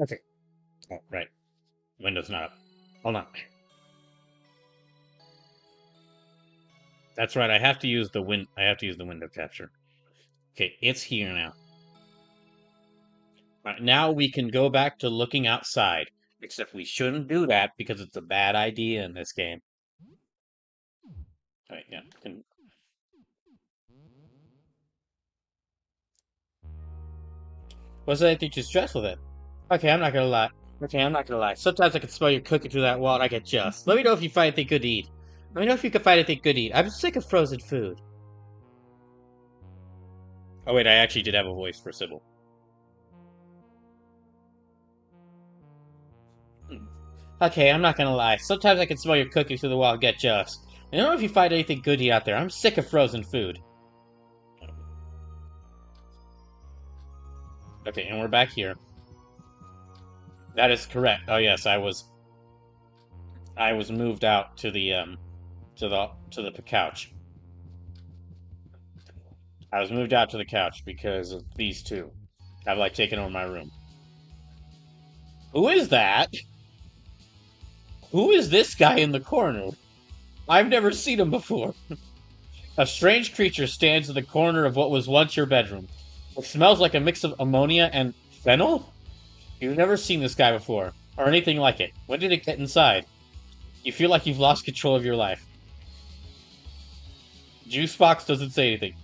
Okay. Oh, right. Window's not up. Hold on. That's right. I have to use the window capture. Okay, it's here now. Now we can go back to looking outside. Except we shouldn't do that because it's a bad idea in this game. All right, yeah. What's that think you're stressed with it? Okay, I'm not gonna lie. Okay, I'm not gonna lie. Sometimes I can smell you cooking through that wall and I get just. Let me know if you find anything good to eat. Let me know if you can find anything good to eat. I'm sick of frozen food. Oh wait, I actually did have a voice for Sybil. Okay, I'm not gonna lie. Sometimes I can smell your cooking through the wall and get just. I don't know if you find anything good to eat out there. I'm sick of frozen food. Okay, and we're back here. That is correct. Oh yes, I was moved out to the couch. I was moved out to the couch because of these two. Have like taken over my room. Who is that? Who is this guy in the corner? I've never seen him before. A strange creature stands in the corner of what was once your bedroom. It smells like a mix of ammonia and fennel? You've never seen this guy before, or anything like it. When did it get inside? You feel like you've lost control of your life. Juicebox doesn't say anything.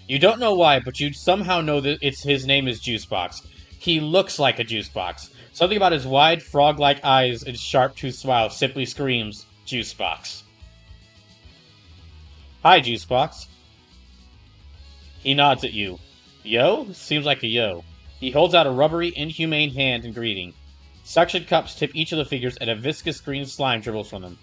You don't know why, but you somehow know that his name is Juicebox. He looks like a Juicebox. Something about his wide, frog-like eyes and sharp-toothed smile simply screams Juicebox. Hi, Juicebox. He nods at you. Yo? Seems like a yo. He holds out a rubbery, inhumane hand in greeting. Suction cups tip each of the figures, and a viscous green slime dribbles from them.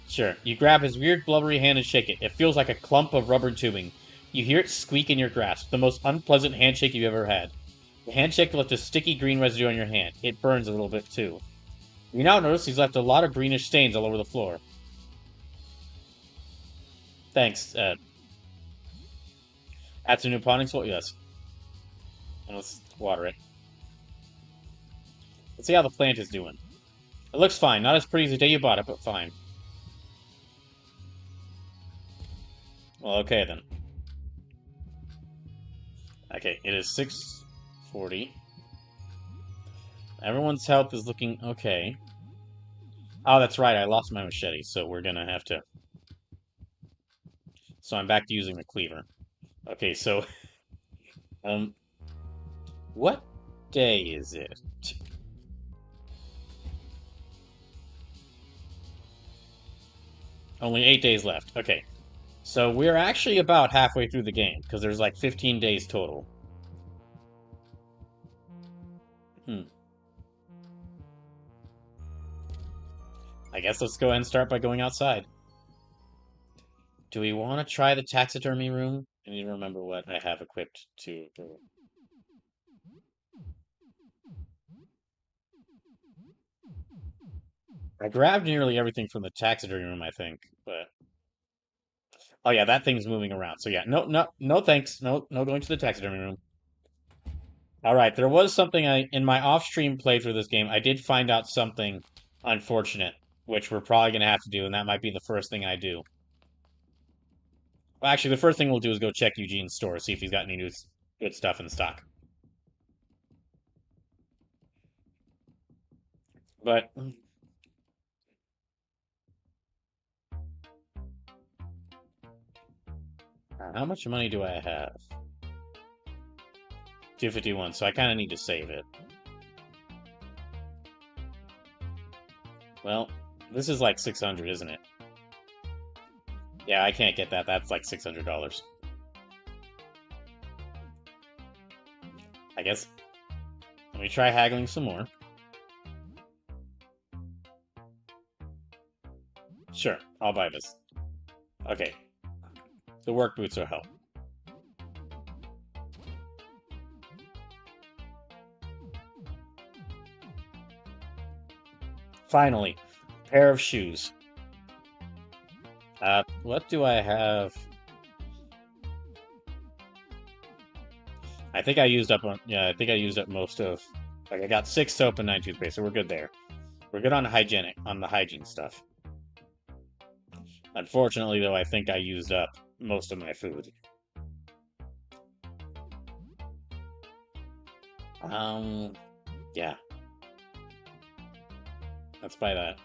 Sure. You grab his weird, blubbery hand and shake it. It feels like a clump of rubber tubing. You hear it squeak in your grasp, the most unpleasant handshake you've ever had. The handshake left a sticky green residue on your hand. It burns a little bit, too. You now notice he's left a lot of greenish stains all over the floor. Thanks, That's a new potting soil? Yes. And let's water it. Let's see how the plant is doing. It looks fine. Not as pretty as the day you bought it, but fine. Well, okay then. Okay, it is 6:40. Everyone's health is looking okay. Oh, that's right. I lost my machete, so we're gonna have to. So I'm back to using the cleaver. Okay, so um, what day is it? Only 8 days left. Okay, so we're actually about halfway through the game because there's like 15 days total. Hmm. I guess let's go ahead and start by going outside. Do we want to try the taxidermy room? I need to remember what I have equipped to. I grabbed nearly everything from the taxidermy room, I think, but oh yeah, that thing's moving around. So yeah, no, thanks, no going to the taxidermy room. All right, there was something in my off-stream playthrough of this game. I did find out something unfortunate, which we're probably gonna have to do, and that might be the first thing I do. Well, actually, the first thing we'll do is go check Eugene's store, see if he's got any new good stuff in stock. But how much money do I have? 251, so I kind of need to save it. Well, this is like 600, isn't it? Yeah, I can't get that. That's like $600. I guess. Let me try haggling some more. Sure, I'll buy this. Okay, the work boots will help. Finally, pair of shoes. What do I have? I think I used up. Yeah, I think I used up most of. Like I got 6 soap and 9 toothpaste, so we're good there. We're good on the hygiene stuff. Unfortunately, though, I think I used up most of my food. Um, yeah. Let's buy that.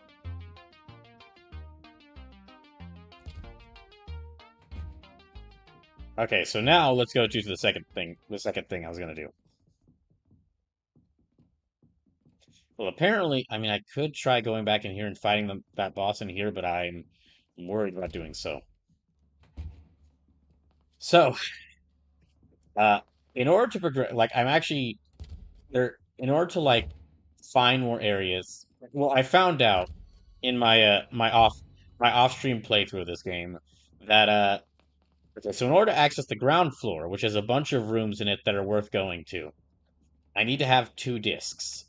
Okay, so now let's go to the second thing. The second thing I was gonna do. Well, apparently, I mean, I could try going back in here and fighting that boss in here, but I'm worried about doing so. So, uh, in order to progress, like, I'm actually there. In order to like find more areas, well, I found out in my off-stream playthrough of this game that okay, so in order to access the ground floor, which has a bunch of rooms in it that are worth going to, I need to have 2 discs.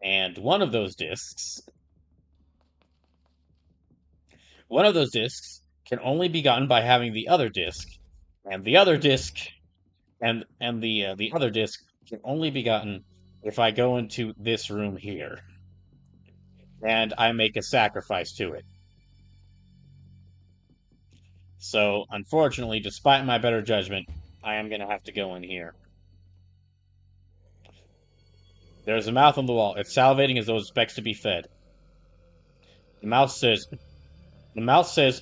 And one of those discs can only be gotten by having the other disc, and the other disc the other disc can only be gotten if I go into this room here, and I make a sacrifice to it. So, unfortunately, despite my better judgment, I am going to have to go in here. There's a mouth on the wall. It's salivating as though it expects to be fed. The mouth says,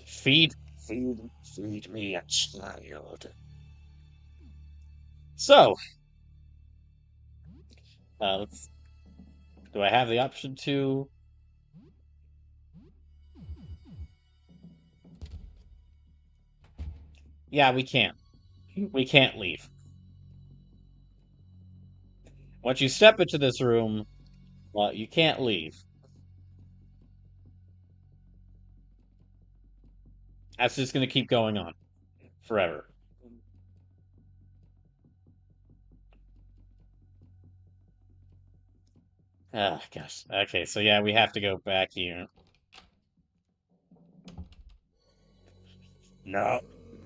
feed, feed me a child. So, let's, do I have the option to? Yeah, we can't. We can't leave. Once you step into this room, well, you can't leave. That's just going to keep going on forever. Ah, gosh. Okay, so yeah, we have to go back here. No,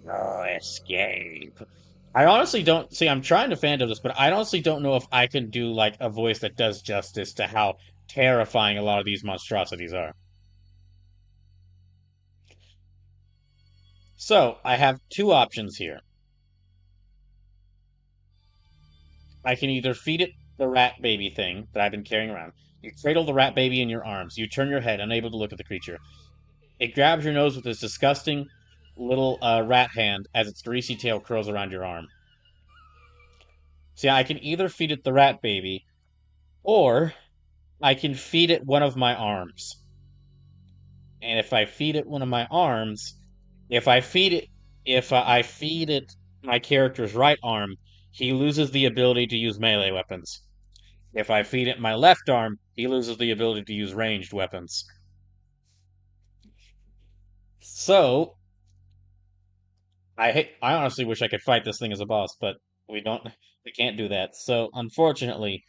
no escape. I honestly don't see. I'm trying to fan of this, but I honestly don't know if I can do like a voice that does justice to how terrifying a lot of these monstrosities are. So I have 2 options here. I can either feed it the rat baby thing that I've been carrying around. You cradle the rat baby in your arms. You turn your head, unable to look at the creature. It grabs your nose with its disgusting little rat hand as its greasy tail curls around your arm. See, I can either feed it the rat baby, or I can feed it one of my arms. And if I feed it one of my arms, if I feed it, if I feed it my character's right arm, he loses the ability to use melee weapons. If I feed it my left arm, he loses the ability to use ranged weapons. So, I honestly wish I could fight this thing as a boss, but we can't do that. So, unfortunately,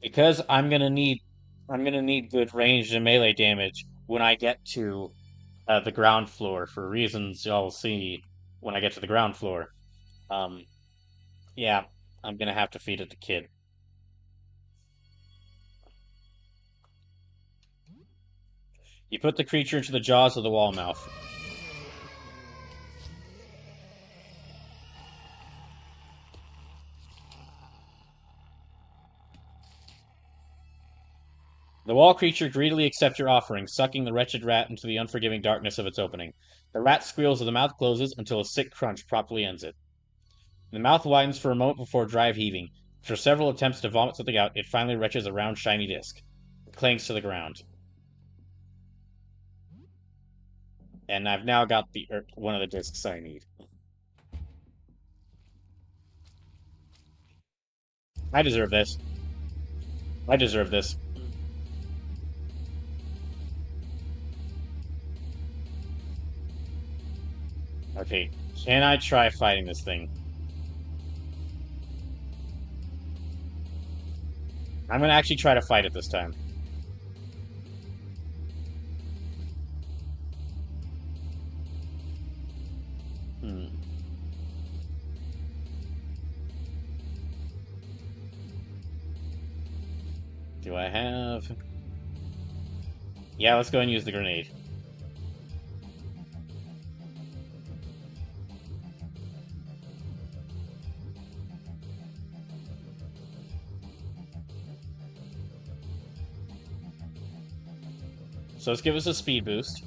because I'm gonna need good ranged and melee damage when I get to the ground floor for reasons y'all see when I get to the ground floor. Um, yeah, I'm gonna have to feed it the kid. You put the creature into the jaws of the wall mouth. The wall creature greedily accepts your offering, sucking the wretched rat into the unforgiving darkness of its opening. The rat squeals as the mouth closes until a sick crunch promptly ends it. The mouth widens for a moment before drive heaving. After several attempts to vomit something out, it finally retches a round, shiny disc. It clangs to the ground. And I've now got one of the discs I need. I deserve this. I deserve this. Okay, can I try fighting this thing? I'm gonna actually try to fight it this time. Hmm. Do I have... Yeah, let's go and use the grenade. So let's give us a speed boost.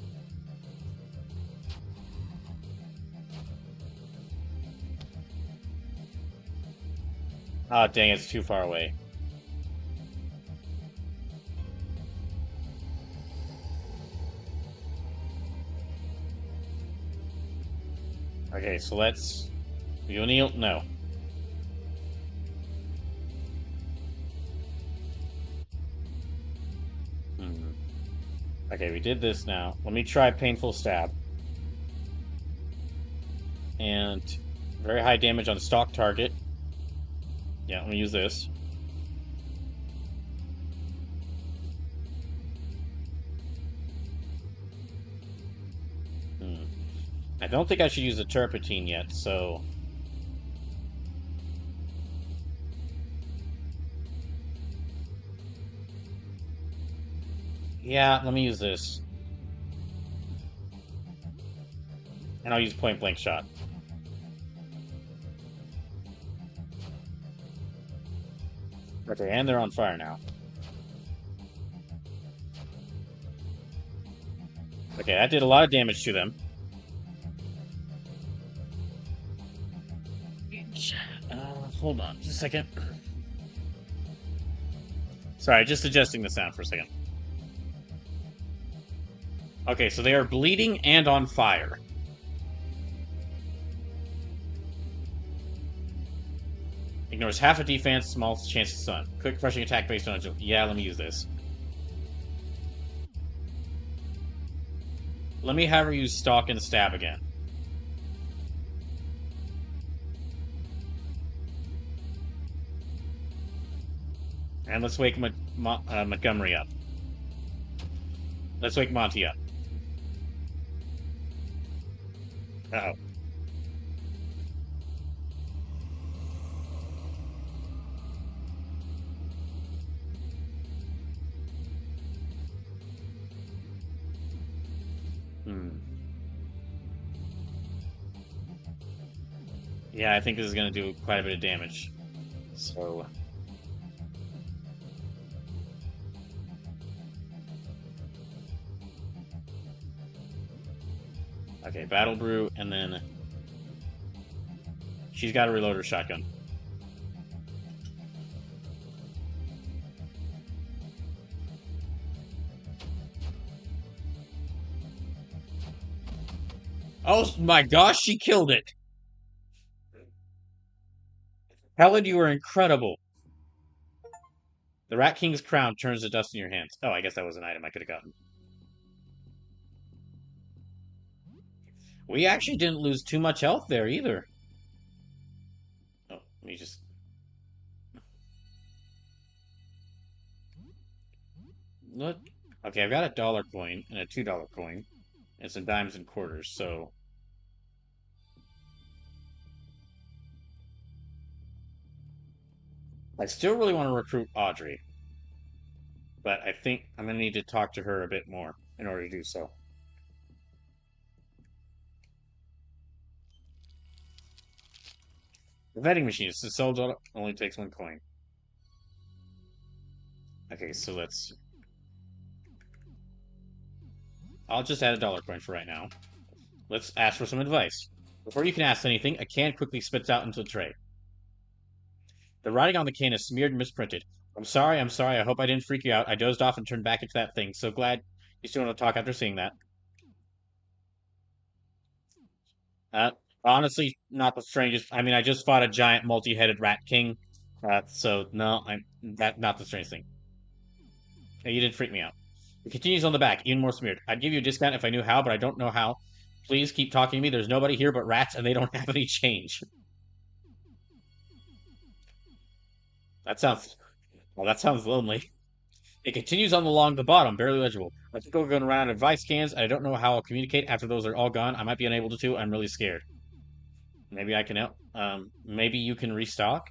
Ah, dang, it's too far away. Okay, so let's... O'Neal? No. Hmm. Okay, we did this now. Let me try Painful Stab. And very high damage on stock target. Yeah, let me use this. I don't think I should use the Turpentine yet, so... Yeah, let me use this. And I'll use Point Blank Shot. Okay, and they're on fire now. Okay, that did a lot of damage to them. Hold on just a second. Sorry, just adjusting the sound for a second. Okay, so they are bleeding and on fire. Ignores half a defense, small chance of stun. Quick crushing attack based on agility. Yeah, let me use this. Let me have her use Stalk and Stab again. And let's wake Montgomery up. Let's wake Monty up. Uh-oh. Yeah, I think this is going to do quite a bit of damage. So... Okay, Battle Brew, and then... She's got to reload her shotgun. Oh my gosh, she killed it! Helen, you are incredible. The Rat King's crown turns to dust in your hands. Oh, I guess that was an item I could have gotten. We actually didn't lose too much health there either. Oh, let me just... Look. Okay, I've got a dollar coin and a $2 coin and some dimes and quarters, so... I still really want to recruit Audrey. But I think I'm going to need to talk to her a bit more in order to do so. The vending machine is sold only takes 1 coin. Okay, so let's... I'll just add a dollar coin for right now. Let's ask for some advice. Before you can ask anything, a can quickly spits out into the tray. The writing on the can is smeared and misprinted. I'm sorry, I hope I didn't freak you out. I dozed off and turned back into that thing. So glad you still want to talk after seeing that. Honestly, not the strangest. I mean, I just fought a giant multi-headed rat king. So no, not the strangest thing. Hey, you didn't freak me out. It continues on the back, even more smeared. I'd give you a discount if I knew how, but I don't know how. Please keep talking to me. There's nobody here but rats, and they don't have any change. That sounds... Well, that sounds lonely. It continues on along the bottom, barely legible. I think we're going around advice cans. I don't know how I'll communicate after those are all gone. I might be unable to. I'm really scared. Maybe I can help. Maybe you can restock?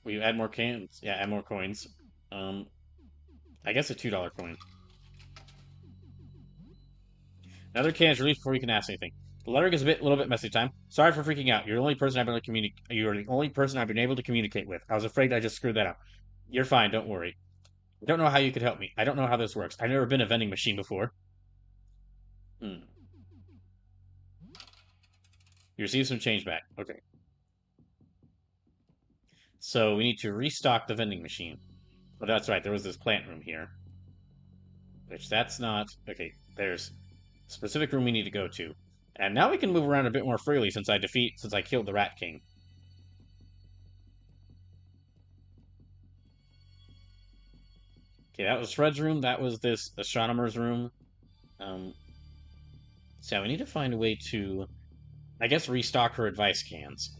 We add more cans. Yeah, add more coins. Um, I guess a $2 coin. Another can is released before you can ask anything. The letter gets a little bit messy time. Sorry for freaking out. You're the only person I've been able to communicate. You're the only person I've been able to communicate with. I was afraid I just screwed that up. You're fine. Don't worry. I don't know how you could help me. I don't know how this works. I've never been a vending machine before. Hmm. You receive some change back. Okay. So we need to restock the vending machine. Oh, that's right. There was this plant room here. Which that's not... Okay, there's a specific room we need to go to. And now we can move around a bit more freely since I killed the Rat King. Okay, that was Fred's room. That was this astronomer's room. Um, so we need to find a way to, I guess, restock her advice cans.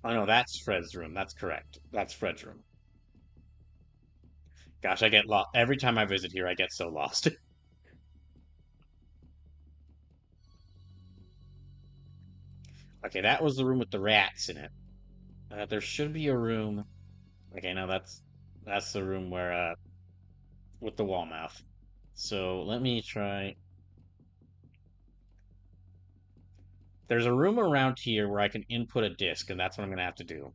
Oh no, that's Fred's room. That's correct. That's Fred's room. Gosh, I get lost every time I visit here. I get so lost. Okay, that was the room with the rats in it. There should be a room. Okay, no, that's the room where with the wall mouth. So let me try. There's a room around here where I can input a disk, and that's what I'm gonna have to do.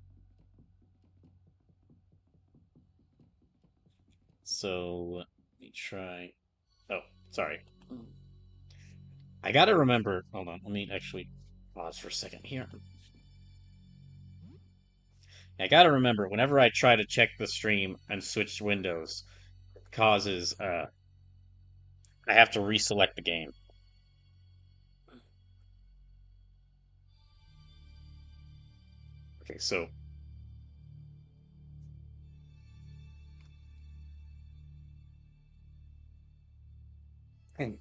So let me try. Oh, sorry. I gotta remember. Hold on. Let me actually pause for a second here. I gotta remember whenever I try to check the stream and switch windows, it causes I have to reselect the game. Okay, so hmm.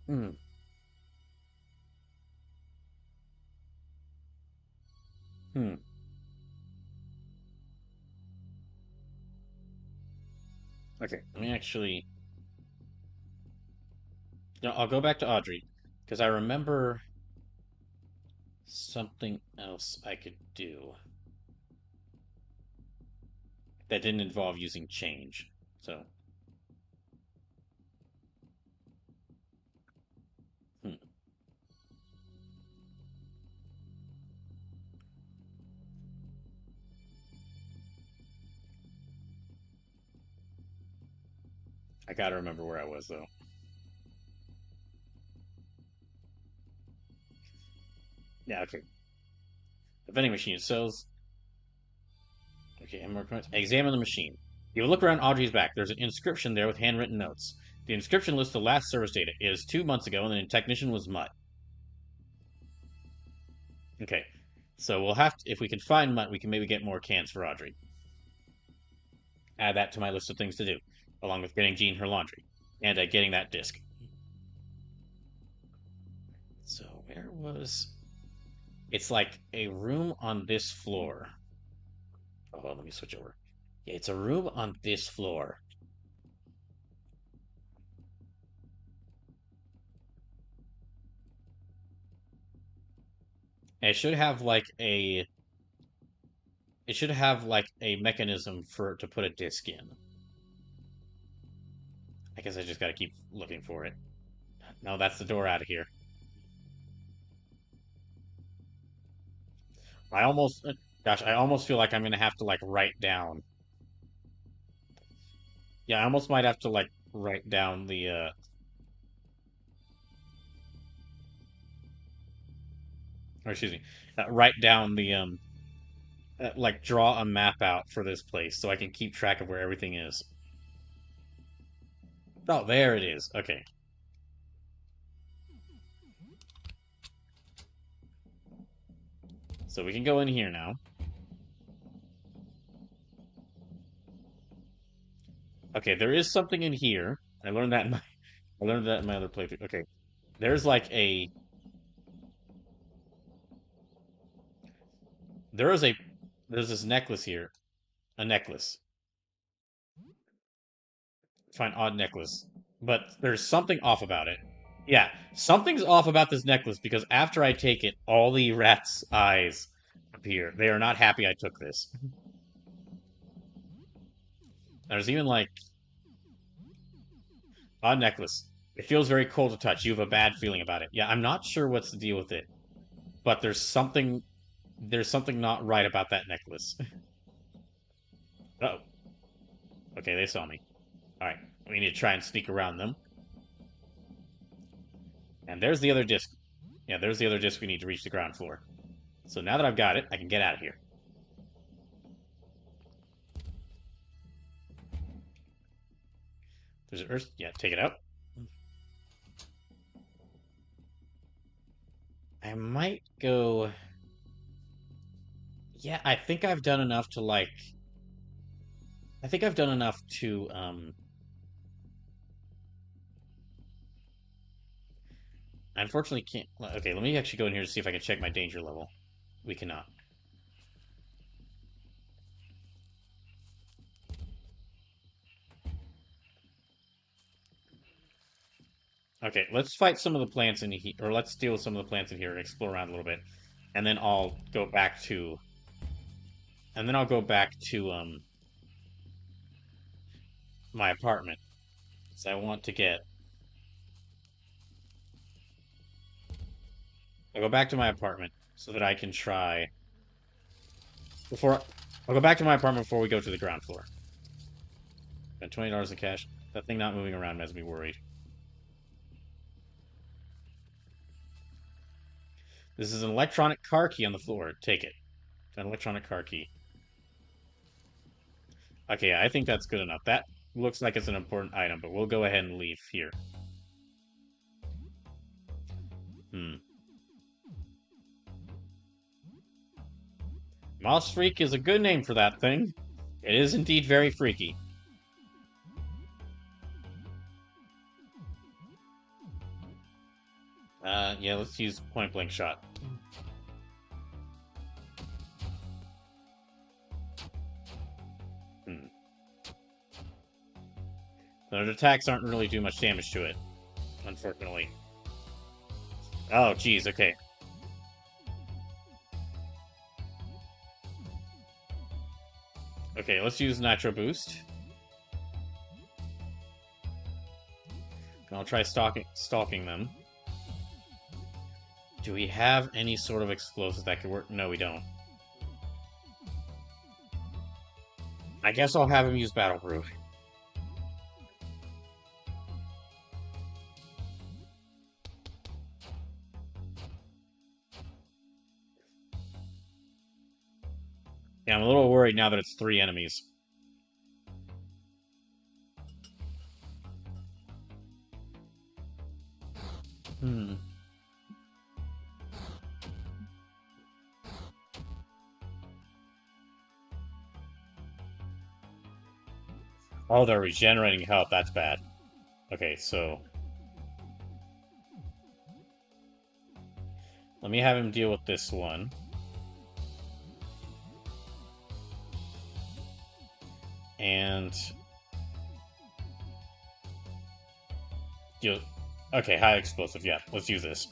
Hmm. Hmm. Okay, let me actually. No, I'll go back to Audrey because I remember something else I could do that didn't involve using change. So, hmm. I gotta remember where I was though. Yeah, okay. The vending machine sells. Okay, and more comments. Examine the machine. You look around Audrey's back. There's an inscription there with handwritten notes. The inscription lists the last service data. It is 2 months ago, and the technician was Mutt. Okay, so we'll have to, if we can find Mutt, we can maybe get more cans for Audrey. Add that to my list of things to do, along with getting Jean her laundry and getting that disc. So where was? It's like a room on this floor. Oh, let me switch over. Yeah, it's a room on this floor. And it should have like a mechanism for to put a disc in. I guess I just gotta keep looking for it. No, that's the door out of here. I almost, gosh, I almost feel like I'm gonna have to like write down. Yeah, I almost might have to like write down the, or excuse me, write down the, like draw a map out for this place so I can keep track of where everything is. Oh, there it is. Okay. So we can go in here now. Okay, there is something in here. I learned that in my other playthrough. Okay. There's like a there is a there's this necklace here. A necklace. Find odd necklace. But there's something off about it. Yeah, something's off about this necklace because after I take it, all the rats' eyes appear. They are not happy I took this. There's even like odd necklace. It feels very cold to touch. You have a bad feeling about it. Yeah, I'm not sure what's the deal with it, but there's something not right about that necklace. Oh, okay, they saw me. All right, we need to try and sneak around them. And there's the other disc. Yeah, there's the other disc we need to reach the ground floor. So now that I've got it, I can get out of here. There's an Earth. Yeah, take it out. I might go. Yeah, I think I've done enough to like. I think I've done enough to. I unfortunately can't. Okay, let me actually go in here to see if I can check my danger level. We cannot. Okay, let's fight some of the plants in here, or let's deal with some of the plants in here and explore around a little bit, and then I'll go back to. And then I'll go back to my apartment. So I want to get. I'll go back to my apartment so that I can try. Before I'll go back to my apartment before we go to the ground floor. Got $20 in cash. That thing not moving around has me worried. This is an electronic car key on the floor. Take it. An electronic car key. Okay, I think that's good enough. That looks like it's an important item, but we'll go ahead and leave here. Hmm. Moss Freak is a good name for that thing. It is indeed very freaky. Yeah, let's use point blank shot. Hmm. Those attacks aren't really do much damage to it, unfortunately. Oh, geez, okay. Okay, let's use Nitro Boost. And I'll try stalking them. Do we have any sort of explosives that could work? No, we don't. I guess I'll have him use Battle Proof. Yeah, I'm a little worried now that it's 3 enemies. Hmm. Oh, they're regenerating health. That's bad. Okay, so... let me have him deal with this one. And... okay, high explosive, yeah. Let's use this.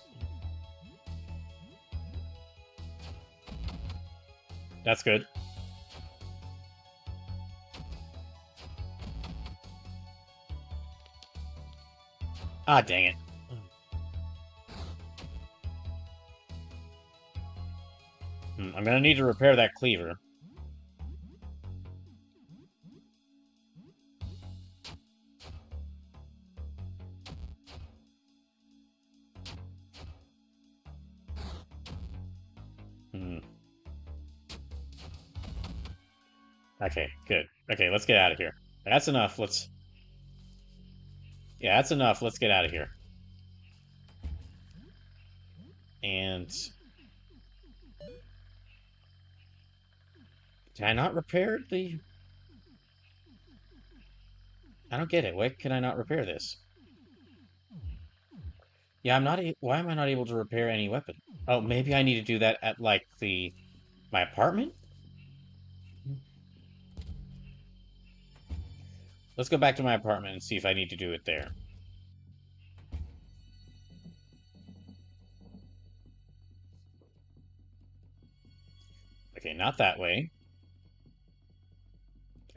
That's good. Ah, dang it. I'm gonna need to repair that cleaver. Okay, good. Okay, let's get out of here. That's enough. Yeah, that's enough. Let's get out of here. And... did I not repair the... I don't get it. Why can I not repair this? Yeah, I'm not... why am I not able to repair any weapon? Oh, maybe I need to do that at, like, my apartment? Let's go back to my apartment and see if I need to do it there. Okay, not that way.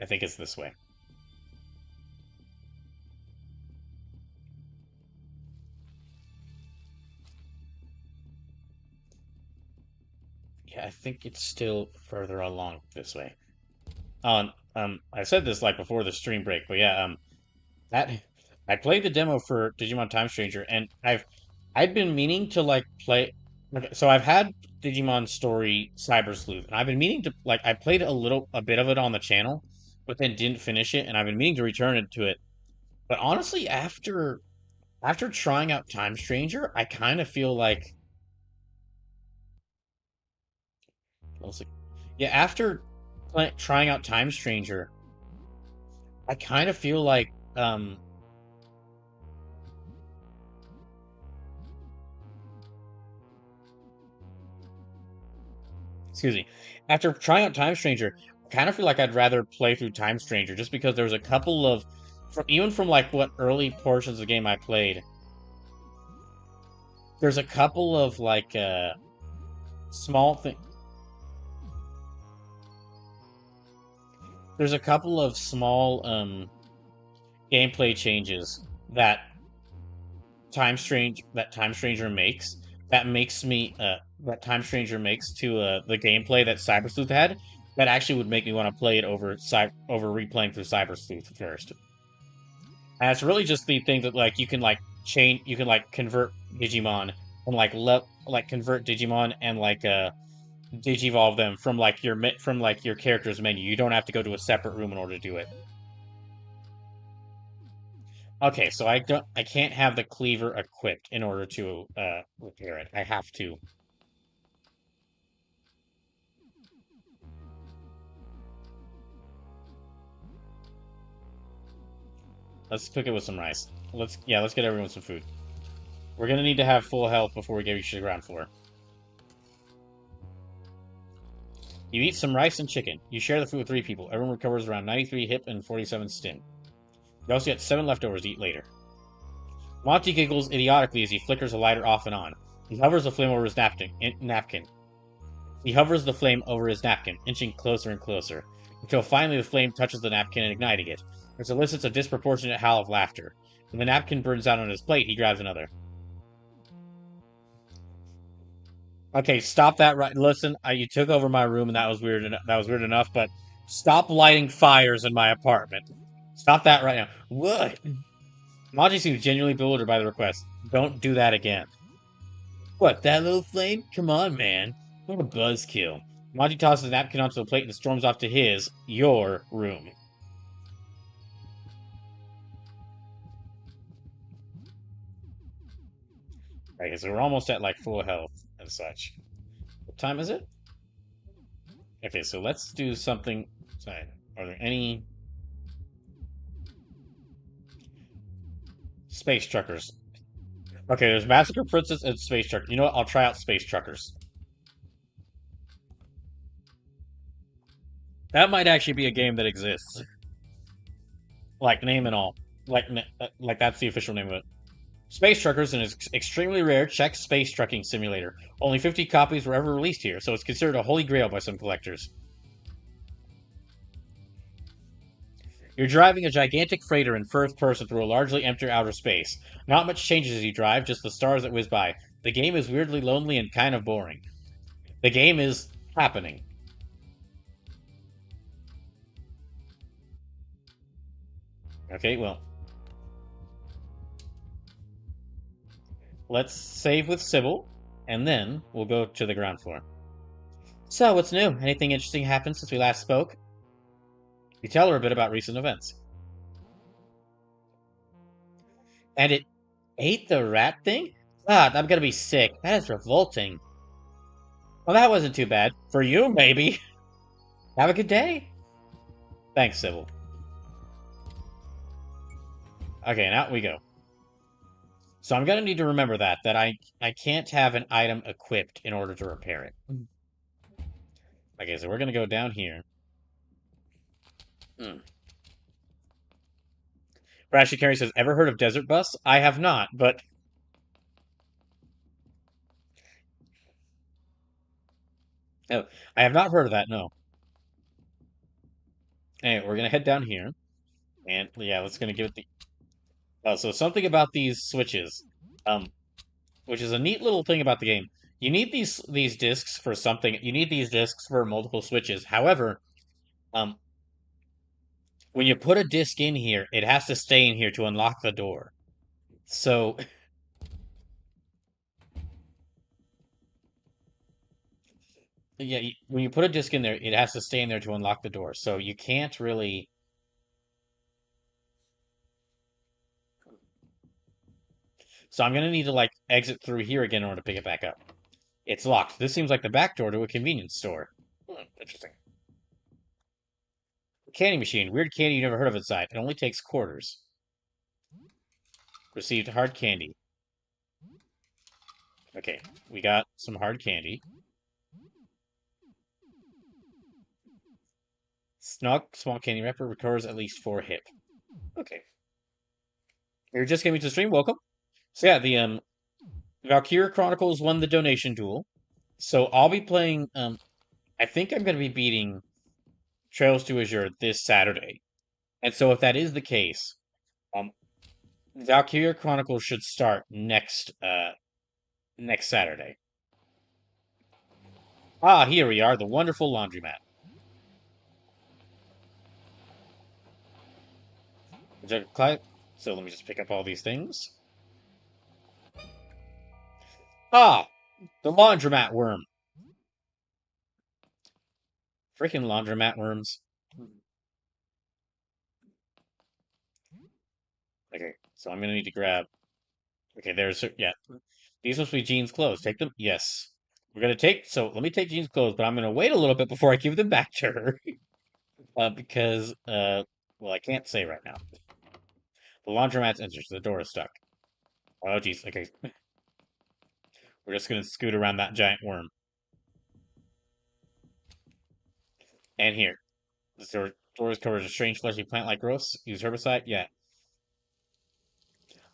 I think it's this way. Yeah, I think it's still further along this way. I said this like before the stream break, but yeah, that I played the demo for Digimon Time Stranger, and I've been meaning to like play. Okay, so I've had Digimon Story Cyber Sleuth, and I've been meaning to like I played a bit of it on the channel, but then didn't finish it, and I've been meaning to return it to it. But honestly, after trying out Time Stranger, I kind of feel like yeah, after trying out Time Stranger, I kind of feel like excuse me. After trying out Time Stranger, I kind of feel like I'd rather play through Time Stranger just because there's a couple of, even from like what early portions of the game I played, there's a couple of like small thing. There's a couple of small gameplay changes that Time Stranger makes that Time Stranger makes to the gameplay that Cyber Sleuth had that actually would make me want to play it over replaying through Cyber Sleuth first. And it's really just the thing that like you can like convert Digimon and like convert Digimon and like digivolve them from like your character's menu. You don't have to go to a separate room in order to do it. Okay, so I can't have the cleaver equipped in order to repair it. I have to. Let's cook it with some rice. Let's get everyone some food. We're gonna need to have full health before we get reach the ground floor. You eat some rice and chicken. You share the food with 3 people. Everyone recovers around 93 hip and 47 stim. You also get 7 leftovers to eat later. Monty giggles idiotically as he flickers a lighter off and on. He hovers the flame over his napkin. He hovers the flame over his napkin, inching closer and closer, until finally the flame touches the napkin and igniting it, which elicits a disproportionate howl of laughter. When the napkin burns out on his plate, he grabs another. Okay, stop that right. Listen, you took over my room, and that was weird. That was weird enough. But stop lighting fires in my apartment. Stop that right now. What? Maji seems genuinely bewildered by the request. Don't do that again. What? That little flame? Come on, man. What a buzzkill. Maji tosses the napkin onto the plate and storms off to your room. Okay, so we're almost at like full health and such. What time is it? Okay, so let's do something. Sorry, are there any space truckers? Okay, there's Massacre Princess and Space Trucker. You know what? I'll try out Space Truckers. That might actually be a game that exists. Like name and all. Like that's the official name of it. Space Truckers is an extremely rare Czech space trucking simulator. Only 50 copies were ever released here, so it's considered a holy grail by some collectors. You're driving a gigantic freighter in first person through a largely empty outer space. Not much changes as you drive, just the stars that whiz by. The game is weirdly lonely and kind of boring. The game is happening. Okay, well. Let's save with Sybil, and then we'll go to the ground floor. So, what's new? Anything interesting happened since we last spoke? You tell her a bit about recent events. And it ate the rat thing? God, I'm gonna be sick. That is revolting. Well, that wasn't too bad. For you, maybe. Have a good day. Thanks, Sybil. Okay, now we go. So I'm gonna need to remember that I can't have an item equipped in order to repair it. Okay, so we're gonna go down here. Brashy Carey says, "Ever heard of Desert Bus? I have not, but Oh, I have not heard of that, no. Anyway, we're gonna head down here, and yeah, let's gonna give it the. Oh, so something about these switches, um, which is a neat little thing about the game. You need these discs for something. You need these discs for multiple switches. However, um, when you put a disc in here, it has to stay in here to unlock the door. So yeah, when you put a disc in there, it has to stay in there to unlock the door. So you can't really. So I'm gonna need to like exit through here again in order to pick it back up. It's locked. This seems like the back door to a convenience store. Interesting. Candy machine. Weird candy you never heard of inside. It only takes quarters. Received hard candy. Okay, we got some hard candy. Snug small candy wrapper recovers at least 4 hit. Okay. You're just getting to the stream. Welcome. So yeah, the Valkyria Chronicles won the donation duel. So I'll be playing. I think I'm going to be beating Trails to Azure this Saturday. And so if that is the case, um, Valkyria Chronicles should start next Saturday. Ah, here we are, the wonderful laundromat. So let me just pick up all these things. Ah, the laundromat worm. Freaking laundromat worms. Okay, so I'm gonna need to grab. Okay, yeah. These must be Jean's clothes. Take them. Yes, we're gonna take. So let me take Jean's clothes, but I'm gonna wait a little bit before I give them back to her, because well, I can't say right now. The laundromat's entered. The door is stuck. Oh, jeez. Okay, we're just gonna scoot around that giant worm. And here, the door is covered with a strange fleshy plant-like growths. Use herbicide. Yeah,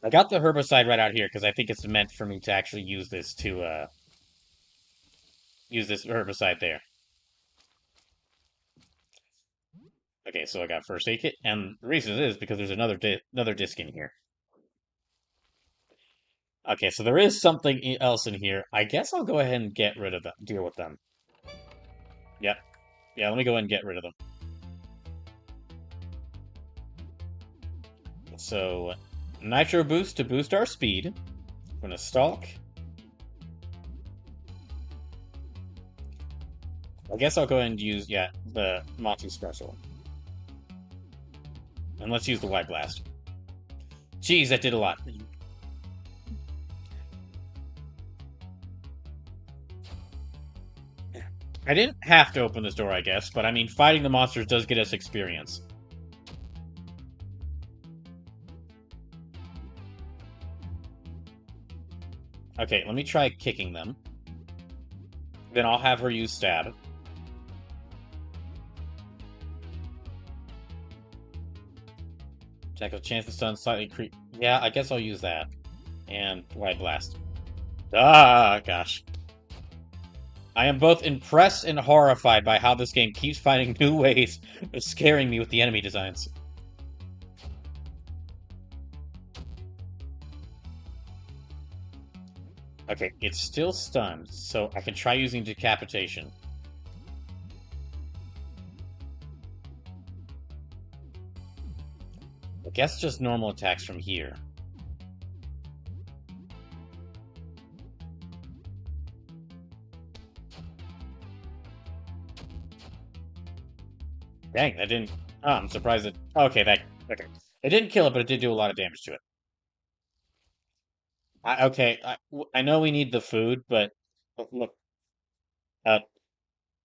I got the herbicide right out here because I think it's meant for me to actually use this herbicide there. Okay, so I got first aid kit, and the reason is because there's another disc in here. Okay, so there is something else in here. I guess I'll go ahead and get rid of them, deal with them. Yep. Yeah, let me go ahead and get rid of them. So, Nitro Boost to boost our speed. I'm gonna stalk. I guess I'll go ahead and use, yeah, the Monty Special. And let's use the White Blast. Geez, that did a lot. I didn't have to open this door, I guess, but I mean, fighting the monsters does get us experience. Okay, let me try kicking them. Then I'll have her use stab. Tackle chance to stun slightly creep. Yeah, I guess I'll use that. And Wide Blast. Ah, gosh. I am both impressed and horrified by how this game keeps finding new ways of scaring me with the enemy designs. Okay, it's still stunned, so I can try using Decapitation. I guess just normal attacks from here. Dang, that didn't. Oh, I'm surprised it. Okay, okay. It didn't kill it, but it did do a lot of damage to it. Okay, I know we need the food, but look, uh,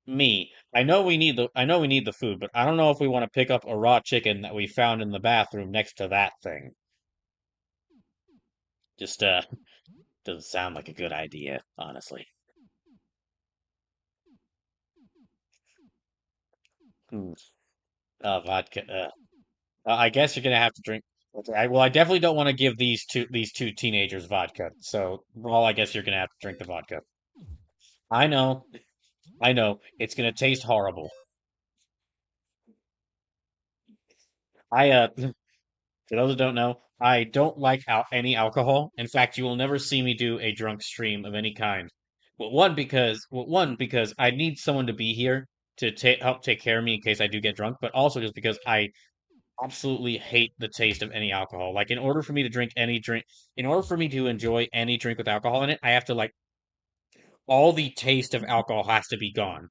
me. I know we need the food, but I don't know if we want to pick up a raw chicken that we found in the bathroom next to that thing. Just doesn't sound like a good idea, honestly. Hmm. Vodka. I guess you're gonna have to drink. Okay, well, I definitely don't want to give these two teenagers vodka. So, well, I guess you're gonna have to drink the vodka. I know, I know, it's gonna taste horrible. For those that don't know, I don't like any alcohol. In fact, you will never see me do a drunk stream of any kind. One, because I need someone to be here to help take care of me in case I do get drunk, but also just because I absolutely hate the taste of any alcohol. Like, in order for me to enjoy any drink with alcohol in it, I have to, like, all the taste of alcohol has to be gone.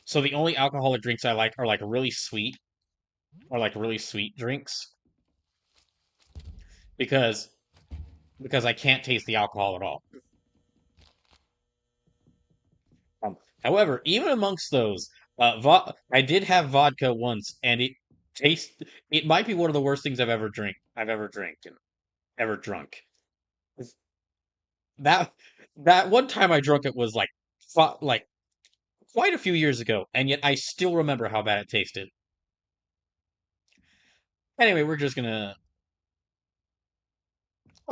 So the only alcoholic drinks I like are, like, really sweet, or, like, really sweet drinks, because I can't taste the alcohol at all. However, even amongst those, I did have vodka once, and it might be one of the worst things I've ever drank and ever drunk. That that one time I drunk it was like quite a few years ago, and yet I still remember how bad it tasted. Anyway, we're just gonna.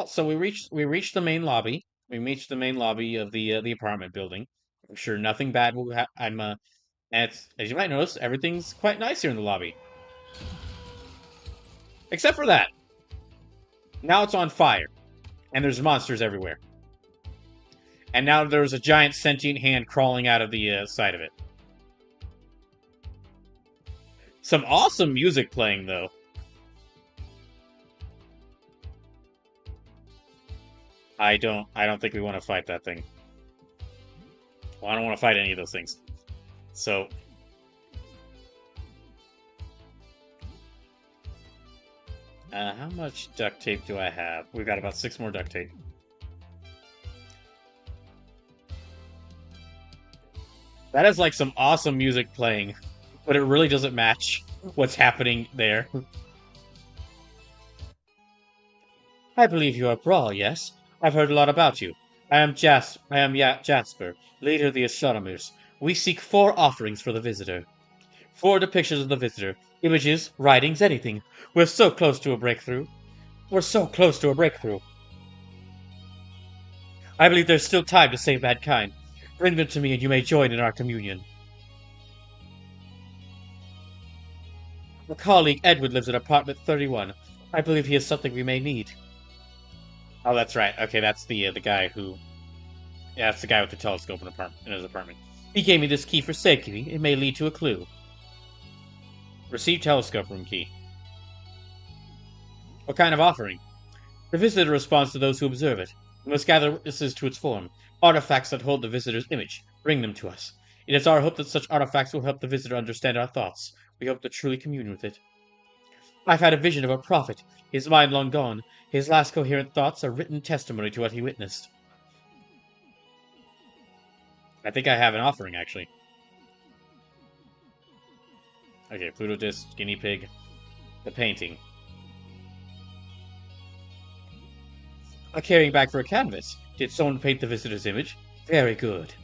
So we reached the main lobby. We reached the main lobby of the apartment building. I'm sure nothing bad will happen. And it's, as you might notice, everything's quite nice here in the lobby, except for that. Now it's on fire, and there's monsters everywhere. And now there's a giant sentient hand crawling out of the side of it. Some awesome music playing, though. I don't think we want to fight that thing. Well, I don't want to fight any of those things. So, how much duct tape do I have? We've got about 6 more duct tape. That is like some awesome music playing, but it really doesn't match what's happening there. I believe you are Brawl, yes? I've heard a lot about you. I am Jasper, leader of the astronomers. We seek 4 offerings for the visitor. 4 depictions of the visitor. Images, writings, anything. We're so close to a breakthrough. We're so close to a breakthrough. I believe there's still time to save mankind. Bring them to me and you may join in our communion. My colleague Edward lives in apartment 31. I believe he has something we may need. Oh, that's right. Okay, that's the guy who... Yeah, that's the guy with the telescope in his apartment. He gave me this key for safekeeping. It may lead to a clue. Receive telescope room key. What kind of offering? The visitor responds to those who observe it. We must gather witnesses to its form. Artifacts that hold the visitor's image. Bring them to us. It is our hope that such artifacts will help the visitor understand our thoughts. We hope to truly commune with it. I've had a vision of a prophet, his mind long gone. His last coherent thoughts are written testimony to what he witnessed. I think I have an offering, actually. Okay, Pluto disc, guinea pig, the painting. A carrying bag for a canvas. Did someone paint the visitor's image? Very good.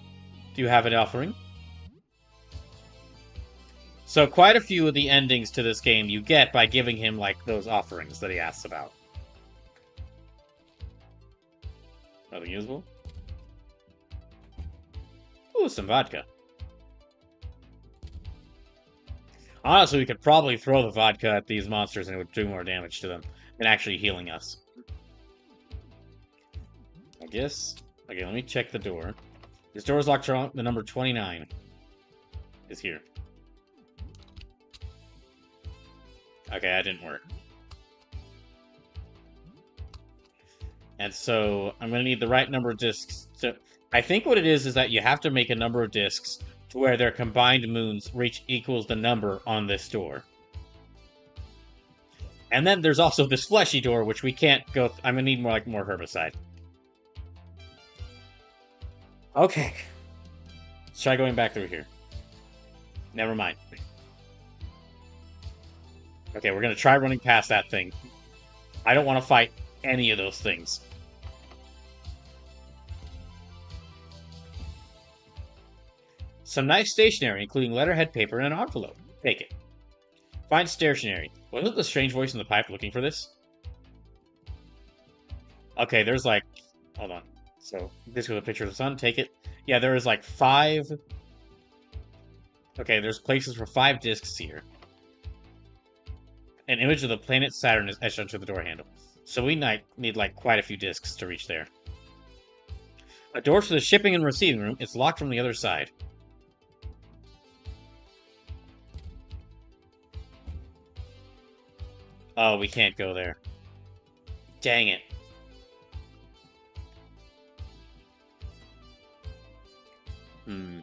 Do you have an offering? So quite a few of the endings to this game you get by giving him, like, those offerings that he asks about. Nothing usable? Ooh, some vodka. Honestly, we could probably throw the vodka at these monsters and it would do more damage to them than actually healing us. I guess... Okay, let me check the door. This door is locked. The number 29 is here. Okay, that didn't work. And so, I'm going to need the right number of discs. So, I think what it is that you have to make a number of discs to where their combined moons equals the number on this door. And then there's also this fleshy door, which we can't go... I'm going to need more herbicide. Okay. Let's try going back through here. Never mind. Okay, we're going to try running past that thing. I don't want to fight any of those things. Some nice stationery, including letterhead paper and an envelope. Take it. Find stationery. Wasn't the strange voice in the pipe looking for this? Okay, there's like... Hold on. So this was a picture of the sun. Take it. Yeah, there is like 5. Okay, there's places for 5 discs here. An image of the planet Saturn is etched onto the door handle. So we need like quite a few discs to reach there. A door to the shipping and receiving room. It's locked from the other side. Oh, we can't go there. Dang it. Hmm.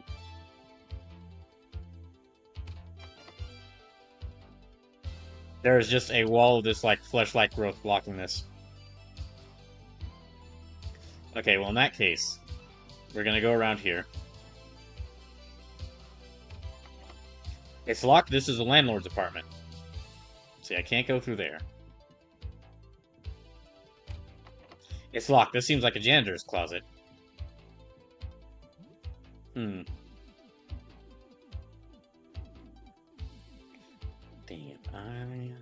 There is just a wall of this, like, flesh-like growth blocking this. Okay, well, in that case, we're gonna go around here. It's locked. This is the landlord's apartment. See, I can't go through there. It's locked. This seems like a janitor's closet. Hmm. Damn,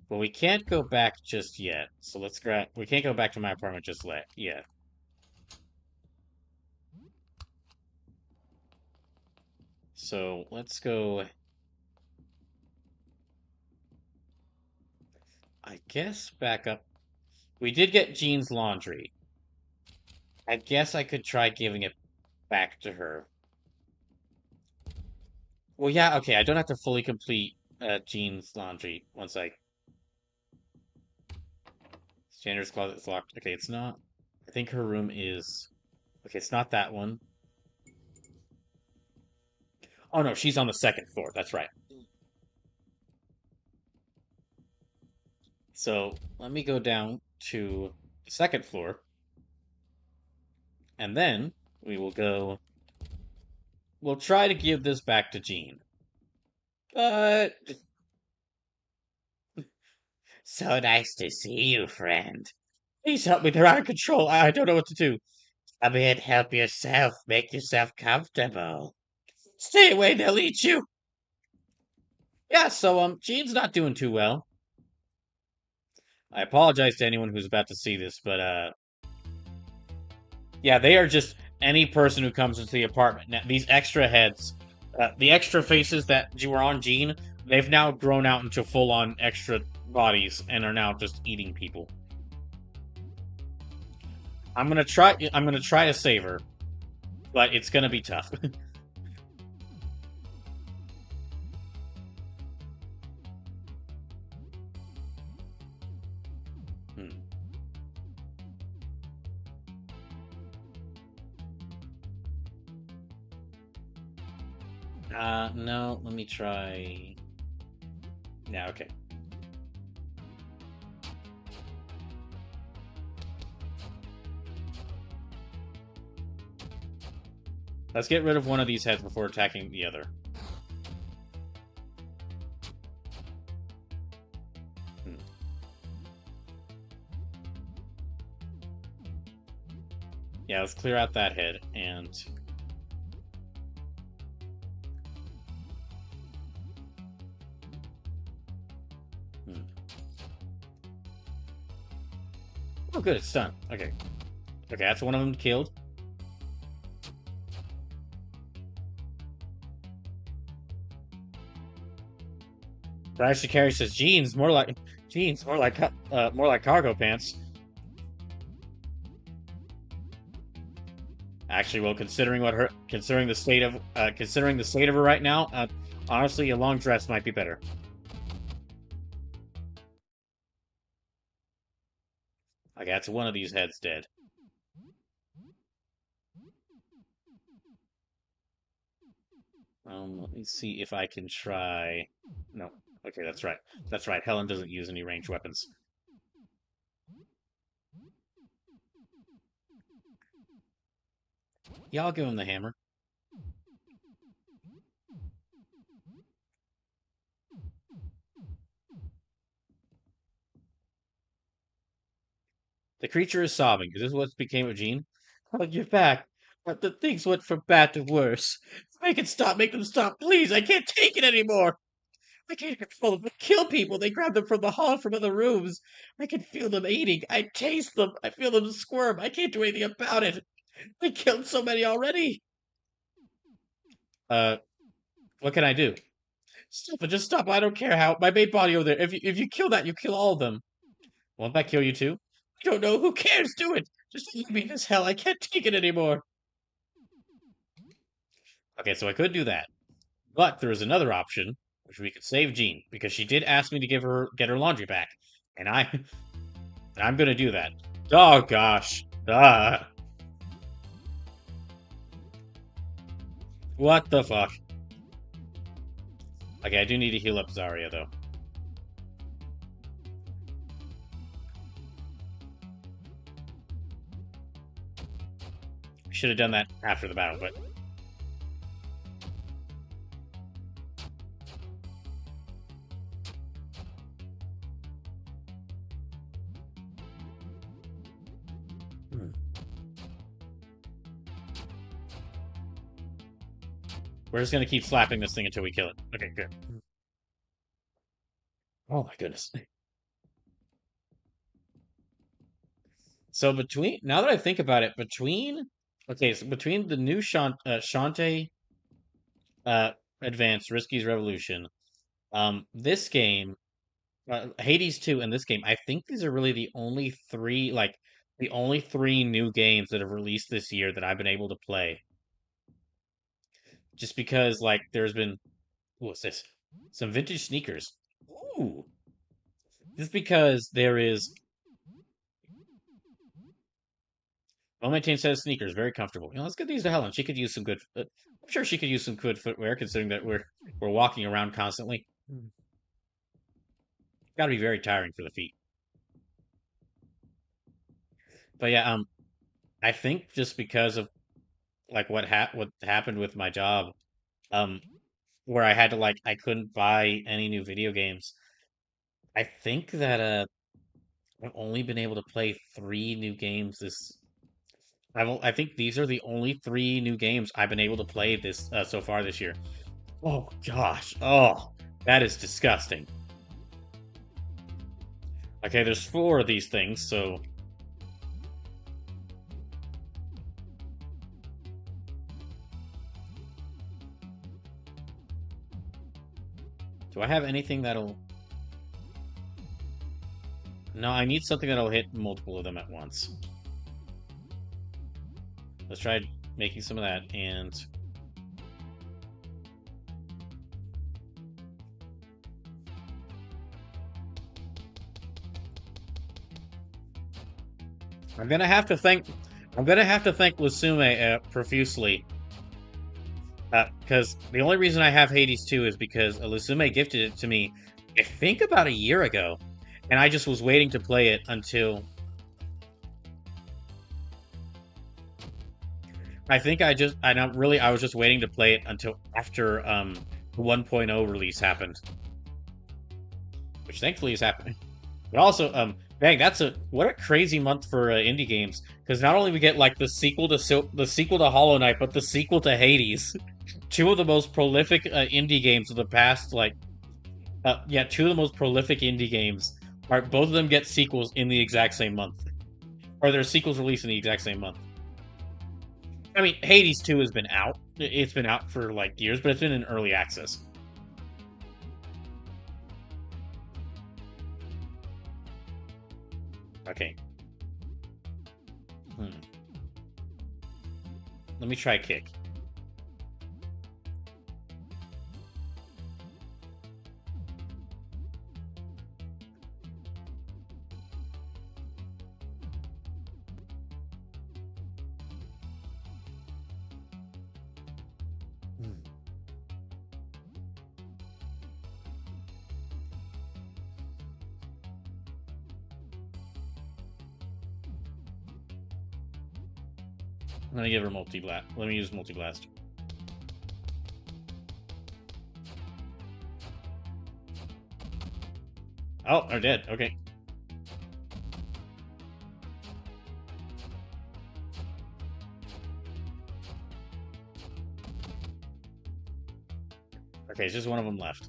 Well, we can't go back just yet. So let's grab... We can't go back to my apartment just yet. So let's go... I guess back up. We did get Jean's laundry. I guess I could try giving it back to her. Well, yeah, okay, I don't have to fully complete Jean's laundry once I... Janitor's closet is locked. Okay, it's not. I think her room is... Okay, it's not that one. Oh no, she's on the 2nd floor. That's right. So let me go down to the 2nd floor. And then we will go... We'll try to give this back to Jean. But... So nice to see you, friend. Please help me. They're out of control. I don't know what to do. Come in, help yourself. Make yourself comfortable. Stay away, they'll eat you. Yeah, so, Jean's not doing too well. I apologize to anyone who's about to see this, but, yeah, they are just any person who comes into the apartment. Now, these extra heads, the extra faces that were on Jean, they've now grown out into full-on extra bodies and are now just eating people. I'm gonna try to save her, but it's gonna be tough. Hmm. No, let me try. Yeah, okay. Let's get rid of one of these heads before attacking the other. Hmm. Yeah, let's clear out that head, and... Hmm. Oh, good, it's done. Okay. Okay, that's one of them killed. Crash Carry says jeans, more like cargo pants. Actually, well, considering the state of her right now, honestly, a long dress might be better. Okay, that's one of these heads dead. Let me see if I can try. No. Okay, that's right. That's right. Helen doesn't use any ranged weapons. Yeah, I'll give him the hammer. The creature is sobbing. Is this what became of Jean? Oh, you're back. But the things went from bad to worse. Make it stop. Make them stop. Please, I can't take it anymore. I can't control them. They kill people. They grab them from the hall from other rooms. I can feel them eating. I taste them. I feel them squirm. I can't do anything about it. I killed so many already. Uh, what can I do? Stop it. Just stop. I don't care how. My main body over there. If you kill that, you kill all of them. Won't that kill you too? I don't know. Who cares? Do it. Just leave me in this hell. I can't take it anymore. Okay, so I could do that. But there is another option, which we could save Jean, because she did ask me to get her laundry back. And I'm gonna do that. Oh gosh. Ah. What the fuck? Okay, I do need to heal up Zarya though. Should have done that after the battle, but we're just gonna keep slapping this thing until we kill it. Okay, good. Oh my goodness. So now that I think about it, between the new Shantae Advance Risky's Revolution, this game, Hades 2 and this game, I think these are really the only three new games that have released this year that I've been able to play. Just because there's been what's this? Some vintage sneakers. Ooh. Just because there is well-maintained set of sneakers, very comfortable. Let's get these to Helen. She could use some good. I'm sure she could use some good footwear, considering that we're walking around constantly. Got to be very tiring for the feet. But yeah, I think just because of what happened with my job, um, where I had to I couldn't buy any new video games. I think that I've only been able to play three new games this. I think these are the only three new games I've been able to play this so far this year. Oh gosh, oh that is disgusting. Okay, there's four of these things, so do I have anything that'll? No, I need something that'll hit multiple of them at once. Let's try making some of that, and I'm gonna have to thank Lusume profusely, because the only reason I have Hades 2 is because Lusume gifted it to me, I think about a year ago, and I just was waiting to play it until. I think I was just waiting to play it until after the 1.0 release happened, which thankfully is happening. But also, dang, what a crazy month for indie games, because not only we get the sequel to Hollow Knight, but the sequel to Hades, two of the most prolific indie games of the past two of the most prolific indie games are both of them get sequels in the exact same month, or their sequels released in the exact same month. I mean, Hades 2 has been out. It's been out for years, but it's been in early access. Okay. Let me try kick. I'm gonna give her multi-blast. Let me use multi-blast. Oh, they're dead. Okay. Okay, it's just one of them left.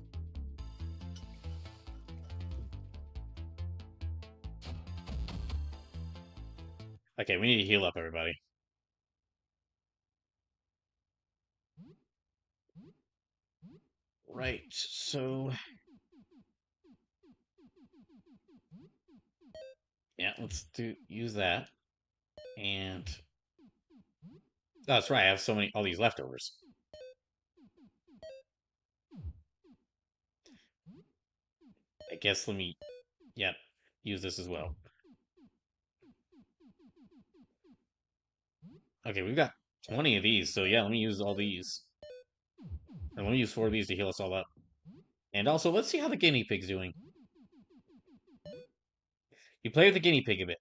Okay, we need to heal up, everybody. Right, so... Yeah, let's use that. And... Oh, that's right, I have all these leftovers. I guess let me... Yep, use this as well. Okay, we've got 20 of these, so yeah, let me use all these. And let me use 4 of these to heal us all up. And also, let's see how the guinea pig's doing. You play with the guinea pig a bit.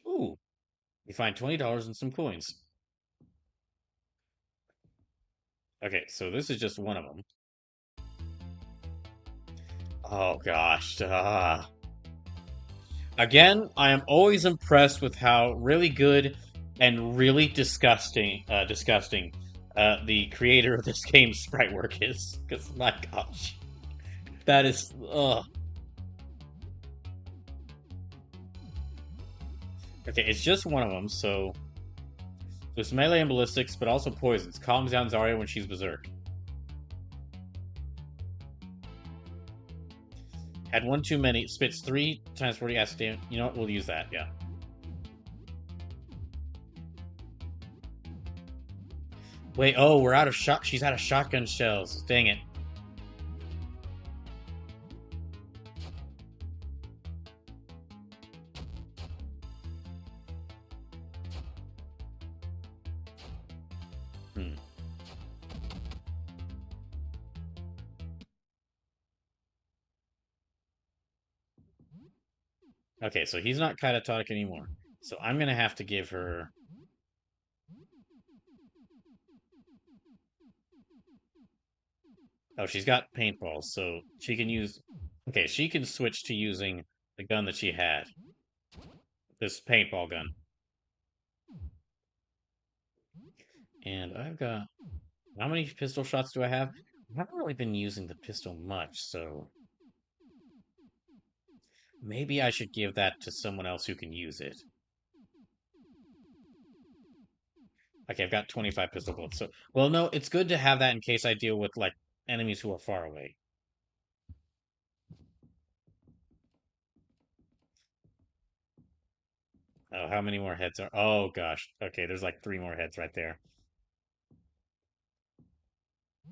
Ooh, you find $20 and some coins. Okay, so this is just one of them. Oh gosh. Again, I am always impressed with how really good and really disgusting the creator of this game's sprite work is. Because my gosh, that is ugh. Okay, it's just one of them, so there's melee and ballistics, but also poisons. Calms down Zarya when she's berserk. Had one too many. Spits 3 times 40 acid damage. You know what? We'll use that, yeah. Wait, oh, we're out of shot. She's out of shotgun shells. Dang it. Hmm. Okay, so he's not catatonic anymore. So I'm gonna have to give her... Oh, she's got paintballs, so she can use... Okay, she can switch to using the gun that she had. This paintball gun. And I've got... How many pistol shots do I have? I haven't really been using the pistol much, so... Maybe I should give that to someone else who can use it. Okay, I've got 25 pistol bullets, so... Well, no, it's good to have that in case I deal with, like, enemies who are far away. Oh, how many more heads are... Oh, gosh. Okay, there's like 3 more heads right there.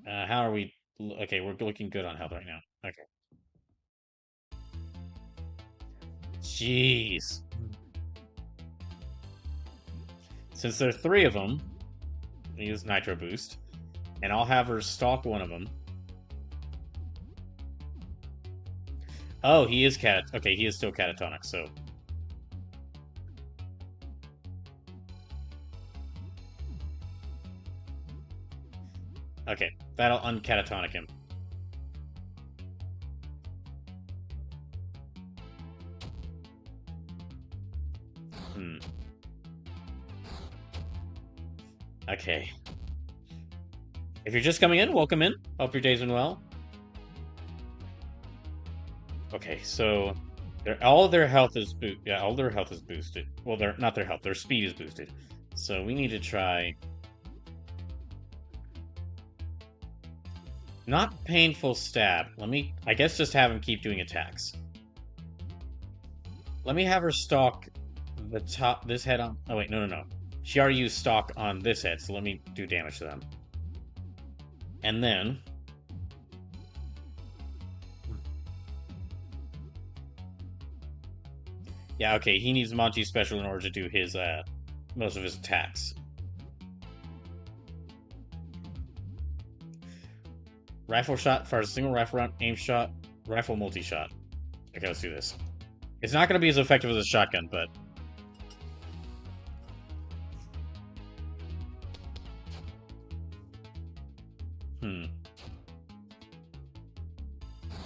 How are we... Okay, we're looking good on health right now. Okay. Jeez. Since there are 3 of them, I'll use Nitro Boost. And I'll have her stalk one of them. Oh, he is Okay, he is still catatonic, so... Okay, that'll uncatatonic him. Hmm. Okay. If you're just coming in, welcome in. Hope your day's been well. Okay, so all their health is all their health is boosted. Well, they're not their health, their speed is boosted. So we need to try not painful stab. I guess just have him keep doing attacks. Let me have her stalk this head on. Oh wait, no. She already used stalk on this head, so let me do damage to them. And then... Yeah, okay, he needs Monty Special in order to do his, most of his attacks. Rifle shot, fires a single rifle round, aim shot, rifle multi-shot. Okay, let's do this. It's not going to be as effective as a shotgun, but...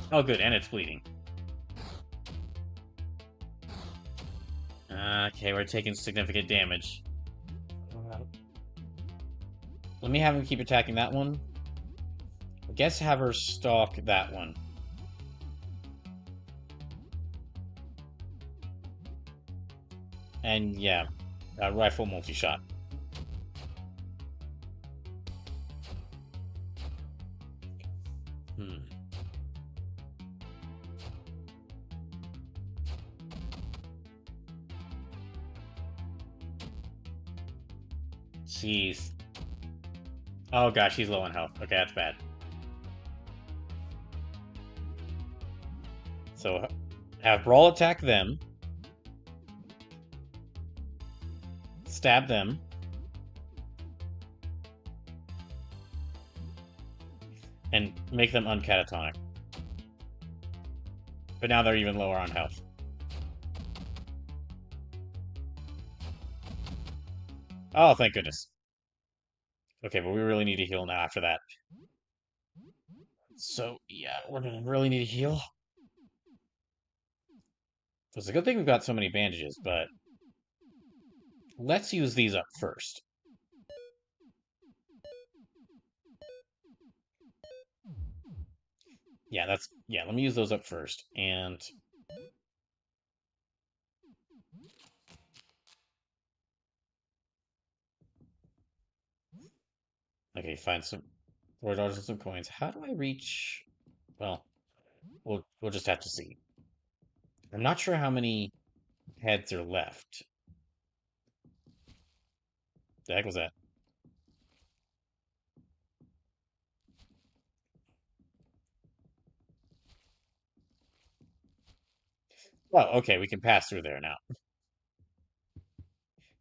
Oh, good, and it's bleeding. Okay, we're taking significant damage. Let me have him keep attacking that one. I guess have her stalk that one. And yeah, rifle multi-shot. Hmm. Jeez. Oh gosh, he's low on health. Okay, that's bad. So have Brawl attack them, stab them, and make them uncatatonic. But now they're even lower on health. Oh, thank goodness. Okay, but we really need to heal now after that. So, yeah, we're gonna really need to heal. It's a good thing we've got so many bandages, but let's use these up first. Yeah, let me use those up first. And okay, find some $4 and some coins. How do I reach? Well, we'll just have to see. I'm not sure how many heads are left. The heck was that? Oh, okay, we can pass through there now.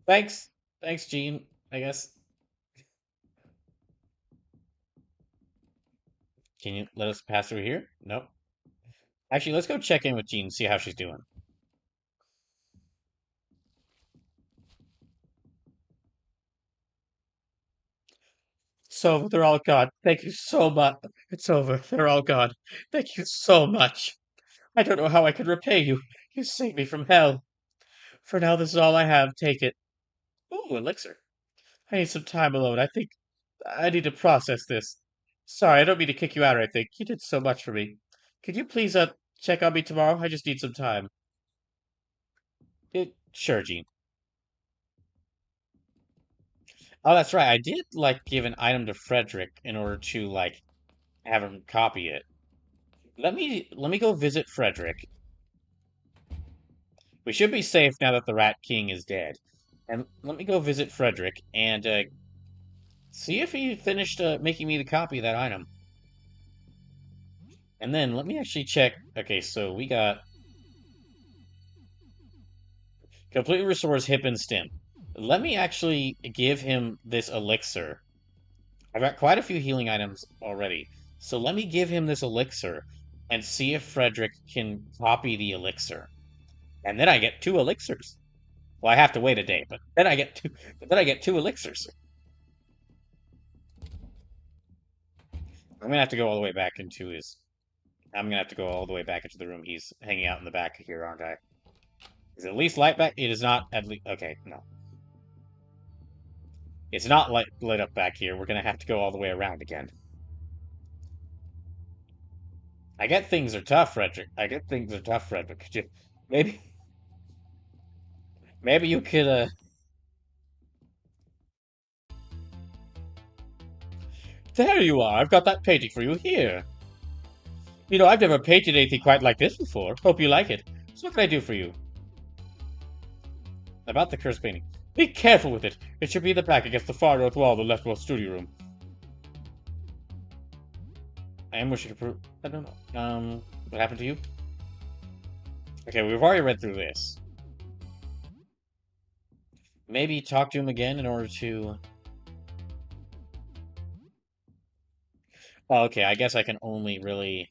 Thanks. Thanks, Gene, I guess. Can you let us pass through here? Nope. Actually, let's go check in with Jean and see how she's doing. So they're all gone. Thank you so much. It's over. They're all gone. Thank you so much. I don't know how I could repay you. You saved me from hell. For now, this is all I have. Take it. Ooh, elixir. I need some time alone. I think I need to process this. Sorry, I don't mean to kick you out or anything. You did so much for me. Could you please check on me tomorrow? I just need some time. Sure, Gene. Oh, that's right. I did give an item to Frederick in order to have him copy it. Let me go visit Frederick. We should be safe now that the Rat King is dead. And let me go visit Frederick and see if he finished making me the copy of that item. And then let me actually check. Okay, so we got completely restores hip and stim. Let me actually give him this elixir. I've got quite a few healing items already. So let me give him this elixir and see if Frederick can copy the elixir. And then I get two elixirs. Well, I have to wait a day, but then I get two. But then I get two elixirs. I'm gonna have to go all the way back into his. I'm gonna have to go all the way back into the room he's hanging out in the back here, aren't I? Is it at least light back? It is not at least. Okay, no. It's not lit up back here. We're gonna have to go all the way around again. I get things are tough, Frederick. I get things are tough, Frederick. Could you maybe maybe you could there you are. I've got that painting for you here. You know, I've never painted anything quite like this before. Hope you like it. So what can I do for you? About the cursed painting. Be careful with it. It should be in the back against the far north wall of the leftmost studio room. I am wishing to prove. I don't know. What happened to you? Okay, we've already read through this. Maybe talk to him again in order to. Oh, okay, I guess I can only really.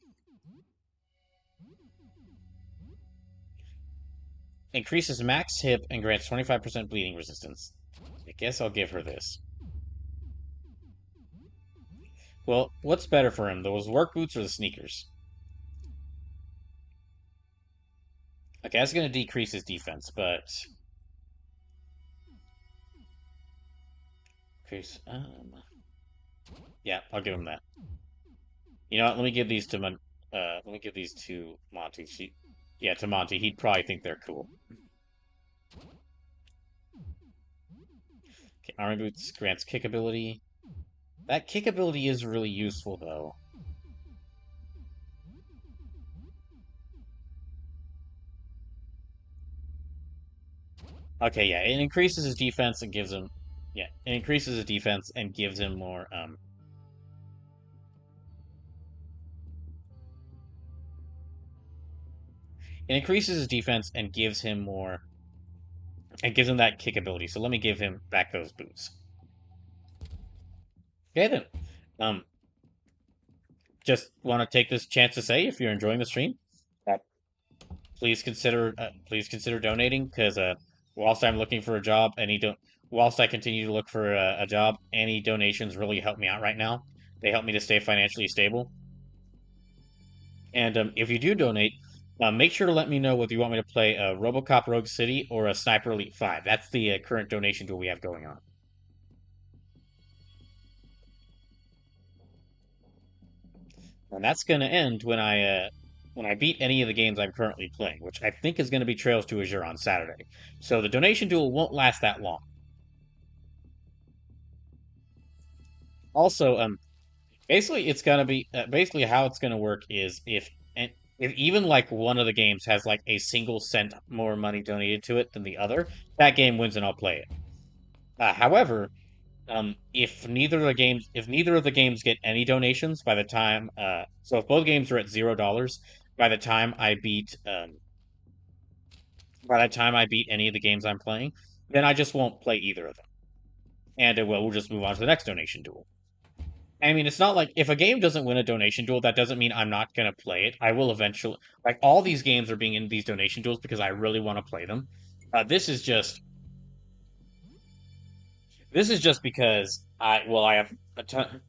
Increases max hip and grants 25% bleeding resistance. I guess I'll give her this. Well, what's better for him, those work boots or the sneakers? Okay, that's going to decrease his defense, but... Increase, yeah, I'll give him that. You know what, let me give these to Monty. Yeah, to Monty. He'd probably think they're cool. Okay, Army Boots grants kick ability. That kick ability is really useful, though. Okay, yeah, it increases his defense and gives him... Yeah, it increases his defense and gives him more, It increases his defense and gives him more... And gives him that kick ability, so let me give him back those boots. Okay, then. Um, just want to take this chance to say, if you're enjoying the stream, that please consider donating, because whilst I'm looking for a job, whilst I continue to look for a job, any donations really help me out right now. They help me to stay financially stable. And if you do donate, make sure to let me know whether you want me to play RoboCop Rogue City or a Sniper Elite 5. That's the current donation tool we have going on. And that's going to end when I beat any of the games I'm currently playing, which I think is going to be Trails to Azure on Saturday. So the donation duel won't last that long. Also, basically it's going to be basically how it's going to work is if even like one of the games has like a single cent more money donated to it than the other, that game wins and I'll play it. However, if neither of the games get any donations by the time, so if both games are at $0 by the time I beat any of the games I'm playing, then I just won't play either of them, and we'll just move on to the next donation duel. I mean, it's not like if a game doesn't win a donation duel, that doesn't mean I'm not gonna play it. I will eventually. Like all these games are being in these donation duels because I really want to play them. This is just This is just because I have a ton.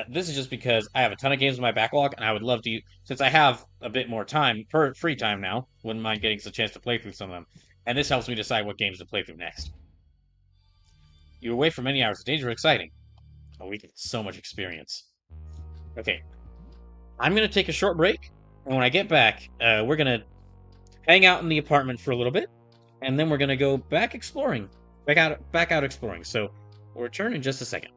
This is just because I have a ton of games in my backlog, and I would love to. Since I have a bit more time, free time now, wouldn't mind getting a chance to play through some of them. And this helps me decide what games to play through next. You're away for many hours. Danger exciting. Oh, we get so much experience. Okay, I'm gonna take a short break, and when I get back, we're gonna hang out in the apartment for a little bit, and then we're gonna go back exploring, back out exploring. So we'll return in just a second.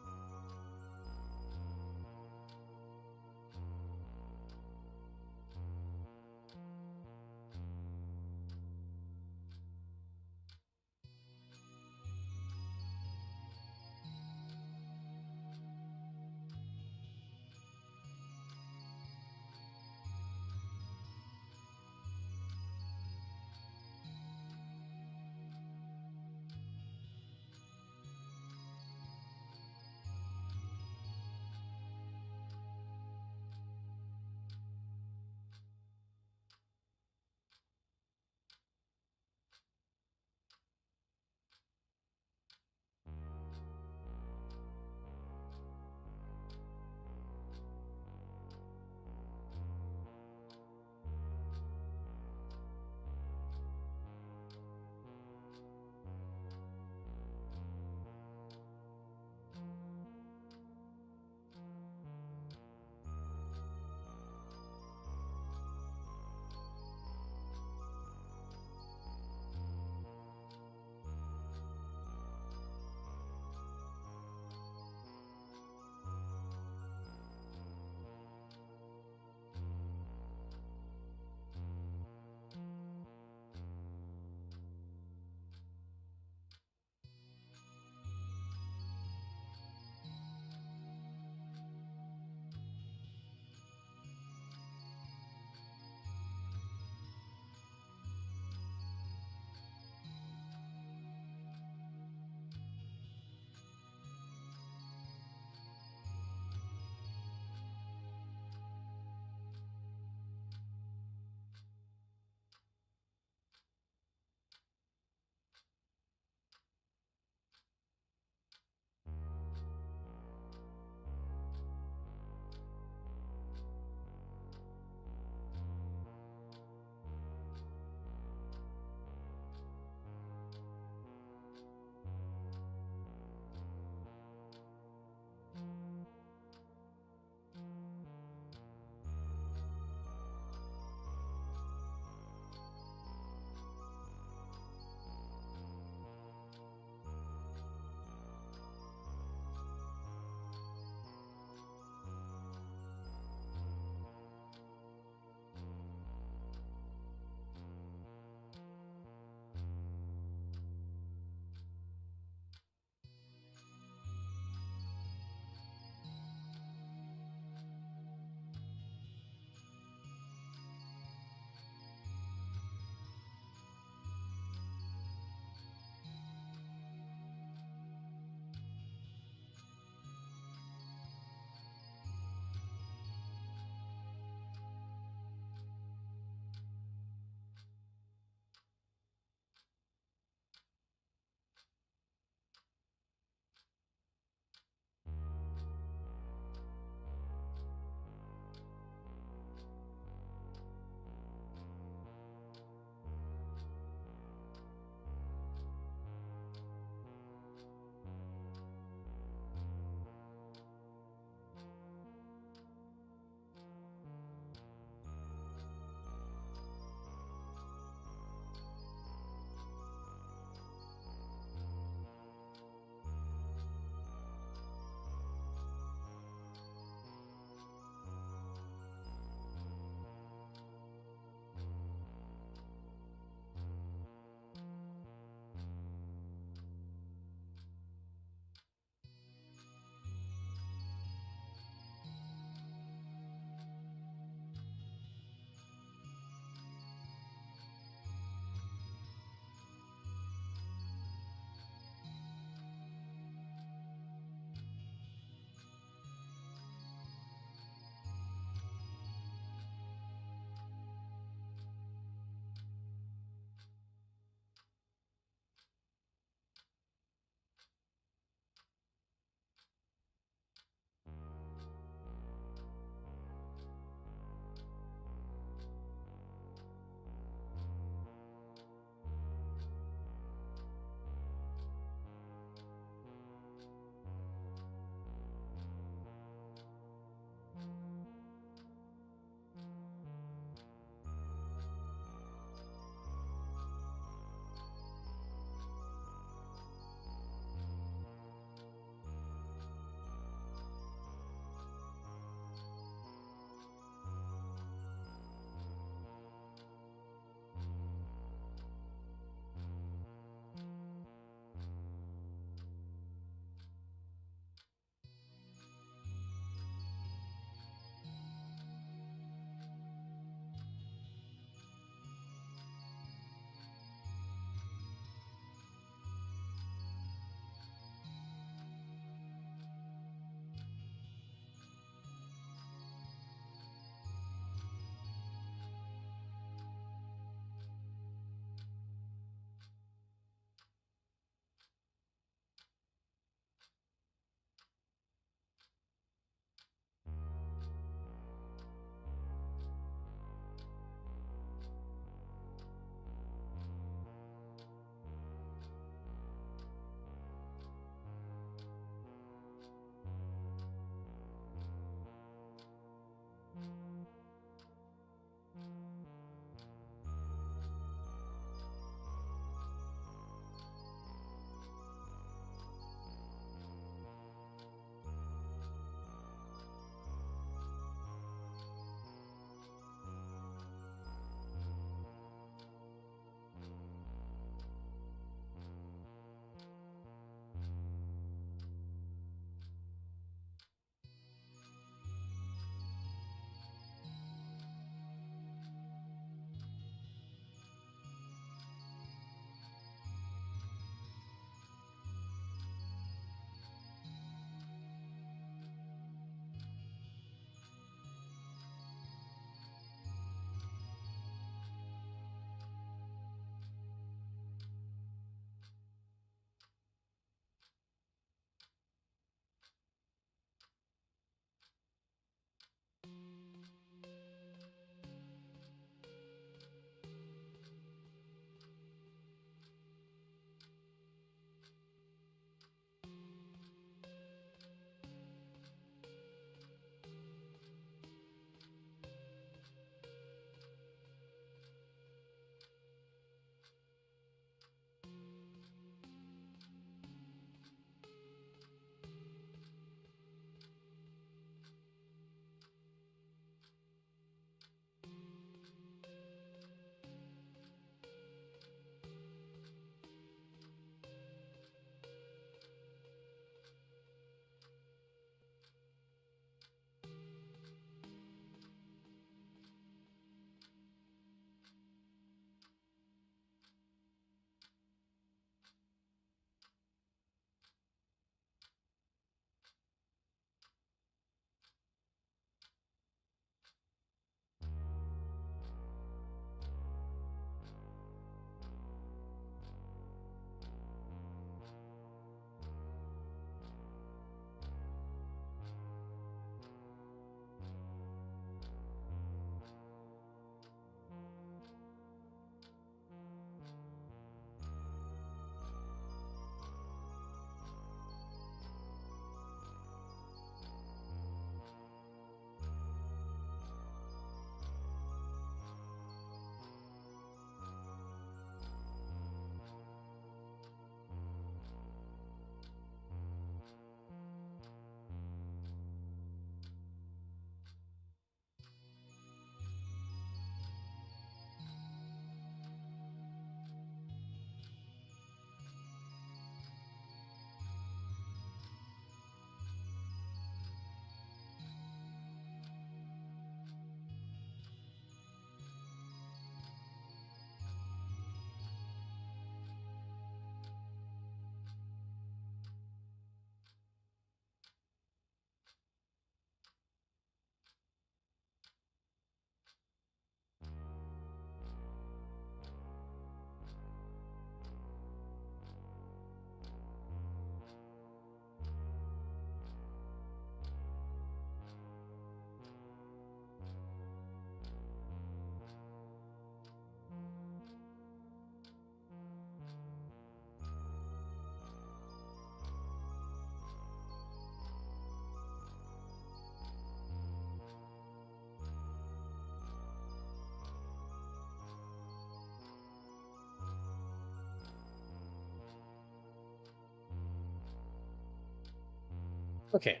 Okay.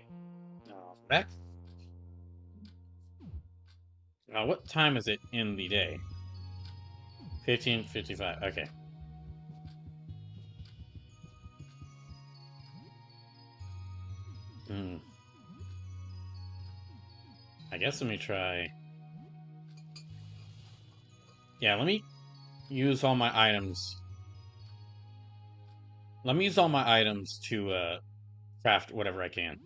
Back. What time is it in the day? 15:55. Okay. I guess let me try. Yeah, let me use all my items. Let me use all my items to craft whatever I can.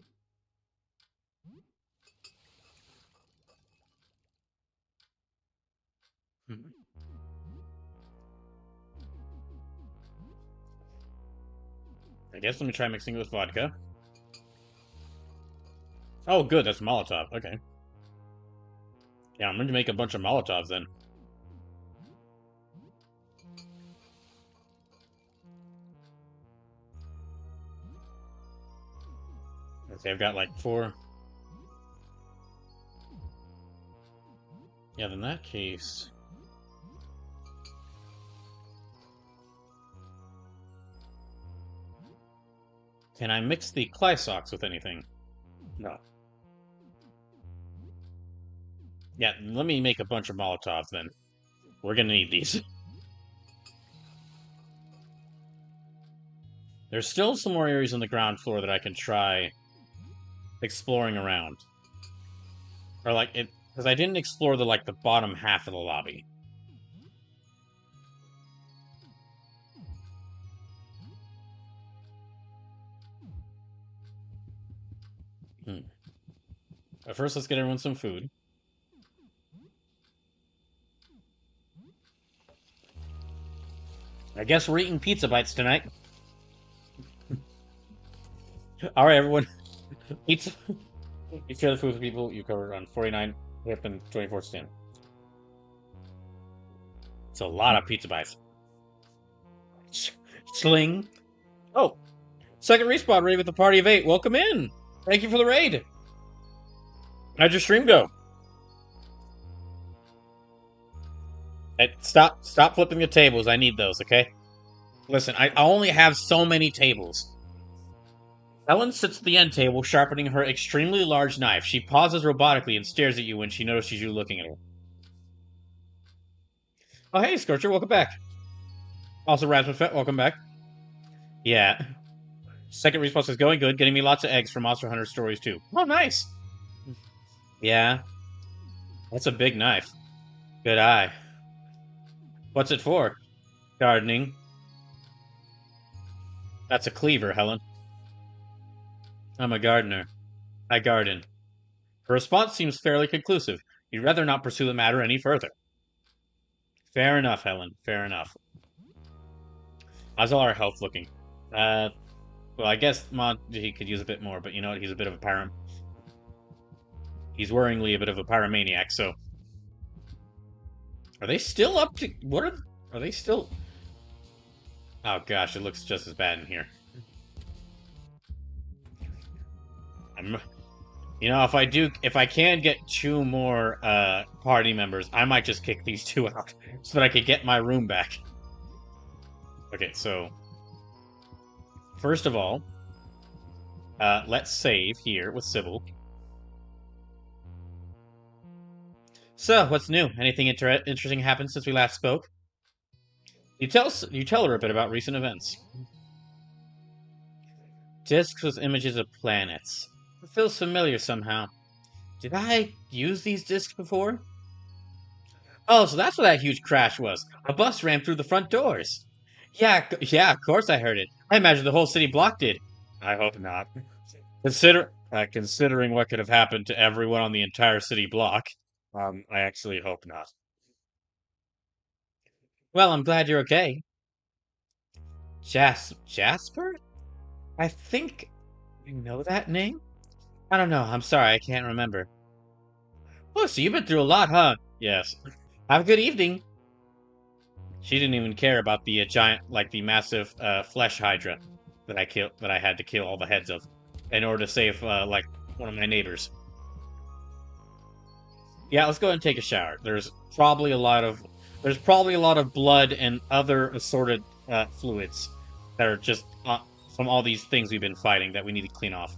I guess let me try mixing it with vodka. Oh, good, that's Molotov. Okay. Yeah, I'm going to make a bunch of Molotovs then. Okay, I've got like 4. Yeah, in that case... Can I mix the Clysox with anything? No. Yeah, let me make a bunch of Molotovs then. We're gonna need these. There's still some more areas on the ground floor that I can try exploring around. Or like it, because I didn't explore the bottom half of the lobby. But first, let's get everyone some food. I guess we're eating pizza bites tonight. All right, everyone. Pizza. You share the food with people you cover on 49 hip and 24 stand. It's a lot of pizza bites. Sling. Oh, second respawn raid with a party of 8. Welcome in. Thank you for the raid. How'd your stream go? Hey, stop flipping the tables. I need those, okay? Listen, I only have so many tables. Helen sits at the end table, sharpening her extremely large knife. She pauses robotically and stares at you when she notices you looking at her. Oh, hey, Scorcher, welcome back. Also, Razmafet, welcome back. Yeah. Second response is going good, getting me lots of eggs for Monster Hunter stories, too. Oh, nice. Yeah. That's a big knife. Good eye. What's it for? Gardening. That's a cleaver, Helen. I'm a gardener. I garden. Her response seems fairly conclusive. You'd rather not pursue the matter any further. Fair enough, Helen. Fair enough. How's all our health looking? Well, I guess he could use a bit more, but you know what? He's a bit of a He's worryingly a bit of a pyromaniac, so... Are they still up to... Are they still... Oh gosh, it looks just as bad in here. You know, if I can get 2 more party members, I might just kick these 2 out so that I could get my room back. Okay, so first of all, let's save here with Sybil. So, what's new? Anything interesting happened since we last spoke? You tell her a bit about recent events. Discs with images of planets. It feels familiar somehow. Did I use these discs before? Oh, so that's what that huge crash was. A bus ran through the front doors. Yeah, of course I heard it. I imagine the whole city block did. I hope not. Considering what could have happened to everyone on the entire city block, I actually hope not. Well, I'm glad you're okay. Jasper? I think I know that name? I don't know. I'm sorry, I can't remember. Oh, so you've been through a lot, huh? Yes. Have a good evening. She didn't even care about the the massive flesh hydra that I had to kill all the heads of in order to save one of my neighbors. Yeah, let's go ahead and take a shower. There's probably a lot of blood and other assorted fluids that are just from all these things we've been fighting that we need to clean off.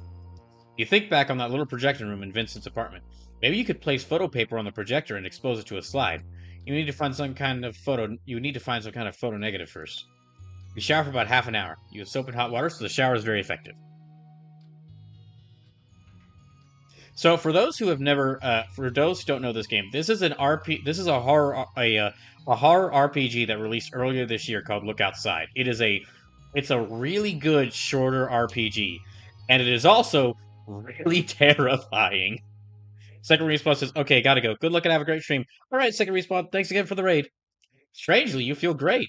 You think back on that little projection room in Vincent's apartment. Maybe you could place photo paper on the projector and expose it to a slide. You need to find some kind of photo. You need to find some kind of photo negative first. You shower for about half an hour. You use soap and hot water, so the shower is very effective. So, for those who have never, for those who don't know this game, this is an RP. This is a horror, a horror RPG that released earlier this year called Look Outside. It's a really good shorter RPG, and it is also really terrifying. Second Respawn says, "Okay, gotta go. Good luck and have a great stream." All right, Second Respawn, thanks again for the raid. Strangely, you feel great,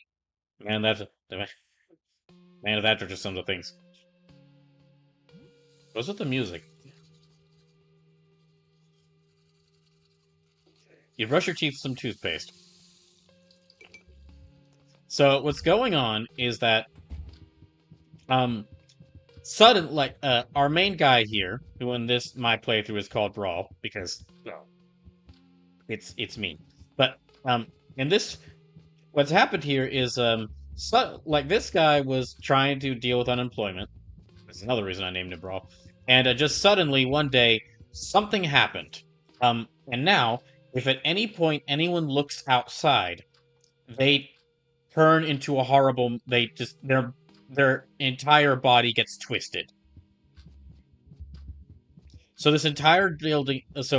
man. That's man of that just sums up things. What's with the music? You brush your teeth with some toothpaste. So what's going on is that, our main guy here, who in my playthrough is called Brawl because well, it's me. But in this, what's happened here is this guy was trying to deal with unemployment. That's another reason I named it Brawl. And just suddenly one day something happened. And now, if at any point anyone looks outside, they turn into a horrible. Their entire body gets twisted. So this entire building, this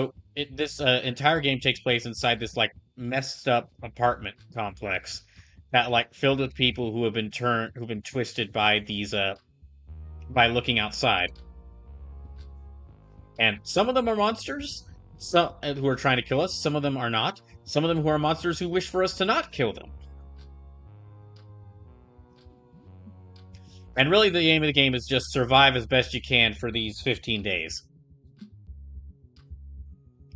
entire game takes place inside this like messed up apartment complex that like filled with people who've been twisted by these by looking outside. And some of them are monsters, some who are trying to kill us. Some of them are not. Some of them who are monsters who wish for us to not kill them. And really, the aim of the game is just survive as best you can for these 15 days.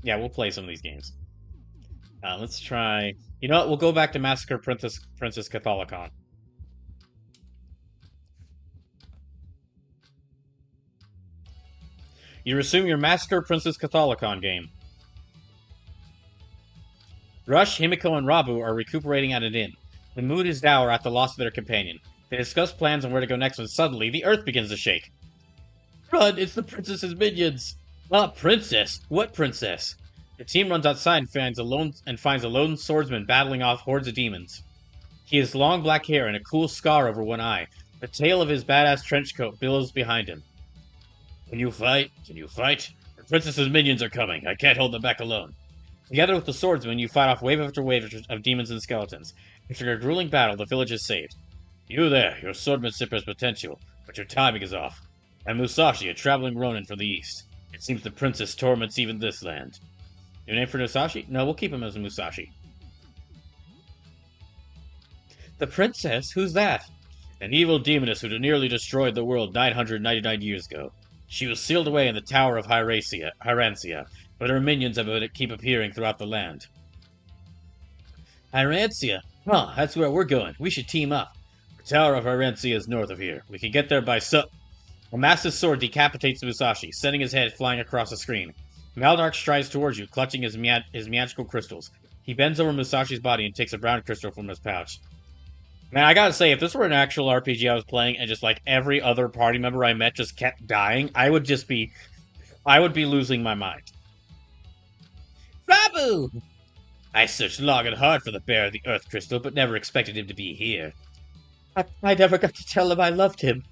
Yeah, we'll play some of these games. Let's try. You know what? We'll go back to Massacre Princess Catholicon. You resume your Massacre Princess Catholicon game. Rush, Himiko, and Rabu are recuperating at an inn. The mood is dour at the loss of their companion. They discuss plans on where to go next when suddenly the earth begins to shake. Run! It's the princess's minions! Ah, princess! What princess? The team runs outside and finds a lone swordsman battling off hordes of demons. He has long black hair and a cool scar over one eye. The tail of his badass trench coat billows behind him. Can you fight? Can you fight? The princess's minions are coming. I can't hold them back alone. Together with the swordsman, you fight off wave after wave of demons and skeletons. After a grueling battle, the village is saved. You there, your swordsmanship has potential, but your timing is off. I'm Musashi, a traveling ronin from the east. It seems the princess torments even this land. Your name for Musashi? No, we'll keep him as Musashi. The princess? Who's that? An evil demoness who nearly destroyed the world 999 years ago. She was sealed away in the Tower of Hyrancia, but her minions keep appearing throughout the land. Hyrancia? Huh, that's where we're going. We should team up. The Tower of Hyrancia is north of here. We can get there by A massive sword decapitates Musashi, sending his head flying across the screen. Maldark strides towards you, clutching his magical crystals. He bends over Musashi's body and takes a brown crystal from his pouch. Man, I gotta say, if this were an actual RPG I was playing and just like every other party member I met just kept dying, I would be losing my mind. Rabu! I searched long and hard for the bearer of the Earth Crystal, but never expected him to be here. I never got to tell him I loved him.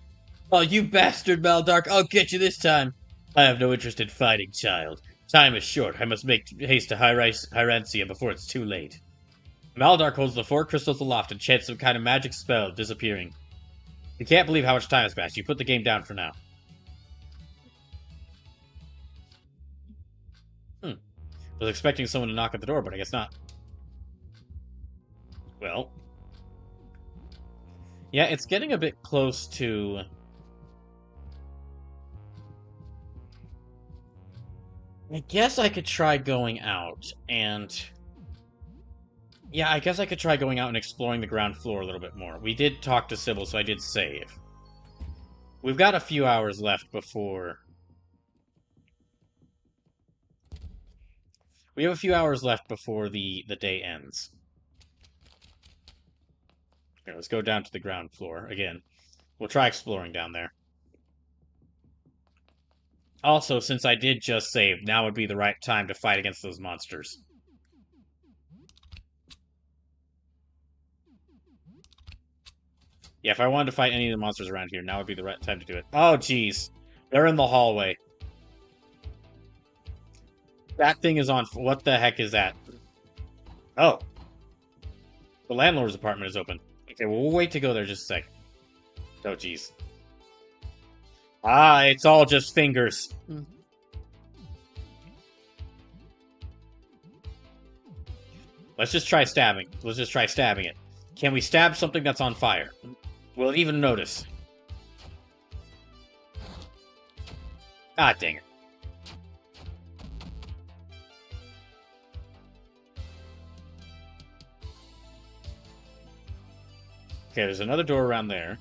Oh, you bastard, Maldark, I'll get you this time. I have no interest in fighting, child. Time is short. I must make haste to Hyrancia before it's too late. Maldark holds the 4 crystals aloft and chants some kind of magic spell, disappearing. You can't believe how much time has passed. You put the game down for now. Was expecting someone to knock at the door, but I guess not. Well. Yeah, it's getting a bit close to... I guess I could try going out and... Yeah, I guess I could try going out and exploring the ground floor a little bit more. We did talk to Sybil, so I did save. We've got a few hours left before... We have a few hours left before the day ends. Here, let's go down to the ground floor again. We'll try exploring down there. Also, since I did just save, now would be the right time to fight against those monsters. Yeah, if I wanted to fight any of the monsters around here, now would be the right time to do it. Oh, jeez. They're in the hallway. That thing is on... What the heck is that? Oh. The landlord's apartment is open. Okay, well, we'll wait to go there just a sec. Oh, jeez. Ah, it's all just fingers. Let's just try stabbing. Let's just try stabbing it. Can we stab something that's on fire? Will it even notice? Ah, dang it. Okay, there's another door around there.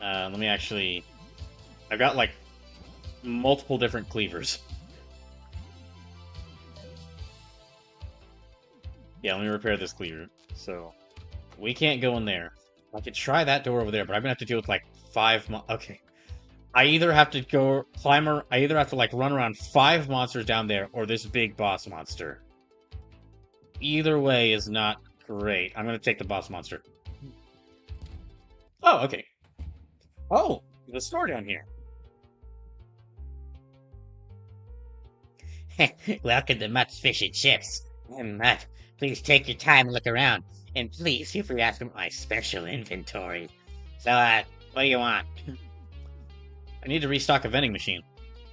Let me actually... I've got, like, multiple different cleavers. Yeah, let me repair this cleaver. So, we can't go in there. I could try that door over there, but I'm gonna have to deal with, like, 5 okay. I either have to go I either have to, like, run around 5 monsters down there, or this big boss monster. Either way is not great. I'm gonna take the boss monster. Oh, okay. Oh, there's a store down here. Welcome to Mutt's Fish and Chips. I'm Mutt. Please take your time and look around. And please feel free to ask about my special inventory. So, what do you want? I need to restock a vending machine.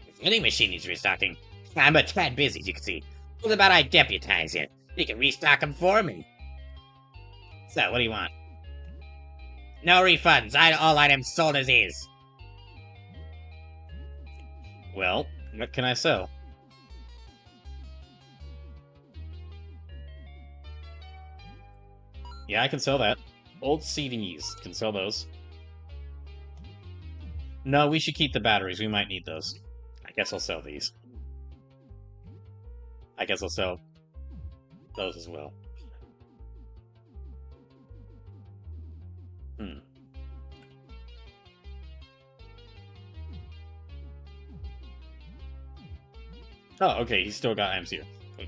The vending machine needs restocking. I'm a tad busy, as you can see. What about I deputize you? You can restock them for me. So, what do you want? No refunds. All items sold as is. Well, what can I sell? Yeah, I can sell that. Old CDs. Can sell those. No, we should keep the batteries. We might need those. I guess I'll sell these. I guess I'll sell those as well. Oh, okay, he's still got items here.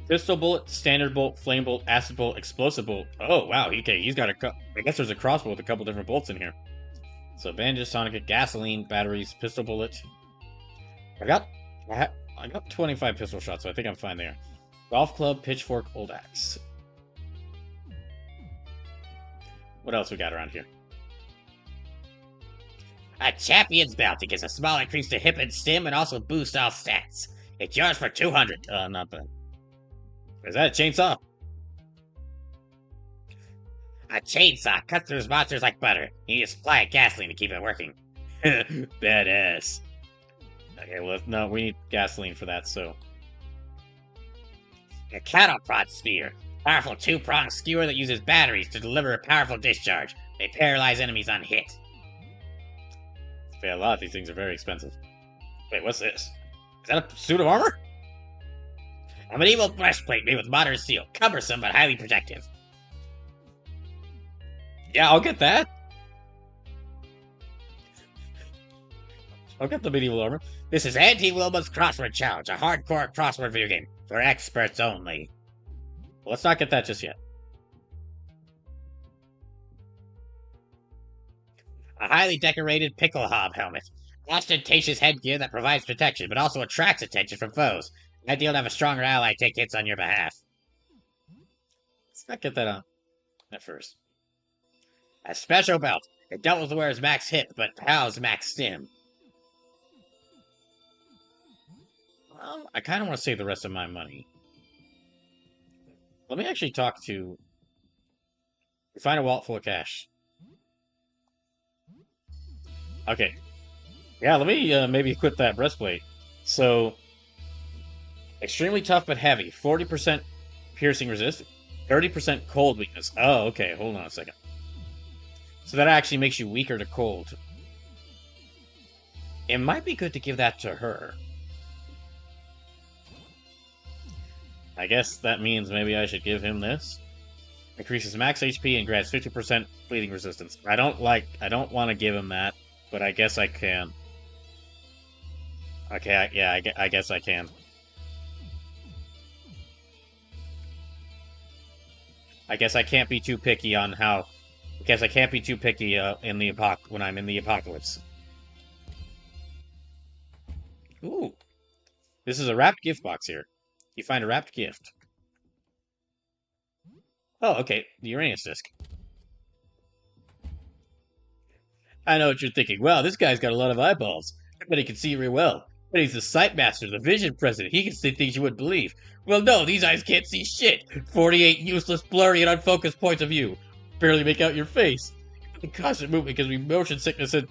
Pistol bullet, standard bolt, flame bolt, acid bolt, explosive bolt. Oh, wow, okay, he's got I guess there's a crossbow with a couple different bolts in here. So, bandage, tourniquet, gasoline, batteries, pistol bullet. I got 25 pistol shots, so I think I'm fine there. Golf club, pitchfork, old axe. What else we got around here? A champion's belt. It gives a small increase to hip and stim and also boosts all stats. It's yours for 200. Not bad. Is that a chainsaw? A chainsaw cuts through monsters like butter. You need to supply it gasoline to keep it working. Badass. Okay, well, no, we need gasoline for that, so... A cattle prod spear. Powerful two-pronged skewer that uses batteries to deliver a powerful discharge. They paralyze enemies on hit. Yeah, a lot of these things are very expensive. Wait, what's this? Is that a suit of armor? A medieval breastplate made with modern steel. Cumbersome but highly protective. Yeah, I'll get that. I'll get the medieval armor. This is Auntie Wilma's Crossword Challenge, a hardcore crossword video game for experts only. Well, let's not get that just yet. A highly decorated pickle hob helmet. Ostentatious headgear that provides protection, but also attracts attention from foes. Ideal to have a stronger ally take hits on your behalf. Let's not get that on at first. A special belt. It doubles the wearer's max hip, but PAL's max stim. Well, I kind of want to save the rest of my money. Let me actually talk to... Find a wallet full of cash. Okay. Yeah, let me maybe equip that breastplate. So, extremely tough but heavy. 40% piercing resist. 30% cold weakness. Oh, okay. Hold on a second. So that actually makes you weaker to cold. It might be good to give that to her. I guess that means maybe I should give him this. Increases max HP and grants 50% bleeding resistance. I don't want to give him that, but I guess I can. Okay, I guess I can. I guess I can't be too picky on how. I guess I can't be too picky in the when I'm in the apocalypse. Ooh, this is a wrapped gift box here. You find a wrapped gift. Oh, okay, the Uranus disc. I know what you're thinking. Wow, this guy's got a lot of eyeballs. I bet he can see real well. But he's the sight master, the vision president. He can see things you wouldn't believe. Well, no, these eyes can't see shit. 48 useless, blurry, and unfocused points of view. Barely make out your face. The constant movement gives me motion sickness and...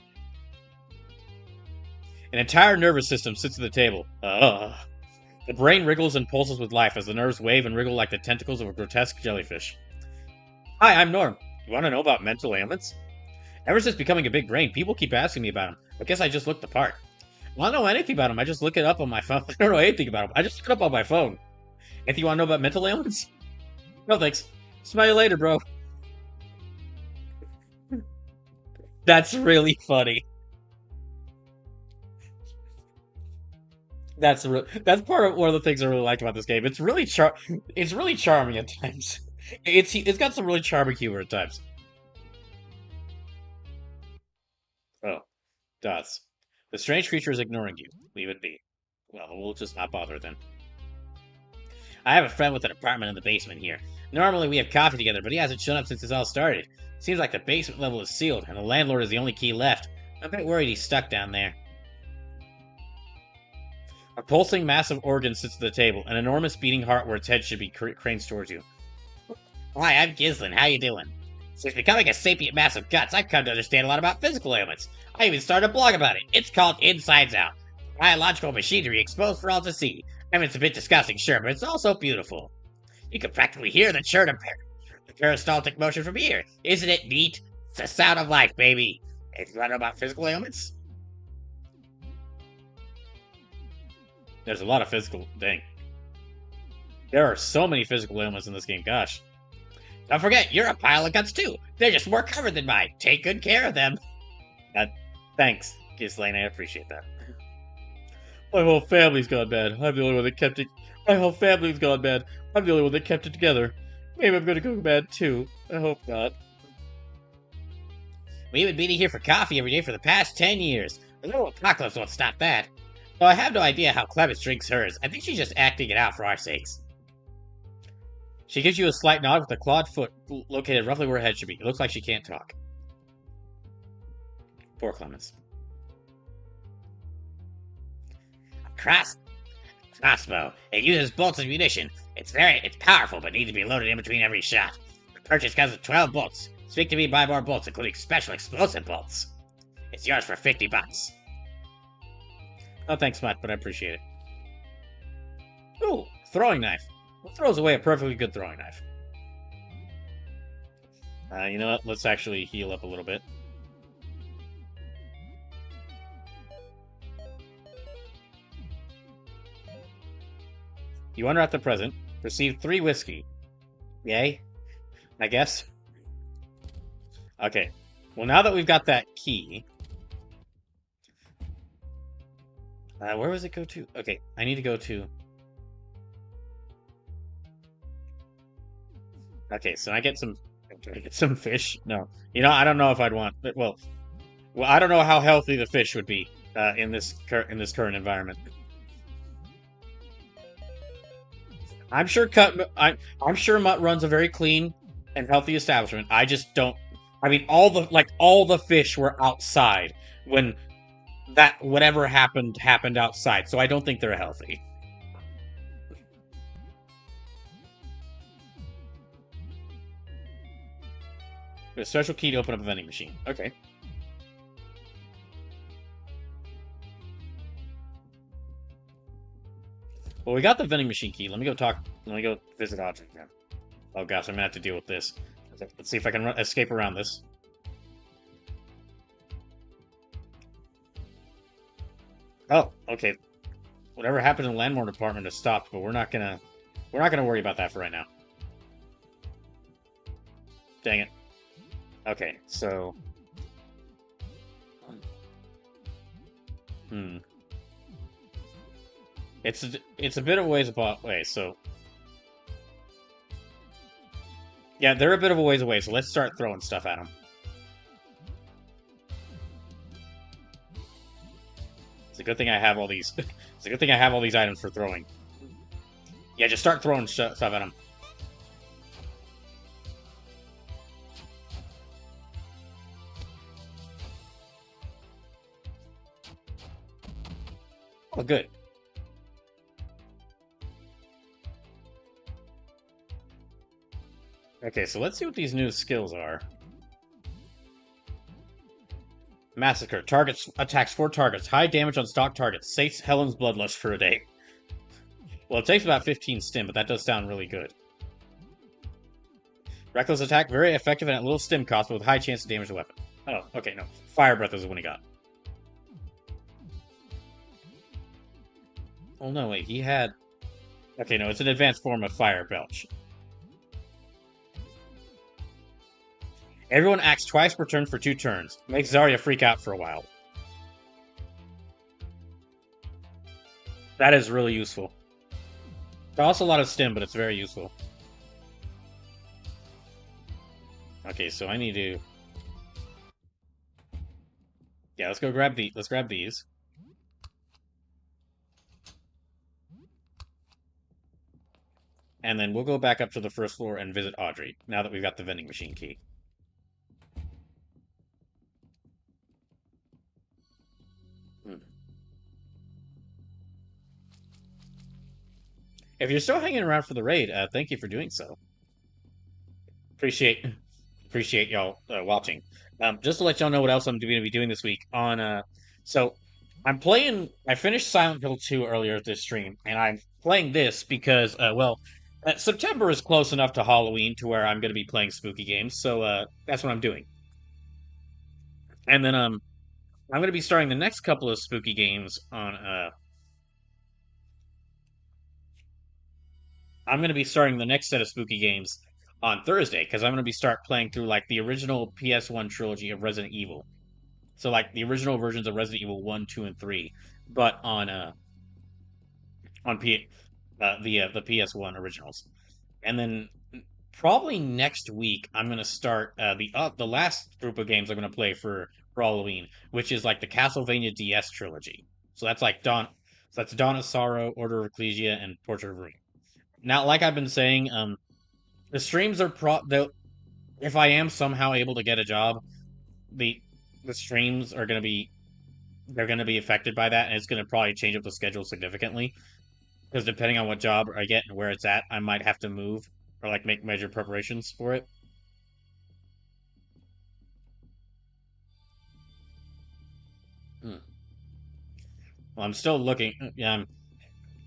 An entire nervous system sits at the table. The brain wriggles and pulses with life as the nerves wave and wriggle like the tentacles of a grotesque jellyfish. Hi, I'm Norm. You want to know about mental ailments? Ever since becoming a big brain, people keep asking me about him. I guess I just look the part. I don't know anything about him. I just look it up on my phone. I don't know anything about him. I just look it up on my phone. Anything you want to know about mental ailments? No, thanks. Smell you later, bro. That's really funny. That's part of one of the things I really like about this game. It's really charming at times. It's got some really charming humor at times. Oh, does. The strange creature is ignoring you. Leave it be. Well, we'll just not bother then. I have a friend with an apartment in the basement here. Normally we have coffee together, but he hasn't shown up since this all started. Seems like the basement level is sealed, and the landlord is the only key left. I'm a bit worried he's stuck down there. A pulsing massive organ sits at the table, an enormous beating heart where its head should be craned towards you. Hi, I'm Gislin. How you doing? Since becoming a sapient mass of guts, I've come to understand a lot about physical ailments. I even started a blog about it. It's called Insides Out. Biological machinery exposed for all to see. I mean, it's a bit disgusting, sure, but it's also beautiful. You can practically hear the churn of the peristaltic motion from here. Isn't it neat? It's the sound of life, baby. If you want to know about physical ailments? There's a lot of physical... Dang. There are so many physical ailments in this game, gosh. Don't forget, you're a pile of guts too. They're just more covered than mine. Take good care of them. Thanks, Ghislaine, I appreciate that. My whole family's gone bad. I'm the only one that kept it... My whole family's gone bad. I'm the only one that kept it together. Maybe I'm gonna go bad too. I hope not. We've been meeting here for coffee every day for the past 10 years. A little apocalypse won't stop that. Though I have no idea how Clemens drinks hers. I think she's just acting it out for our sakes. She gives you a slight nod with a clawed foot located roughly where her head should be. It looks like she can't talk. Poor Clemens. Crossbow. It uses bolts and munition. It's powerful, but needs to be loaded in between every shot. The purchase comes with 12 bolts. Speak to me, buy more bolts, including special explosive bolts. It's yours for $50. Oh, thanks much, but I appreciate it. Ooh, throwing knife. Who throws away a perfectly good throwing knife? You know what? Let's actually heal up a little bit. You unearth the present. Receive 3 whiskey. Yay? I guess. Okay. Well, now that we've got that key... where was it go to? Okay, I need to go to... Okay, so I get some fish. No, you know, I don't know if I'd want. Well, I don't know how healthy the fish would be in this current environment. I'm sure I'm sure Mutt runs a very clean and healthy establishment. I just don't. I mean, all the fish were outside when that whatever happened outside. So I don't think they're healthy. A special key to open up a vending machine. Okay. Well, we got the vending machine key. Let me go visit Audrey again. Oh gosh, I'm gonna have to deal with this. Let's see if I can escape around this. Oh, okay. Whatever happened in the landlord department has stopped, but we're not gonna worry about that for right now. Dang it. Okay, so... It's a bit of a ways away, so yeah, they're a bit of a ways away. So let's start throwing stuff at them. It's a good thing I have all these. It's a good thing I have all these items for throwing. Yeah, just start throwing stuff at them. Oh, good. Okay, so let's see what these new skills are. Massacre. Targets attacks 4 targets. High damage on stock targets. Sates Helen's Bloodlust for a day. Well, it takes about 15 stim, but that does sound really good. Reckless attack, very effective and at little stim cost, but with high chance to damage the weapon. Oh, okay, no. Fire Breath is the one he got. Oh, no, wait, he had... Okay, no, it's an advanced form of Fire Belch. Everyone acts twice per turn for 2 turns. Makes Zarya freak out for a while. That is really useful. Costs a lot of stim, but it's very useful. Okay, so I need to... Yeah, let's go grab the... Let's grab these. And then we'll go back up to the first floor and visit Audrey, now that we've got the vending machine key. If you're still hanging around for the raid, thank you for doing so. Appreciate y'all watching. Just to let y'all know what else I'm going to be doing this week on so I'm playing. I finished Silent Hill 2 earlier this stream, and I'm playing this because September is close enough to Halloween to where I'm going to be playing spooky games. So that's what I'm doing. And then I'm going to be starting the next couple of spooky games on I'm going to be starting the next set of spooky games on Thursday because I'm going to be start playing through like the original PS1 trilogy of Resident Evil. So like the original versions of Resident Evil 1, 2, and 3, but on the PS1 originals. And then probably next week I'm going to start the last group of games I'm going to play for Halloween, which is like the Castlevania DS trilogy. So that's like Dawn of Sorrow, Order of Ecclesia, and Portrait of Ruin. Now, like I've been saying, the streams are if I am somehow able to get a job, the streams are they're gonna be affected by that, and it's gonna probably change up the schedule significantly. Because depending on what job I get and where it's at, I might have to move or like make major preparations for it. Hmm. Well, I'm still looking. Yeah,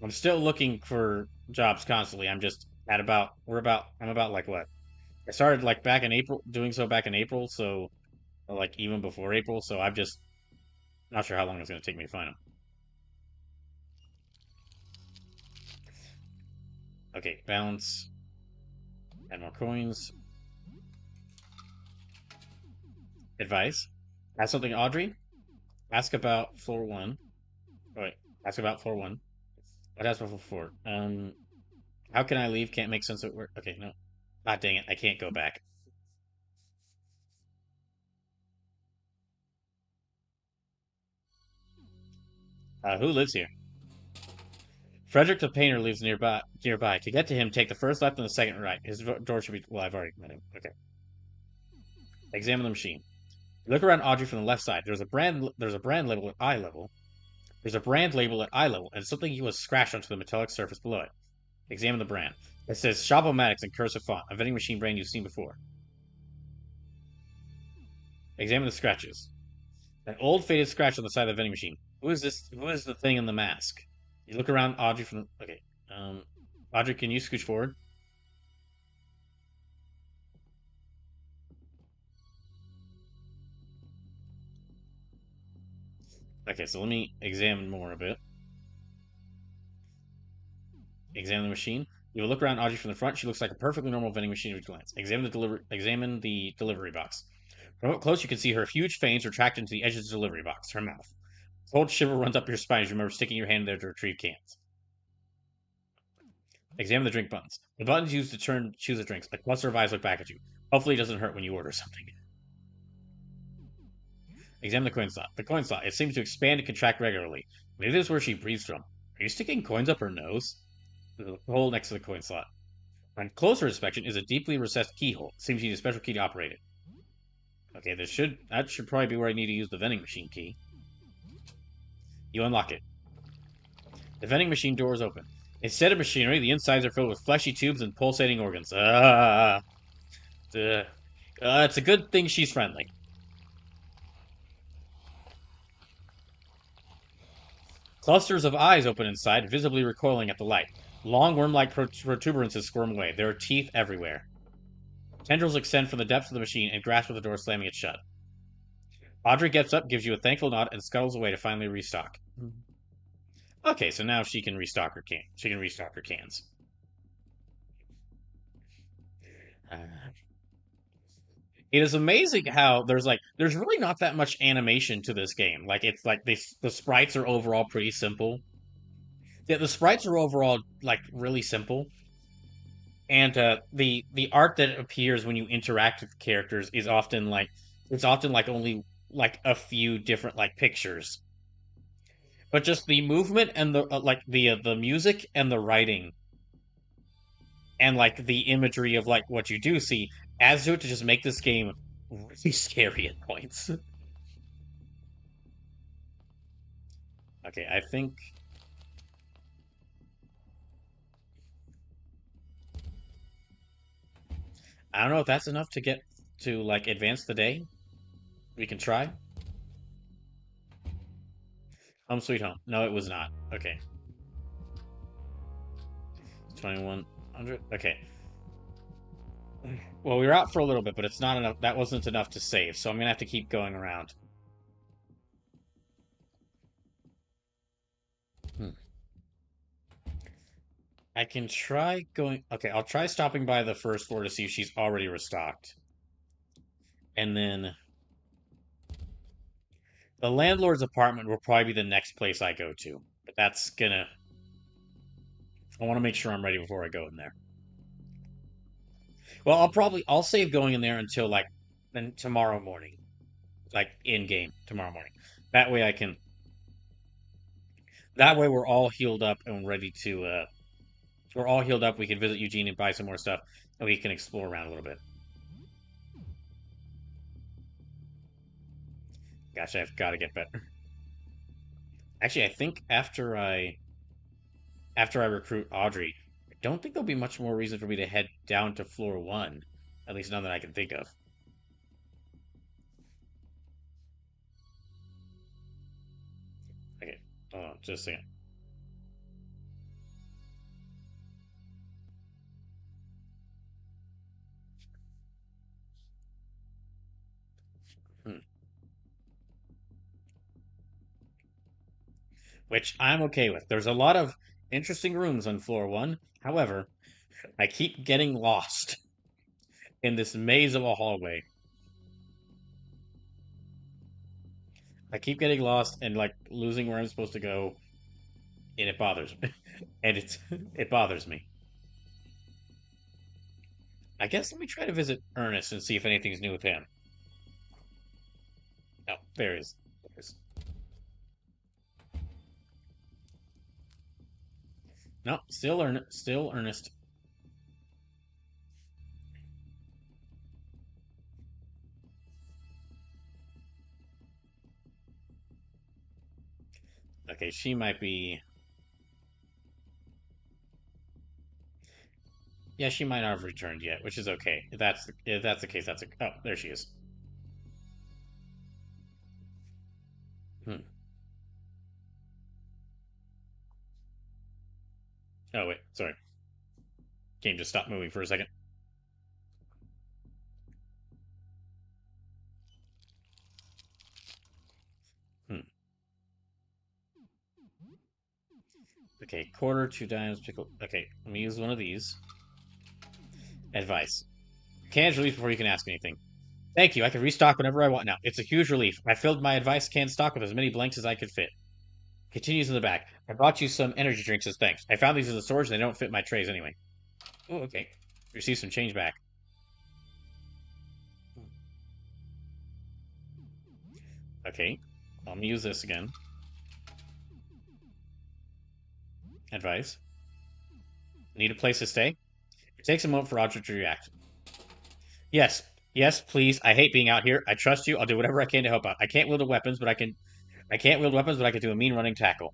I'm still looking for jobs constantly. I'm just at about I'm about like what I started like back in April, doing so back in April, so or like even before April. So I'm just not sure how long it's going to take me to find them. Okay, balance. Add more coins. Advice. Ask something, Audrey. Ask about floor 1. Oh, wait, ask about floor 1. What ask about floor 4? How can I leave? Can't make sense of work. Okay, no. Ah, dang it. I can't go back. Who lives here? Frederick the Painter lives nearby. To get to him, take the first left and the second right. His door should be... Well, I've already met him. Okay. Examine the machine. Look around Audrey from the left side. There's a brand label at eye level. There's a brand label at eye level, and something was scratched onto the metallic surface below it. Examine the brand. It says Shop-O-Matics in cursive font, a vending machine brand you've seen before. Examine the scratches. An old faded scratch on the side of the vending machine. Who is this? Who is the thing in the mask? You look around Audrey from... Okay. Audrey, can you scooch forward? Okay, so let me examine more a bit. Examine the machine. You will look around Audrey from the front. She looks like a perfectly normal vending machine at a glance. Examine the delivery box. From up close, you can see her huge fangs retract into the edge of the delivery box, her mouth. A cold shiver runs up your spine as you remember sticking your hand there to retrieve cans. Examine the drink buttons. The buttons used to choose the drinks. A cluster of eyes look back at you. Hopefully it doesn't hurt when you order something. Examine the coin slot. The coin slot. It seems to expand and contract regularly. Maybe this is where she breathes from. Are you sticking coins up her nose? The hole next to the coin slot. On closer inspection is a deeply recessed keyhole. It seems you need a special key to operate it. Okay, that should probably be where I need to use the vending machine key. You unlock it. The vending machine door is open. Instead of machinery, the insides are filled with fleshy tubes and pulsating organs. It's a good thing she's friendly. Clusters of eyes open inside, visibly recoiling at the light. Long worm-like protuberances squirm away. There are teeth everywhere. Tendrils extend from the depths of the machine and grasp at the door, slamming it shut. Audrey gets up, gives you a thankful nod, and scuttles away to finally restock. Okay, so now she can restock her can. She can restock her cans. It is amazing how there's really not that much animation to this game. Like it's like the sprites are overall pretty simple. Yeah, the sprites are overall like really simple, and the art that appears when you interact with characters is often like only like a few different like pictures, but just the movement and the music and the writing and like the imagery of like what you do see adds to it to just make this game really scary at points. Okay, I think. I don't know if that's enough to get to like advance the day. We can try. Home sweet home. No, it was not. Okay. 2100. Okay. Well, we were out for a little bit, but it's not enough. That wasn't enough to save, so I'm gonna have to keep going around. I can try going. Okay, I'll try stopping by the first floor to see if she's already restocked. And then the landlord's apartment will probably be the next place I go to. But that's gonna. I want to make sure I'm ready before I go in there. Well, I'll save going in there until like then tomorrow morning, like in game tomorrow morning. That way I can. That way we're all healed up and ready to. We're all healed up. We can visit Eugene and buy some more stuff, and we can explore around a little bit. Gosh, I've got to get better. Actually, I think after I recruit Audrey, I don't think there'll be much more reason for me to head down to floor 1. At least none that I can think of. Okay, hold on, just a second. Which I'm okay with. There's a lot of interesting rooms on floor 1. However, I keep getting lost in this maze of a hallway. I keep getting lost and like losing where I'm supposed to go, and it bothers me. And it bothers me. I guess let me try to visit Ernest and see if anything's new with him. Oh, there he is. No, still Ernest. Okay, she might be. Yeah, she might not have returned yet, which is okay. If that's the case, that's a. Oh, there she is. Hmm. Oh wait, sorry. Game just stopped moving for a second. Hmm. Okay, quarter, 2 dimes, pickle. Okay, let me use one of these. Advice. Cans relief before you can ask anything. Thank you, I can restock whenever I want now. It's a huge relief. I filled my advice can stock with as many blanks as I could fit. Continues in the back. I brought you some energy drinks as thanks. I found these in the storage and they don't fit my trays anyway. Oh, okay. Receive some change back. Okay. Let me use this again. Advice. Need a place to stay? It takes a moment for Audrey to react. Yes. Yes, please. I hate being out here. I trust you. I'll do whatever I can to help out. I can't wield weapons, but I can do a mean running tackle.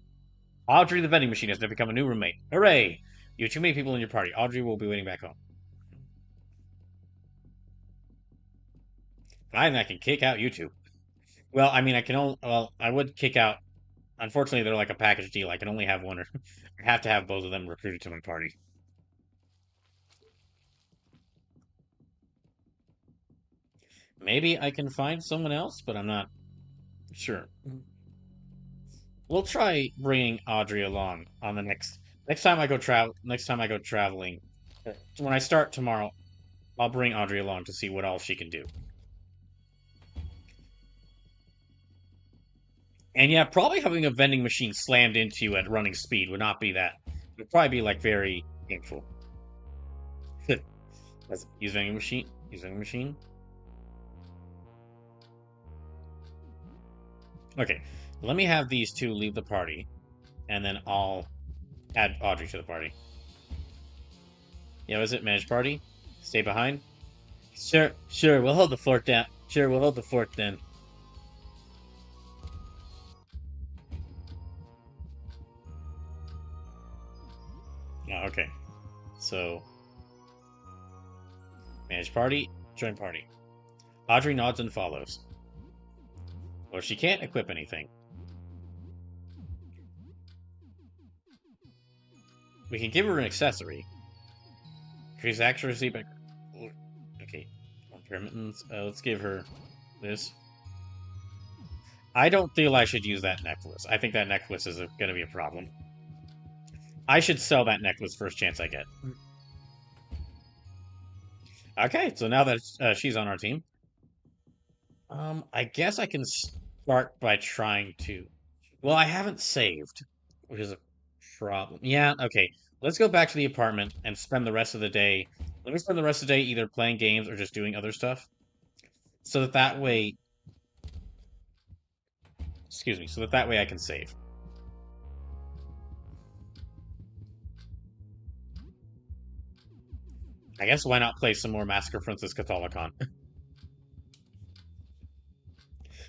Audrey the vending machine has now become a new roommate. Hooray! You have too many people in your party. Audrey will be waiting back home. Fine, I can kick out you two. Well, I mean, I can only. Well, I would kick out. Unfortunately, they're like a package deal. I can only have one, or I have to have both of them recruited to my party. Maybe I can find someone else, but I'm not sure. We'll try bringing Audrey along on the next time I go travel. Next time I go traveling, when I start tomorrow, I'll bring Audrey along to see what all she can do. And yeah, probably having a vending machine slammed into you at running speed would not be that. It would probably be like very painful. Use vending machine. Use vending machine. Okay, let me have these two leave the party, and then I'll add Audrey to the party. Yeah, was it manage party? Stay behind. Sure. We'll hold the fort down. Sure, we'll hold the fort then. Oh, okay. So, manage party, join party. Audrey nods and follows. Well, she can't equip anything. We can give her an accessory. Increase accuracy, but okay. Permittance. Let's give her this. I don't feel I should use that necklace. I think that necklace is going to be a problem. I should sell that necklace first chance I get. Okay, so now that she's on our team, I guess I can start by trying to. Well, I haven't saved, which is a problem. Yeah, okay. Let's go back to the apartment and spend the rest of the day. Let me spend the rest of the day either playing games or just doing other stuff, so that way. Excuse me. So that way I can save. I guess why not play some more Massacre Princess Catholicon?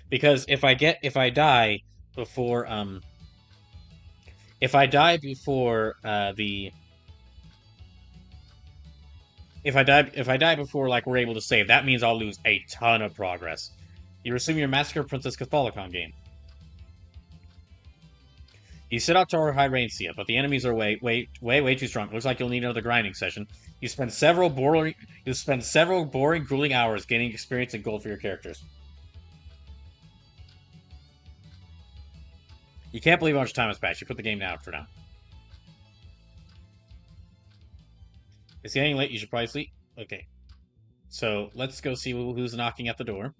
Because if I die before if I die before if I die before like we're able to save, that means I'll lose a ton of progress. You resume your Massacre Princess Catholicon game. You set out to Hyrancia, but the enemies are way too strong. Looks like you'll need another grinding session. You spend several boring, grueling hours gaining experience and gold for your characters. You can't believe how much time has passed. You put the game down for now. It's getting late. You should probably sleep. Okay. So let's go see who's knocking at the door.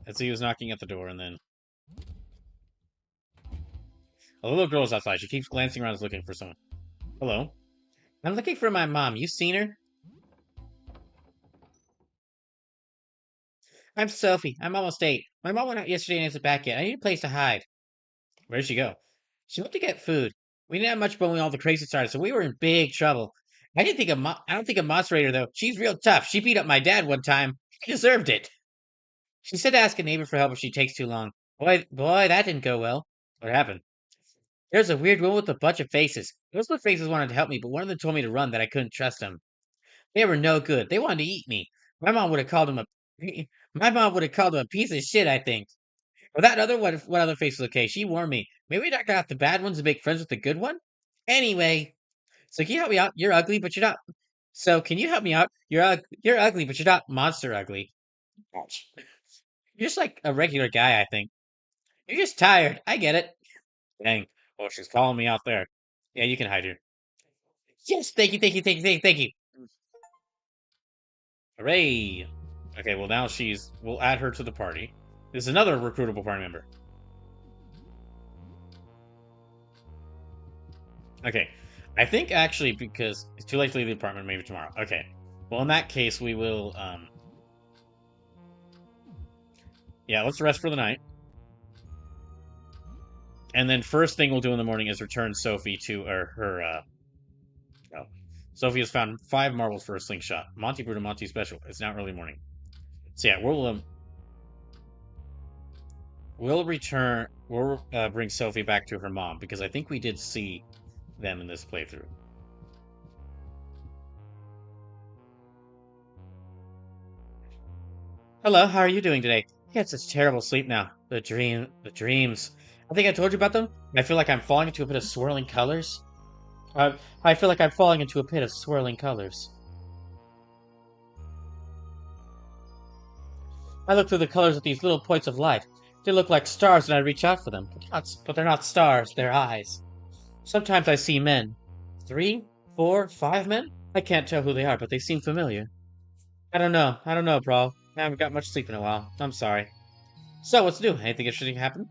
Let's see who's knocking at the door, and then a little girl's outside. She keeps glancing around, looking for someone. Hello. I'm looking for my mom. You seen her? I'm Sophie. I'm almost 8. My mom went out yesterday and isn't back yet. I need a place to hide. Where'd she go? She went to get food. We didn't have much when all the crazy started, so we were in big trouble. I don't think a moderator though. She's real tough. She beat up my dad one time. She deserved it. She said to ask a neighbor for help if she takes too long. Boy, that didn't go well. What happened? There's a weird one with a bunch of faces. Those little faces wanted to help me, but one of them told me to run, that I couldn't trust them. They were no good. They wanted to eat me. My mom would have called them a piece of shit, I think. Well, that other one other face was okay. She warned me. Maybe we knock out the bad ones and make friends with the good one? Anyway, so can you help me out? You're ugly, but you're not. So can you help me out? You're ugly, but you're not monster ugly. Ouch. You're just like a regular guy, I think. You're just tired. I get it. Dang. Well, she's calling me out there. Yeah, you can hide her. Yes, thank you. Hooray! Okay, well now we'll add her to the party. This is another recruitable party member. Okay. I think actually because it's too late to leave the apartment, maybe tomorrow. Okay. Well, in that case, we will. Yeah, let's rest for the night. And then first thing we'll do in the morning is return Sophie to her. Oh. Sophie has found 5 marbles for a slingshot. Monty brewed a Monty special. It's now early morning. So yeah, we'll return. We'll bring Sophie back to her mom because I think we did see them in this playthrough. Hello, how are you doing today? I had such terrible sleep now. The dreams. I think I told you about them. I feel like I'm falling into a pit of swirling colors. I feel like I'm falling into a pit of swirling colors. I look through the colors at these little points of light. They look like stars and I reach out for them. But they're not stars, they're eyes. Sometimes I see men. 3, 4, 5 men? I can't tell who they are, but they seem familiar. I don't know. I don't know, bro. I haven't got much sleep in a while. I'm sorry. So, what's new? Anything interesting happen?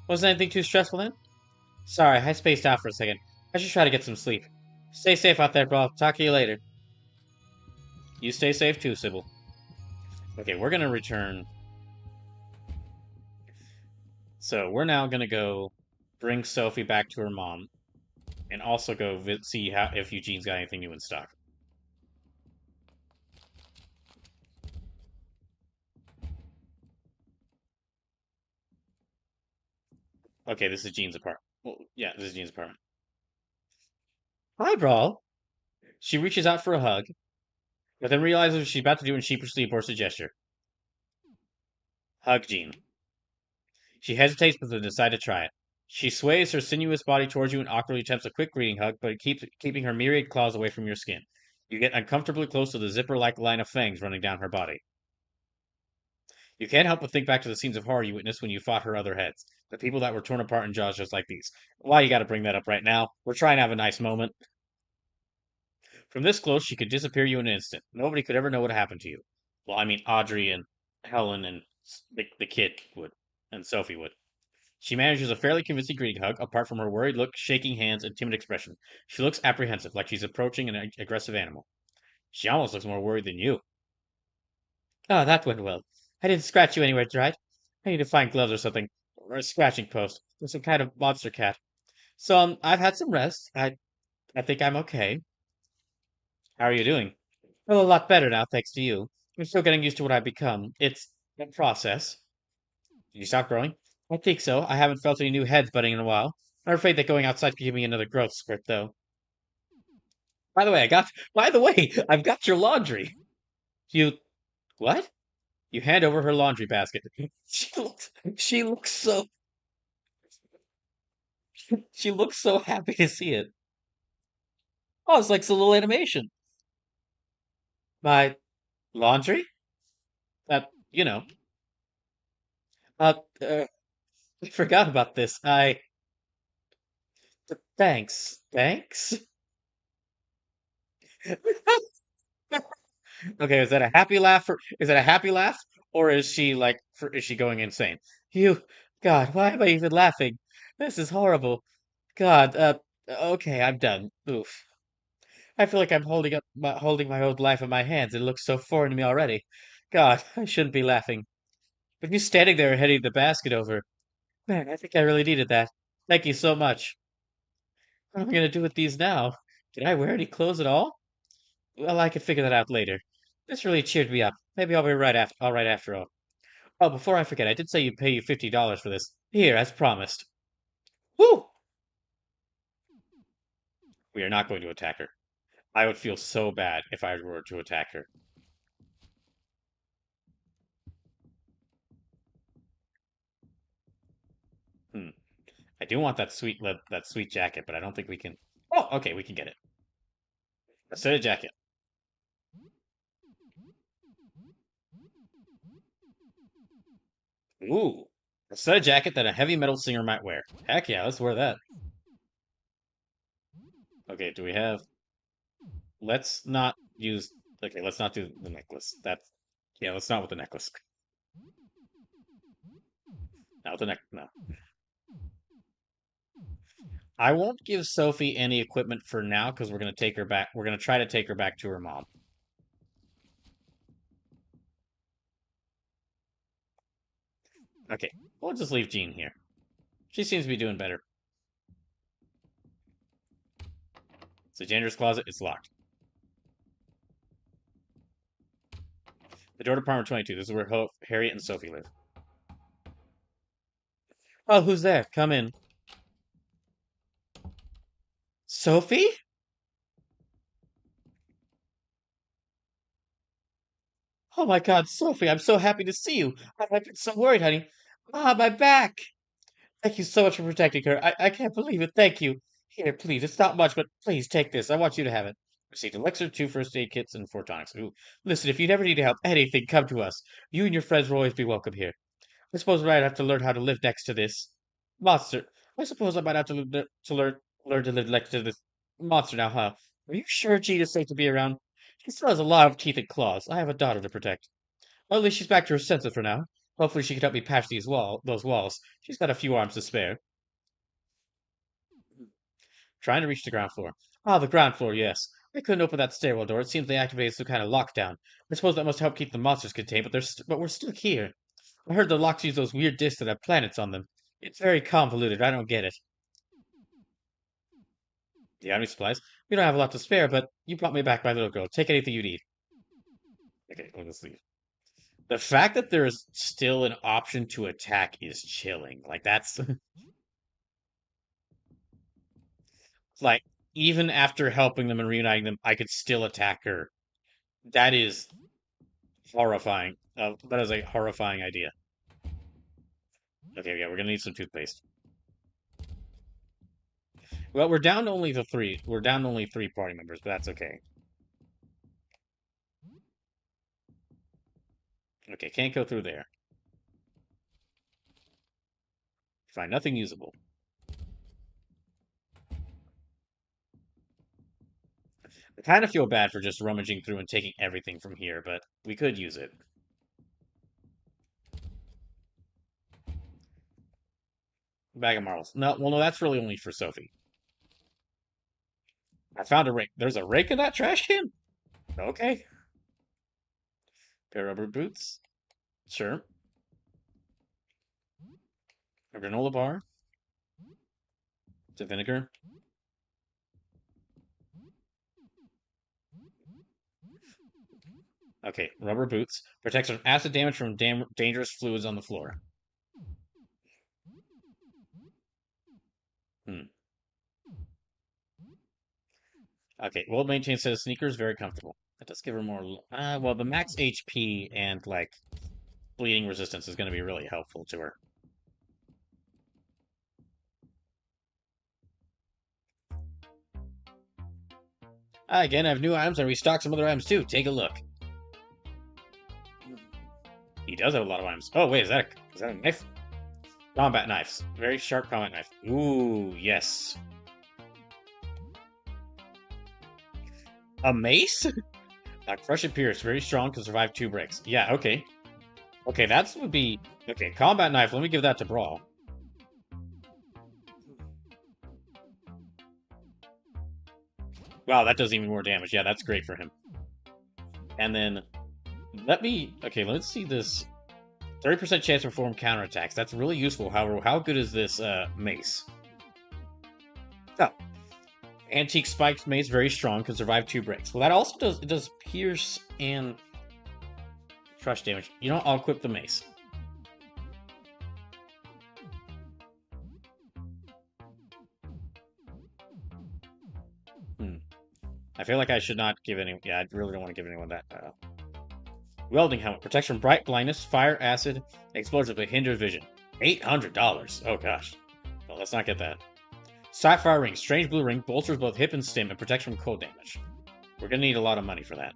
Wasn't anything too stressful then? Sorry, I spaced out for a second. I should try to get some sleep. Stay safe out there, bro. Talk to you later. You stay safe too, Sybil. Okay, we're gonna return. So we're now gonna go bring Sophie back to her mom, and also go see how if Eugene's got anything new in stock. Okay, this is Jean's apartment. Well, yeah, this is Jean's apartment. Hi, bro. She reaches out for a hug, but then realizes what she's about to do and sheepishly aborts a gesture. Hug Jean. She hesitates, but then decides to try it. She sways her sinuous body towards you and awkwardly attempts a quick greeting hug, but keeps keeping her myriad claws away from your skin. You get uncomfortably close to the zipper-like line of fangs running down her body. You can't help but think back to the scenes of horror you witnessed when you fought her other heads. The people that were torn apart in jaws just like these. Why you gotta bring that up right now? We're trying to have a nice moment. From this close, she could disappear you in an instant. Nobody could ever know what happened to you. Well, I mean, Audrey and Helen and the kid would, and Sophie would. She manages a fairly convincing greeting hug, apart from her worried look, shaking hands, and timid expression. She looks apprehensive, like she's approaching an aggressive animal. She almost looks more worried than you. Oh, that went well. I didn't scratch you anywhere, right? I need to find gloves or something, or a scratching post, or some kind of monster cat. So, I've had some rest. I think I'm okay. How are you doing? Well, a lot better now, thanks to you. I'm still getting used to what I've become. It's a process. Did you stop growing? I think so. I haven't felt any new heads budding in a while. I'm afraid that going outside could give me another growth spurt, though. By the way, I've got your laundry. You, what? You hand over her laundry basket. She looks so, she looks so happy to see it. Oh, it's like a little animation. My laundry? You know, uh, uh, I forgot about this. Thanks. Okay, is that a happy laugh? Is that a happy laugh, or is she is she going insane? You, God, why am I even laughing? This is horrible. God, okay, I'm done. Oof. I feel like I'm holding my old life in my hands. It looks so foreign to me already. God, I shouldn't be laughing. But you standing there heading the basket over, man, I think I really needed that. Thank you so much. What am I gonna do with these now? Did I wear any clothes at all? Well, I can figure that out later. This really cheered me up. Maybe I'll be all right after all. Oh, before I forget, I did say you'd pay you $50 for this. Here, as promised. Woo! We are not going to attack her. I would feel so bad if I were to attack her. Hmm. I do want that sweet jacket, but I don't think we can. Oh, okay, we can get it. A set of jacket. Ooh, a set of jacket that a heavy metal singer might wear. Heck yeah, let's wear that. Okay, do we have? Let's not use. Okay, let's not do the necklace. Yeah, let's not with the necklace. Not with the no. I won't give Sophie any equipment for now because we're gonna take her back. We're gonna try to take her back to her mom. Okay, we'll just leave Jean here. She seems to be doing better. It's a Jander's closet. It's locked. The door to apartment 22. This is where Harriet and Sophie live. Oh, who's there? Come in. Sophie? Oh my God, Sophie, I'm so happy to see you. I've been so worried, honey. Ah, my back. Thank you so much for protecting her. I can't believe it. Thank you. Here, please. It's not much, but please take this. I want you to have it. Received elixir, 2 first aid kits, and 4 tonics. Ooh. Listen, if you never need help, anything, come to us. You and your friends will always be welcome here. I suppose I'd have to learn how to live next to this monster. I suppose I might have to learn to live next to this monster now, huh? Are you sure Gina's safe to be around? She still has a lot of teeth and claws. I have a daughter to protect. Well, at least she's back to her senses for now. Hopefully she can help me patch those walls. She's got a few arms to spare. Trying to reach the ground floor. Ah, the ground floor, yes. I couldn't open that stairwell door. It seems they activated some kind of lockdown. I suppose that must help keep the monsters contained, but we're stuck here. I heard the locks use those weird discs that have planets on them. It's very convoluted. I don't get it. Do you have any supplies? We don't have a lot to spare, but you brought me back, my little girl. Take anything you need. Okay, we'll just leave. The fact that there is still an option to attack is chilling. Like, that's... like, even after helping them and reuniting them, I could still attack her. That is horrifying. That is a horrifying idea. Okay, yeah, we're gonna need some toothpaste. Well, we're down to only the three. We're down to only 3 party members, but that's okay. Okay, can't go through there. Find nothing usable. I kind of feel bad for just rummaging through and taking everything from here, but we could use it. Bag of marbles. No, well, no, that's really only for Sophie. I found a rake. There's a rake in that trash can? Okay. Pair of rubber boots. Sure. A granola bar. The vinegar. Okay, rubber boots. Protects from acid damage from dangerous fluids on the floor. Hmm. Okay, well maintained set of sneakers, very comfortable. That does give her more. Well, the max HP and like bleeding resistance is going to be really helpful to her. Again, I have new items and restocked some other items too. Take a look. He does have a lot of items. Oh wait, is that a knife? Combat knives, very sharp combat knife. Ooh, yes. A mace? Crush and pierce, very strong, can survive 2 breaks. Yeah, okay. Okay, that would be... Okay, combat knife, let me give that to Brawl. Wow, that does even more damage. Yeah, that's great for him. And then, Okay, let's see this. 30% chance to perform counterattacks. That's really useful. However, how good is this mace? Oh. Antique spiked mace, very strong, can survive 2 breaks. Well, that also does pierce and crush damage. You know what? I'll equip the mace. I feel like I should not give any... Yeah, I really don't want to give anyone that. Welding helmet. Protects from bright blindness, fire, acid, explosive, but hinders vision. $800. Oh, gosh. Well, let's not get that. Sapphire ring. Strange blue ring. Bolsters both hip and stim and protects from cold damage. We're going to need a lot of money for that.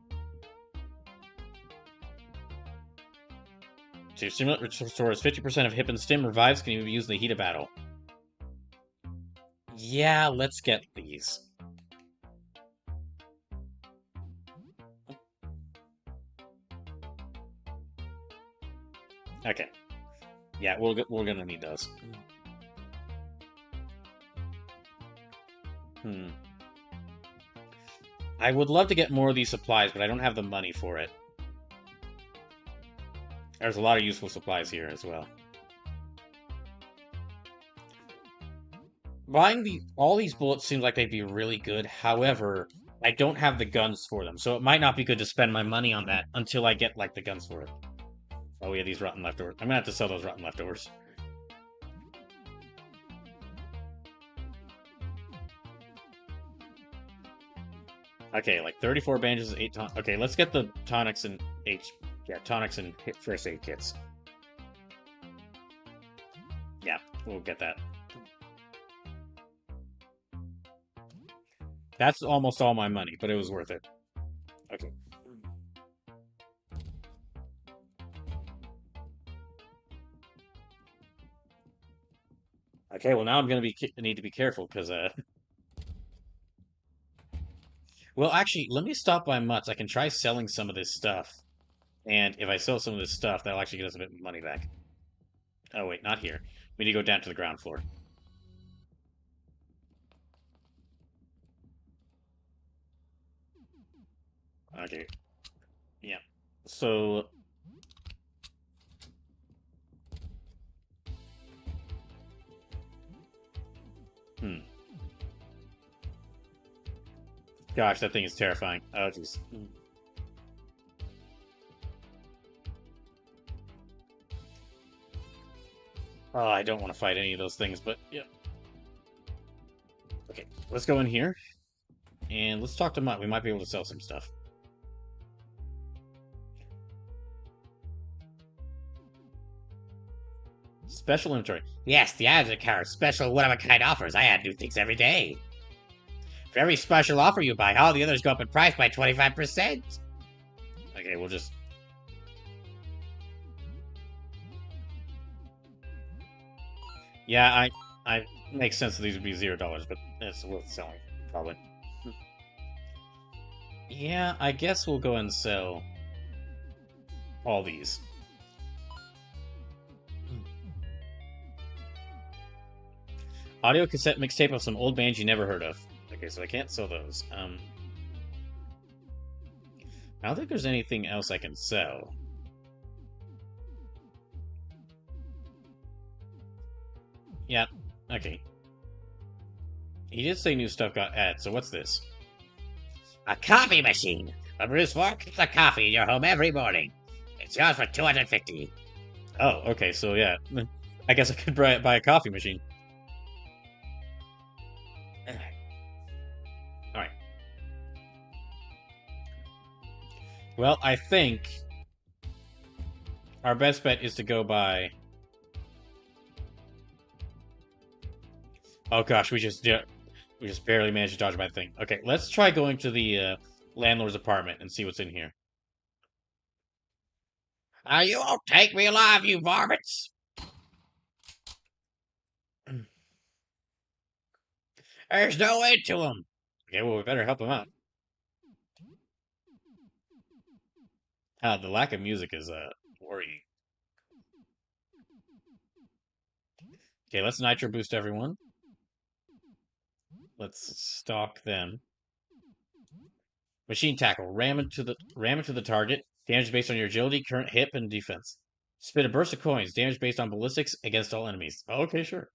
To stimulant restores 50% of hip and stim. Revives can even be used in the heat of battle. Yeah, let's get these. Okay. Yeah, we're gonna need those. Hmm. I would love to get more of these supplies, but I don't have the money for it. There's a lot of useful supplies here as well. Buying all these bullets seems like they'd be really good. However, I don't have the guns for them, so it might not be good to spend my money on that until I get like the guns for it. Oh yeah, these rotten leftovers. I'm gonna have to sell those rotten leftovers. Okay, like 34 bandages, 8 tonics. Okay, let's get the tonics and tonics and first aid kits. Yeah, we'll get that. That's almost all my money, but it was worth it. Okay. Okay, well now I'm gonna need to be careful because well actually let me stop by Mutts. I can try selling some of this stuff, and if I sell some of this stuff, that'll actually get us a bit of money back. Oh wait, not here. We need to go down to the ground floor. Okay. Yeah. So hmm. Gosh, that thing is terrifying. Oh jeez. Oh, I don't want to fight any of those things, but yeah. Okay, let's go in here and let's talk to Mutt. We might be able to sell some stuff. Special inventory. Yes, the Azure special one-of-a-kind offers. I add new things every day. For every special offer you buy, all the others go up in price by 25%. Okay, we'll just... Yeah, I makes sense that these would be $0, but it's worth selling, probably. Yeah, I guess we'll go and sell all these. Audio cassette mixtape of some old bands you never heard of. Okay, so I can't sell those. I don't think there's anything else I can sell. Yeah, okay. He did say new stuff got added, so what's this? A coffee machine. A brews 4 cups of coffee in your home every morning. It's yours for 250. Oh, okay, so yeah. I guess I could buy a coffee machine. Alright. Well, I think our best bet is to go by... Oh gosh, we just barely managed to dodge by the thing. Okay, let's try going to the landlord's apartment and see what's in here. You won't take me alive, you varmints! There's no end to them. Okay, well, we better help him out. The lack of music is worrying. Okay, let's nitro boost everyone. Let's stalk them. Machine tackle. Ram into the target. Damage based on your agility, current hit, and defense. Spit a burst of coins. Damage based on ballistics against all enemies. Okay, sure.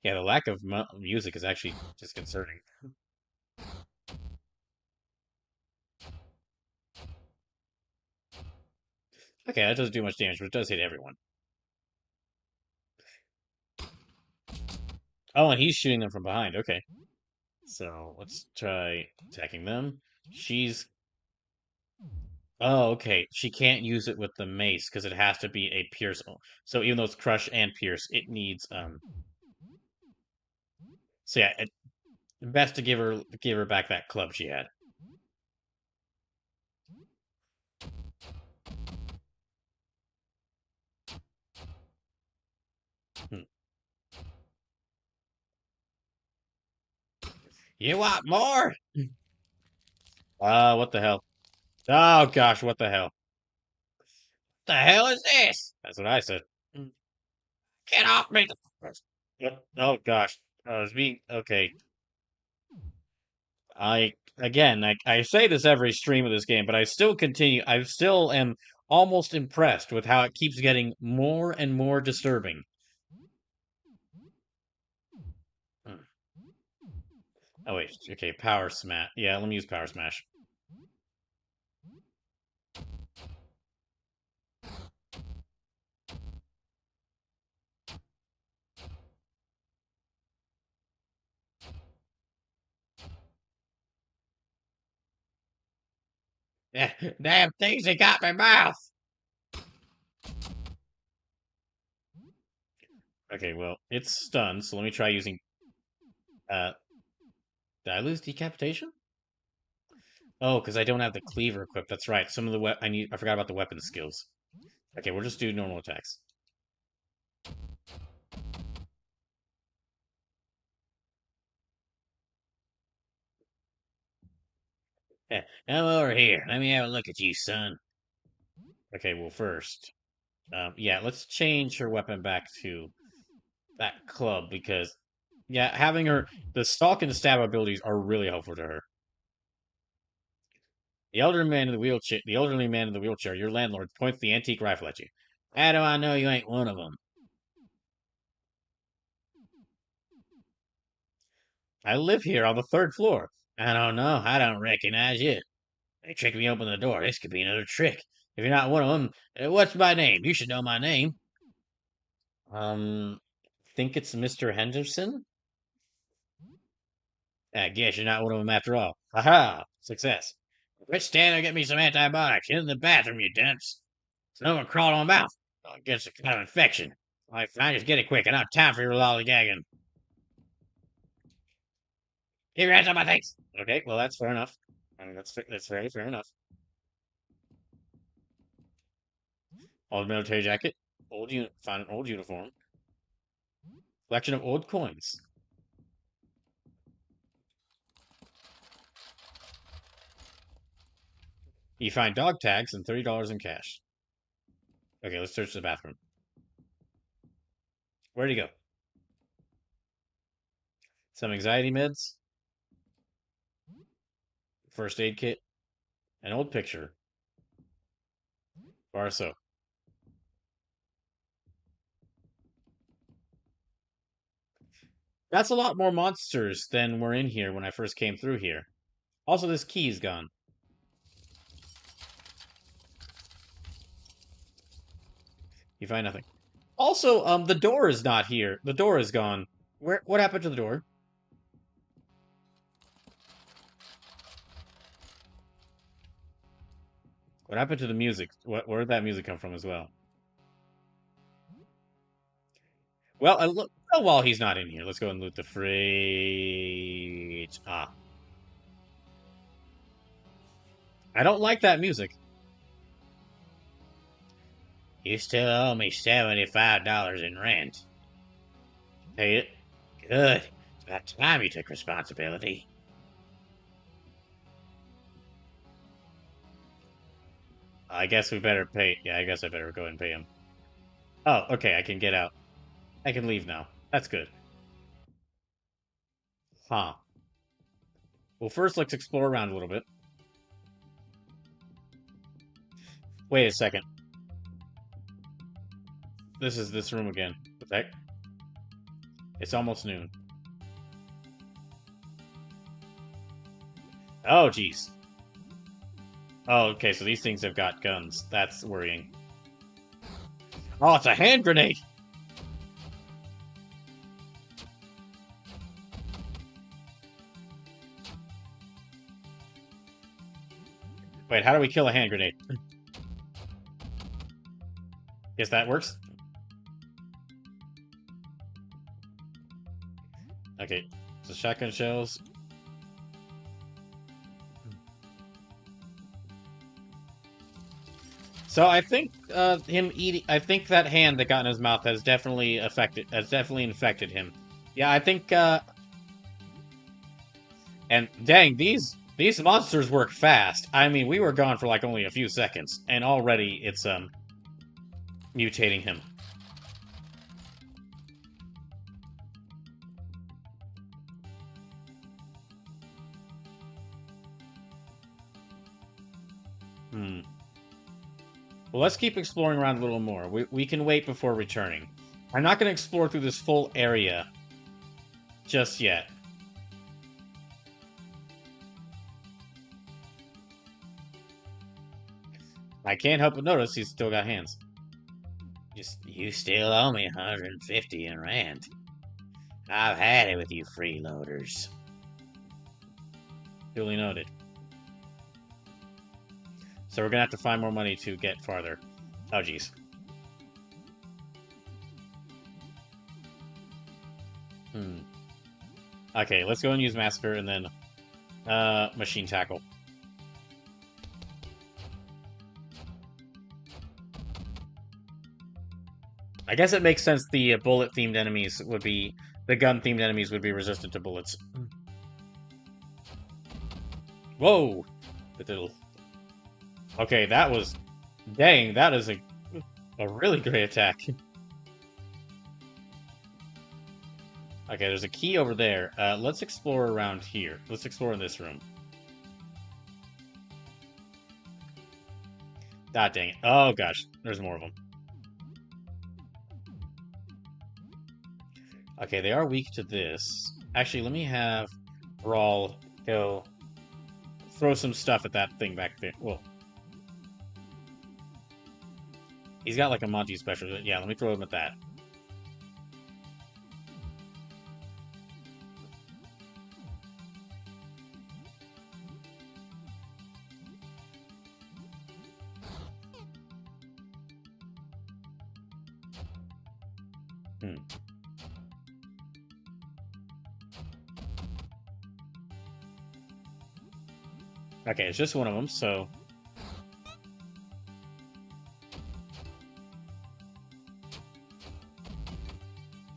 Yeah, the lack of music is actually disconcerting. Okay, that doesn't do much damage, but it does hit everyone. Oh, and he's shooting them from behind. Okay. So, let's try attacking them. She's... Oh, okay. She can't use it with the mace because it has to be a pierce. So even though it's crush and pierce, it needs So yeah, best to give her back that club she had. Hmm. You want more? What the hell? Oh gosh, what the hell? The hell is this? That's what I said. Get off me! Oh gosh. I was being okay. I say this every stream of this game, but I still continue. I still am almost impressed with how it keeps getting more and more disturbing. Oh wait, okay, power smash. Yeah, let me use power smash. Damn things, they got my mouth! Okay, well, it's stunned, so let me try using... Did I lose decapitation? Oh, because I don't have the cleaver equipped. That's right. Some of the I forgot about the weapon skills. Okay, we'll just do normal attacks. Come over here. Let me have a look at you, son. Okay, well, first... yeah, let's change her weapon back to that club, because... Yeah, having her... The stalk and stab abilities are really helpful to her. The elderly man in the wheelchair, your landlord, points the antique rifle at you. How do I know you ain't one of them? I live here on the 3rd floor. I don't know. I don't recognize you. They tricked me open the door. This could be another trick. If you're not one of them, what's my name? You should know my name. Think it's Mr. Henderson? I guess you're not one of them after all. Aha! Success. Quit standing there, get me some antibiotics. Get in the bathroom, you dunce. Someone crawled on my mouth. I'll get some kind of infection. I just get it quick. I don't have time for your lollygagging. Keep your hands on my face. Okay, well, that's fair enough. I mean, that's very fair enough. Old military jacket. Found an old uniform. Collection of old coins. You find dog tags and $30 in cash. Okay, let's search the bathroom. Where'd he go? Some anxiety meds. First aid kit. An old picture. Bar of soap. That's a lot more monsters than were in here when I first came through here. Also, this key's gone. You find nothing. Also, the door is not here. The door is gone. What happened to the door? What happened to the music? Where did that music come from as well? Well, while he's not in here, let's go and loot the fridge. Ah. I don't like that music. You still owe me $75 in rent. Pay it. Good. It's about time you took responsibility. I guess we better pay. Yeah, I guess I better go ahead and pay him. Oh, okay, I can get out. I can leave now. That's good. Huh. Well, first, let's explore around a little bit. Wait a second. This is this room again. What the heck? It's almost noon. Oh, jeez. Oh, okay, so these things have got guns. That's worrying. Oh, it's a hand grenade! Wait, how do we kill a hand grenade? Guess that works. Okay, so shotgun shells. So I think I think that hand that got in his mouth has definitely infected him. Yeah, I think and dang, these monsters work fast. I mean, we were gone for like only a few seconds, and already it's mutating him. Well, let's keep exploring around a little more. We can wait before returning. I'm not going to explore through this full area just yet. I can't help but notice he's still got hands. You still owe me 150 in rent. I've had it with you freeloaders. Duly noted. So we're gonna have to find more money to get farther. Oh, jeez. Okay, let's go and use Massacre and then Machine Tackle. I guess it makes sense the bullet-themed enemies would be... The gun-themed enemies would be resistant to bullets. Whoa! Okay, that was... Dang, that is a really great attack. Okay, there's a key over there. Let's explore around here. Let's explore in this room. Ah, dang it. Oh, gosh. There's more of them. Okay, they are weak to this. Actually, let me have Brawl go throw some stuff at that thing back there. Whoa. He's got like a Monty special. Yeah, let me throw him at that. Okay, it's just one of them, so...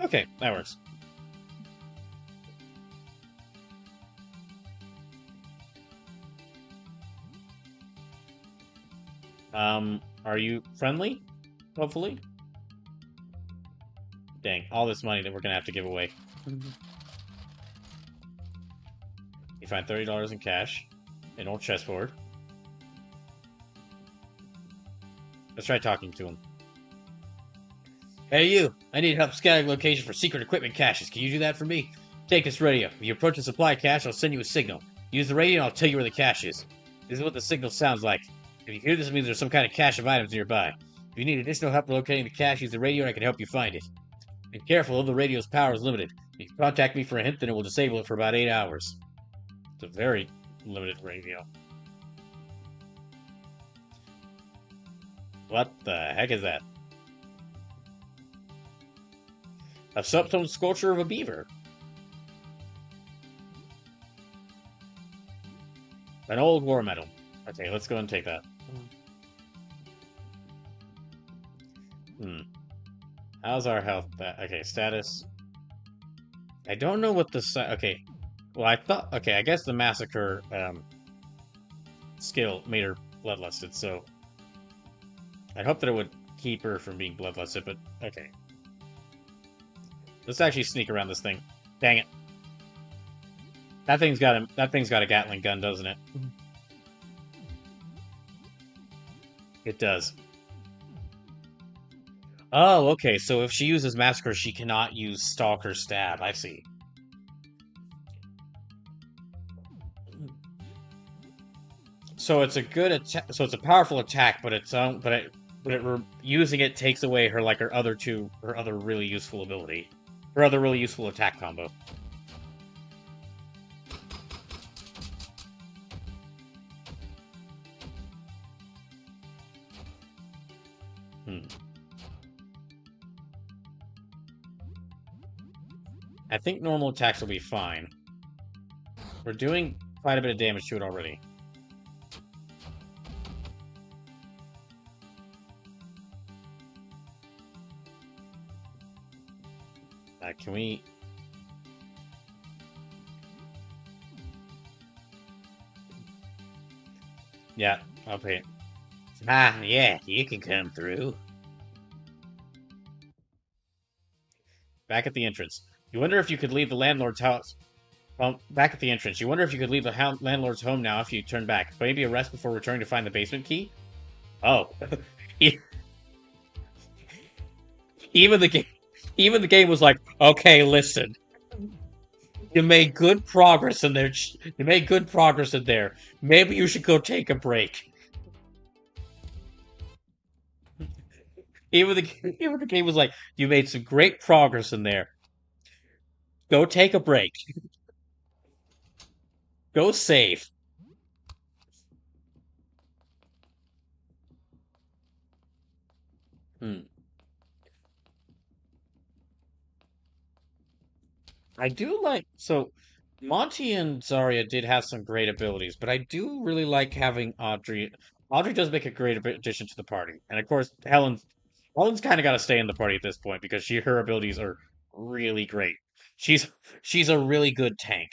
Okay, that works. Are you friendly? Hopefully? Dang, all this money that we're gonna have to give away. You find $30 in cash. An old chessboard. Let's try talking to him. Hey you! I need help scouting location for secret equipment caches. Can you do that for me? Take this radio. If you approach a supply cache, I'll send you a signal. Use the radio and I'll tell you where the cache is. This is what the signal sounds like. If you hear this, it means there's some kind of cache of items nearby. If you need additional help locating the cache, use the radio and I can help you find it. Be careful, the radio's power is limited. If you contact me for a hint, then it will disable it for about 8 hours. It's a very limited radio. What the heck is that? A soapstone sculpture of a beaver. An old war medal. Okay, let's go and take that. How's our health? Okay, status. I don't know what the... Okay. Well, I thought... Okay, I guess the Massacre skill made her bloodlusted, so... I hope that it would keep her from being bloodlusted, but... Okay. Let's actually sneak around this thing. Dang it. That thing's got a Gatling gun, doesn't it? It does. Oh, okay, so if she uses Massacre, she cannot use Stalker Stab. I see. So it's a good attack. So it's a powerful attack, but using it takes away her other really useful ability, her other really useful attack combo. I think normal attacks will be fine. We're doing quite a bit of damage to it already. Can we... Yeah, I'll pay it. Ah, yeah, you can come through. back at the entrance. You wonder if you could leave the landlord's house. Well, back at the entrance. You wonder if you could leave the landlord's home now if you turn back. Maybe a rest before returning to find the basement key? Oh. Even the game was like, okay, listen. You made good progress in there. You made good progress in there. Maybe you should go take a break. Even the game was like, you made some great progress in there. Go take a break. Go save. I do like so Monty and Zarya did have some great abilities, but I do really like having Audrey. Audrey does make a great addition to the party, and of course Helen's kind of got to stay in the party at this point because her abilities are really great. She's she's a really good tank.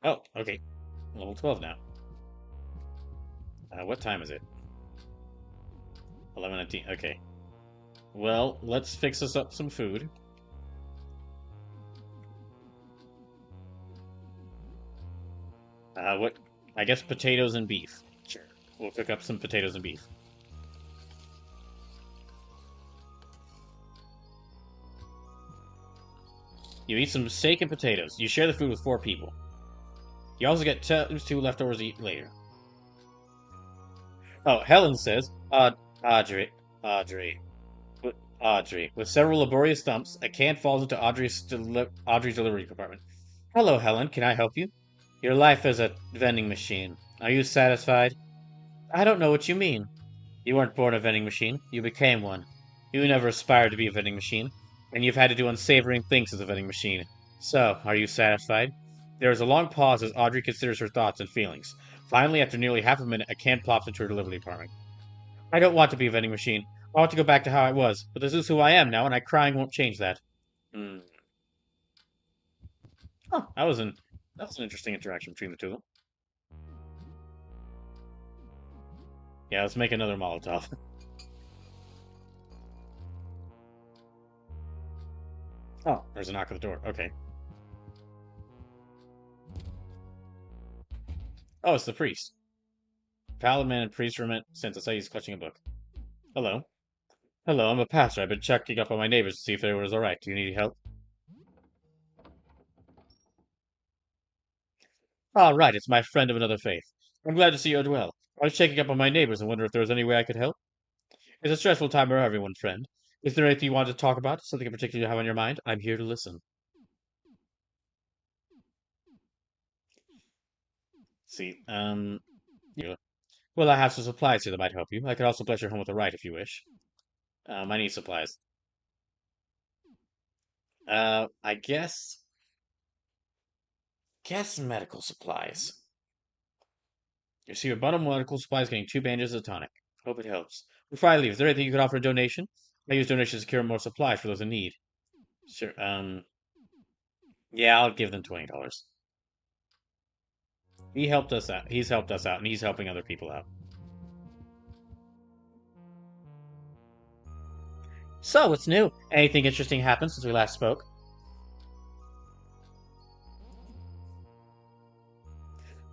Oh, okay, level 12 now. What time is it? 11:19. Okay. Well, let's fix us up some food. What? I guess potatoes and beef. Sure. We'll cook up some potatoes and beef. You eat some steak and potatoes. You share the food with 4 people. You also get 2 leftovers to eat later. Oh, Helen says, Audrey. With several laborious dumps, a can falls into Audrey's delivery compartment. Hello, Helen. Can I help you? Your life is a vending machine. Are you satisfied? I don't know what you mean. You weren't born a vending machine. You became one. You never aspired to be a vending machine, and you've had to do unsavory things as a vending machine. So, are you satisfied? There is a long pause as Audrey considers her thoughts and feelings. Finally, after nearly half a minute, a can plops into her delivery department. I don't want to be a vending machine. I want to go back to how I was, but this is who I am now, and crying won't change that. Hmm. Oh, that was an interesting interaction between the two of them. Yeah, let's make another Molotov. Oh, there's a knock at the door. Okay. Oh, it's the priest. Paladin and priest were sent to say he's clutching a book. Hello. Hello, I'm a pastor. I've been checking up on my neighbors to see if everyone is alright. Do you need help? Ah, right, it's my friend of another faith. I'm glad to see you well. I was checking up on my neighbors and wonder if there was any way I could help. It's a stressful time for everyone, friend. Is there anything you want to talk about? Something in particular you have on your mind? I'm here to listen. See, yeah. Well, I have some supplies here that might help you. I could also bless your home with a rite if you wish. I need supplies. I guess medical supplies. You see, your bottom medical supplies getting 2 bandages of tonic. Hope it helps. Before I leave, is there anything you could offer a donation? I use donations to secure more supplies for those in need. Sure. Yeah, I'll give them $20. He helped us out. He's helped us out, and he's helping other people out. So, what's new? Anything interesting happened since we last spoke?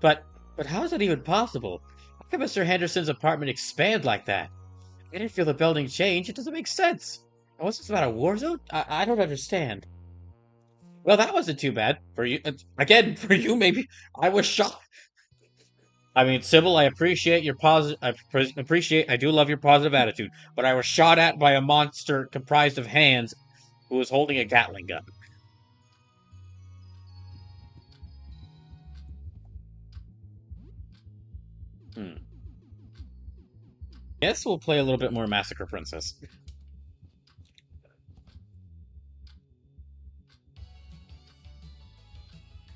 But, but how is that even possible? How can Mr. Henderson's apartment expand like that? I didn't feel the building change. It doesn't make sense. What's this about a war zone? I don't understand. Well, that wasn't too bad for you. Again, for you, maybe. I was shocked. I mean, Sybil, I appreciate your positive. I do love your positive attitude, but I was shot at by a monster comprised of hands, who was holding a Gatling gun. Hmm. Guess we'll play a little bit more Massacre Princess.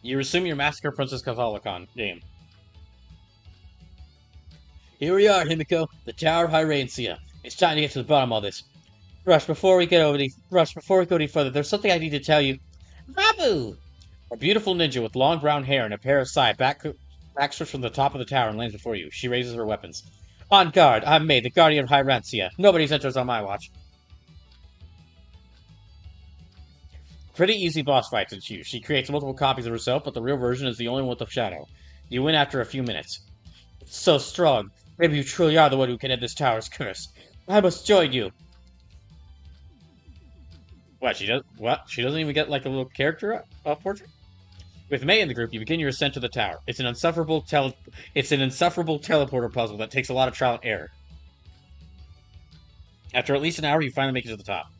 You resume your Massacre Princess Catholicon game. Here we are, Himiko, the Tower of Hyrancia. It's time to get to the bottom of all this. Rush, before we go any further, there's something I need to tell you. Babu! A beautiful ninja with long brown hair and a pair of backstrips from the top of the tower and lands before you. She raises her weapons. On guard, I'm May, the Guardian of Hyrancia. Nobody enters on my watch. Pretty easy boss fight to choose. She creates multiple copies of herself, but the real version is the only one with the shadow. You win after a few minutes. It's so strong. Maybe you truly are the one who can end this tower's curse. I must join you. What, she does? What? She doesn't even get, like, a little character portrait? With May in the group, you begin your ascent to the tower. It's an insufferable teleporter puzzle that takes a lot of trial and error. After at least an hour, you finally make it to the top.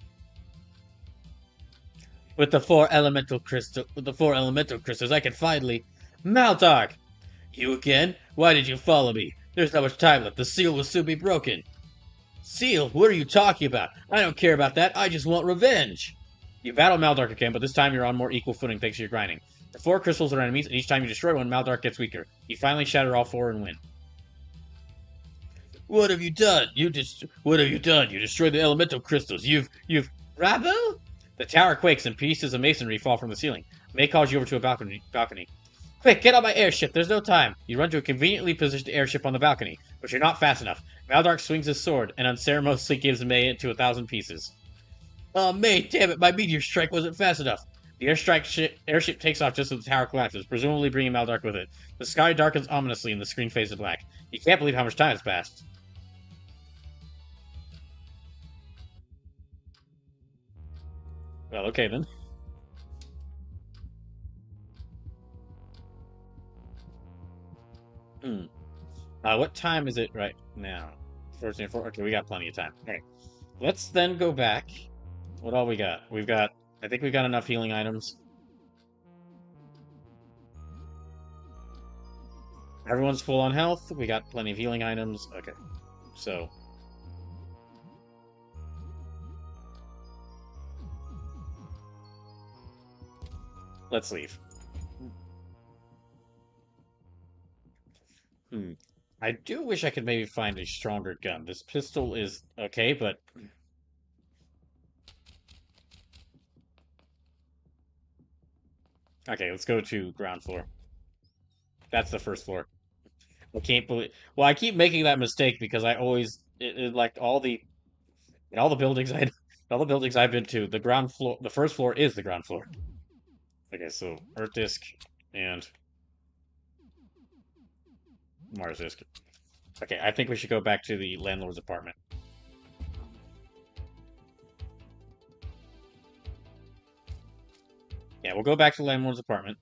With the four elemental crystals, I can finally... Maldark! You again? Why did you follow me? There's not much time left. The seal will soon be broken. Seal? What are you talking about? I don't care about that. I just want revenge. You battle Maldark again, but this time you're on more equal footing thanks to your grinding. The 4 crystals are enemies, and each time you destroy one, Maldark gets weaker. You finally shatter all 4 and win. What have you done? What have you done? You destroyed the elemental crystals. You've... Rabu? The tower quakes and pieces of masonry fall from the ceiling. May calls you over to a balcony. Quick, get on my airship. There's no time. You run to a conveniently positioned airship on the balcony, but you're not fast enough. Maldark swings his sword and unceremoniously gives May into 1,000 pieces. Oh, May, damn it, my meteor strike wasn't fast enough. The airship takes off just as the tower collapses, presumably bringing Maldark with it. The sky darkens ominously and the screen fades to black. You can't believe how much time has passed. Well, okay then. What time is it right now? 14:04. Okay, we got plenty of time. Okay, let's then go back. What all we got? I think we've got enough healing items. Everyone's full on health. We got plenty of healing items. Okay, so... let's leave. I do wish I could maybe find a stronger gun. This pistol is okay, but... okay, let's go to ground floor. That's the first floor. I can't believe... well, I keep making that mistake because I always... like, all the buildings all the buildings I've been to, the ground floor... the first floor is the ground floor. Okay, so Earth Disk and Mars Disk. Okay, I think we should go back to the landlord's apartment. Yeah, we'll go back to the landlord's apartment.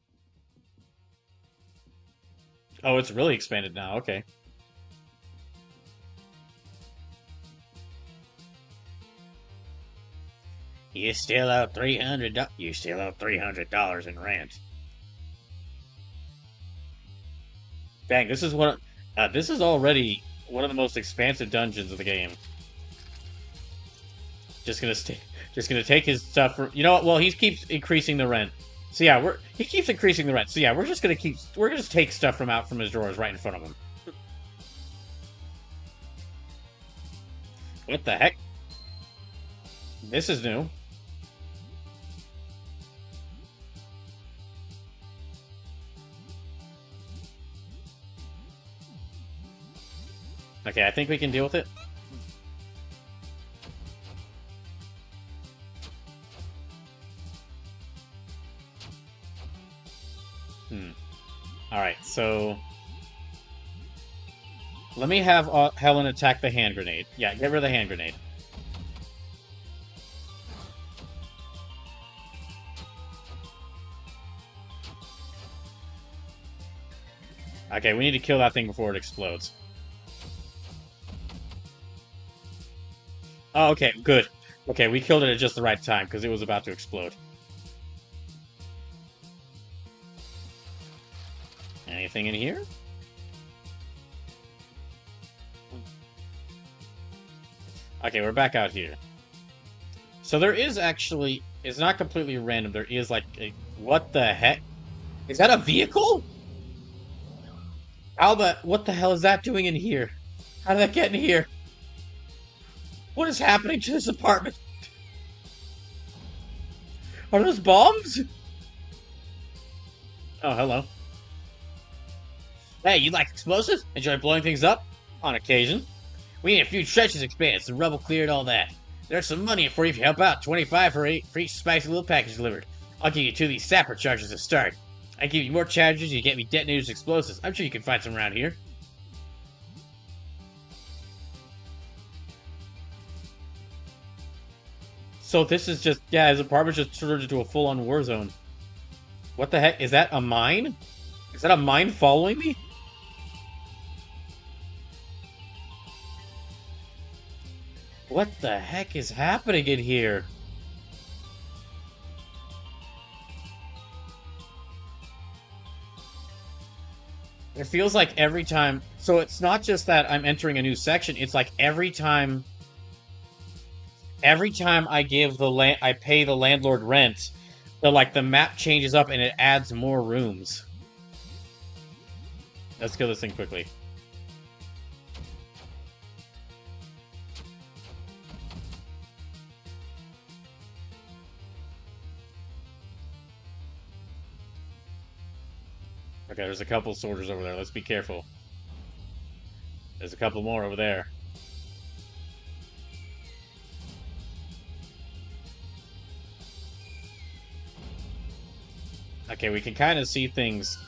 Oh, it's really expanded now, okay. You still owe $300 in rent. Dang, this is this is already one of the most expansive dungeons of the game. Just gonna take his stuff for, you know what? Well, he keeps increasing the rent. So yeah, he keeps increasing the rent. So yeah, we're just gonna take stuff from his drawers right in front of him. What the heck? This is new. Okay, I think we can deal with it. Alright, so... let me have Helen attack the hand grenade. Yeah, get rid of the hand grenade. Okay, we need to kill that thing before it explodes. Oh, okay, good. Okay, we killed it at just the right time, because it was about to explode. Anything in here? Okay, we're back out here. So there is actually... it's not completely random. There is, like, a... what the heck? Is that a vehicle? Alba, what the hell is that doing in here? How did that get in here? What is happening to this apartment? Are those bombs? Oh, hello. Hey, you like explosives? Enjoy blowing things up? On occasion. We need a few trenches expanded, some rubble cleared, all that. There's some money for you if you help out. 25 for a free spicy little package delivered. I'll give you 2 of these sapper charges to start. I give you more charges, you get me detonators, explosives. I'm sure you can find some around here. So this is just, yeah, his apartment just turned into a full-on war zone. What the heck? Is that a mine? Is that a mine following me? What the heck is happening in here? It feels like every time... So it's not just that I'm entering a new section, it's like every time I give the I pay the landlord rent, the map changes up and it adds more rooms. Let's kill this thing quickly. Okay, there's a couple soldiers over there. Let's be careful. There's a couple more over there. Okay, we can kind of see things.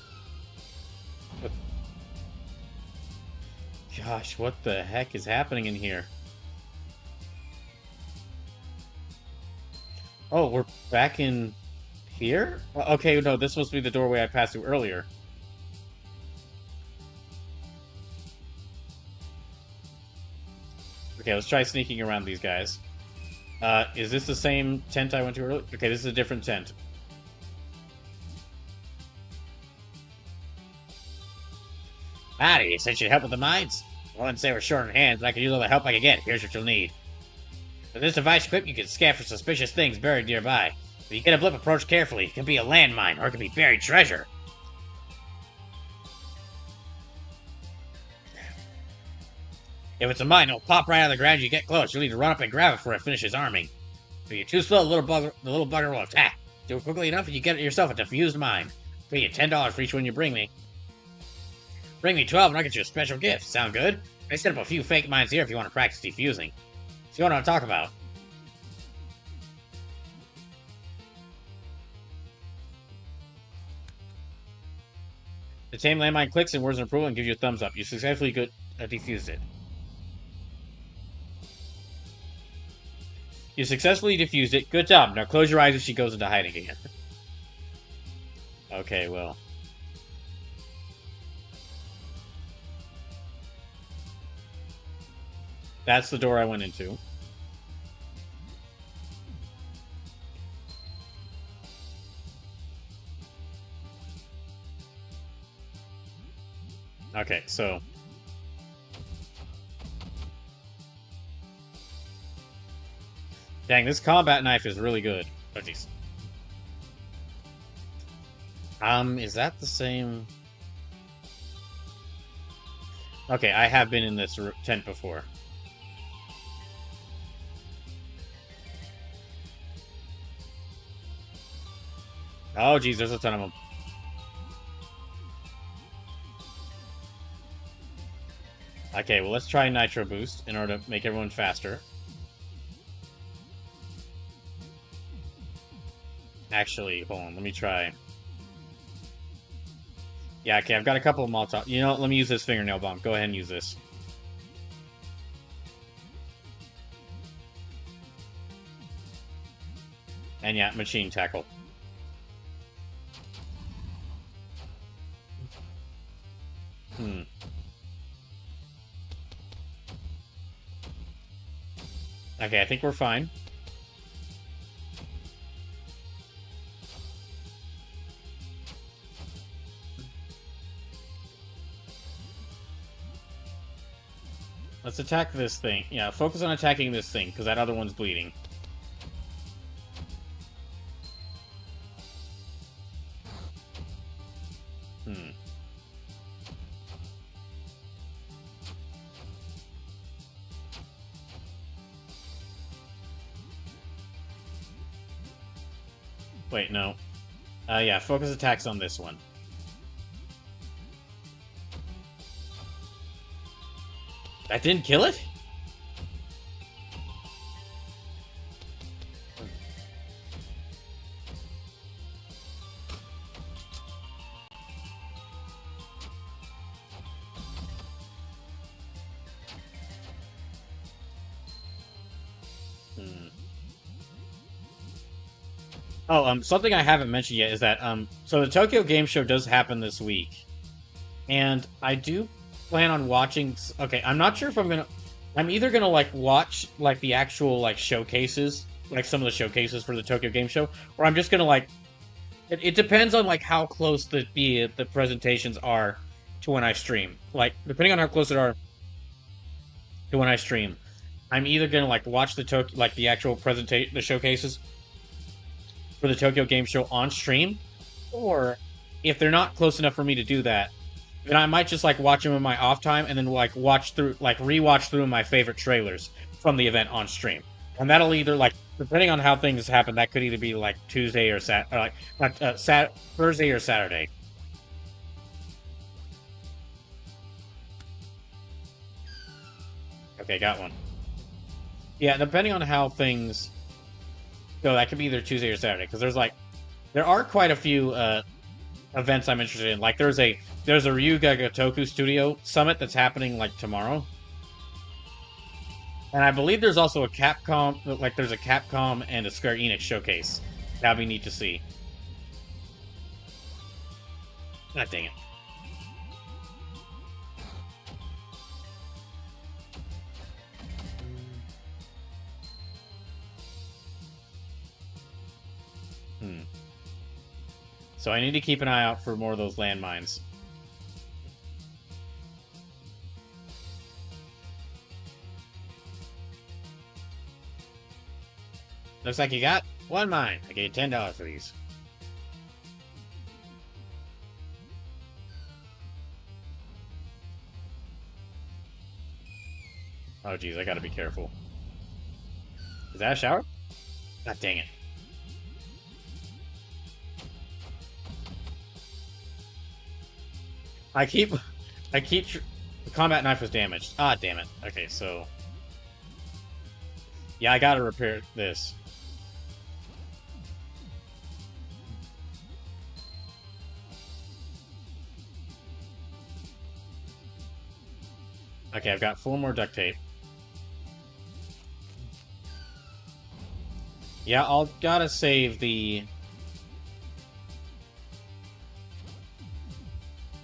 Gosh, what the heck is happening in here? Oh, we're back in here? Okay, no, this must be the doorway I passed through earlier. Okay, let's try sneaking around these guys. Is this the same tent I went to earlier? Okay, this is a different tent. Howdy, you said you'd help with the mines? I wouldn't say we're short on hands, but I could use all the help I can get. Here's what you'll need. With this device equipped, you can scan for suspicious things buried nearby. If you get a blip, approach carefully. It can be a landmine, or it can be buried treasure. If it's a mine, it'll pop right out of the ground. You get close. You'll need to run up and grab it before it finishes arming. If you're too slow, the little bugger will attack. Do it quickly enough, and you get yourself a defused mine. Pay you $10 for each one you bring me. Bring me 12 and I'll get you a special gift. Sound good? I set up a few fake mines here if you want to practice defusing. See what I'm talking about? The tame landmine clicks and words of approval and gives you a thumbs up. You successfully defused it. You successfully defused it. Good job. Now close your eyes as she goes into hiding again. Okay, well. That's the door I went into. Okay, so... Dang, this combat knife is really good. Oh, jeez. Is that the same... Okay, I have been in this tent before. Oh, geez, there's a ton of them. Okay, well, let's try Nitro Boost in order to make everyone faster. Actually, hold on, let me try. Yeah, okay, I've got a couple of Molotov. You know, let me use this fingernail bomb. Go ahead and use this. And yeah, machine tackle. Okay, I think we're fine. Let's attack this thing. Yeah, focus on attacking this thing, because that other one's bleeding. Wait, no. Yeah, focus attacks on this one. That didn't kill it? Oh, something I haven't mentioned yet is that so the Tokyo Game Show does happen this week, and I do plan on watching. Okay, I'm not sure if I'm gonna. I'm either gonna like watch like the actual like showcases, like some of the showcases for the Tokyo Game Show, or I'm just gonna like. It depends on like how close the presentations are to when I stream. Like depending on how close it are to when I stream, I'm either gonna like watch the like the actual presentation, the showcases for the Tokyo Game Show on stream, or if they're not close enough for me to do that, then I might just like watch them in my off time and then like watch through, like rewatch through my favorite trailers from the event on stream, and that'll either like depending on how things happen, that could either be like Tuesday or Thursday or Saturday. Okay, got one. Yeah, depending on how things go, that could be either Tuesday or Saturday because there are quite a few events I'm interested in. Like there's a Ryuga Gotoku Studio Summit that's happening like tomorrow. And I believe there's also a Capcom, like there's a Capcom and a Square Enix showcase. That'd be neat to see. God dang it. So I need to keep an eye out for more of those landmines. Looks like you got one mine. I gave you $10 for these. Oh geez, I gotta be careful. Is that a shower? God dang it. The combat knife was damaged. Ah, damn it. Okay, so... Yeah, I gotta repair this. Okay, I've got 4 more duct tape. Yeah, I'll gotta save the...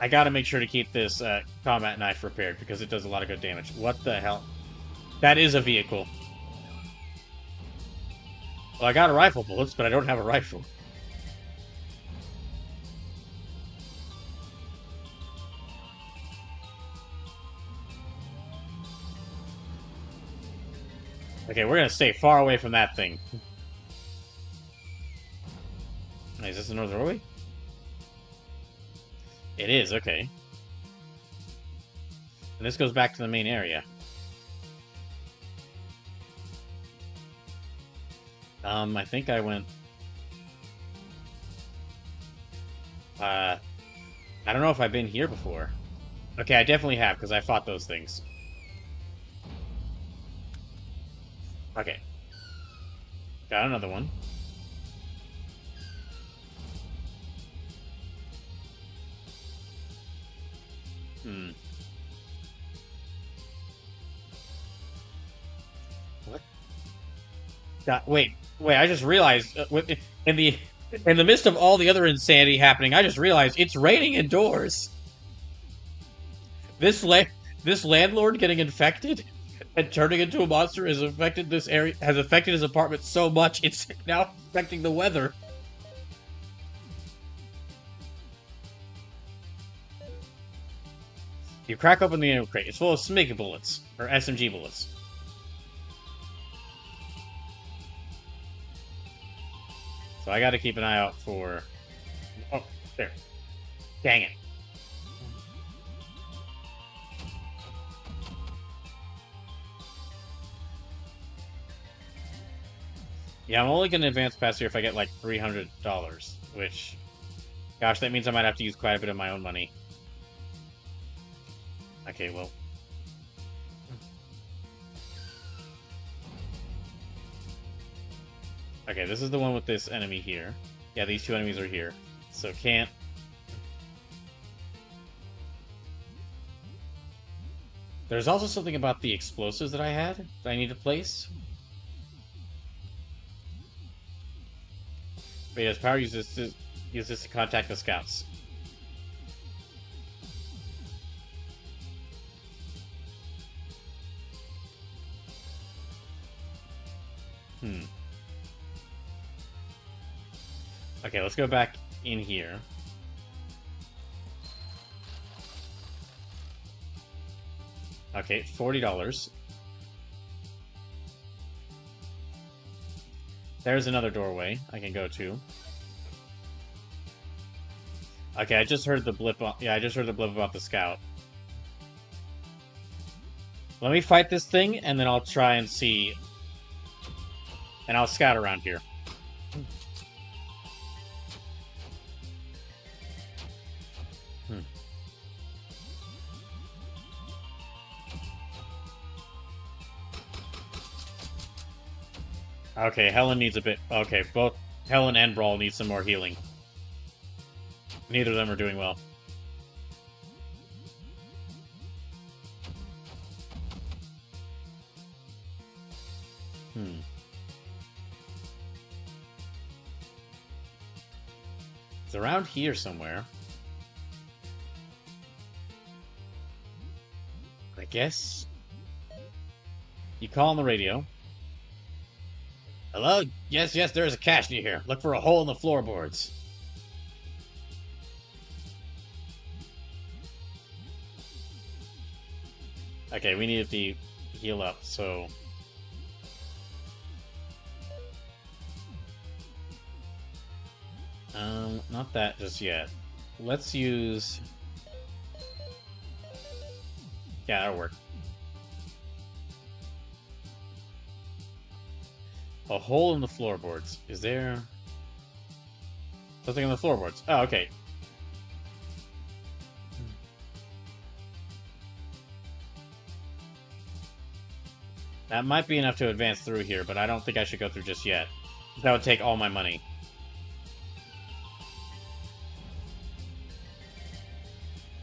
I gotta make sure to keep this combat knife repaired because it does a lot of good damage. What the hell? That is a vehicle. Well, I got a rifle bullets, but I don't have a rifle. Okay, we're gonna stay far away from that thing. Is this another doorway? It is, okay. And this goes back to the main area. I think I went... I don't know if I've been here before. Okay, I definitely have, because I fought those things. Okay. Got another one. What? Wait, I just realized, in the midst of all the other insanity happening, I just realized it's raining indoors. This landlord getting infected and turning into a monster has affected this area, has affected his apartment so much, it's now affecting the weather. You crack open the ammo crate. It's full of SMIG bullets, or SMG bullets. So I gotta keep an eye out for... Oh, there. Dang it. Yeah, I'm only gonna advance past here if I get like $300, which... Gosh, that means I might have to use quite a bit of my own money. Okay, well... Okay, this is the one with this enemy here. Yeah, these 2 enemies are here. So can't... There's also something about the explosives that I had that I need to place. Beta's power uses this to contact the scouts. Okay, let's go back in here. Okay, $40. There's another doorway I can go to. Okay, I just heard the blip. Yeah, I just heard the blip about the scout. Let me fight this thing, and then I'll try and see. And I'll scout around here. Okay, Helen needs a bit. Okay, both Helen and Brawl need some more healing. Neither of them are doing well. It's around here somewhere. I guess. You call on the radio. Hello? Yes, there is a cache near here. Look for a hole in the floorboards. Okay, we need to heal up, so... not that just yet. Let's use... Yeah, that'll work. A hole in the floorboards. Is there... something in the floorboards? Oh, okay. That might be enough to advance through here, but I don't think I should go through just yet. That would take all my money.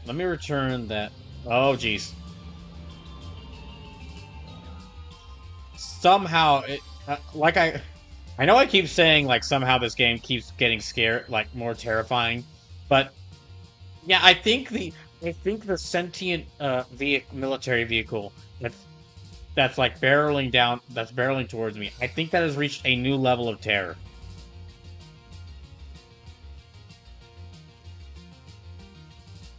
Let me return that... Oh, jeez. Somehow, it... like I know I keep saying, like, somehow this game keeps getting scared, like, more terrifying. But, yeah, I think the sentient military vehicle that's like barreling towards me, I think that has reached a new level of terror.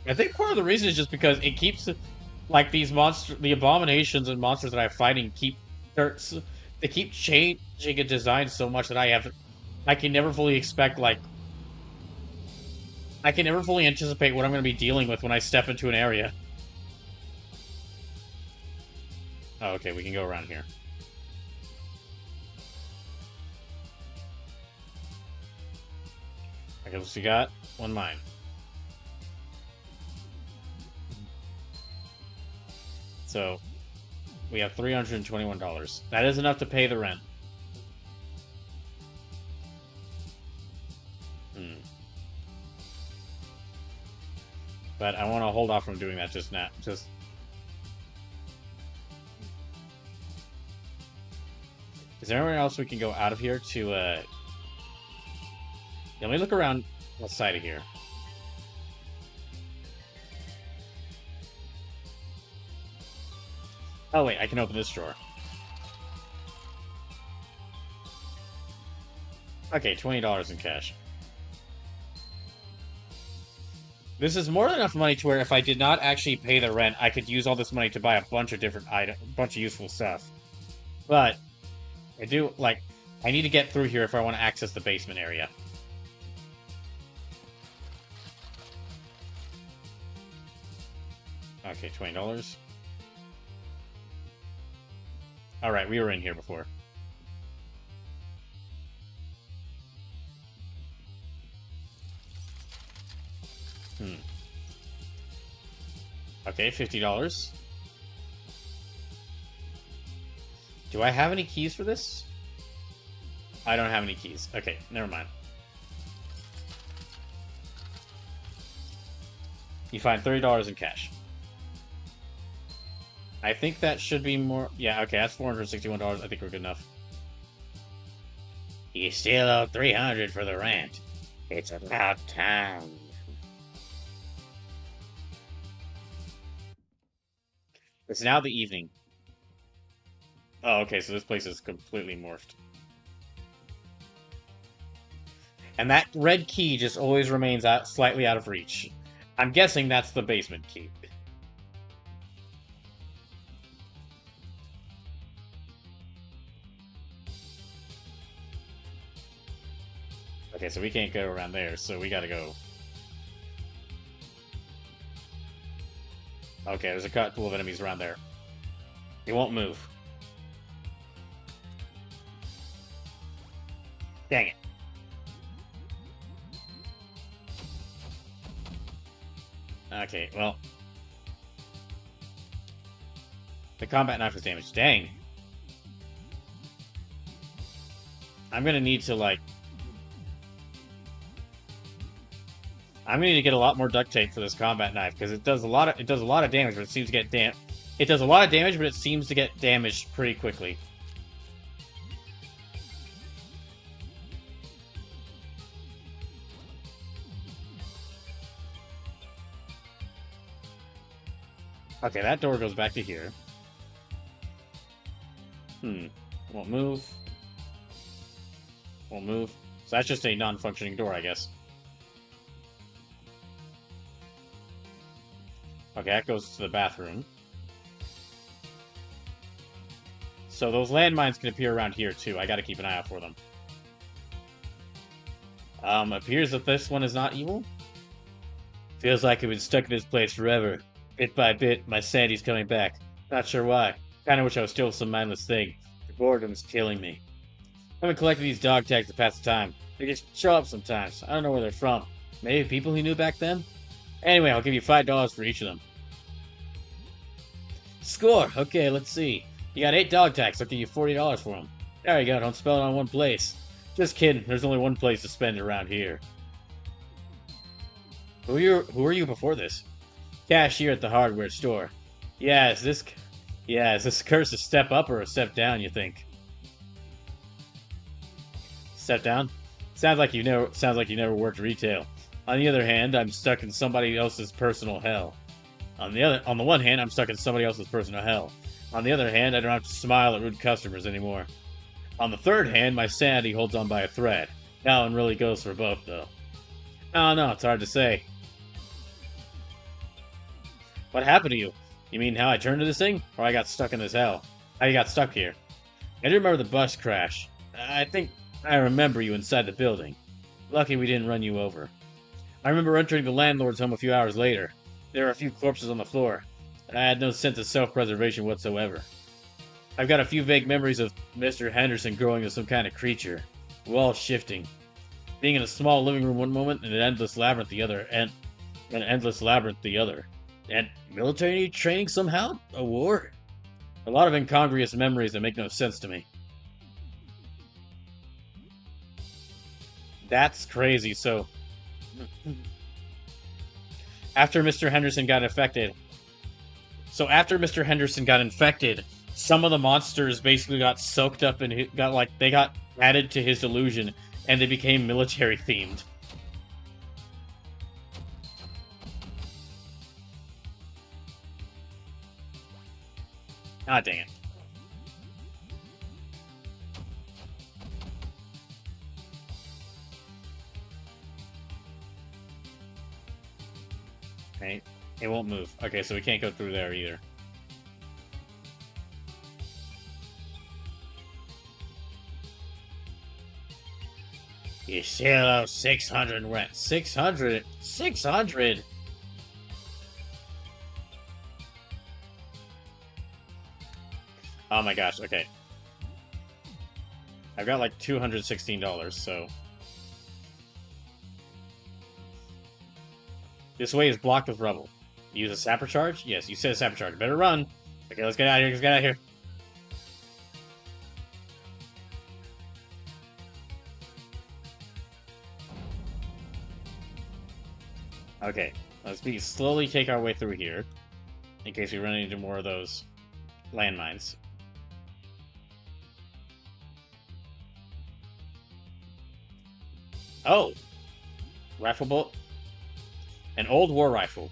I think part of the reason is just because it keeps, like, the abominations and monsters that I'm fighting they keep changing a design so much that I can never fully expect, like, I can never fully anticipate what I'm going to be dealing with when I step into an area. Oh, okay, we can go around here. Okay, so we got one mine. So, we have $321. That is enough to pay the rent. But I want to hold off from doing that just now. Is there anywhere else we can go out of here to, Yeah, let me look around outside of here. Oh, wait, I can open this drawer. Okay, $20 in cash. This is more than enough money to where if I did not actually pay the rent, I could use all this money to buy a bunch of different items, a bunch of useful stuff. But I need to get through here if I want to access the basement area. Okay, $20. Alright, we were in here before. Okay, $50. Do I have any keys for this? I don't have any keys. Okay, never mind. You find $30 in cash. I think that should be more... Yeah, okay, that's $461. I think we're good enough. You still owe 300 for the rent. It's about time. It's now the evening. Oh, okay, so this place is completely morphed. And that red key just always remains slightly out of reach. I'm guessing that's the basement key. Okay, so we can't go around there, so we gotta go. Okay, there's a couple of enemies around there. They won't move. Dang it. Okay, well. The combat knife was damaged. Dang. I'm gonna need to, like... I'm gonna need to get a lot more duct tape for this combat knife, because it does a lot of damage, but it seems to get It does a lot of damage, but it seems to get damaged pretty quickly. Okay, that door goes back to here. Won't move. Won't move. So that's just a non-functioning door, I guess. Okay, that goes to the bathroom. So those landmines can appear around here, too. I gotta keep an eye out for them. Appears that this one is not evil. Feels like I've been stuck in this place forever. Bit by bit, my sanity's coming back. Not sure why. Kinda wish I was still some mindless thing. The boredom's killing me. I've been collecting these dog tags to pass the time. They just show up sometimes. I don't know where they're from. Maybe people he knew back then? Anyway, I'll give you $5 for each of them. Score! Okay, let's see. You got 8 dog tags, I'll give you $40 for them. There you go, don't spell it on one place. Just kidding, there's only one place to spend it around here. Who are you before this? Cashier at the hardware store. Is this curse a step up or a step down, you think? Step down? Sounds like you never worked retail. On the other hand, I'm stuck in somebody else's personal hell. On the one hand, I'm stuck in somebody else's personal hell. On the other hand, I don't have to smile at rude customers anymore. On the third hand, my sanity holds on by a thread. That one really goes for both, though. I don't know, it's hard to say. What happened to you? You mean how I turned to this thing? Or I got stuck in this hell? How you got stuck here? I do remember the bus crash. I think I remember you inside the building. Lucky we didn't run you over. I remember entering the landlord's home a few hours later. There were a few corpses on the floor. I had no sense of self-preservation whatsoever. I've got a few vague memories of Mr. Henderson growing into some kind of creature. Walls shifting. Being in a small living room one moment and an endless labyrinth the other. And military training somehow? A war? A lot of incongruous memories that make no sense to me. That's crazy, so... After Mr. Henderson got infected, some of the monsters basically got soaked up and they got added to his delusion, and they became military themed. Ah, dang it. Okay, it won't move. Okay, so we can't go through there either. You still owe 600 rent. 600? 600? Oh my gosh, okay. I've got like $216, so... This way is blocked with rubble. Use a sapper charge? Yes, you said a sapper charge. Better run. Okay, let's get out of here. Let's get out of here. Okay, let's slowly take our way through here, in case we run into more of those landmines. Oh! Rifle bolt. An old war rifle.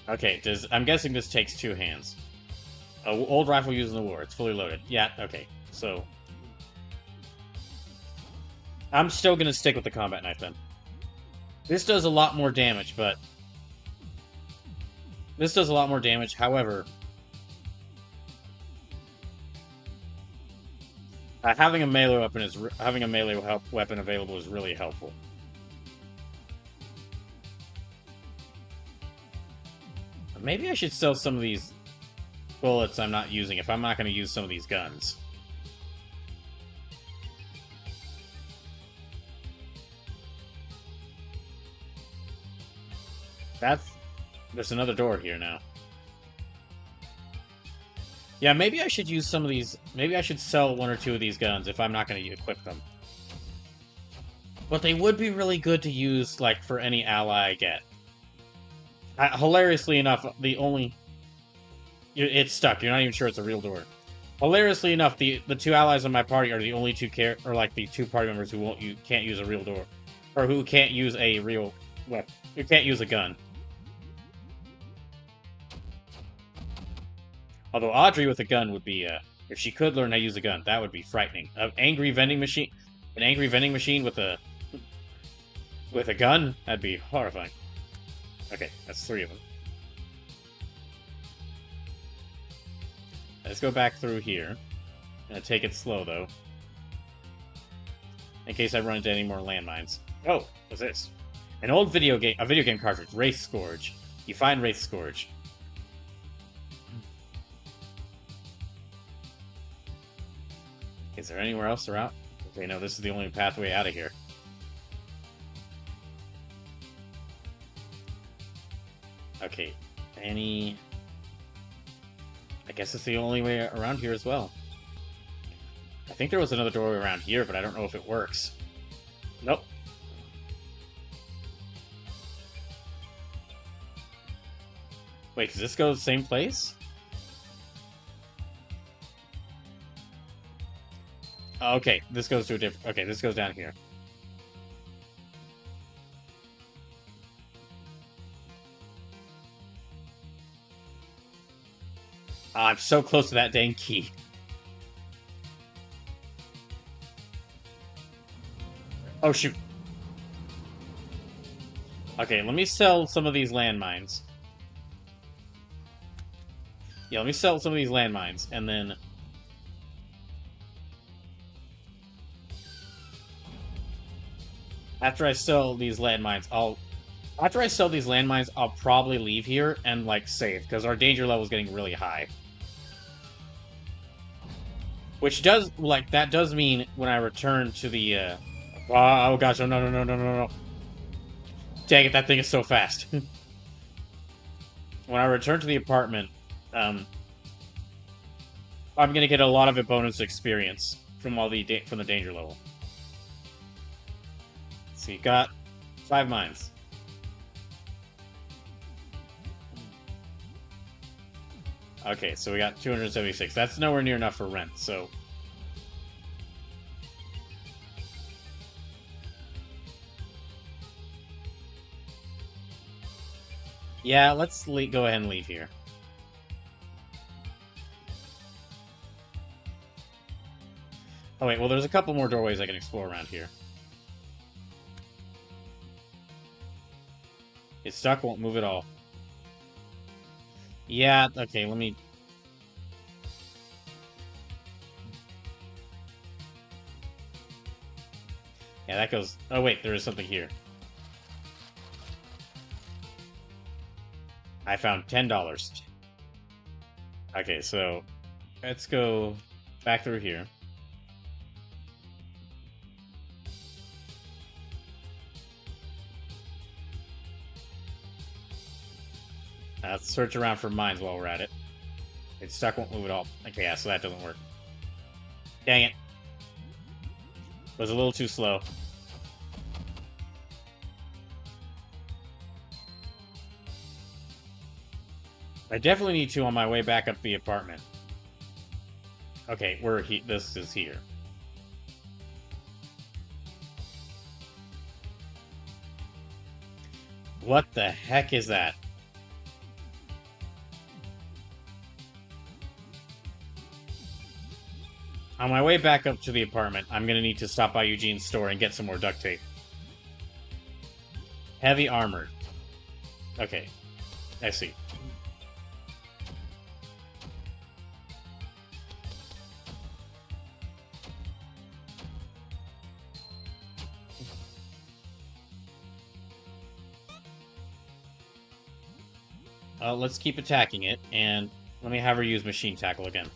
Okay, I'm guessing this takes 2 hands. Old rifle used in the war. It's fully loaded. Yeah, okay. So... I'm still gonna stick with the combat knife, then. This does a lot more damage, but... This does a lot more damage, however... having a melee weapon available is really helpful. Maybe I should sell some of these bullets I'm not using if I'm not going to use some of these guns. There's another door here now. Yeah, maybe I should use some of these... Maybe I should sell 1 or 2 of these guns if I'm not going to equip them. But they would be really good to use, like, for any ally I get. Hilariously enough, the only... It's stuck. You're not even sure it's a real door. Hilariously enough, the 2 allies in my party are the only 2 the 2 party members who can't use a real door. Or who can't use a real weapon. Who can't use a gun. Although Audrey with a gun would be, if she could learn how to use a gun, that would be frightening. An angry vending machine with a gun? That'd be horrifying. Okay, that's 3 of them. Let's go back through here. Gonna take it slow, though. In case I run into any more landmines. Oh, what's this? An old video game cartridge, Wraith Scourge. You find Wraith Scourge. Is there anywhere else around? Okay, no, this is the only pathway out of here. Okay, I guess it's the only way around here as well. I think there was another doorway around here, but I don't know if it works. Nope. Wait, does this go to the same place? Okay, this goes to a different... Okay, this goes down here. I'm so close to that dang key. Oh, shoot. Okay, let me sell some of these landmines. Yeah, let me sell some of these landmines, and then... After I sell these landmines, I'll probably leave here and, like, save, because our danger level is getting really high. Which does, like, that does mean when I return to the, oh gosh, oh no. Dang it, that thing is so fast. When I return to the apartment, I'm gonna get a lot of a bonus experience from from the danger level. So you got 5 mines. Okay, so we got 276. That's nowhere near enough for rent, so... Yeah, let's go ahead and leave here. Oh wait, well there's a couple more doorways I can explore around here. It's stuck, won't move at all. Yeah, okay, let me... Yeah, that goes... Oh wait, there is something here. I found $10. Okay, so... Let's go back through here. Let's search around for mines while we're at it. It's stuck, won't move at all. Okay, yeah, so that doesn't work. Dang it. Was a little too slow. I definitely need to on my way back up the apartment. Okay, this is here. What the heck is that? On my way back up to the apartment, I'm gonna need to stop by Eugene's store and get some more duct tape. Heavy armor. Okay, I see. Let's keep attacking it, and let me have her use machine tackle again.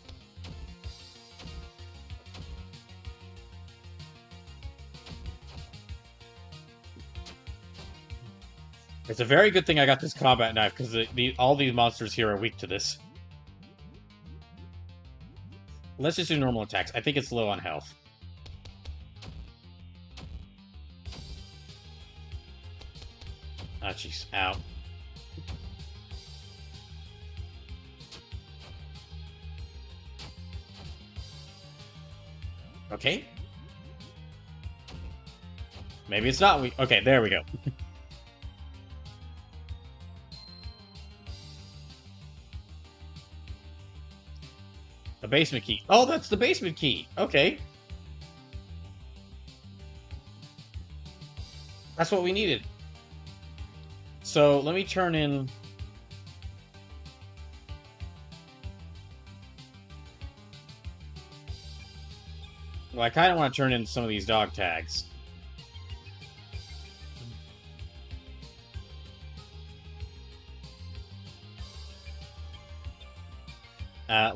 It's a very good thing I got this combat knife, because all these monsters here are weak to this. Let's just do normal attacks. I think it's low on health. Ah, jeez. Ow. Okay. Maybe it's not weak. Okay, there we go. The basement key. Oh, that's the basement key. Okay. That's what we needed. So, let me turn in... Well, I kind of want to turn in some of these dog tags.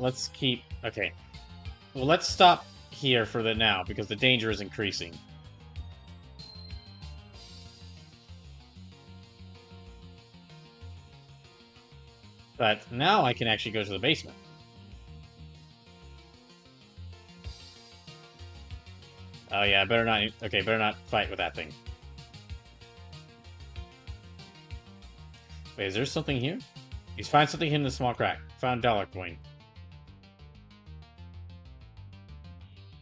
Let's keep... Okay. Well, let's stop here for the now, because the danger is increasing. But now I can actually go to the basement. Oh yeah, better not... Okay, better not fight with that thing. Wait, is there something here? He's found something hidden in a small crack. Found dollar coin.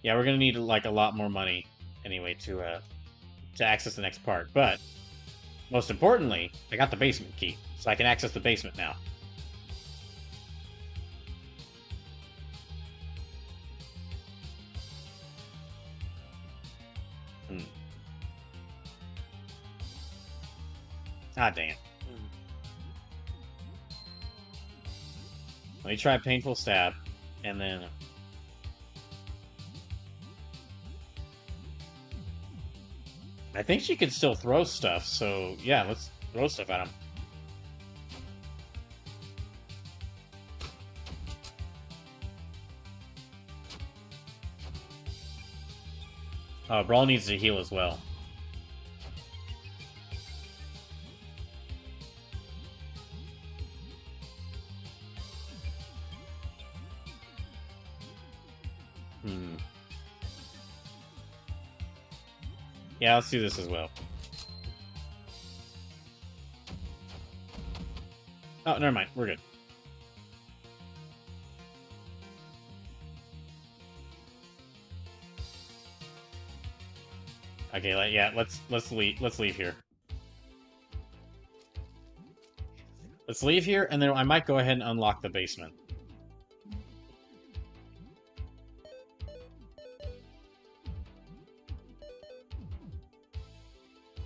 Yeah, we're gonna need like a lot more money anyway to access the next part. But most importantly, I got the basement key, so I can access the basement now. Ah, dang it. Let me try a painful stab, and then... I think she can still throw stuff, so yeah, let's throw stuff at him. Brawl needs to heal as well. Yeah, let's do this as well. Oh, never mind. We're good. Okay, yeah, let's leave. Let's leave here. Let's leave here, and then I might go ahead and unlock the basement.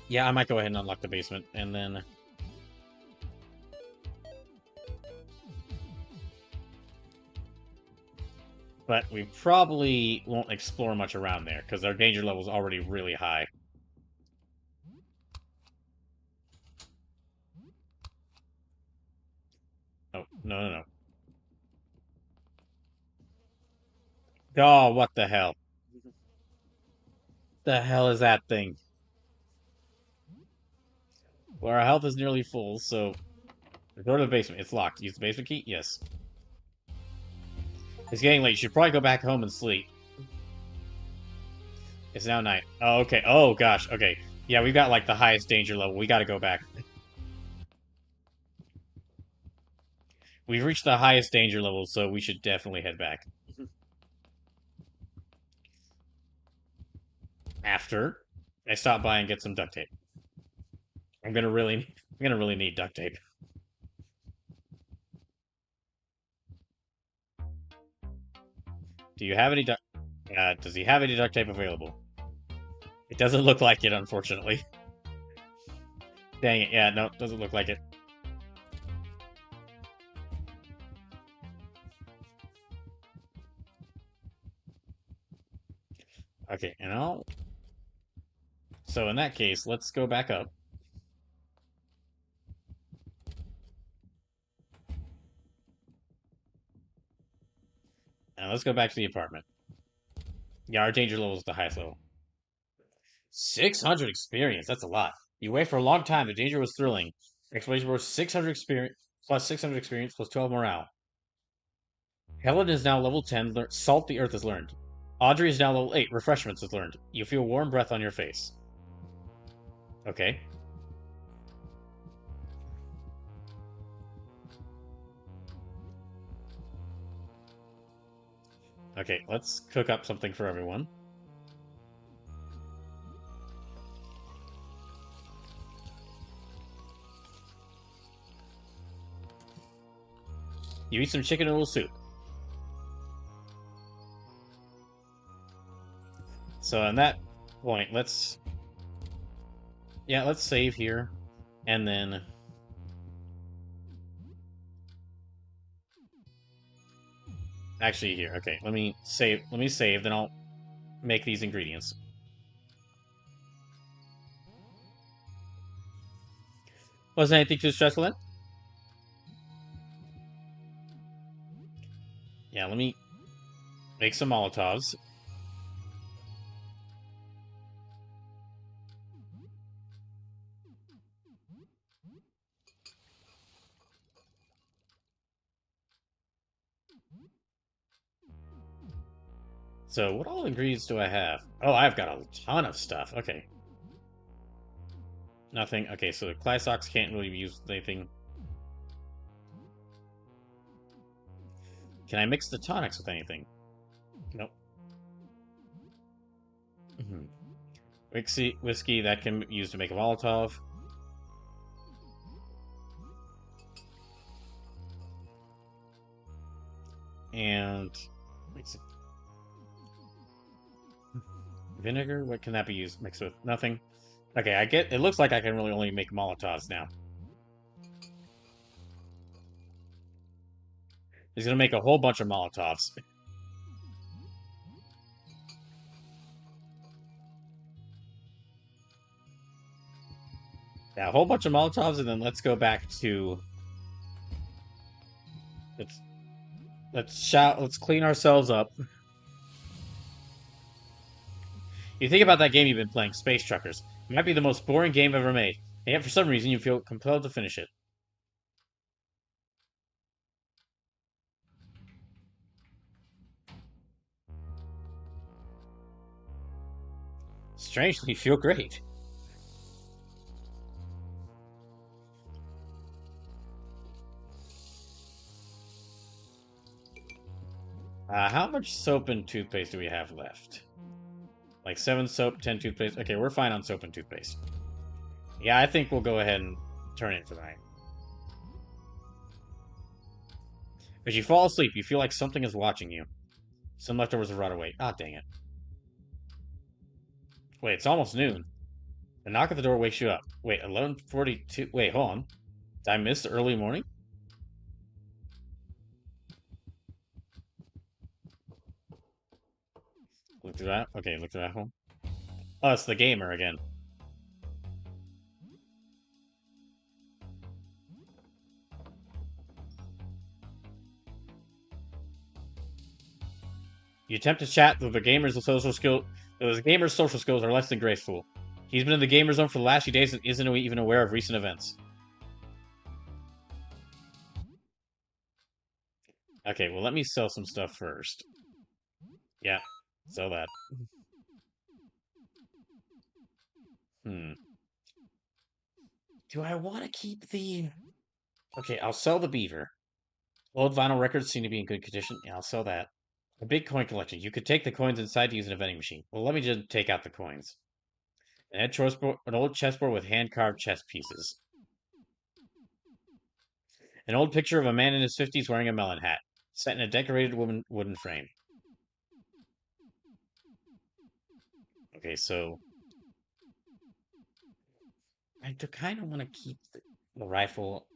Yeah, I might go ahead and unlock the basement, and then... But we probably won't explore much around there, because our danger level is already really high. Oh, no. Oh, what the hell? The hell is that thing? Well, our health is nearly full, so... Go to the basement. It's locked. Use the basement key? Yes. It's getting late. You should probably go back home and sleep. It's now night. Oh, okay. Oh, gosh. Okay. Yeah, we've got, like, the highest danger level. We gotta go back. We've reached the highest danger level, so we should definitely head back. After I stop by and get some duct tape. I'm gonna really... I'm gonna really need duct tape. Do you have any duct? Does he have any duct tape available? It doesn't look like it, unfortunately. Dang it! Yeah, no, doesn't look like it. Okay, and I'll. So in that case, let's go back up. And let's go back to the apartment. Yeah, our danger level is the highest level. 600 experience. That's a lot. You wait for a long time. The danger was thrilling. Exploration was 600 experience plus 600 experience plus 12 morale. Helen is now level 10. Salt the earth is learned. Audrey is now level 8. Refreshments is learned. You feel warm breath on your face. Okay. Okay, let's cook up something for everyone. You eat some chicken noodle soup. So on that point, let's save here, and then actually here. Okay, let me save. Then I'll make these ingredients. Wasn't anything too stressful then? Yeah, let me make some Molotovs. So, what all ingredients do I have? Oh, I've got a ton of stuff. Okay. Nothing. Okay, so the Clysox can't really use anything. Can I mix the tonics with anything? Nope. Whiskey that can be used to make a Molotov. And vinegar, what can that be used mixed with? Nothing. Okay, it looks like I can really only make Molotovs now. He's gonna make a whole bunch of Molotovs. Yeah, a whole bunch of Molotovs, and then let's go back to let's clean ourselves up. You think about that game you've been playing, Space Truckers. It might be the most boring game ever made, and yet for some reason you feel compelled to finish it. Strangely, you feel great. How much soap and toothpaste do we have left? Like 7 soap, 10 toothpaste. Okay, we're fine on soap and toothpaste. Yeah, I think we'll go ahead and turn in for the night. As you fall asleep, you feel like something is watching you. Some leftovers have rot away. Ah, dang it. Wait, it's almost noon. The knock at the door wakes you up. Wait, 11:42. Wait, hold on. Did I miss the early morning? Look through that. Okay, look through that home. Oh, it's the gamer again. You attempt to chat, though the gamer's social skills are less than graceful. He's been in the gamer zone for the last few days and isn't even aware of recent events. Okay, well, let me sell some stuff first. Yeah, sell that. Do I want to keep the... Okay, I'll sell the beaver. Old vinyl records seem to be in good condition. Yeah, I'll sell that. A big coin collection. You could take the coins inside to use in a vending machine. Well, let me just take out the coins. An old chessboard with hand-carved chess pieces. An old picture of a man in his 50s wearing a melon hat, set in a decorated wooden frame. Okay, so I kind of want to keep the rifle.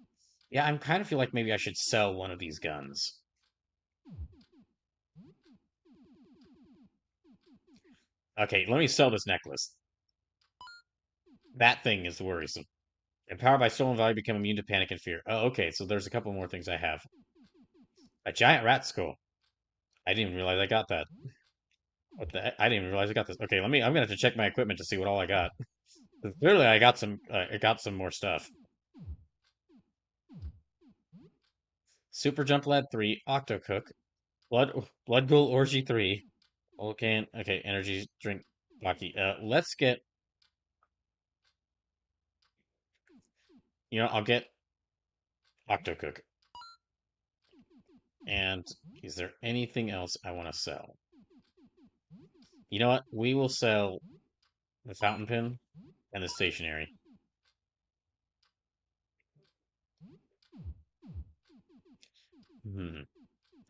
Yeah, I kind of feel like maybe I should sell one of these guns. Okay, let me sell this necklace. That thing is worrisome. Empowered by stolen value, become immune to panic and fear. Oh, okay, so there's a couple more things I have. A giant rat skull. I didn't even realize I got that. What the heck? I didn't even realize I got this. Okay, I'm gonna have to check my equipment to see what all I got. Clearly, I got some more stuff. Super Jump Lad 3, Octo Cook, Blood Ghoul Orgy 3, Volcan. Okay, energy drink, Lucky. Let's get. I'll get Octo Cook. And is there anything else I want to sell? You know what? We will sell the fountain pen and the stationery.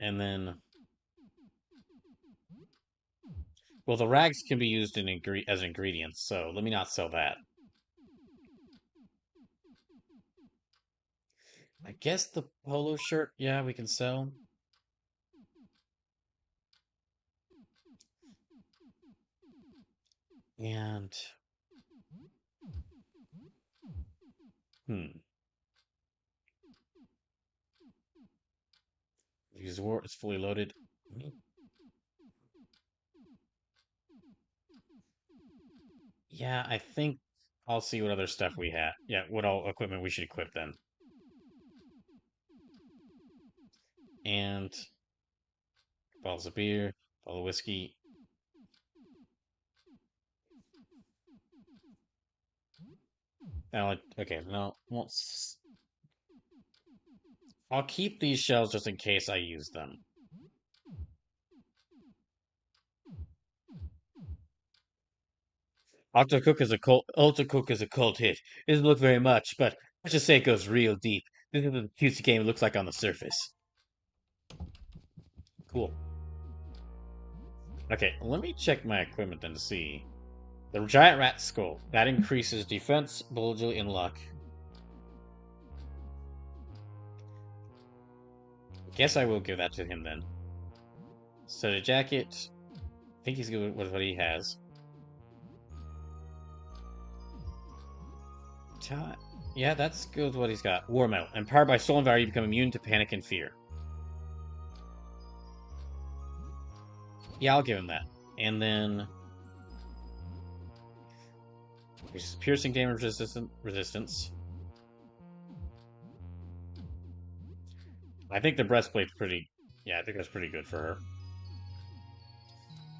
And then, well, the rags can be used as ingredients, so let me not sell that. I guess the polo shirt, yeah, we can sell. And Because war is fully loaded. Yeah, I think I'll see what other stuff we have. Yeah, what all equipment we should equip then. And bottles of beer, bottle of whiskey. Now, okay, no, I'll keep these shells just in case I use them. Octocook is a cult hit. It doesn't look very much, but let's just say it goes real deep. This is what the cutesy game looks like on the surface. Cool. Okay, let me check my equipment then to see. The giant rat skull. That increases defense, agility, and luck. Guess I will give that to him then. Studded jacket. I think he's good with what he has. Yeah, that's good with what he's got. War medal. Empowered by stolen value, you become immune to panic and fear. Yeah, I'll give him that. And then there's piercing damage resistance. I think the breastplate's pretty. Yeah, I think that's pretty good for her.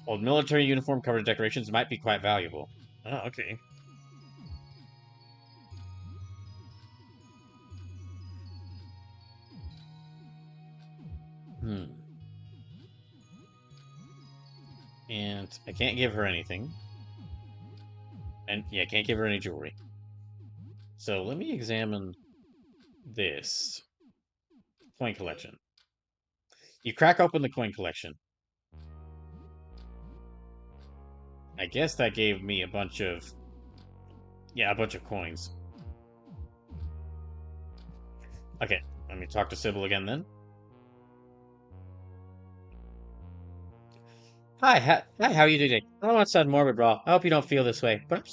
Old military uniform covered decorations might be quite valuable. Oh, okay. And I can't give her anything. And yeah, I can't give her any jewelry. So let me examine this coin collection. You crack open the coin collection. I guess that gave me a bunch of coins. Okay, let me talk to Sybil again then. Hi, how are you doing? I don't want to sound morbid, bro. I hope you don't feel this way, but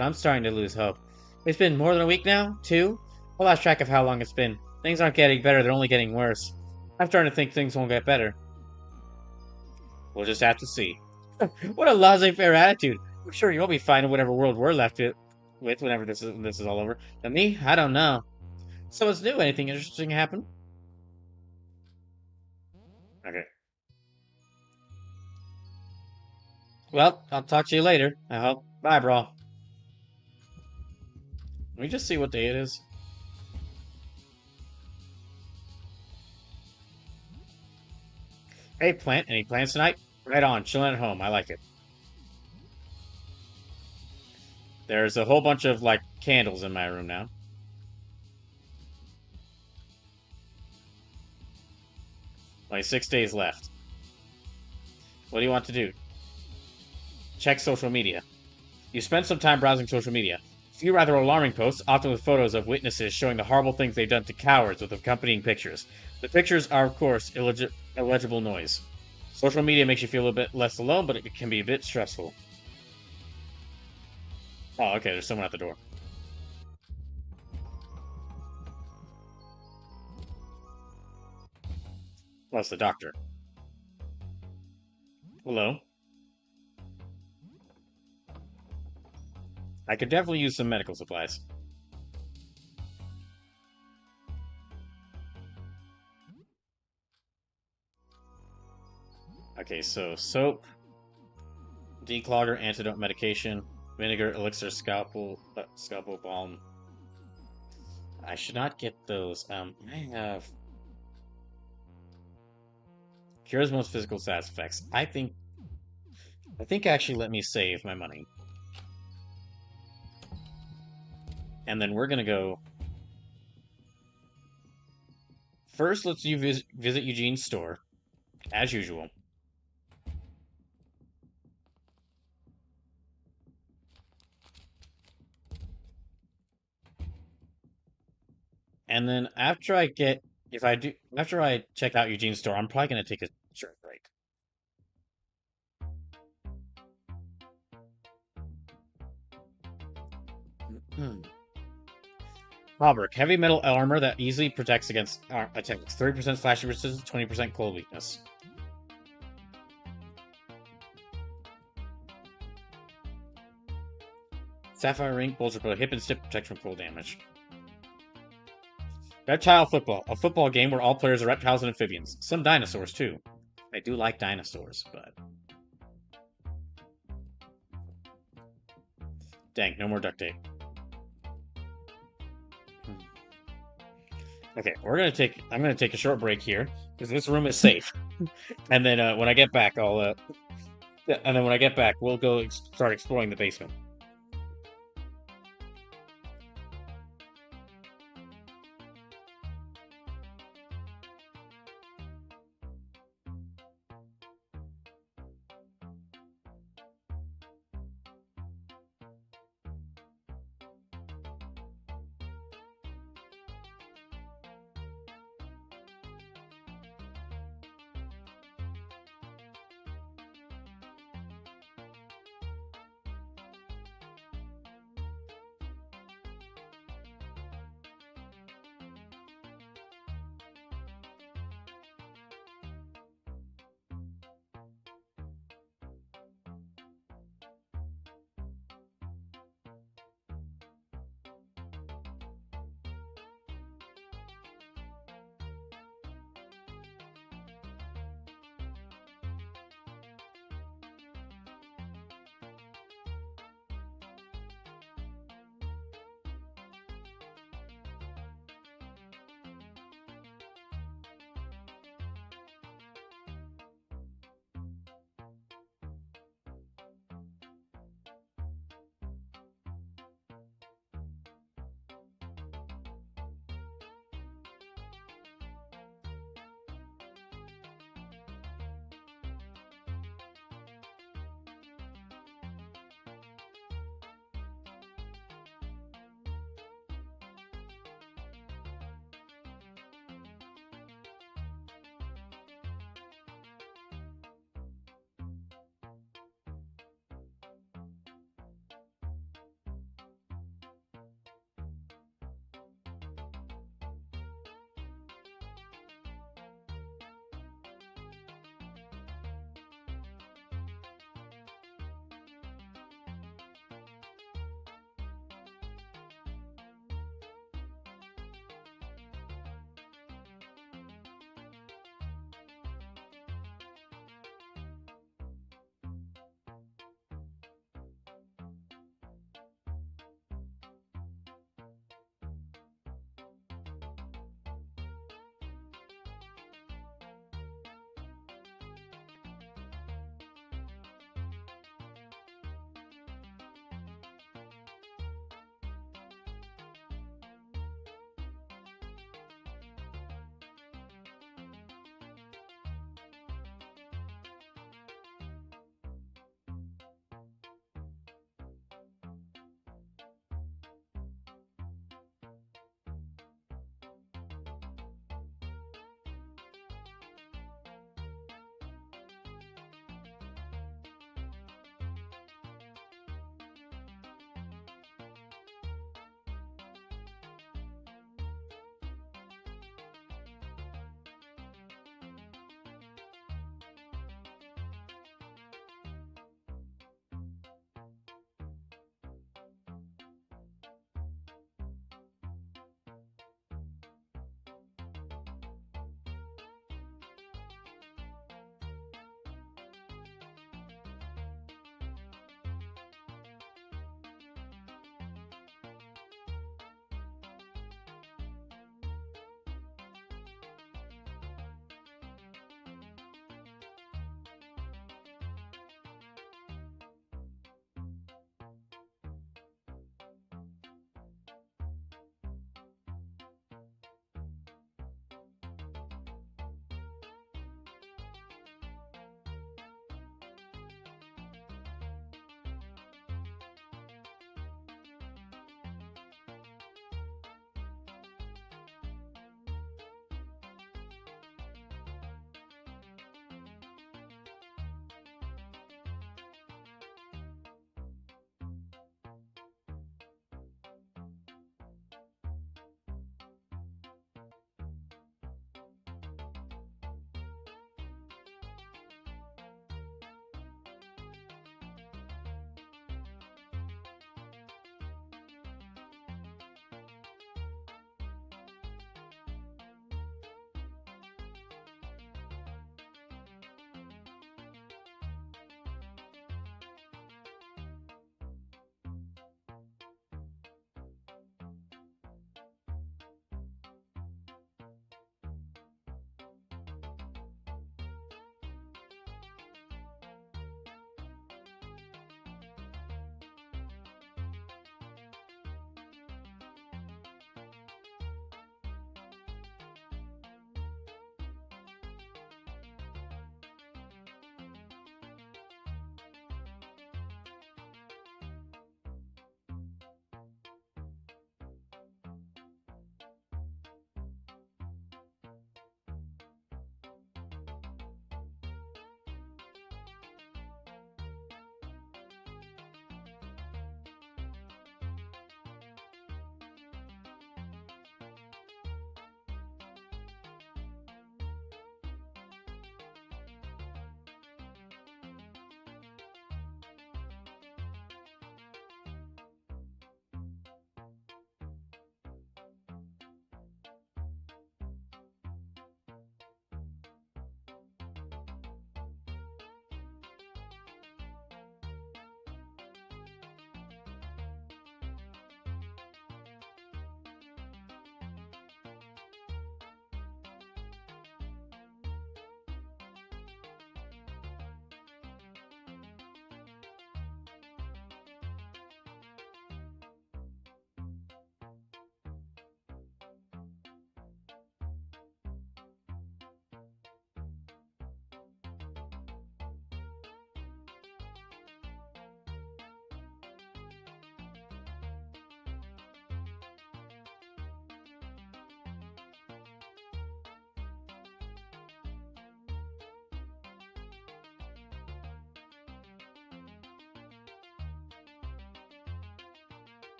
I'm starting to lose hope. It's been more than a week now, 2. I lost track of how long it's been. Things aren't getting better; they're only getting worse. I'm starting to think things won't get better. We'll just have to see. What a laissez-faire attitude. I'm sure you'll be fine in whatever world we're left with whenever this is all over. But me, I don't know. So what's new? Anything interesting happen? Okay. Well, I'll talk to you later, I hope. Bye, bro. Let me just see what day it is. Hey, Plant, any plans tonight? Right on, chilling at home. I like it. There's a whole bunch of, like, candles in my room now. Only 6 days left. What do you want to do? Check social media. You spend some time browsing social media. A few rather alarming posts, often with photos of witnesses showing the horrible things they've done to cowards with accompanying pictures. The pictures are, of course, illegible noise. Social media makes you feel a bit less alone, but it can be a bit stressful. Oh, okay, there's someone at the door. Well, it's the doctor. Hello? I could definitely use some medical supplies. Okay, so soap, declogger, antidote medication, vinegar, elixir, scalpel balm. I should not get those. I have cures most physical side effects. I think actually let me save my money. And then we're gonna go. First, let's visit Eugene's store, as usual. And then after I check out Eugene's store, I'm probably gonna take a short break. Hauberk, heavy metal armor that easily protects against attacks. 30% slashing resistance, 20% cold weakness. Sapphire ring, bolster pro, hip and stiff protect from cold damage. Reptile football, a football game where all players are reptiles and amphibians. Some dinosaurs too. I do like dinosaurs, but dang, no more duct tape. Okay, I'm gonna take a short break here because this room is safe. And then when I get back, we'll go start exploring the basement.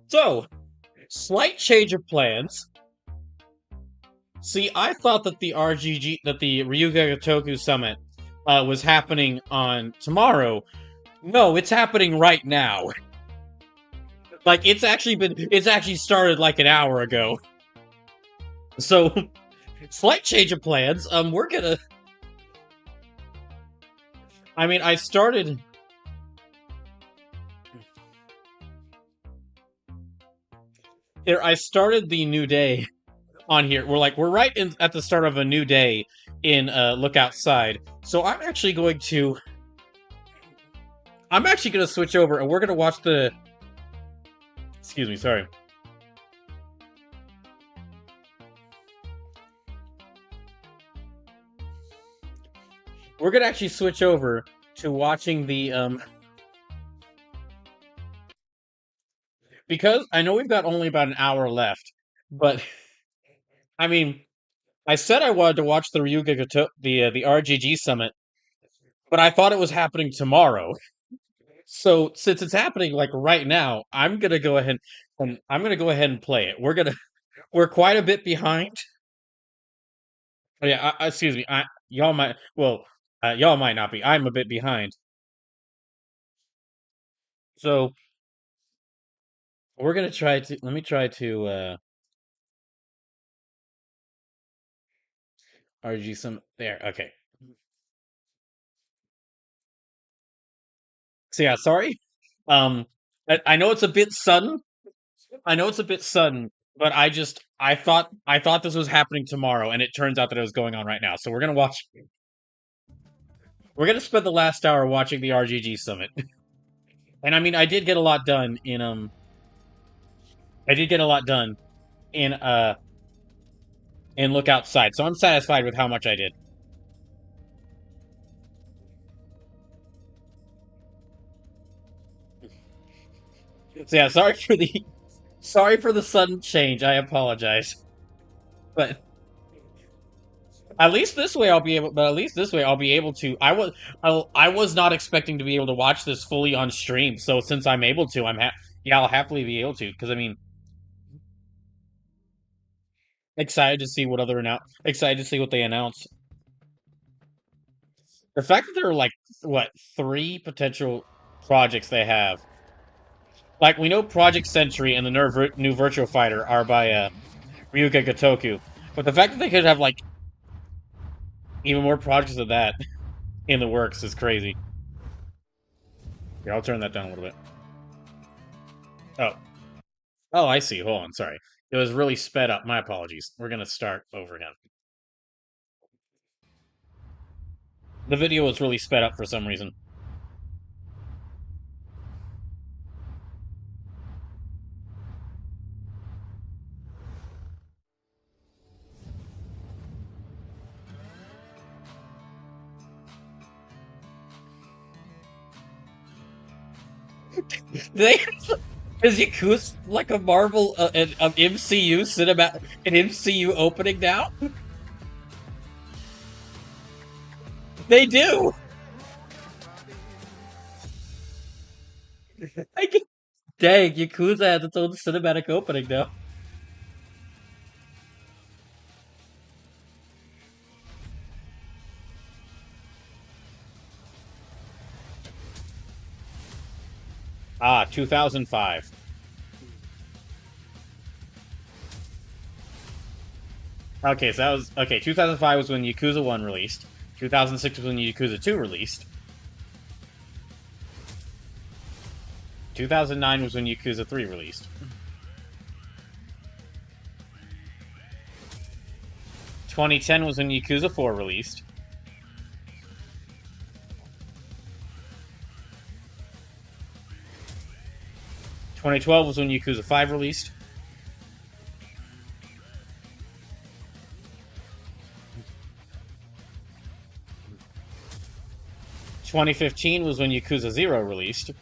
So, slight change of plans. See, I thought that the Ryuga Gotoku Summit was happening on tomorrow. No, it's happening right now. Like, it's actually started like an hour ago. So, slight change of plans. We're gonna... I mean, I started... Here, I started the new day on here. We're right at the start of a new day in Look Outside. So I'm actually going to switch over and we're gonna watch the... Excuse me, sorry. We're gonna actually switch over to watching the because I know we've got only about an hour left, but I mean, I said I wanted to watch the the RGG Summit, but I thought it was happening tomorrow. So since it's happening like right now, I'm gonna go ahead and play it. We're quite a bit behind. Oh, yeah, excuse me. Y'all might not be. I'm a bit behind. So we're gonna try to. Let me try to RG some there. Okay. So yeah, sorry. Um, I know it's a bit sudden. I know it's a bit sudden, but I thought this was happening tomorrow, and it turns out that it was going on right now. So we're gonna watch. We're gonna spend the last hour watching the RGG Summit, and I mean, I did get a lot done in I did get a lot done in Look Outside, so I'm satisfied with how much I did. So yeah, sorry for the sudden change. I apologize, but at least this way I'll be able. But at least this way I'll be able to. I was not expecting to be able to watch this fully on stream. So since I'm able to, yeah, I'll happily be able to. Because I mean, excited to see what they announce. The fact that there are like what 3 potential projects they have. Like we know Project Century and the new Virtual Fighter are by Ryuga Gotoku, but the fact that they could have like even more projects of that in the works is crazy. Here, I'll turn that down a little bit. Oh. Oh, I see. Hold on, sorry. It was really sped up. My apologies. We're gonna start over again. The video was really sped up for some reason. They is Yakuza like a Marvel an MCU cinematic an MCU opening now? They do. I can, dang, Yakuza has its own cinematic opening now. Ah, 2005. Okay, so that was okay. 2005 was when Yakuza 1 released. 2006 was when Yakuza 2 released. 2009 was when Yakuza 3 released. 2010 was when Yakuza 4 released. 2012 was when Yakuza 5 released. 2015 was when Yakuza 0 released.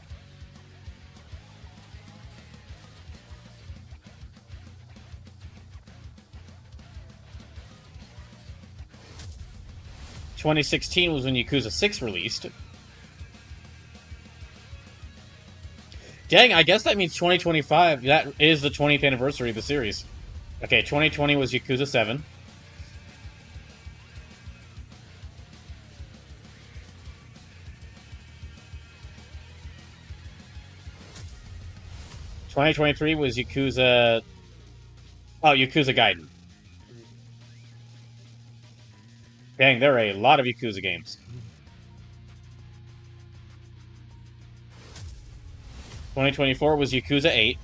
2016 was when Yakuza 6 released. Dang, I guess that means 2025. That is the 20th anniversary of the series. Okay, 2020 was Yakuza 7. (2023) was Yakuza. Oh, Yakuza Gaiden. Dang, there are a lot of Yakuza games. 2024 was Yakuza 8.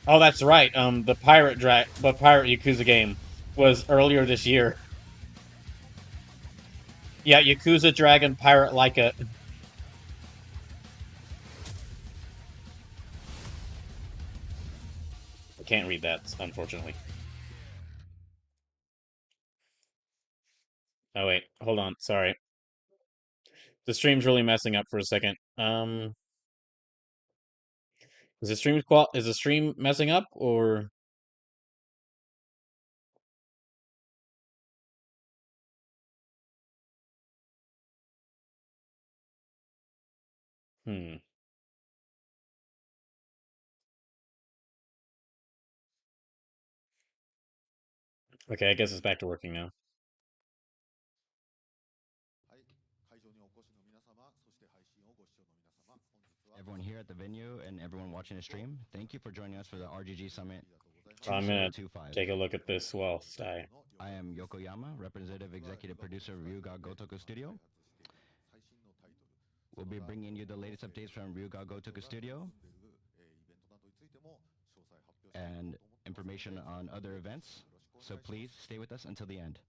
Oh, that's right. The pirate Yakuza game was earlier this year. Yeah, Yakuza Dragon Pirate Laika. I can't read that, unfortunately. Oh wait, hold on. Sorry, the stream's really messing up for a second. Is the stream messing up or? Hmm. Okay, I guess it's back to working now. Everyone here at the venue and everyone watching the stream, thank you for joining us for the RGG Summit I'm gonna 2025. take a look at this whilst I. I am Yokoyama, representative executive producer of Ryuga Gotoku Studio. We'll be bringing you the latest updates from Ryuga Gotoku Studio and information on other events, so please stay with us until the end.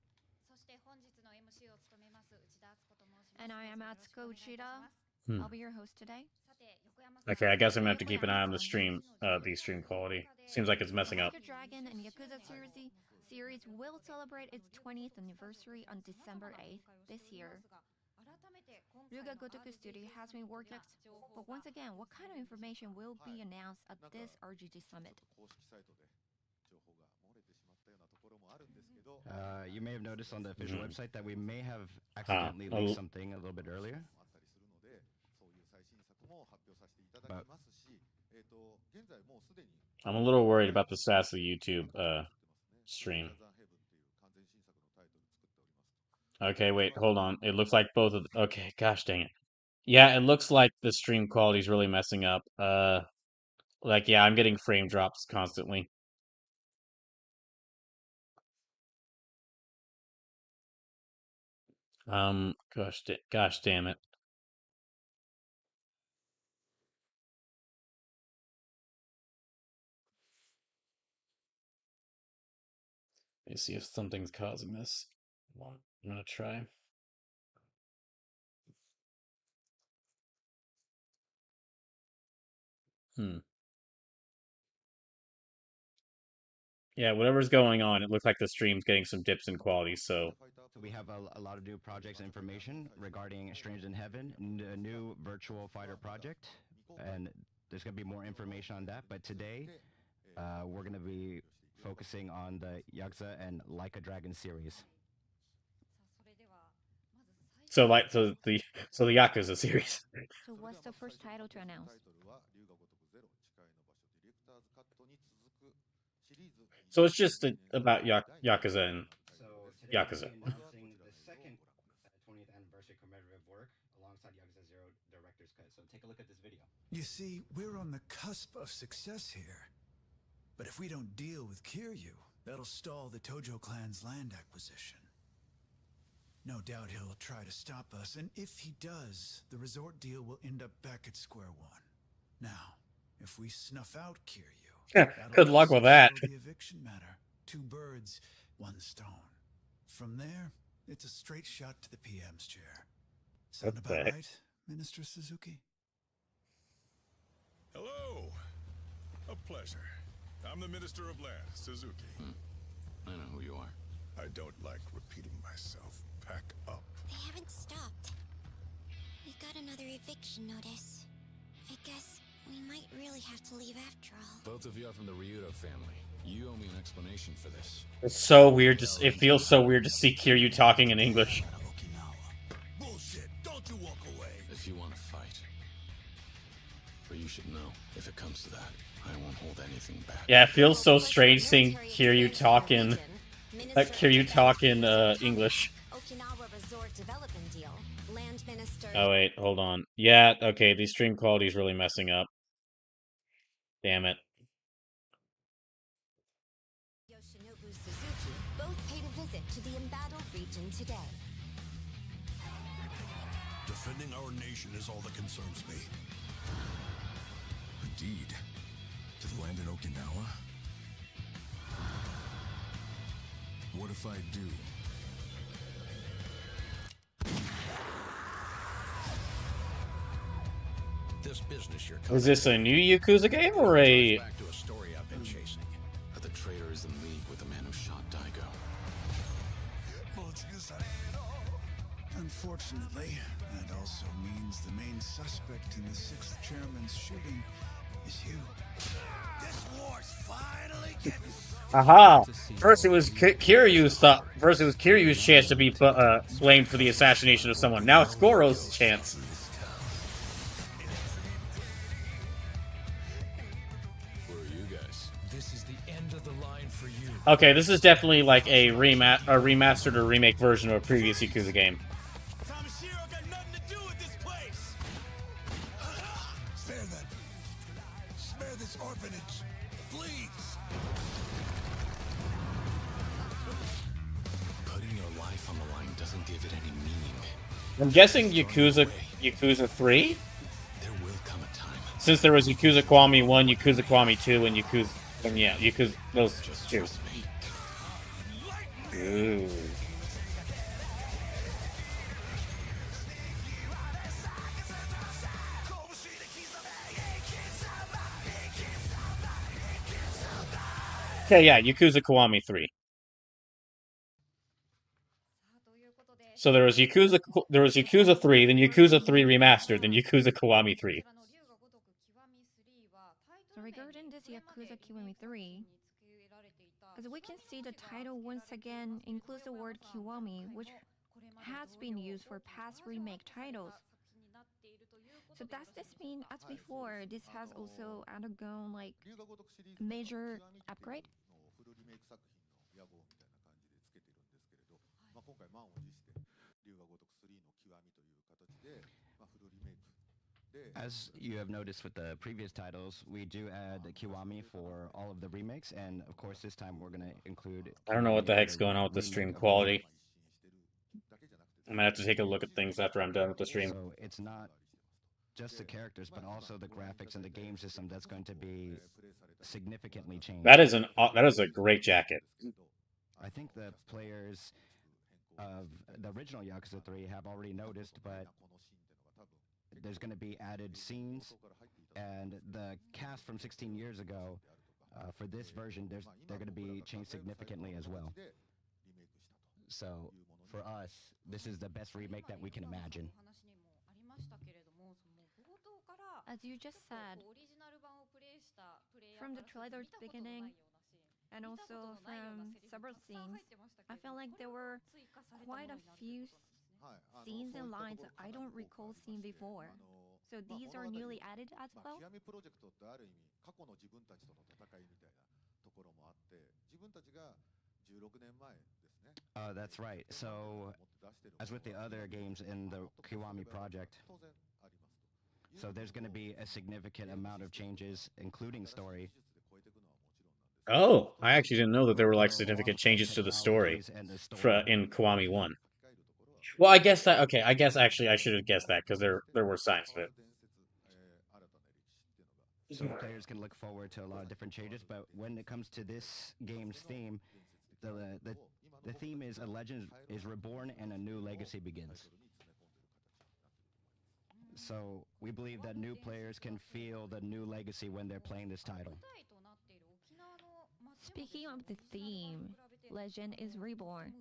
And I am Atsuko Uchida. I'll be your host today. Okay, I guess I'm gonna have to keep an eye on the stream quality. Seems like it's messing up. Like a Dragon and Yakuza series will celebrate its 20th anniversary on December 8th this year. Ryuga Gotoku Studio has been working, but once again, what kind of information will be announced at this RGG Summit? You may have noticed on the official website that we may have accidentally leaked something a little bit earlier. But I'm a little worried about the stats of the YouTube stream. Okay, wait, hold on. It looks like both of okay, gosh dang it. Yeah, it looks like the stream quality is really messing up. Like yeah, I'm getting frame drops constantly. Gosh damn it. Let me see if something's causing this. I'm gonna try. Yeah, whatever's going on, it looks like the stream's getting some dips in quality, so. we have a lot of new projects and information regarding Strange in Heaven, a new virtual fighter project, and there's going to be more information on that. But today, we're going to be focusing on the Yakuza and Like a Dragon series. So the Yakuza series. So what's the first title to announce? So it's just about Yakuza and Yakuza. Announcing the second 20th anniversary commemorative work alongside Yakuza 0 Director's Cut. So take a look at this video. You see, we're on the cusp of success here. But if we don't deal with Kiryu, that'll stall the Tojo clan's land acquisition. No doubt he'll try to stop us, and if he does, the resort deal will end up back at square one. Now, if we snuff out Kiryu, good luck with that. The eviction matter. 2 birds, 1 stone. From there, it's a straight shot to the PM's chair. Sound about right, Minister Suzuki? Hello. A pleasure. I'm the Minister of Land, Suzuki. I know who you are. I don't like repeating myself. Pack up. They haven't stopped. We got another eviction notice. I guess we might really have to leave after all. Both of you are from the Ryudo family. You owe me an explanation for this. It's so weird. It feels so weird to see Kiryu talking in English. Bullshit! Don't you walk away! If you want to fight. But you should know, if it comes to that, I won't hold anything back. Yeah, it feels so strange seeing Kiryu talking. Kiryu talking English. Okinawa Resort Development Deal. Land Minister Oh wait, hold on. Yeah, okay, the stream quality is really messing up. Damn it. Yoshinobu Suzuki both paid a visit to the embattled region today. Defending our nation is all that concerns me. Indeed. To the land in Okinawa? What if I do? This business you're Is this a new Yakuza game or a... back to a story I've been chasing. That the traitor is in league with the man who shot Daigo. Unfortunately, that also means the main suspect in the 6th chairman's shooting is you. This war's finally getting... Aha! First it was Kiryu's chance to be blamed for the assassination of someone. Now it's Goro's chance. Who are you guys? This is the end of the line for you. Okay, this is definitely like a remastered or remake version of a previous Yakuza game. Tamashiro got nothing to do with this place! Spare them. Spare this orphanage. Please. Putting your life on the line doesn't give it any meaning. I'm guessing Yakuza 3? There will come a time. Since there was Yakuza Kiwami 1, Yakuza Kiwami 2, and Yakuza those Just two. trust me. Ooh. Okay, yeah, Yakuza Kiwami 3. So there was Yakuza 3, then Yakuza 3 Remastered, then Yakuza Kiwami 3. So regarding this Yakuza Kiwami 3, as we can see, the title once again includes the word Kiwami, which has been used for past remake titles. So does this mean, as before, this has also undergone like major upgrade? As you have noticed with the previous titles, we do add Kiwami for all of the remakes, and of course this time we're going to include... I don't know what the Kiwami heck's for going on with the remake stream of the quality. I'm gonna have to take a look at things after I'm done with the stream. So it's not just the characters, but also the graphics and the game system that's going to be significantly changed. That is a great jacket. I think the players of the original Yakuza 3 have already noticed, but there's going to be added scenes, and the cast from 16 years ago, for this version, they're going to be changed significantly as well. So, for us, this is the best remake that we can imagine. As you just said, from the trailer's beginning, and also from several scenes, I felt like there were quite a few scenes and lines I don't recall seeing before. So these are newly added as well? That's right. So, as with the other games in the Kiwami project, so there's going to be a significant amount of changes, including story. Oh, I actually didn't know that there were like significant changes to the story in Kiwami 1. Well, I guess that, okay, I guess actually I should have guessed that because there were signs of it. So players can look forward to a lot of different changes, but when it comes to this game's theme, the theme is a legend is reborn and a new legacy begins. So we believe that new players can feel the new legacy when they're playing this title. Speaking of the theme, Legend is Reborn.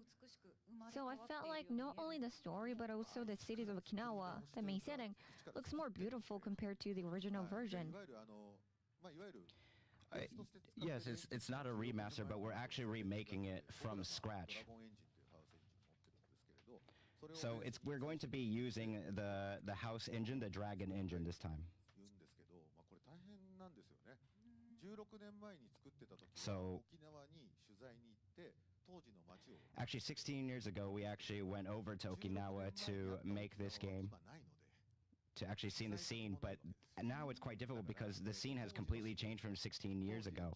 So I felt like not only the story but also the cities of Okinawa, the main setting, looks more beautiful compared to the original version. Yes, it's not a remaster, but we're actually remaking it from scratch. So we're going to be using the house engine, the Dragon engine this time. So actually 16 years ago we actually went over to Okinawa to make this game, to actually see the scene, but now it's quite difficult because the scene has completely changed from 16 years ago.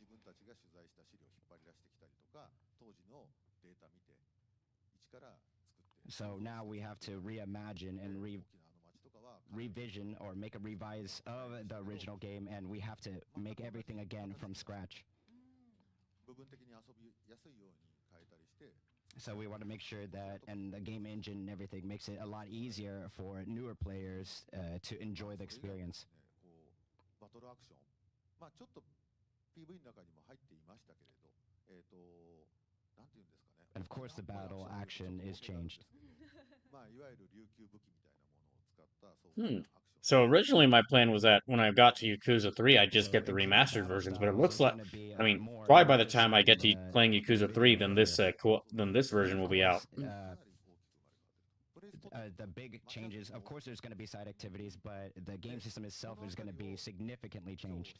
So now we have to reimagine and revision or make a revise of the original game, and we have to make everything again from scratch. So we want to make sure that, and the game engine and everything makes it a lot easier for newer players to enjoy the experience. And of course the battle action is changed. So originally my plan was that when I got to Yakuza 3, I'd just get the remastered versions, but it looks like, I mean, probably by the time I get to playing Yakuza 3, then this version will be out. The big changes, of course there's going to be side activities, but the game system itself is going to be significantly changed.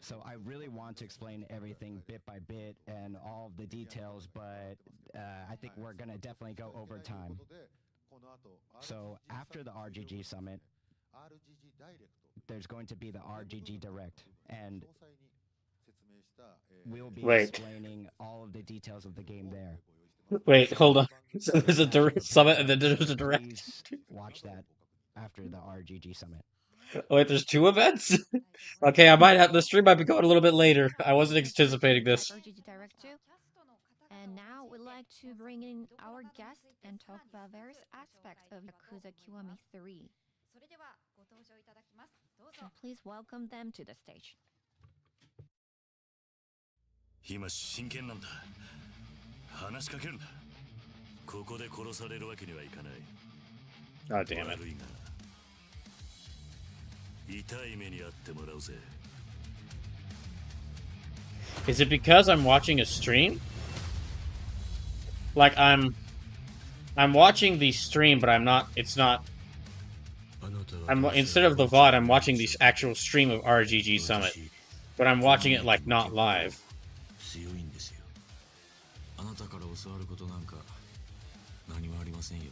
So I really want to explain everything bit by bit and all of the details, but I think we're going to definitely go over time. So after the RGG Summit, there's going to be the RGG Direct, and we'll be explaining all of the details of the game there. Wait, hold on. So there's a direct summit and then there's a direct. Please watch that after the RGG Summit. Oh, wait, there's 2 events? Okay, I might have the stream might be going a little bit later. I wasn't anticipating this. RGG Direct 2. And now we'd like to bring in our guest and talk about various aspects of Yakuza Kiwami 3. So please welcome them to the stage. 今真剣なんだ。話しかけるんだ。ここで殺されるわけにはいかない。 Oh, damn it. 悪いが痛い目に遭ってもらうぜ。 Is it because I'm watching a stream? Like I'm watching the stream, but it's not. Instead of the VOD, I'm watching the actual stream of RGG Summit, but I'm watching it like not live. 強いんですよ。あなたから教わることなんか何もありませんよ。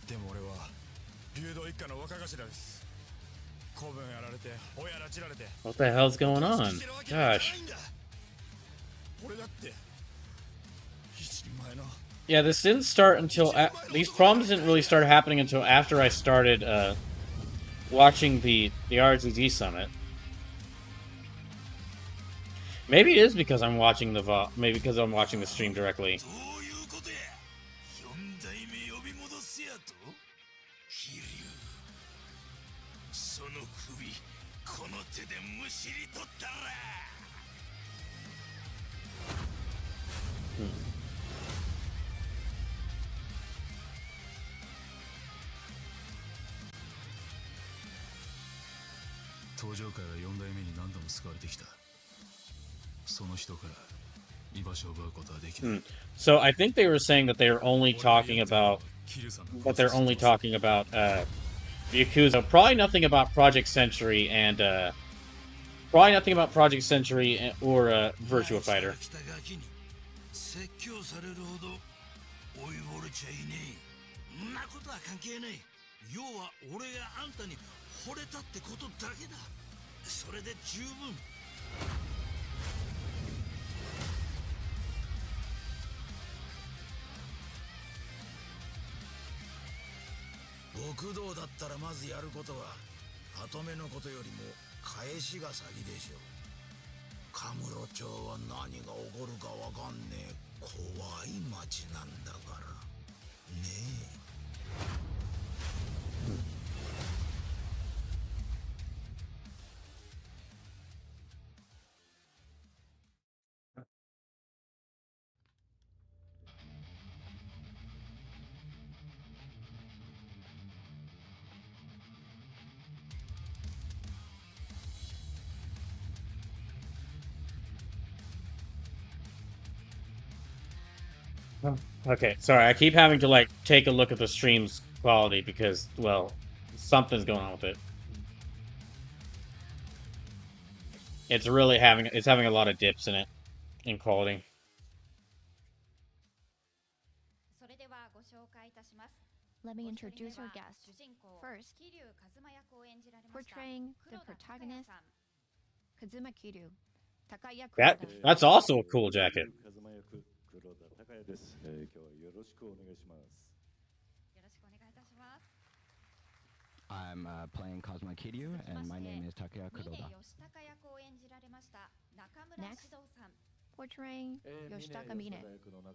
でも俺は竜道一家の若頭です。子分やられて親拉致られて。 What the hell's going on? Gosh. 俺だって一人前の Yeah, this didn't start until these problems didn't really start happening until after I started watching the RGG Summit. Maybe it is because I'm watching the VOD. Maybe because I'm watching the stream directly. どういうことや。四代目呼び戻せやと。桐生。その首この手でむしり取ったら。登場界は4代目に何度も救われてきた。その人から居場所を奪うことはできない。So I think they were saying that they were only talking about, Yakuza. Probably nothing about Project Century and probably nothing about Project Century or Virtua Fighter. 説教されるほど追いぼれちゃいねえ。んなことは関係ない。要は俺があんたに惚れたってことだけだ。それで十分。極道だったらまずやることは跡目のことよりも返しが先でしょ。カムロ町は何が起こるかわかんねえ怖い町なんだからねえ。Okay, sorry, I keep having to like take a look at the stream's quality because, well, something's going on with it. It's really having a lot of dips in it in quality. それではご紹介いたします。 Let me お一人 introduce 目 our は guest. 主人公 First, 桐生一馬役を演じられました portraying the 黒田孝也 protagonist, さん Kazuma Kiryu, Takaya That Kuroda. that's also a cool jacket. 風間役黒田孝也です、今日はよろしくお願いします。よろしくお願いいたします。 I'm playing Cosmo Kiryu, and my name is Takeya 峰 Kuroda. 義孝役を演じられました中村 Next. 獅童さん Portraying Yoshitaka Mine,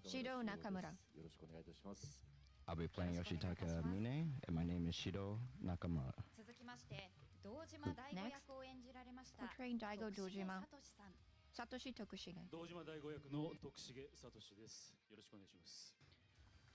Shiro Nakamura. よろしくお願いいたします。 I'll be playing Yoshitaka Mine, and my name is Shiro Nakamura. 続きまして堂島大吾役を演じられました Portraying Daigo 徳重 Dojima, 聡さん Satoshi Tokushige. 堂島大吾役の徳重聡です。よろしくお願いします。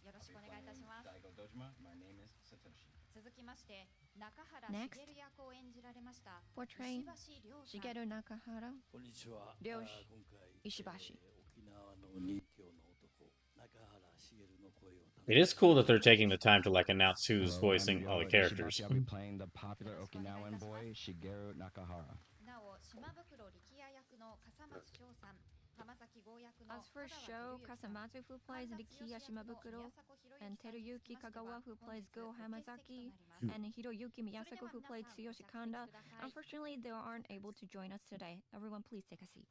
よろしくお願いいたします。 My name is Satoshi. 続きまして中原 Next. 茂役を演じられました Portraying 石橋亮さん Shigeru Nakahara, こんにちは。漁師今回石橋沖縄の人気の男中原茂の声を担当。 It is cool that they're taking the time to like announce who's Hello, I'm voicing all the Ryo characters. Ishibashi. I'll be playing the popular Okinawan boy Shigeru Nakahara. なお島袋力也役の笠松翔さん浜崎豪役の As for Sho Kasamatsu, who plays Rikiya Shimabukuro, and Teruyuki Kagawa, who plays Go Hamazaki, and Hiroyuki Miyasako, who played Tsuyoshi Kanda, unfortunately, they aren't able to join us today. Everyone, please take a seat.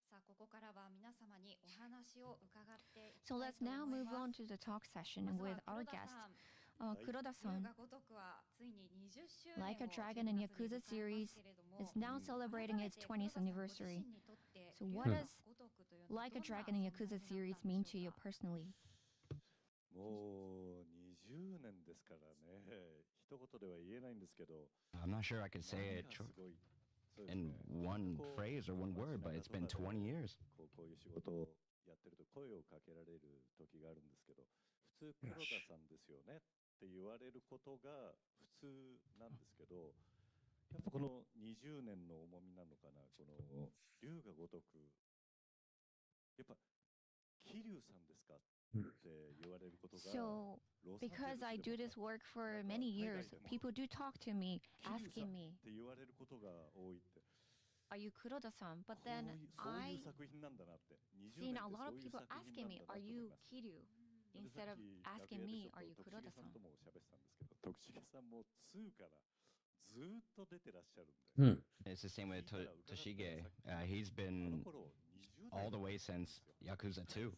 さあここからは皆様にお話を伺っていき So たい let's と now 思い move ま on す to the talk session まずは with our 黒田 guest, さん Kuroda-san. 龍が如くはついに20周年 Like a を Dragon and 10月に Yakuza 迎えますけれども is now celebrating its 20th anniversary. So what does Like a Dragon and Yakuza series mean to you personally? もう20年ですからね。一言では言えないんですけど。 I'm not sure I could say it すごい。そうです in ね one phrase or one word, but it's been 20 years. こういう仕事をやってると声をかけられる時があるんですけど、普通黒田さんですよねって言われることが普通なんですけど、やっぱこの20年の重みなのかな、この龍が如く、やっぱ桐生さんですかって言われることが、 So, because I do this work for many years, people do talk to me, asking me, って言われることが多いって。 are you Kuroda-san? But こうい then うそうい I う作品なんだなって。20 seen 年 a って lot そ of ういう people 作品 asking なん me, だな are と思い you ます。 Kiryu? で Instead of さっき asking 楽屋で me, ちょっ are you と徳重さん Kuroda-san? とも喋ってたんですけど、徳重さんも2からずーっと出てらっしゃるんで。 Hmm. It's the same with Toshige. He's been all the way since Yakuza 2.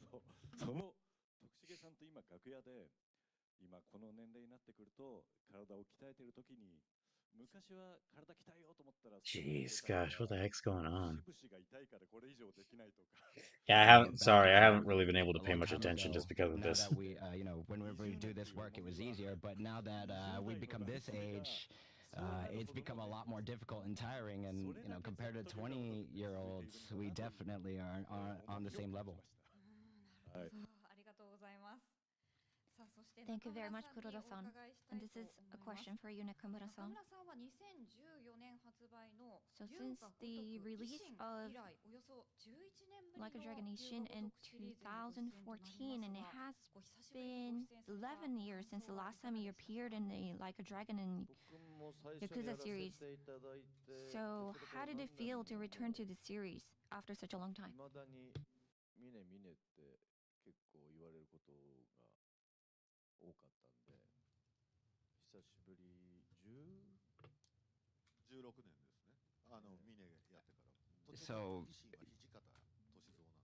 その徳重さんと今楽屋で、今この年齢になってくると体を鍛えてる時に、昔は体鍛えようと思ったら Jeez, gosh, what the heck's going on? 節々が痛いからこれ以上できないとか。 Yeah, I haven't. Sorry, I haven't really been able to pay much attention just because of Now this. that we, whenever we do this work, it was easier. But now that we become this age, it's become a lot more difficult and tiring. And compared to 20-year-olds, we definitely are on the same level. ありがとうございます。さあそして Thank you very much, 中村さんにお Kuroda-san. 伺いした And い this と is 思い a ます。 question for you, 中 Nakamura-san. 村さんは2014年発売の So 龍 since が如く the 維 release 新 of 以来およそ11年ぶりの Like a Dragon 龍 Ishin が in 如くシリーズにご出演となり 2014, and it ますが has ご久しぶりにご been 出演された 11 years since the last time you appeared in the Like a Dragon and Yakuza series. So, how did it feel to return to the series after such a long time? 未だにミネミネって結構言われることが多かったんで、久しぶり16年ですね。ミネやってから。 So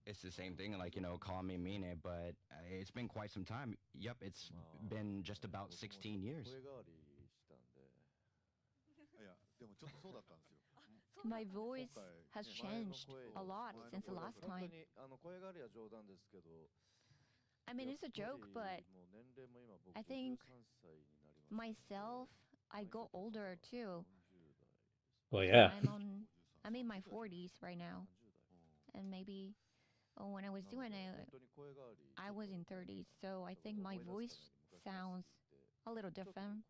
it's the same thing, like, call me Mine, but it's been quite some time. Yep, it's been just about 16 years. 声変わりしたんで。いや、でもちょっとそうだったんですよ。 My voice has changed a lot since the last 本当 time. に声変わりは冗談ですけど。 I mean, it's a joke, but もう年齢も今僕 I think 13歳になりました。 myself, I go older too. Well, yeah. I'm in my 40s right now, and maybe when I was doing it, I was in 30s, so I think my voice sounds a little different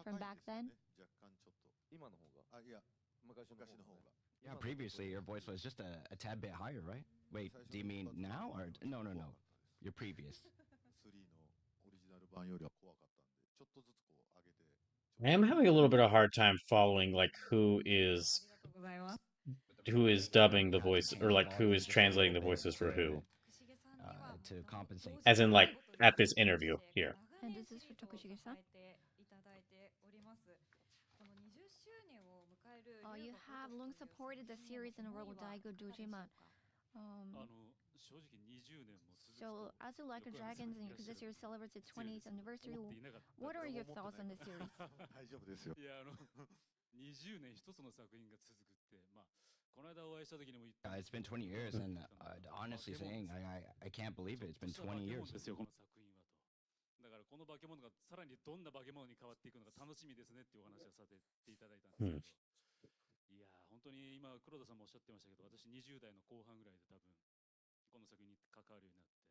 from back then. 若干ちょっと。今の方が。あ、いや、昔の方が。 Yeah, previously your voice was just a tad bit higher, right? Wait, do you mean now or no? your previous. 3のオリジナル版よりは怖かったんで、ちょっとずつこう上げて、I am having a little bit of a hard time following like who is dubbing the voice or like who is translating the voices for who. To compensate. As in like at this interview here. And this is for Tokushige-san. You have long supported the series in Robo Daigo Dojima. So, as you like Dragons and Yakuza series celebrates its 20th anniversary, what are your thoughts on the series? 大丈夫ですよ。いや20年一つの作品が続くってこの間お会いした時にも言った。It's been 20 years, and honestly saying, I can't believe it. It's been 20 years. ですよこの作品はと。だからこの化け物がさらにどんな化け物に変わっていくのか楽しみですねっていうお話をさせていただいたんですけど。いや本当に今黒田さんもおっしゃってましたけど、私20代の後半ぐらいで多分この作品に関わるようになって。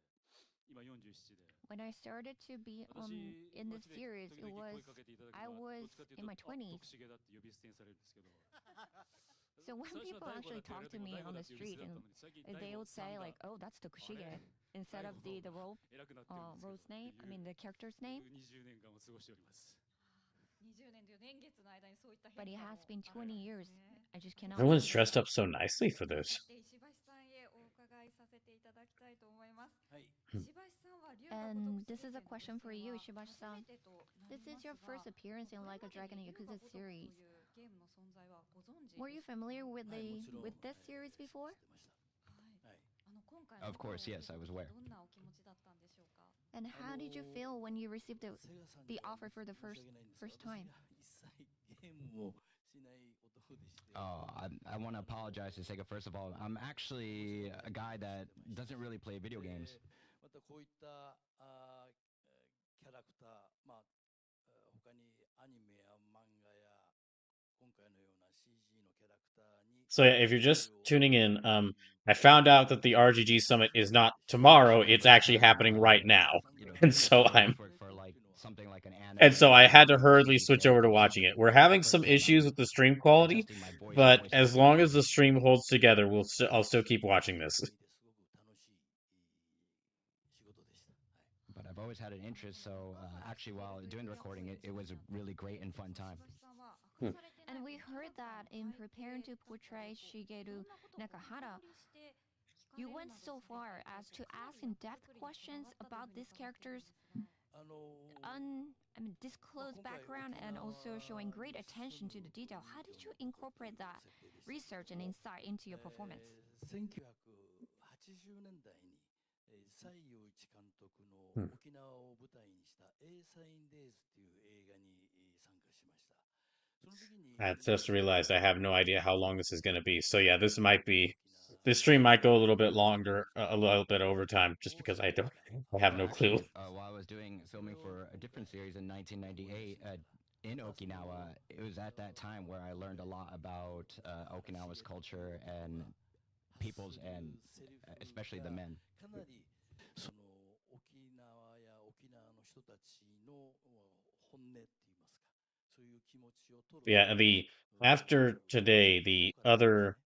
When I started to be in this series, I was in my 20s. So when people actually talk to me on the street, and they would say like, "Oh, that's Tokushige," instead of the role's name. I mean the character's name. But it has been 20 years. I just cannot. Everyone's dressed up so nicely for this. And this is a question for you, Ishibashi-san. This is your first appearance in Like a Dragon and Yakuza series. Were you familiar with this series before? Of course, yes, I was aware. And how did you feel when you received the offer for the first time? Oh, I want to apologize to Sega. First of all, I'm actually a guy that doesn't really play video games. So yeah, if you're just tuning in, I found out that the RGG Summit is not tomorrow; it's actually happening right now, and so I had to hurriedly switch over to watching it. We're having some issues with the stream quality, but as long as the stream holds together, I'll still keep watching this. But I've always had an interest, so actually, while doing the recording, it was a really great and fun time. And we heard that in preparing to portray Shigeru Nakahara, you went so far as to ask in-depth questions about these characters' disclosed background and also showing great attention to the detail. How did you incorporate that research and insight into your performance? 1980年代に西洋一監督の沖縄を舞台にしたエーサインデイズという映画に参加しました。 I just realized I have no idea how long this is going to be. So yeah, this stream might go a little bit longer, a little bit over time, just because I have no clue. While I was filming for a different series in 1998 in Okinawa, it was at that time where I learned a lot about Okinawa's culture and peoples, and especially the men. Yeah, after today, the other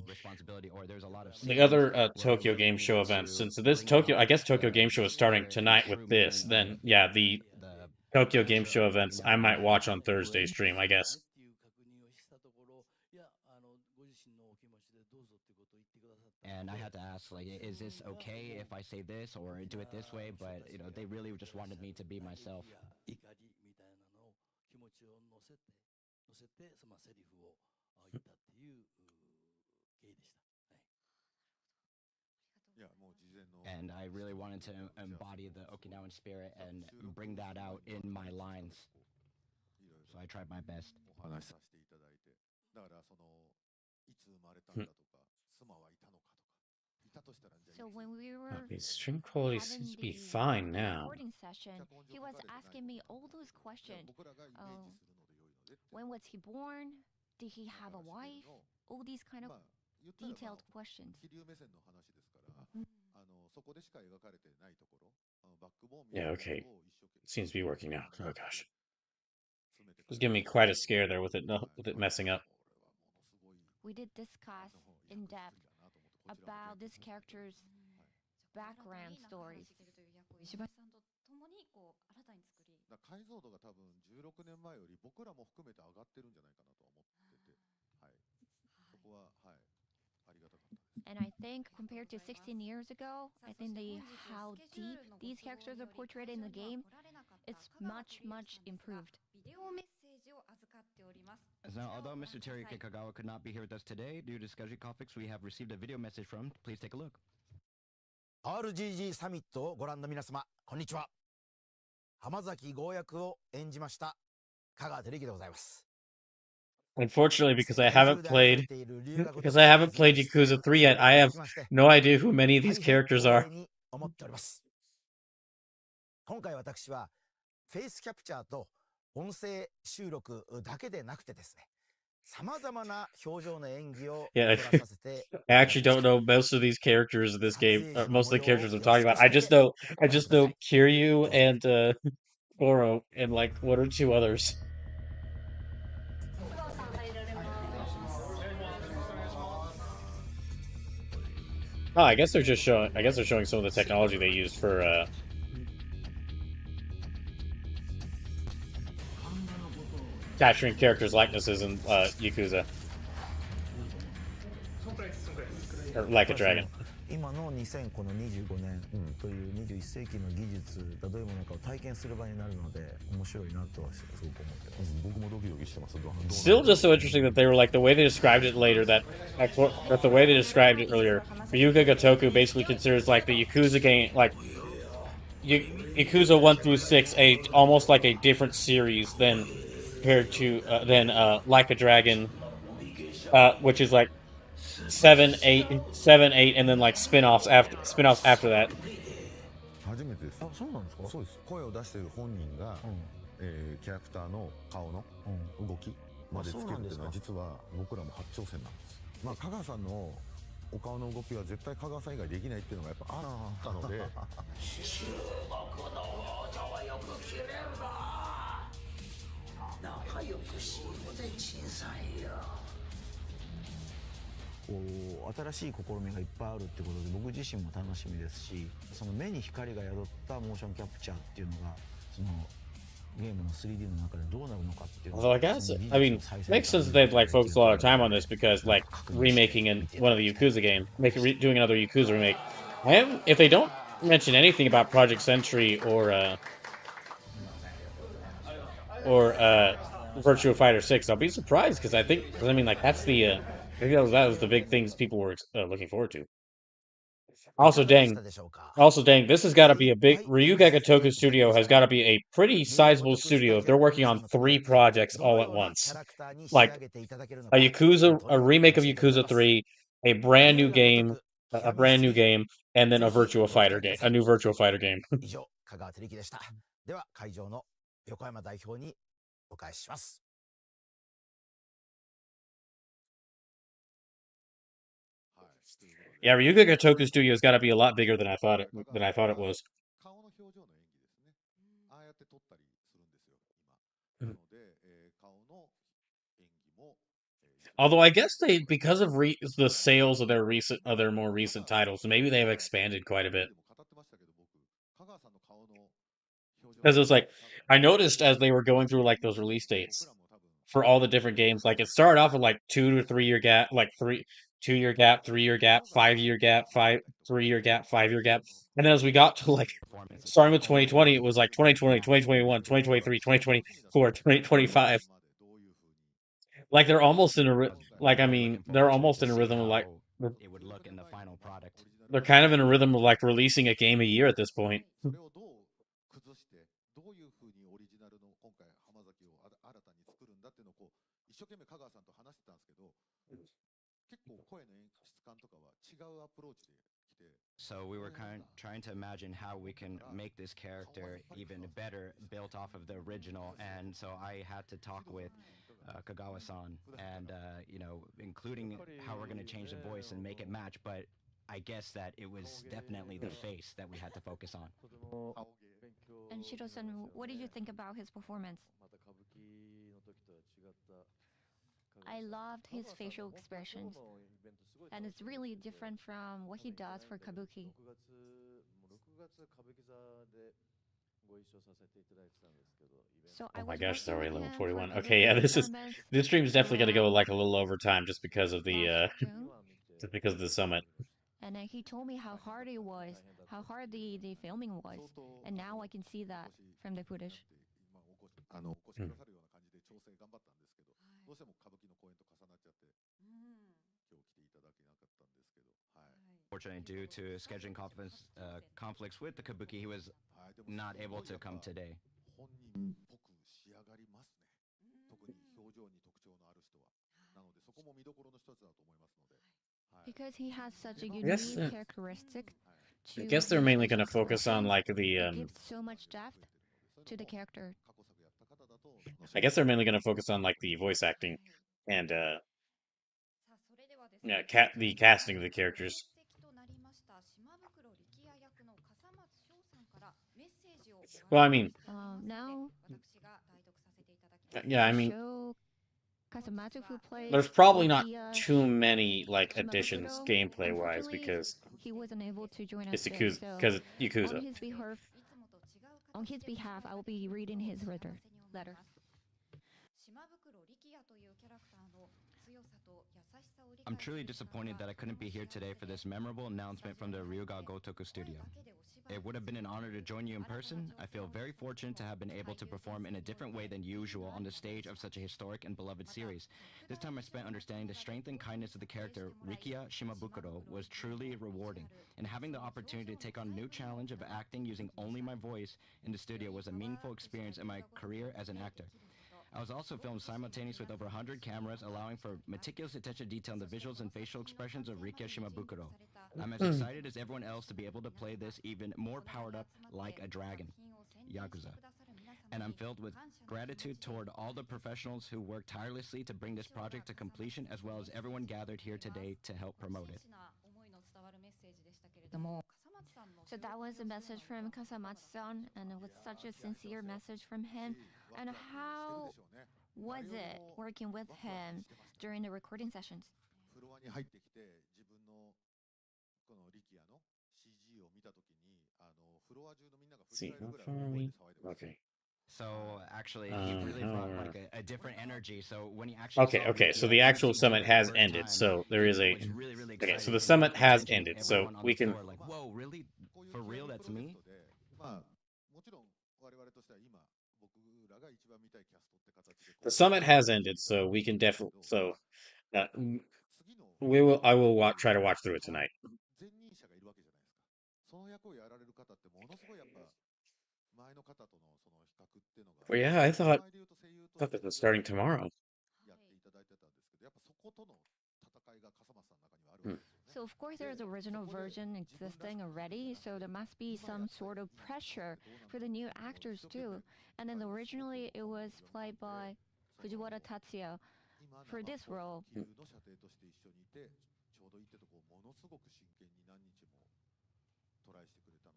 responsibility, or there's a lot of the other Tokyo Game Show events. Since I guess Tokyo Game Show is starting tonight with this. Then yeah, the Tokyo Game Show events I might watch on Thursday stream, I guess. And I had to ask, like, is this okay if I say this or do it this way? But they really just wanted me to be myself. And I really wanted to embody the Okinawan spirit and bring that out in my lines. So I tried my best. So when we were stream quality seems to be fine now. Recording session, he was asking me all those questions. When was he born? Did he have a wife? All these kind of detailed questions. Yeah, okay. Seems to be working now. Oh gosh. It was giving me quite a scare there with it messing up. We did discuss in depth about this character's background stories. 石橋さんと共に新たに作り。解像度が多分16年前より僕らも含めて上がってるんじゃないかなとは思ってて、はい。そこははいありがたかったです。And I think compared to 16 years ago, I think how deep these characters are portrayed in the game, it's much improved. Now, although Mr. Teruki Kagawa could not be here with us today due to schedule conflicts, we have received a video message from him. Please take a look. RGG サミットをご覧の皆様、こんにちは。浜崎豪役を演じました香川照之でございます。Unfortunately, because I haven't played Yakuza 3 yet, I have no idea who many of these characters are. 今回私はフェイスキャプチャーと音声収録だけでなくてですね、様々な表情の演技を Yeah, I actually don't know most of these characters in this game. Most of the characters I'm talking about. I just know Kiryu and Goro and like one or two others. Oh, I guess they're showing some of the technology they used for capturing characters' likenesses in Yakuza. Or Like a Dragon. 今の2025年という21世紀の技術がどういうものかを体験する場になるので面白いなとはすごく思ってます。僕もドキドキしてます。Still just so interesting that they were like the way they described it later that the way they described it earlier. Ryuga Gotoku basically considers like the Yakuza game like Yakuza 1 through 6 almost like a different series than compared to Like a Dragon, which is like 7, 8, and then like spin-offs after that. 初めてです。あ、そうなんですか。そうです。声を出している本人が、キャラクターの顔の動きまでつけるっていうのは実は僕らも初挑戦なんです。まあ香川さんのお顔の動きは絶対香川さん以外できないっていうのがやっぱあったので。中国の王女はよく切れるな。仲良くしようぜ小さいよ。新しい試みがいっぱいあるってことで僕自身も楽しみですし、その目に光が宿ったモーションキャプチャーっていうのがそのゲームの 3D の中でどうなるのかっていう。Although I mean, makes sense that they'd like focus a lot of time on this because like remaking one of the Yakuza game, doing another Yakuza remake. If they don't mention anything about Project Sentry or Virtua Fighter 6, I'll be surprised because I mean like that's the maybe that was the big things people were looking forward to. Also, dang, this has got to be a big... Ryuga Gotoku Studio has got to be a pretty sizable studio if they're working on 3 projects all at once. Like, a remake of Yakuza 3, a brand new game, and then a Virtua Fighter game, a new Virtua Fighter game. では会場の横山代表にお返しします。Yeah, Ryuga Gotoku Studio's got to be a lot bigger than I thought it was. Although I guess because of the sales of their more recent titles, maybe they have expanded quite a bit. Because it was like I noticed as they were going through like those release dates for all the different games, like it started off with like 2 to 3 year gap, like 2-year gap, 3-year gap, 5-year gap, 3-year gap, 5-year gap. And then as we got to like, starting with 2020, it was like 2020, 2021, 2023, 2024, 2025. Like they're almost in a rhythm of like, it would look in the final product. They're kind of in a rhythm of like releasing a game a year at this point. So we were trying to imagine how we can make this character even better built off of the original, and so I had to talk with Kagawa-san and including how we're going to change the voice and make it match, but I guess that it was definitely the face that we had to focus on. And Shiro-san, what did you think about his performance? I loved his facial expressions, and it's really different from what he does for Kabuki. So I Oh my was gosh, it's working already with level him for 41. Kabuki Okay, yeah, performance this stream is definitely gonna go around like a little over time just because of the last June, just because of the summit. and then he told me how hard it was, how hard the filming was, and now I can see that from the footage. お越しくださるような感じで調整頑張ったんですけど、どうしても歌舞伎の公演と重なっちゃって、今日来ていただけなかったんですけど、はい。Fortunately, due to scheduling conflicts with the Kabuki, he was not able to come today. 本人っぽく仕上がりますね。特に表情に特徴のある人は。なのでそこも見どころの一つだと思いますので。Because he has such a guess, unique characteristic I to guess they're his mainly facial gonna focus on expressions, like the it gives so much depth to the character. I guess they're mainly gonna focus on like the voice acting and yeah, the casting of the characters. Well, I mean, Now yeah, I mean, show Kasamatsu who plays there's probably not Rikiya too many like additions Shimabukuro. gameplay wise Unfortunately, because he wasn't able to join us it's today, Yakuza. so Because it's on Yakuza. his behalf, I will be reading his letter. I'm truly disappointed that I couldn't be here today for this memorable announcement from the Ryuga Gotoku studio. It would have been an honor to join you in person. I feel very fortunate to have been able to perform in a different way than usual on the stage of such a historic and beloved series. This time I spent understanding the strength and kindness of the character Rikiya Shimabukuro was truly rewarding, and having the opportunity to take on a new challenge of acting using only my voice in the studio was a meaningful experience in my career as an actor. I was also filmed simultaneously with over 100 cameras, allowing for meticulous attention to detail in the visuals and facial expressions of Rikiya Shimabukuro. I'm as excited as everyone else to be able to play this even more powered up like a dragon, Yakuza. And I'm filled with gratitude toward all the professionals who worked tirelessly to bring this project to completion, as well as everyone gathered here today to help promote it. So that was a message from Kasamatsu-san, and it was such a sincere message from him. And how was it working with him during the recording sessions? See, okay. So actually, he really brought like a different energy. So when he actually okay, so the actual summit has ended. So there is a okay. So the summit has ended. So we can. Like, whoa, really? For real? That's me? The summit has ended, so we can definitely. So we will. I will try to watch through it tonight. Well, yeah, I thought this was starting tomorrow. So of course there's original version existing already, so there must be some sort of pressure for the new actors too. And then originally it was played by Fujiwara Tatsuya for this role.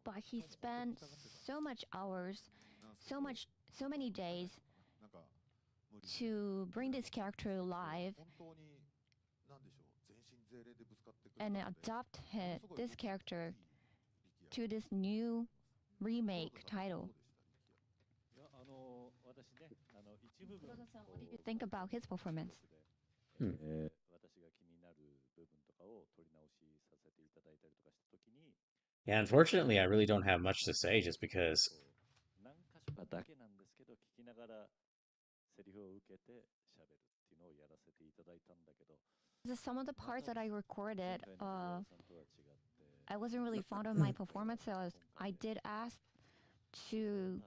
But he spent so much hours, so many days to bring this character alive and adapt this character to this new remake title. What did you think about his performance? Yeah, unfortunately, I really don't have much to say just because. Some of the parts that I recorded, I wasn't really fond of my performance, so I did ask to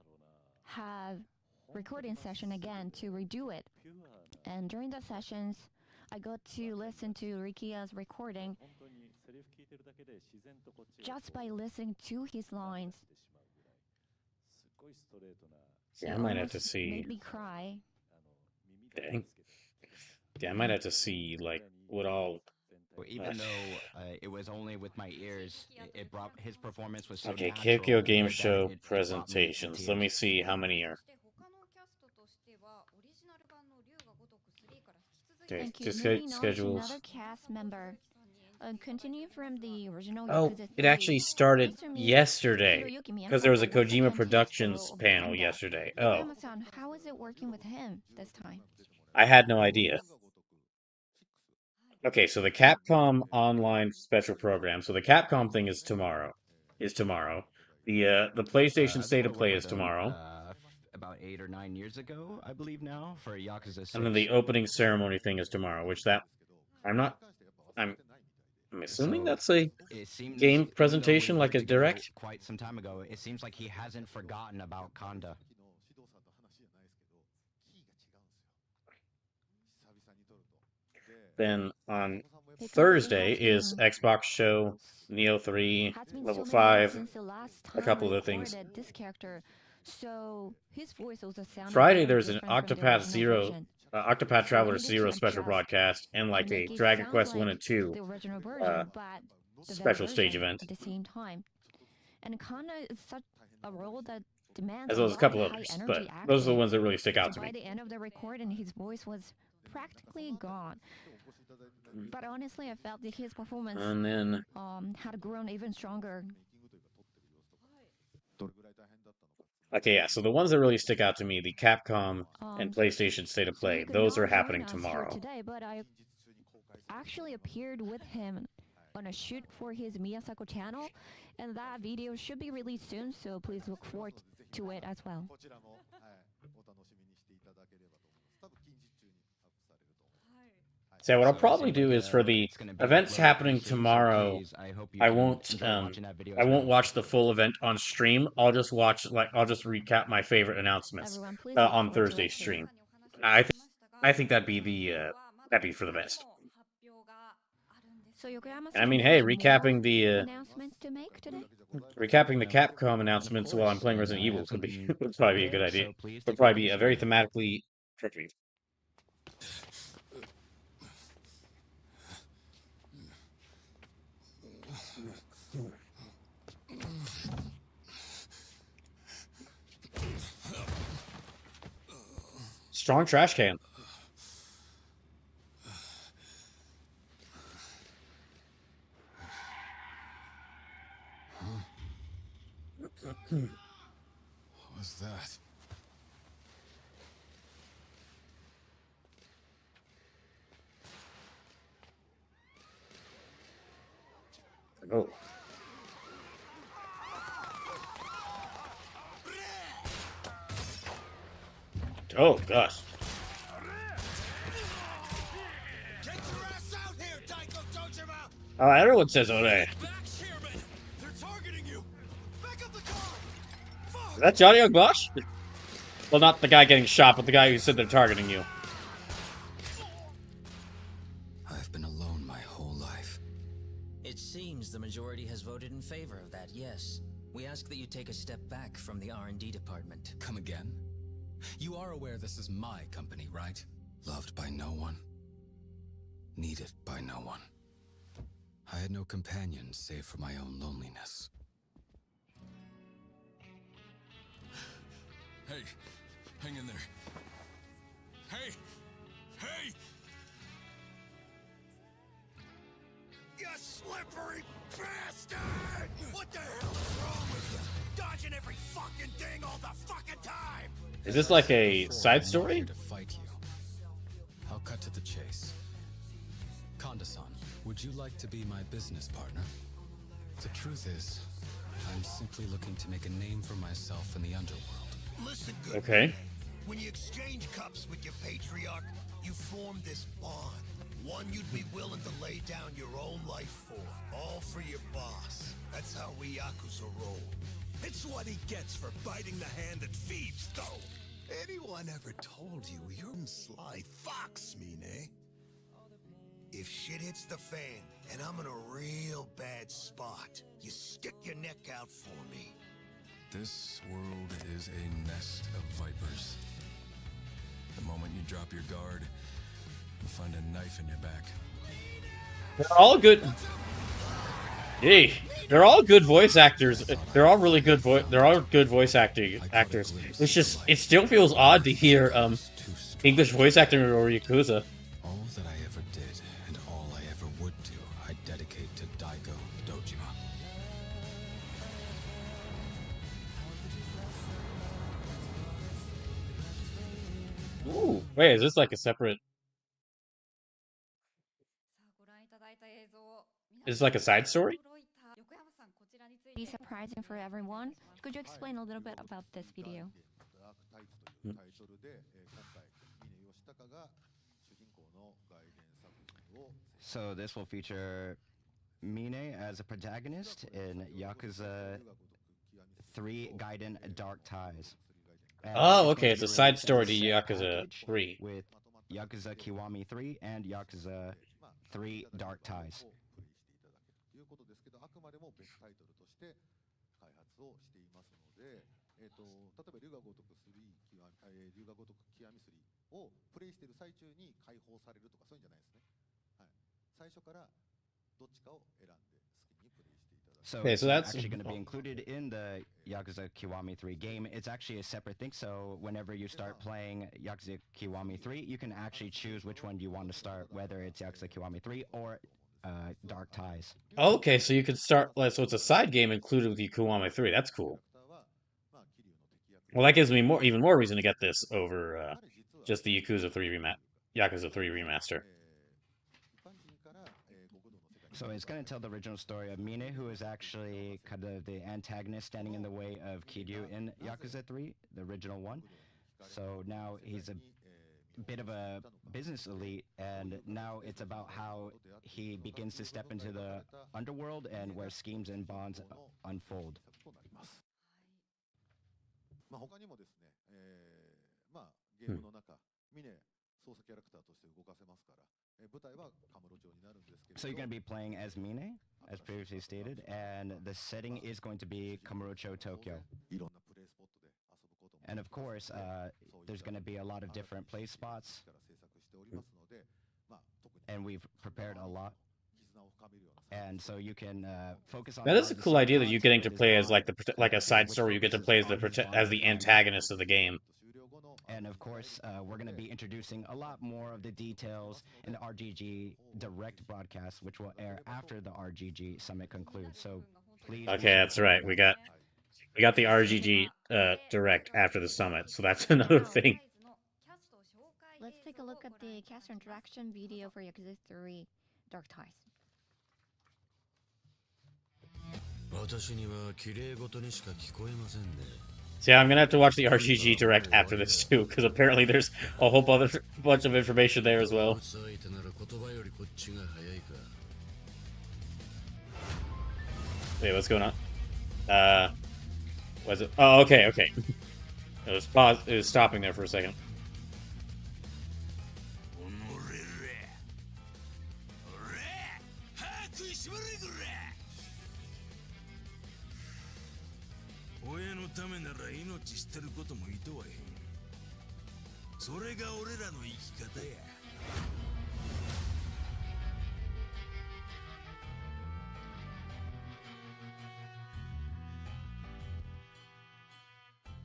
have recording session again to redo it. And during the sessions, I got to listen to Rikiya's recording. Just by listening to his lines, Yeah, I might have to see. made me cry. Dang. Yeah, I might have to see like what all. Even though it was only with my ears, it brought his performance was so Okay, natural Kyoto Game that Show it brought me to presentations. Let tears. me see how many are. Thank you. To Moving on to schedules. another cast member. Continuing from the original Oh, Yakuza it 3, actually started Mr. yesterday Hiroyuki because there was a Miyazaki was Kojima again Productions takes the role of panel Kanda. yesterday. Oh, Yokoyama-san, how is it working with him this time? I had no idea. Okay, so the Capcom online special program. So the Capcom thing is tomorrow. The PlayStation I've State of worked Play with is them, tomorrow, about 8 or 9 years ago, I believe now, for Yakuza 6. and then the opening ceremony thing is tomorrow. Which that I'm not. I'm assuming So, that's a it seems, game even though we presentation, like worked a together direct. quite some time ago, it seems like he hasn't forgotten about Kanda. Then on Thursday is Xbox show, Neo 3, Has been Level so many years 5, since the last a time couple we other things. recorded this character, so his voice also sounded Friday very there's an different from the Octopath original Zero, version. Octopath So Traveler we needed Zero to special adjust broadcast, and to like a make it Dragon sound Quest 1 like and 2 the original uh, version, but the better special stage version event, at the same time. And Kanda is such a role that demands as a well as a lot couple of high others. But energy those are the acting. ones that really stick So out to by me. the end of the recording, his voice was practically gone. But honestly, I felt that his performance And then had grown even stronger. okay, yeah. So the ones that really stick out to me, the Capcom and PlayStation State of So Play, he could those are not join happening us here tomorrow. today, but I actually appeared with him on a shoot for his Miyasako channel, and that video should be released soon, so please look forward to it as well. So what I'll So it probably seems do like, is for the it's gonna be events uploaded happening pretty soon, so tomorrow, please, I hope you I can won't enjoy watching that video I as won't well. watch the full event on stream. I'll just recap my favorite announcements Everyone, please look on forward to Thursday's it too. stream. I think that'd be for the best. So Yokoyama-san, And I mean, do hey, you have recapping more the announcements to make today? Capcom announcements while I'm playing Resident Evil would probably be a good idea. Would probably be a very thematically appropriate. Strong trash can. What's that? Oh. Oh gosh. Everyone says Ore. Is that Johnny Young Bosch? Well, not the guy getting shot, but the guy who said they're targeting you. I've been alone my whole life. It seems the majority has voted in favor of that, yes. We ask that you take a step back from the R&D department. Come again? You are aware this is my company, right? Loved by no one. Needed by no one. I had no companions save for my own loneliness. Hey, hang in there. Hey! Hey! You slippery bastard! What the hell is wrong with you? Dodging every fucking thing all the fucking time! Is this like a side story? To fight you. I'll cut to the chase. Kanda-san, would you like to be my business partner? The truth is, I'm simply looking to make a name for myself in the underworld. Listen good. Okay. Man. When you exchange cups with your patriarch, you form this bond. One you'd be willing to lay down your own life for. All for your boss. That's how we Yakuza roll. It's what he gets for biting the hand that feeds, though. Anyone ever told you you're sly fox, Mine? If shit hits the fan, and I'm in a real bad spot, you stick your neck out for me. This world is a nest of vipers. The moment you drop your guard, you'll find a knife in your back. They're all good. Hey, they're all good voice actors. They're all really good They're all good voice actors. It's just, it still feels odd to hear English voice acting over Yakuza. All that Daigo Dojima. Ooh, wait, is this like a separate? Is this like a side story? Be surprising for everyone. Could you explain a little bit about this video? So this will feature Mine as a protagonist in Yakuza 3 Gaiden Dark Ties. And Oh, it's okay, going it's be a side released as story to set Yakuza package 3. with Yakuza Kiwami 3 and Yakuza 3 Dark Ties. ということですけど、あくまでも別タイトルとして開発をしていますので、例えば龍が如く3、龍が如く極み3をプレイしている最中に解放されるとかそういうんじゃないですね。はい。最初からどっちかを選んで好きにプレイしていただく。So Okay, it's so that's- actually going to be included in the Yakuza Kiwami 3 game. It's actually a separate thing, so whenever you start playing Yakuza Kiwami 3, you can actually choose which one you want to start, whether it's Yakuza Kiwami 3 or Dark Ties. Okay, so you can start. So it's a side game included with Kiwami 3. That's cool. Well, that gives me even more reason to get this over just the Yakuza 3 remaster. So it's going to tell the original story of Mine, who is actually kind of the antagonist standing in the way of Kiryu in Yakuza 3, the original one. So now he's a bit of a business elite, and now it's about how he begins to step into the underworld and where schemes and bonds unfold. まあ他にもですね、まあゲームの中、ミネ操作キャラクターとして動かせますから、舞台はカムロ町になるんですけれど。 So you're going to be playing as Mine, as previously stated, and the setting is going to be Kamurocho, Tokyo. いろんなプレイスポットで遊ぶことも。 And of course, there's going to be a lot of different play spots. から制作しておりますので、まあ特に。 And we've prepared a lot. And so you can focus on. That is a cool idea that you're getting to play as like a side story. You get to play as the antagonist of the game. And of course, we're going to be introducing a lot more of the details in the RGG Direct broadcast, which will air after the RGG Summit concludes. So please. Okay, that's right. We got the RGG Direct after the Summit, so that's another thing. Let's take a look at the cast interaction video for Yakuza 3 Dark Ties. See, I'm gonna have to watch the RGG Direct after this too, because apparently there's a whole other bunch of information there as well. Wait, what's going on? Was it? Oh, okay, okay. It was pause. It was stopping there for a second. 親のためなら命捨てることもいとわへん。それが俺らの生き方や。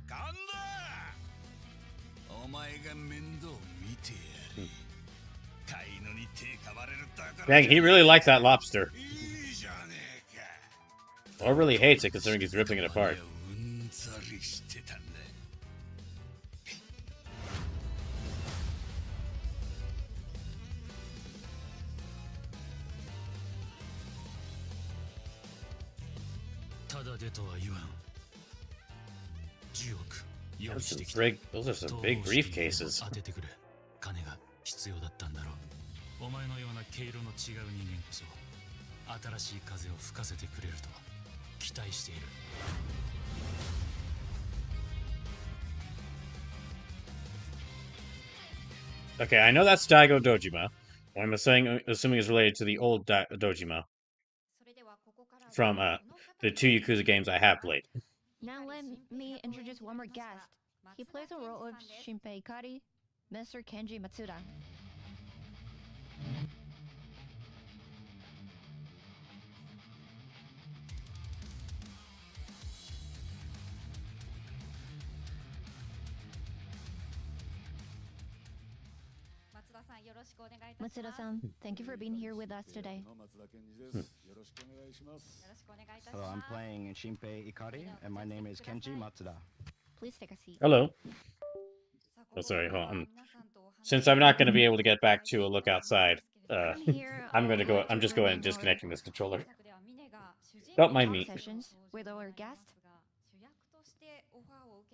ガンダー！お前が面倒見てやれ。飼い犬に手かまれるだから。 Dang, he really likes that lobster. Or really hates it, considering he's ripping it apart. Those are some big briefcases. 必要だったんだろう。お前のような毛色の違う人間こそ新しい風を吹かせてくれると期待している。Okay, I know that's Daigo Dojima. I'm assuming it's related to the old Dojima from the 2 Yakuza games I have played. Now let me introduce one more guest. He plays the role of Shinpei Ikari, Mr. Kenji Matsuda. Matsuda-san, thank you for being here with us today. Hello, I'm playing Shinpei Ikari, and my name is Kenji Matsuda. Please take a seat. Hello. Oh, sorry, hold on. Since I'm not going to be able to get back to a look outside, I'm going to go. I'm just going and disconnecting this controller. Don't mind me. Sessions with our guest.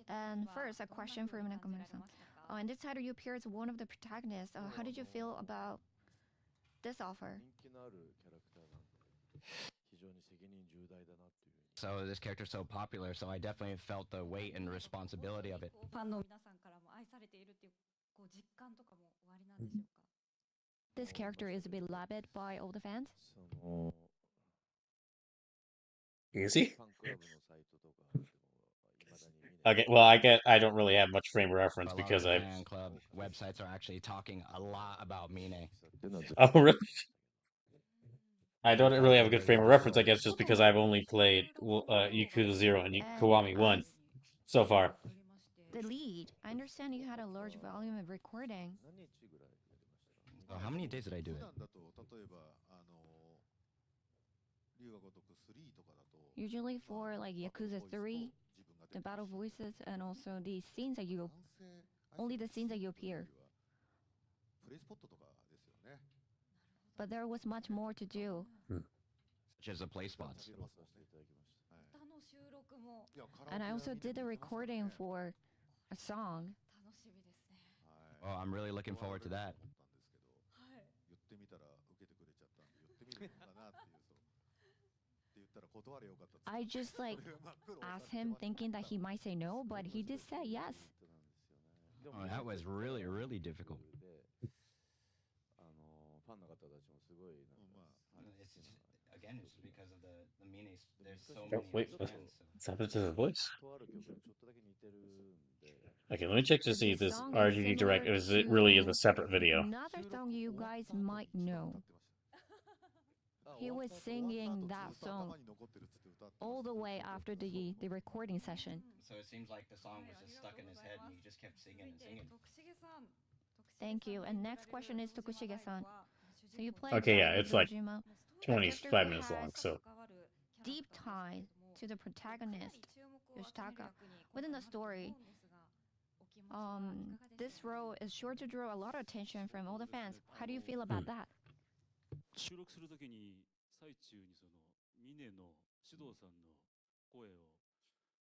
And first, a question for Nakamura-san. In this title, you appear as one of the protagonists. How did you feel about this offer? So this character is so popular, so I definitely felt the weight and responsibility of it. This character is beloved by all the fans? Is he? Okay, well, I don't really have much frame of reference because I fan club websites are actually talking a lot about Mine. Oh, really? I don't really have a good frame of reference, I guess, just because I've only played Yakuza 0 and Kiwami 1 so far. The lead. I understand you had a large volume of recording. Oh, how many days did I do it? Usually for like Yakuza 3, the battle voices, and also the scenes that you... Only the scenes that you appear. But there was much more to do. Such as the play spots. And I also did a recording for a song. Oh, I'm really looking forward to that. I just like asked him thinking that he might say no, but he did say yes. Oh, that was really, really difficult. Again, it's because of the minis. There's so many. Wait, what's happened to the voice? Okay, let me check to see if this RGD Direct is it really is a separate video. Another song you guys might know. He was singing that song all the way after the recording session. So it seems like the song was just stuck in his head and he just kept singing and singing. Thank you. And next question is Tokushige-san. So you play Okay, yeah, it's like Dojima, 25 minutes long, so. Deep tie to the protagonist, Yoshitaka, within the story. This role is sure to draw a lot of attention from all the fans. How do you feel about that? 収録するときに最中にそのミネの指導さんの声を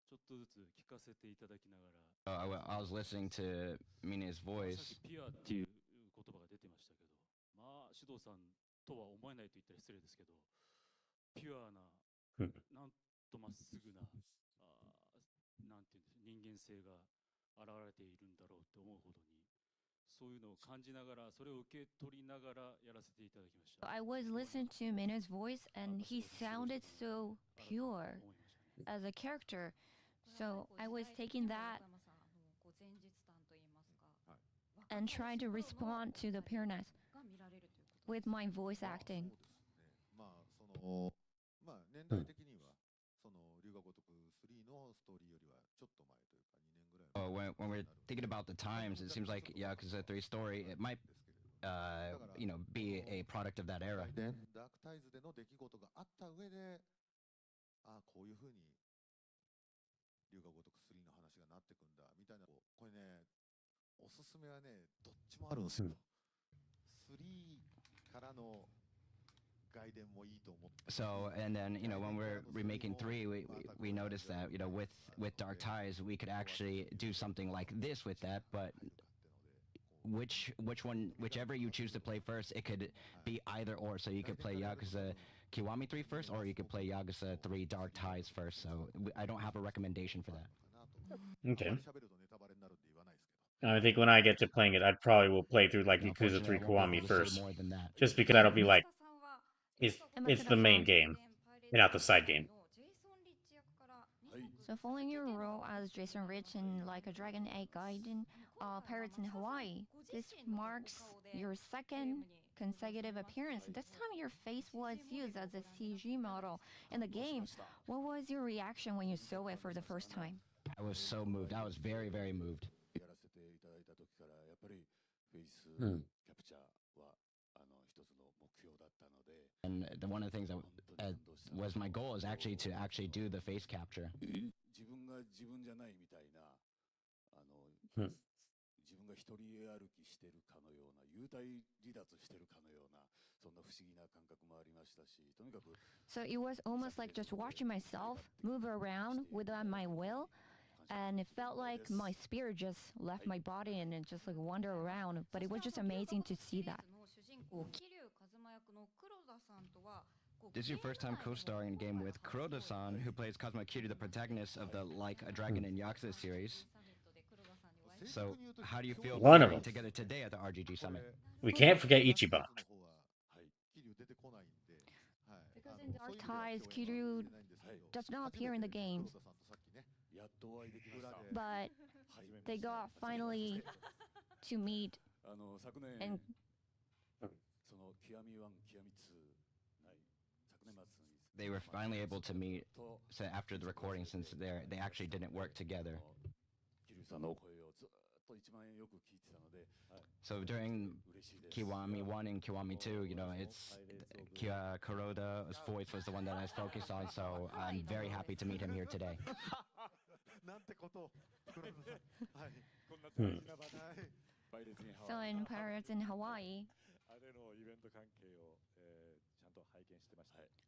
ちょっとずつ聞かせていただきながら I was listening to Mine's voice. さっきピュアっていう言葉が出てましたけど、まあ指導さんとは思えないと言ったら失礼ですけど、ピュアななんとまっすぐななんていうんです人間性が現れているんだろうって思うほどに。I was listening to Minu's voice and he sounded so pure as a character. So I was taking that and trying to respond to the pureness with my voice acting. When we're thinking about the times, it seems like Yakuza 3 story, it might, be a product of that era. ダークタイズでの出来事があった上で、こういう風に龍が如く3の話がなってくんだみたいな、これね、おすすめはね、どっちもあるんですよ。3からの So, and then, when we're remaking 3, we noticed that, with Dark Ties, we could actually do something like this with that, but whichever you choose to play first, it could be either or. So you could play Yakuza Kiwami 3 first, or you could play Yakuza 3 Dark Ties first. So I don't have a recommendation for that. Okay. I think when I get to playing it, I probably will play through like Yakuza 3 Kiwami first. Just because that'll be like, it's the main game, and not the side game. So following your role as Jason Rich in Like a Dragon 8 Gaiden, Pirates in Hawaii, this marks your second consecutive appearance. This time your face was used as a CG model in the game. What was your reaction when you saw it for the first time? I was so moved. I was very, very moved. And one of the things that was my goal is actually to do the face capture. 自分が自分じゃないみたいな、自分が一人歩きしてるかのような、幽体離脱してるかのような、そんな不思議な感覚もありましたし、とにかく。So it was almost like just watching myself move around without my will, and it felt like my spirit just left my body and it just like wander around. But it was just amazing to see that. This is your first time co-starring in a game with Kuroda-san, who plays Kazuma Kiryu, the protagonist of the Like a Dragon in Yakuza series. So, how do you feel One of being them. together today at the RGG Summit? We can't forget Ichiban. Because in Dark Tides, Kiryu does not appear in the games. But they got finally to meet and They were finally able to meet after the recording, since they actually didn't work together. So during Kiwami 1 and Kiwami 2, you know, it's Kuroda's voice was the one that I was focused on, so I'm very happy to meet him here today. So in Pirates in Hawaii,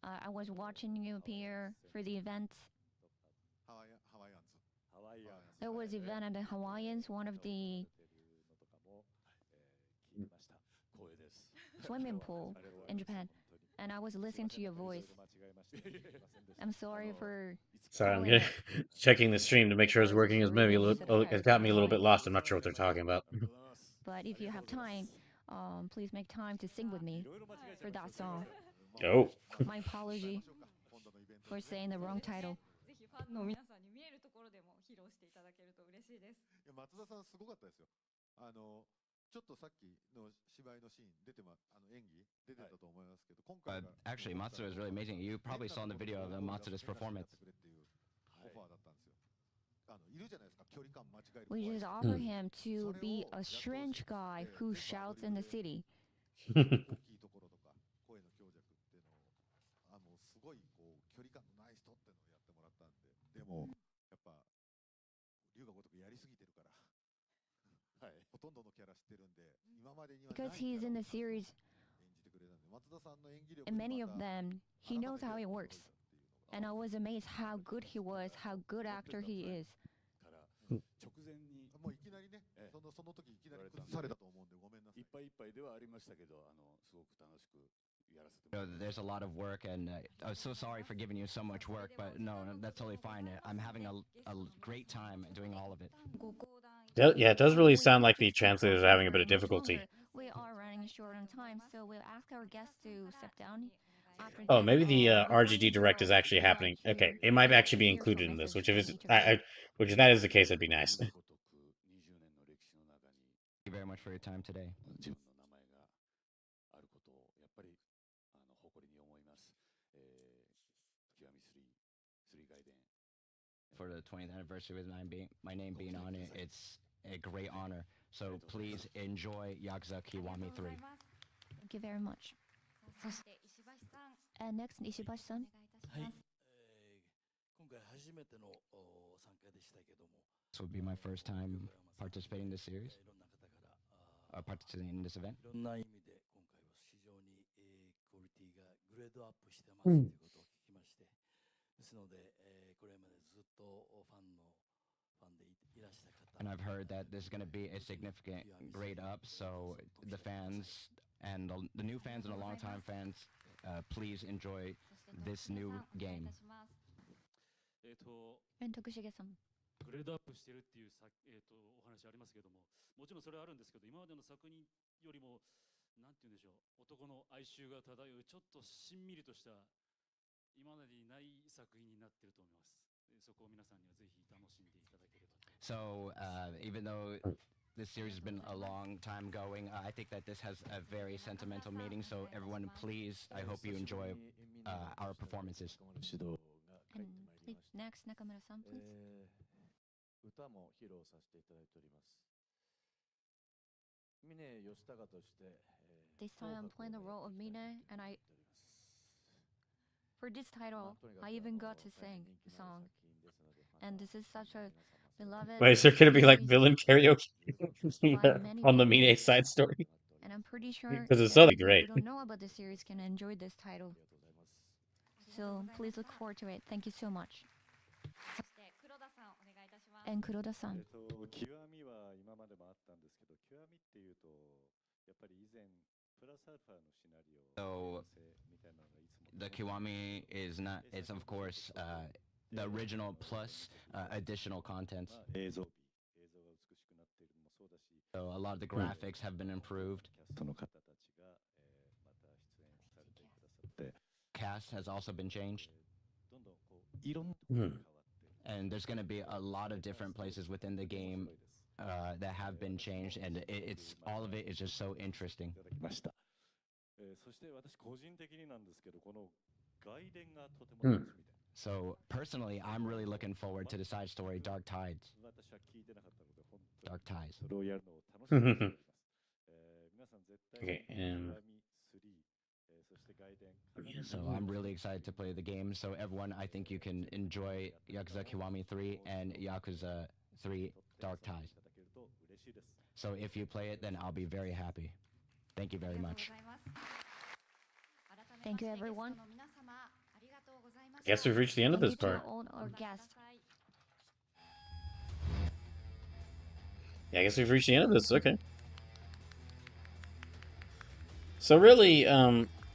I was watching you appear for the events. There was an event at the Hawaiians, one of the swimming pool in Japan, and I was listening to your voice. I'm sorry for. Sorry, I'm checking the stream to make sure it's working. It's maybe it got me a little bit lost. I'm not sure what they're talking about. But if you have time, please make time to sing with me for that song. Oh. My apology for saying the wrong title. 松田さんすごかったですよ。ちょっとさっきの芝居のシーン出て演技出てたと思いますけど、今回 Actually, Matsuda is really amazing. You probably saw in the video of Matsuda's performance. We just offer him to be a strange guy who shouts in the city. すごいこう距離感のない人ってのをやってもらったんで、でもやっぱ龍が如くやりすぎてるから、はい、ほとんどのキャラ知ってるんで、今までにはない Because he's in the series, 演じてくれたんで、松田さんの演技力 and many of them, he knows how it works. And I was amazed how good he was, how good actor he is. 直前にもういきなりね、その時いきなり崩されたと思うんでごめんなさい。いっぱいいっぱいではありましたけど、すごく楽しく。There's a lot of work, and I'm so sorry for giving you so much work, but no, that's totally fine. I'm having a great time doing all of it. Yeah, it does really sound like the translators are having a bit of difficulty. We are running short on time, so we'll ask our guests to step down. Oh, maybe the RGD Direct is actually happening. Okay, it might actually be included in this, which if that is the case, that'd be nice. Thank you very much for your time today. For the 20th anniversary with my name being on it, it's a great honor. So please enjoy Yakuza Kiwami 3. Thank you very much. And next, Ishibashi-san. はい、今回初めての参加でしたけども、 This will be my first time participating in this series, participating in this event. いろんな意味で今回は非常にクオリティがグレードアップしてますということを聞きまして、ですので、これまでずっとファンでいらした方、 And I've heard that there's going to be a significant grade up, so the fans and the new fans and the long-time fans, please enjoy this new game. And Tokushige-san. グレードアップしてるっていうお話ありますけども、もちろんそれはあるんですけど、今までの作品よりもなんて言うんでしょう、男の哀愁が漂うちょっとしんみりとした今までにない作品になってると思います。そこを皆さんにはぜひ楽しんでいただければ。So even though this series has been a long time going, I think that this has a very sentimental meaning. So everyone, please, I hope you enjoy our performances. And next, Nakamura-san, please. 歌も披露させていただいております。峰義孝として、this time I'm playing the role of Mine, and for this title, I even got to sing the song. And this is such a beloved. Wait, is there gonna be like villain karaoke many on the people. Mine side story? And I'm pretty sure Because it's that so people great. who don't know about the series can enjoy this title. So please look forward to it. Thank you so much. And Kuroda-san. 極みは今までもあったんですけど、極みっていうと、やっぱり以前、プラスアルファのシナリオ So the Kiwami is not, it's of course the original plus additional content. 映像が美しくなっているのもそうだし、 So a lot of the graphics have been improved. その方たちがまた出演されてくださって、 Cast has also been changed. どんどんこういろんなところが変わって、 And there's going to be a lot of different places within the game that have been changed, and it's all of it is just so interesting. いただきました。そして私個人的になんですけど、この外伝がとても楽しみで。 So personally, I'm really looking forward to the side story Dark Tides. 私は聞いてなかったので、本当に Dark Tides. それをやるのを楽しみにしております。皆さん絶対に Okay, 極み3、そして外伝。 So I'm really excited to play the game. So everyone, I think you can enjoy Yakuza Kiwami 3 and Yakuza 3 Dark Tides. So if you play it, then I'll be very happy. Thank you very much. Thank you, everyone. Guess we've reached the end of this Thank you part. to all our guests. Yeah, I guess we've reached the end of this. Okay. So really,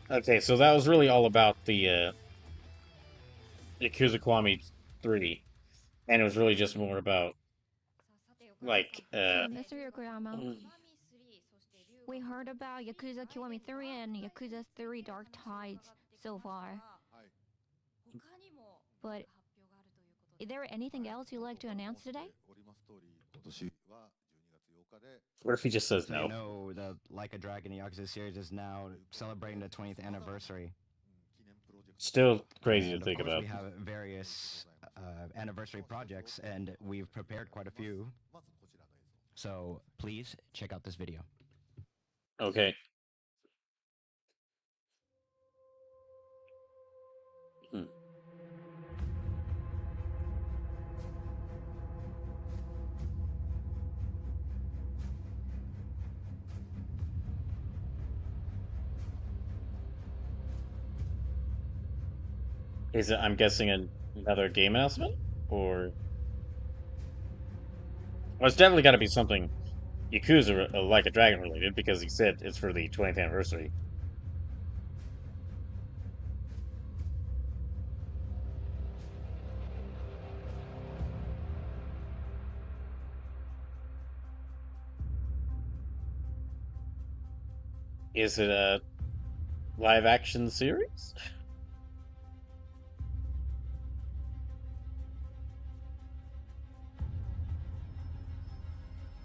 okay, so that was really all about the Yakuza Kiwami 3, and it was really just more about like So, Mr. Yokoyama, we heard about Yakuza Kiwami 3 and Yakuza 3 Dark Tides so far. But is there anything else you'd like to announce today? 今年は12月8日で What if he just says So no? you know, the Like a Dragon Yakuza series is now celebrating the 20th anniversary. Still crazy to And of think course, about. we have various anniversary projects, and we've prepared quite a few. So please check out this video. Okay. Is it, I'm guessing, another game announcement? Or... Well, it's definitely got to be something Yakuza Like a Dragon related, because he said it's for the 20th anniversary. Is it a live action series?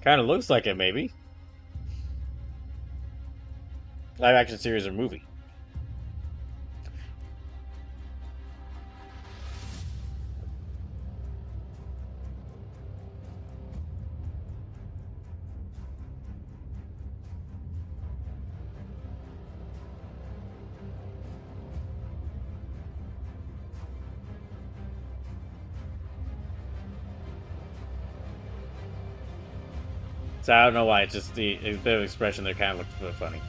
Kind of looks like it, maybe. Live action series or movie. So I don't know why, it's just the bit of expression there kind of looks a bit funny.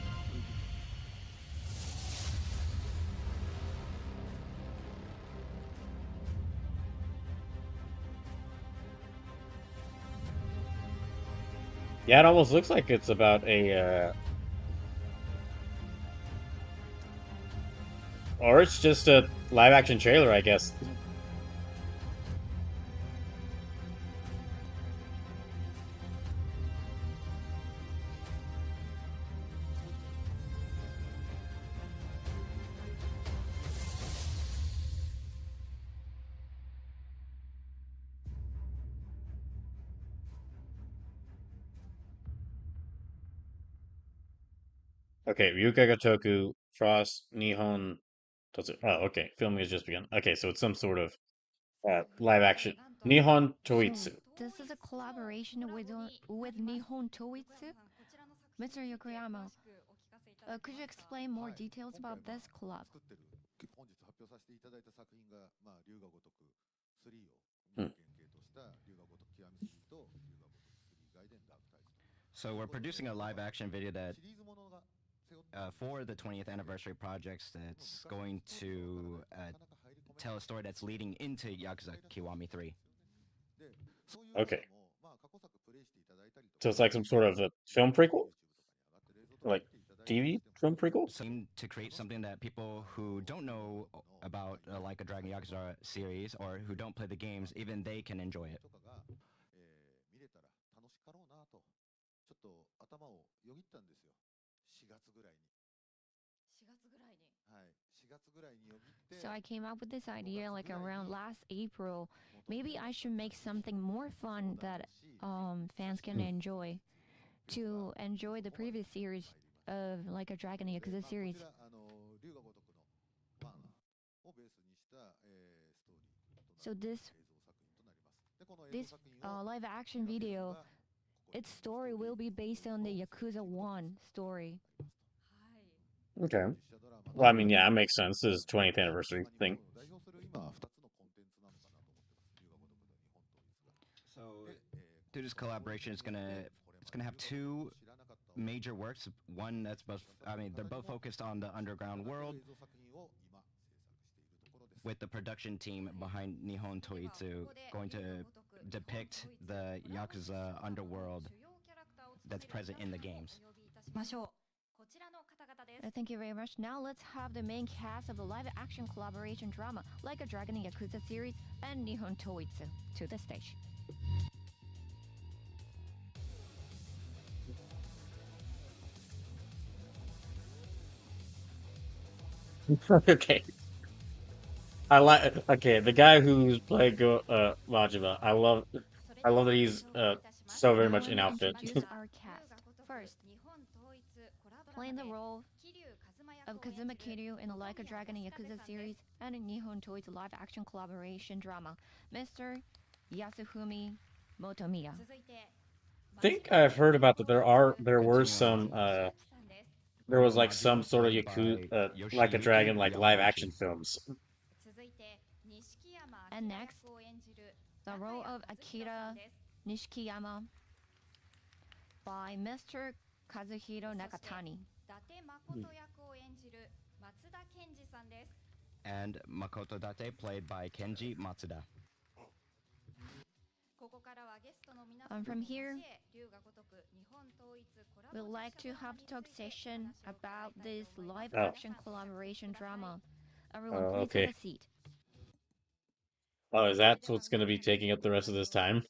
Yeah, it almost looks like it's about a, or it's just a live-action trailer, I guess. Okay, Ryuka Gotoku, Frost, Nihon, Totsu. Oh, okay. Filming has just begun. Okay, so it's some sort of live action. Nihon Toitsu. This is a collaboration with Nihon Toitsu. Mr. Yokoyama, Could you explain more details about this club? 本日発表させていただいた作品が、龍が如く3をHmm. 原型とした龍が如く極み3と龍が如く3外伝ダークタイズ。 So we're producing a live action video that, シリーズものが背負って for the 20th anniversary projects that's going to tell a story that's leading into Yakuza Kiwami 3. Okay. So it's like some sort of a film prequel? Like TV film prequel? Seem to create something that people who don't know about like a Dragon Yakuza series or who don't play the games, even they can enjoy it. 見れたら楽しかろうなとちょっと頭をよぎったんですよ。4月ぐらいに。4月ぐらいに。はい。4月ぐらいによぎって。 So I came up with this idea like around last April. Maybe I should make something more fun that fans can enjoy. To enjoy the previous series of like a Dragon Yakuza series. こちら龍が如くの漫画をベースにしたストーリー So this 映像作品となります。でこの映 this 像作品を live action video, its story will be based on the Yakuza 1 story. Okay. Well, I mean, yeah, it makes sense. This is 20th anniversary thing. 代表する今2つのコンテンツなのかなと思ってます。龍が如くの日本統一が。 So through this collaboration, it's gonna have two major works. One that's both, I mean, they're both focused on the underground world, 映像作品を今制作しているところです。 with the production team behind Nihon Toitsu going to depict the Yakuza underworld that's present in the games. ましょう。こちらの方々です。 Thank you very much. Now let's have the main cast of the live action collaboration drama like a Dragon Yakuza series and Nihon Toitsu to the stage. Okay. Okay, the guy who's playing Majima. I love that he's so very much in Now let me outfit. introduce our cast. First, playing the role of Kazuma Kiryu in the Like a Dragon Yakuza series and in Nihon Toitsu live action collaboration drama, Mr. Yasufumi Motomiya. I think I've heard about that there were some there was like some sort of Yakuza like a dragon like live action films. And next, the role of Akira Nishikiyama by Mr. Kazuhiro Nakatani. And Makoto Date, played by Kenji Matsuda. From here, we'd like to have a talk session about this live action collaboration drama. Everyone, please okay. have a seat. Oh, is that what's going to be taking up the rest of this time?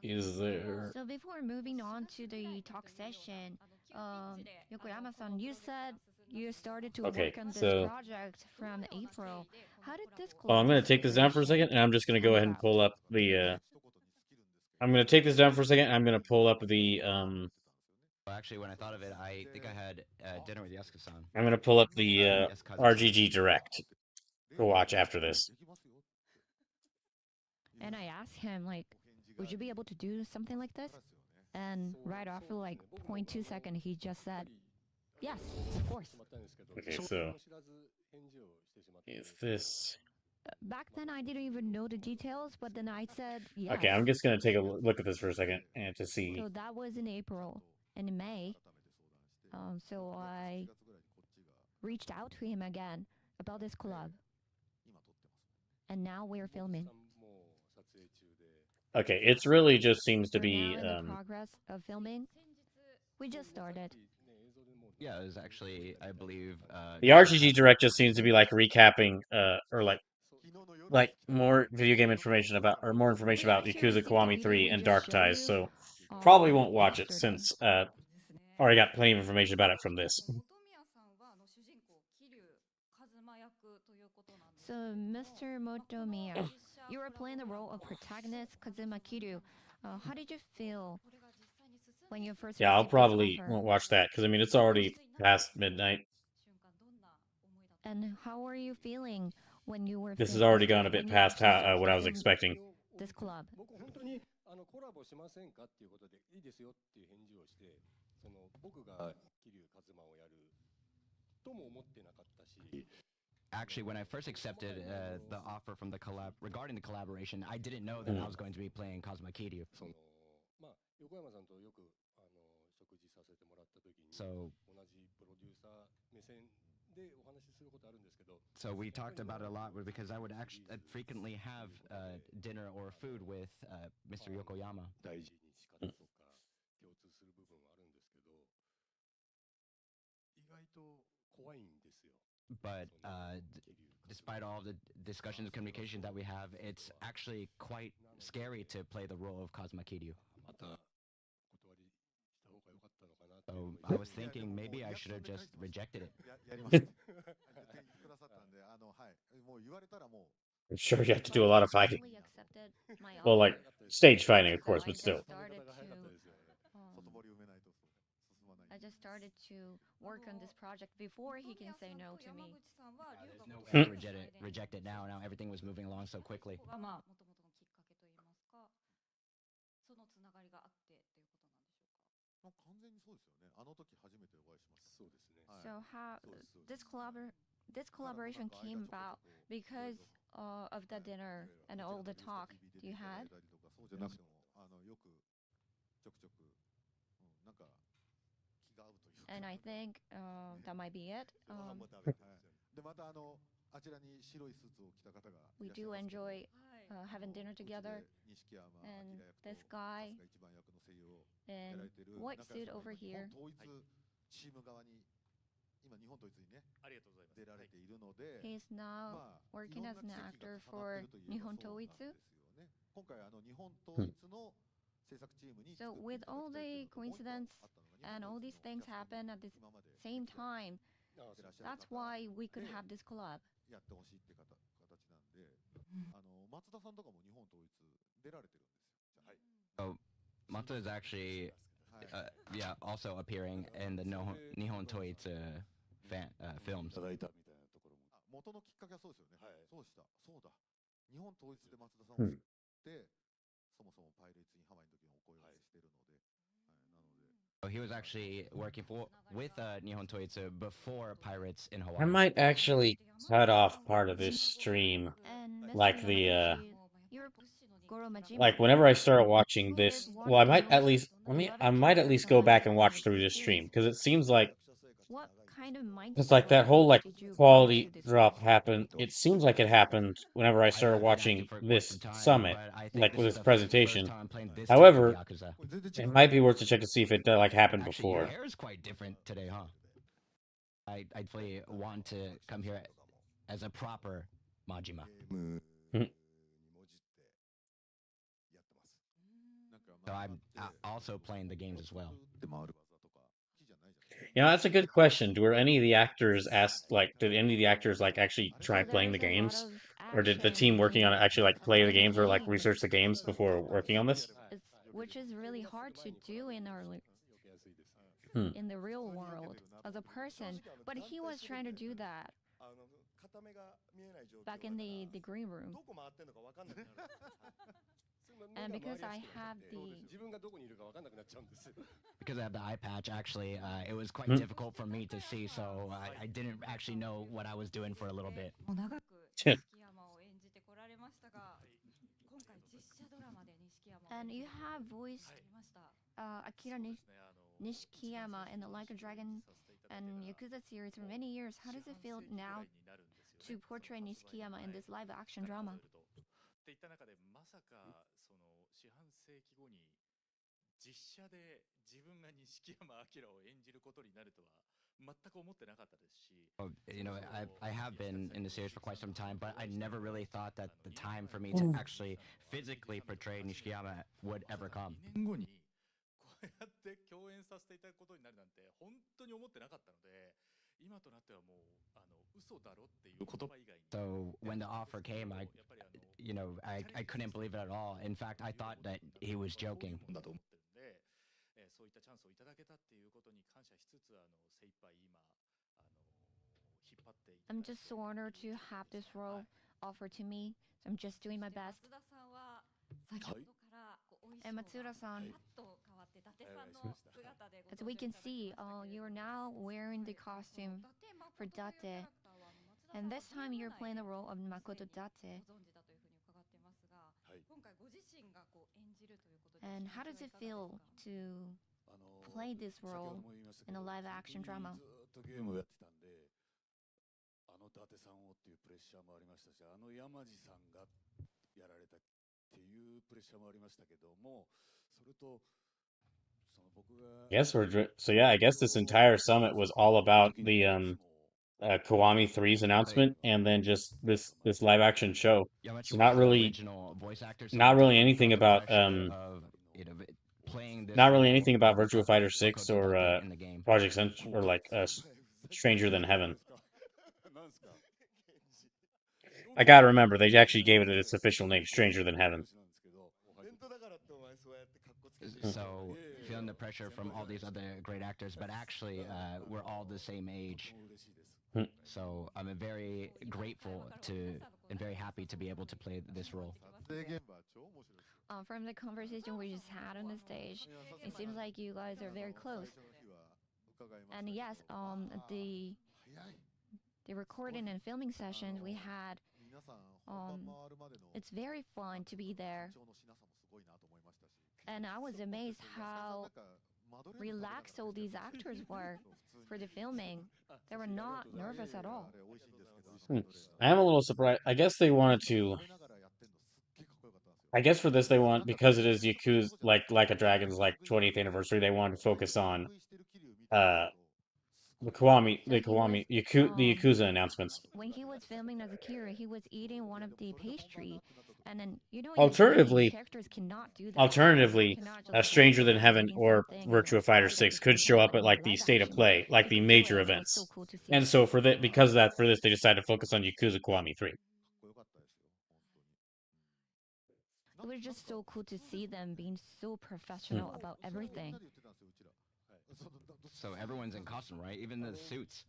Is there... So before moving on to the talk session, Yokoyama-san, you said you started to Okay, work on this so- project from April. How did this Oh, I'm going to take this down for a second, and I'm just going to go ahead and pull up the... I'm going to take this down for a second, and I'm going to pull up the... Well, actually, when I thought of it, I think I had dinner with Yasuka-san. I'm going to pull up the RGG Direct to watch after this. And I asked him, like, would you be able to do something like this? And right after, like, 0.2 seconds, he just said, yes, of course. Okay, so... Is this... Back then, I didn't even know the details, but then I said yes. Okay, I'm just going to take a look at this for a second and to see... So that was in April. And in May, so I reached out to him again about this collab. And now we're filming. Okay, it's really just seems to We're be... now in the progress of filming. We just started. Yeah, it was actually, I believe... The RGG Direct just seems to be like recapping, or like more video game information about, or more information about Yakuza Kiwami 3 and Dark Ties, so probably won't watch it since already got plenty of information about it from this. So, Mr. Motomiya, you were playing the role of protagonist Kazuma Kiryu. How did you feel when you first Yeah, I'll received this probably offer? won't watch that, because I mean, it's already past midnight. And how were you feeling when you were This has filming already this- gone a bit when you past actually started what I was film expecting. This collab. その僕が桐生一馬をやるとも思ってなかったし。Actually, when I first accepted the offer from the collab regarding the collaboration, I didn't know that I was going to be playing Kazuma Kiryu. そのまあ横山さんとよく食事させてもらった時に So 同じプロデューサー目線でお話しすることあるんですけど。So we talked about it a lot because I would actually frequently have dinner or food with Mr. Yokoyama. 大事に仕方とか共通する部分はあるんですけど、意外と怖いんですよ。But despite all the discussions and communication that we have, it's actually quite scary to play the role of Kazuma Kiryu. So I was thinking maybe I should have just rejected it. I'm sure you have to do a lot of fighting. Well, like stage fighting, of course, but still. I just started to work on this project before he can say no to me. There's no way to reject it now. Now everything was moving along so quickly. So how this collaboration came about because of the dinner and all the talk you had? And I think that might be it. We do enjoy having dinner together. And this guy in white suit over here. He's now working as an actor for Nihon Toitsu. So with all the coincidence and all these things happen at the same time, that's why we could have this collab. So Mata is actually also appearing in the Nihon Toitsu films. So he was actually working with Nihon Toitsu before Pirates in Hawaii. I might actually cut off part of this stream, like the like whenever I start watching this. Well, I might at least go back and watch through this stream because it seems like What kind of mindset it's like that whole like did you quality go to this drop happened. It seems like it happened whenever I started watching this summit, like with this presentation. However, it might be worth to check to see if it like happened Actually, your before. hair is quite different today, huh? I definitely want to come here as a proper Majima. So I'm also playing the games as well. You know, that's a good question. Were any of the actors asked, like, did any of the actors like actually try playing the games, or did the team working on it actually like play the games or like research the games before working on this? Which is really hard to do in our in the real world as a person, but he was trying to do that back in the green room. And because I have the eye patch, actually, it was quite difficult for me to see, so I didn't actually know what I was doing for a little bit. And you have voiced Akira Nishikiyama in the Like a Dragon and Yakuza series for many years. How does it feel now to portray Nishikiyama in this live-action drama? You know, I have been in the series for quite some time, but I never really thought that the time for me to actually physically portray Nishikiyama would ever come. So when the offer came, I couldn't believe it at all. In fact, I thought that he was joking. I'm just so honored to have this role offered to me. So I'm just doing my best. And Matsuda-san, As we can see, you are now wearing the costume for Date. And this time you're playing the role of Makoto Date. And how does it feel to play this role in a live action drama? ゲームをやってたんで、伊達さんをっていうプレッシャーもありましたし、山地さんがやられたっていうプレッシャーもありましたけども、それとその僕が Yes, so yeah, I guess this entire summit was all about the Kiwami 3's announcement and then just this live action show. So not really anything about not really anything about Virtua Fighter 6 or Project Central or like Stranger Than Heaven. I gotta remember, they actually gave it its official name, Stranger Than Heaven. So, feeling the pressure from all these other great actors, but actually, we're all the same age. So, I'm very grateful and very happy to be able to play this role. From the conversation we just had on the stage, it seems like you guys are very close. And yes, the recording and filming sessions we had, it's very fun to be there. And I was amazed how relaxed all these actors were for the filming. They were not nervous at all. I am a little surprised. I guess they wanted to. I guess for this they want, because it is Yakuza, like a Dragon's 20th anniversary. They wanted to focus on the Yakuza announcements. When he was filming as Akira, he was eating one of the pastry, and then Alternatively, characters cannot do that. Alternatively, Stranger Than Heaven or Virtua Fighter 6 could show up at like the state of play, like the major events. And so for because of that, for this they decided to focus on Yakuza Kiwami 3. It was just so cool to see them being so professional about everything. So everyone's in costume, right? Even the suits.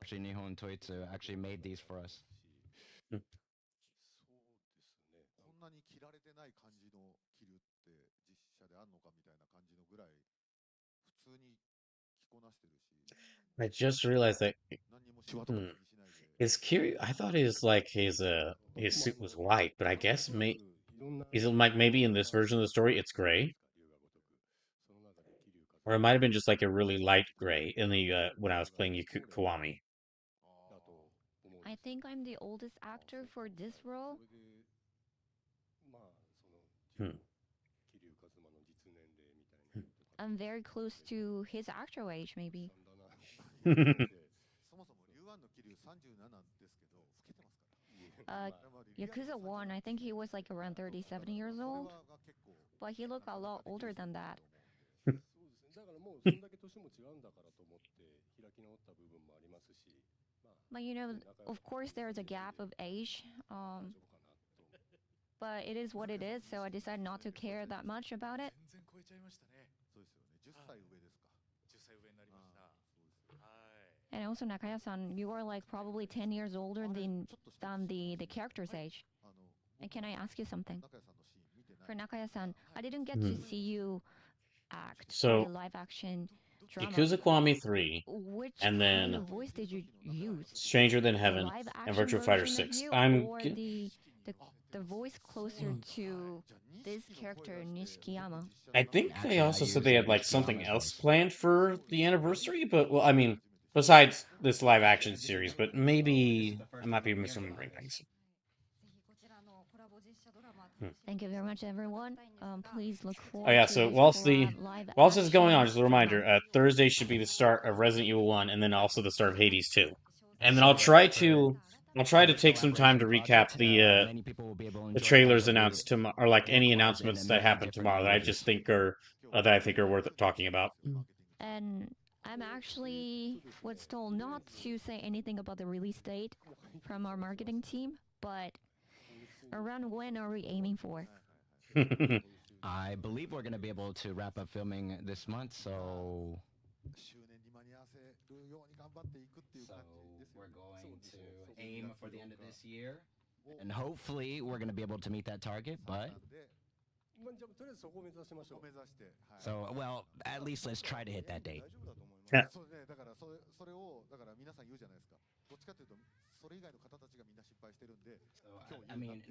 Actually, Nihon Toitsu actually made these for us. I just realized that his Kiryu. I thought his suit was white, but I guess maybe in this version of the story it's gray, or it might have been just like a really light gray in the when I was playing Kiwami. I think I'm the oldest actor for this role. I'm very close to his actual age, maybe. Yakuza 1, I think he was like around 37 years old, but he looked a lot older than that. But of course there's a gap of age, but it is what it is, so I decided not to care that much about it. And also, Nakaya-san, you are like probably 10 years older than the character's age. And can I ask you something? For Nakaya-san, I didn't get to see you act So, in live action drama. Yakuza Kiwami 3, Which and then kind of voice did you use? Stranger Than Heaven, and Virtua Fighter 6. Or the voice closer to this character, Nishikiyama? I think they also said they had like something else planned for the anniversary, but well, I mean, besides this live action series, but maybe I might be misremembering things. Thank you very much, everyone. Please look forward. Oh yeah, to so this whilst this is going action on, just a reminder, Thursday should be the start of Resident Evil 1, and then also the start of Hades 2. And then I'll try to take some time to recap the trailers announced tomorrow, or like any announcements that happen tomorrow that I just think are worth talking about. And I'm actually was told not to say anything about the release date from our marketing team, but around when are we aiming for? I believe we're going to be able to wrap up filming this month, so we're going to aim for the end of this year. And hopefully we're going to be able to meet that target, but... So, well, at least let's try to hit that date. Yeah. I mean,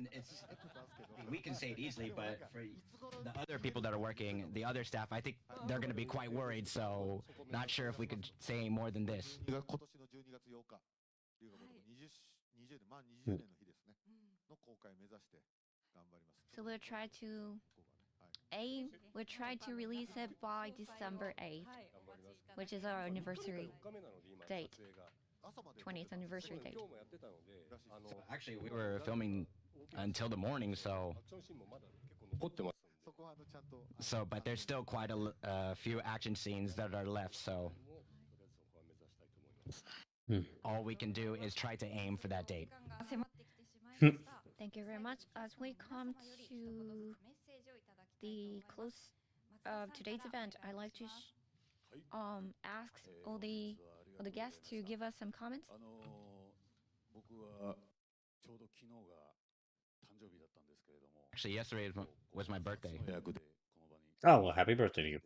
we can say it easily, but for the other people that are working, the other staff, I think they're going to be quite worried, so not sure if we could say any more than this. So we'll try to release it by December 8th, which is our anniversary date. 20th anniversary date. Actually, we were filming until the morning, so but there's still quite a few action scenes that are left, so all we can do is try to aim for that date. Thank you very much. As we come to the close of today's event, I'd like to ask all the guests to give us some comments. Actually, yesterday was my birthday. Oh, well, happy birthday to you.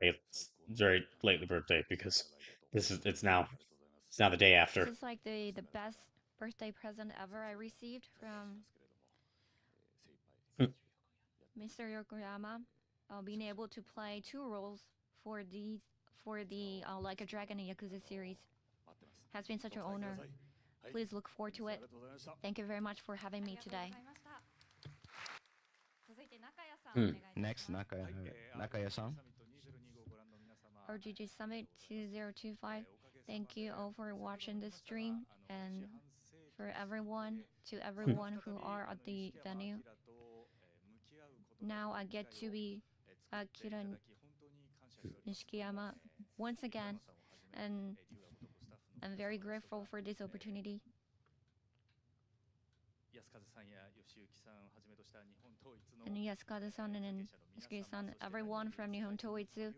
It's very lately birthday because it's now the day after. This is like the best birthday present ever I received from Mr. Yokoyama. Being able to play 2 roles for the Like a Dragon and Yakuza series has been such an honor. Please look forward to it. Thank you very much for having me today. Next, Nakaya-san. RGG Summit 2025. Thank you all for watching this stream, and for everyone who are at the venue. Now I get to be Akira Nishikiyama once again, and I'm very grateful for this opportunity. And Yasukaze-san and Yoshiki-san, everyone from Nihon Toitsu,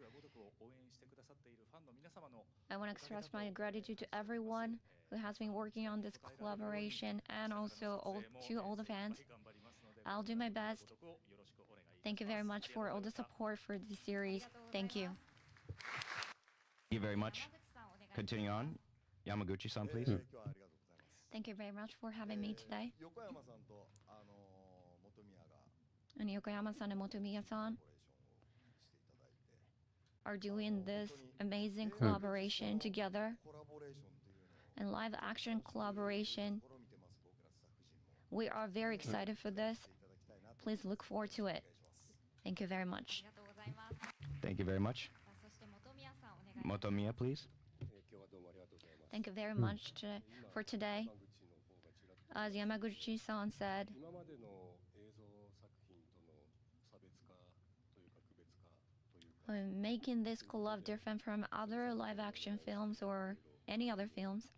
I want to express my gratitude to everyone who has been working on this collaboration, and also to all the fans. I'll do my best. Thank you very much for all the support for the series. Thank you. Thank you very much. Continuing on, Yamaguchi-san, please. Thank you very much for having me today. And Yokoyama-san and Motomiya-san are doing this amazing collaboration together, and live action collaboration. We are very excited for this. Please look forward to it. Thank you very much. Thank you very much. Motomiya, please. Thank you very much for today. As Yamaguchi-san said, making this collab different from other live-action films or any other films.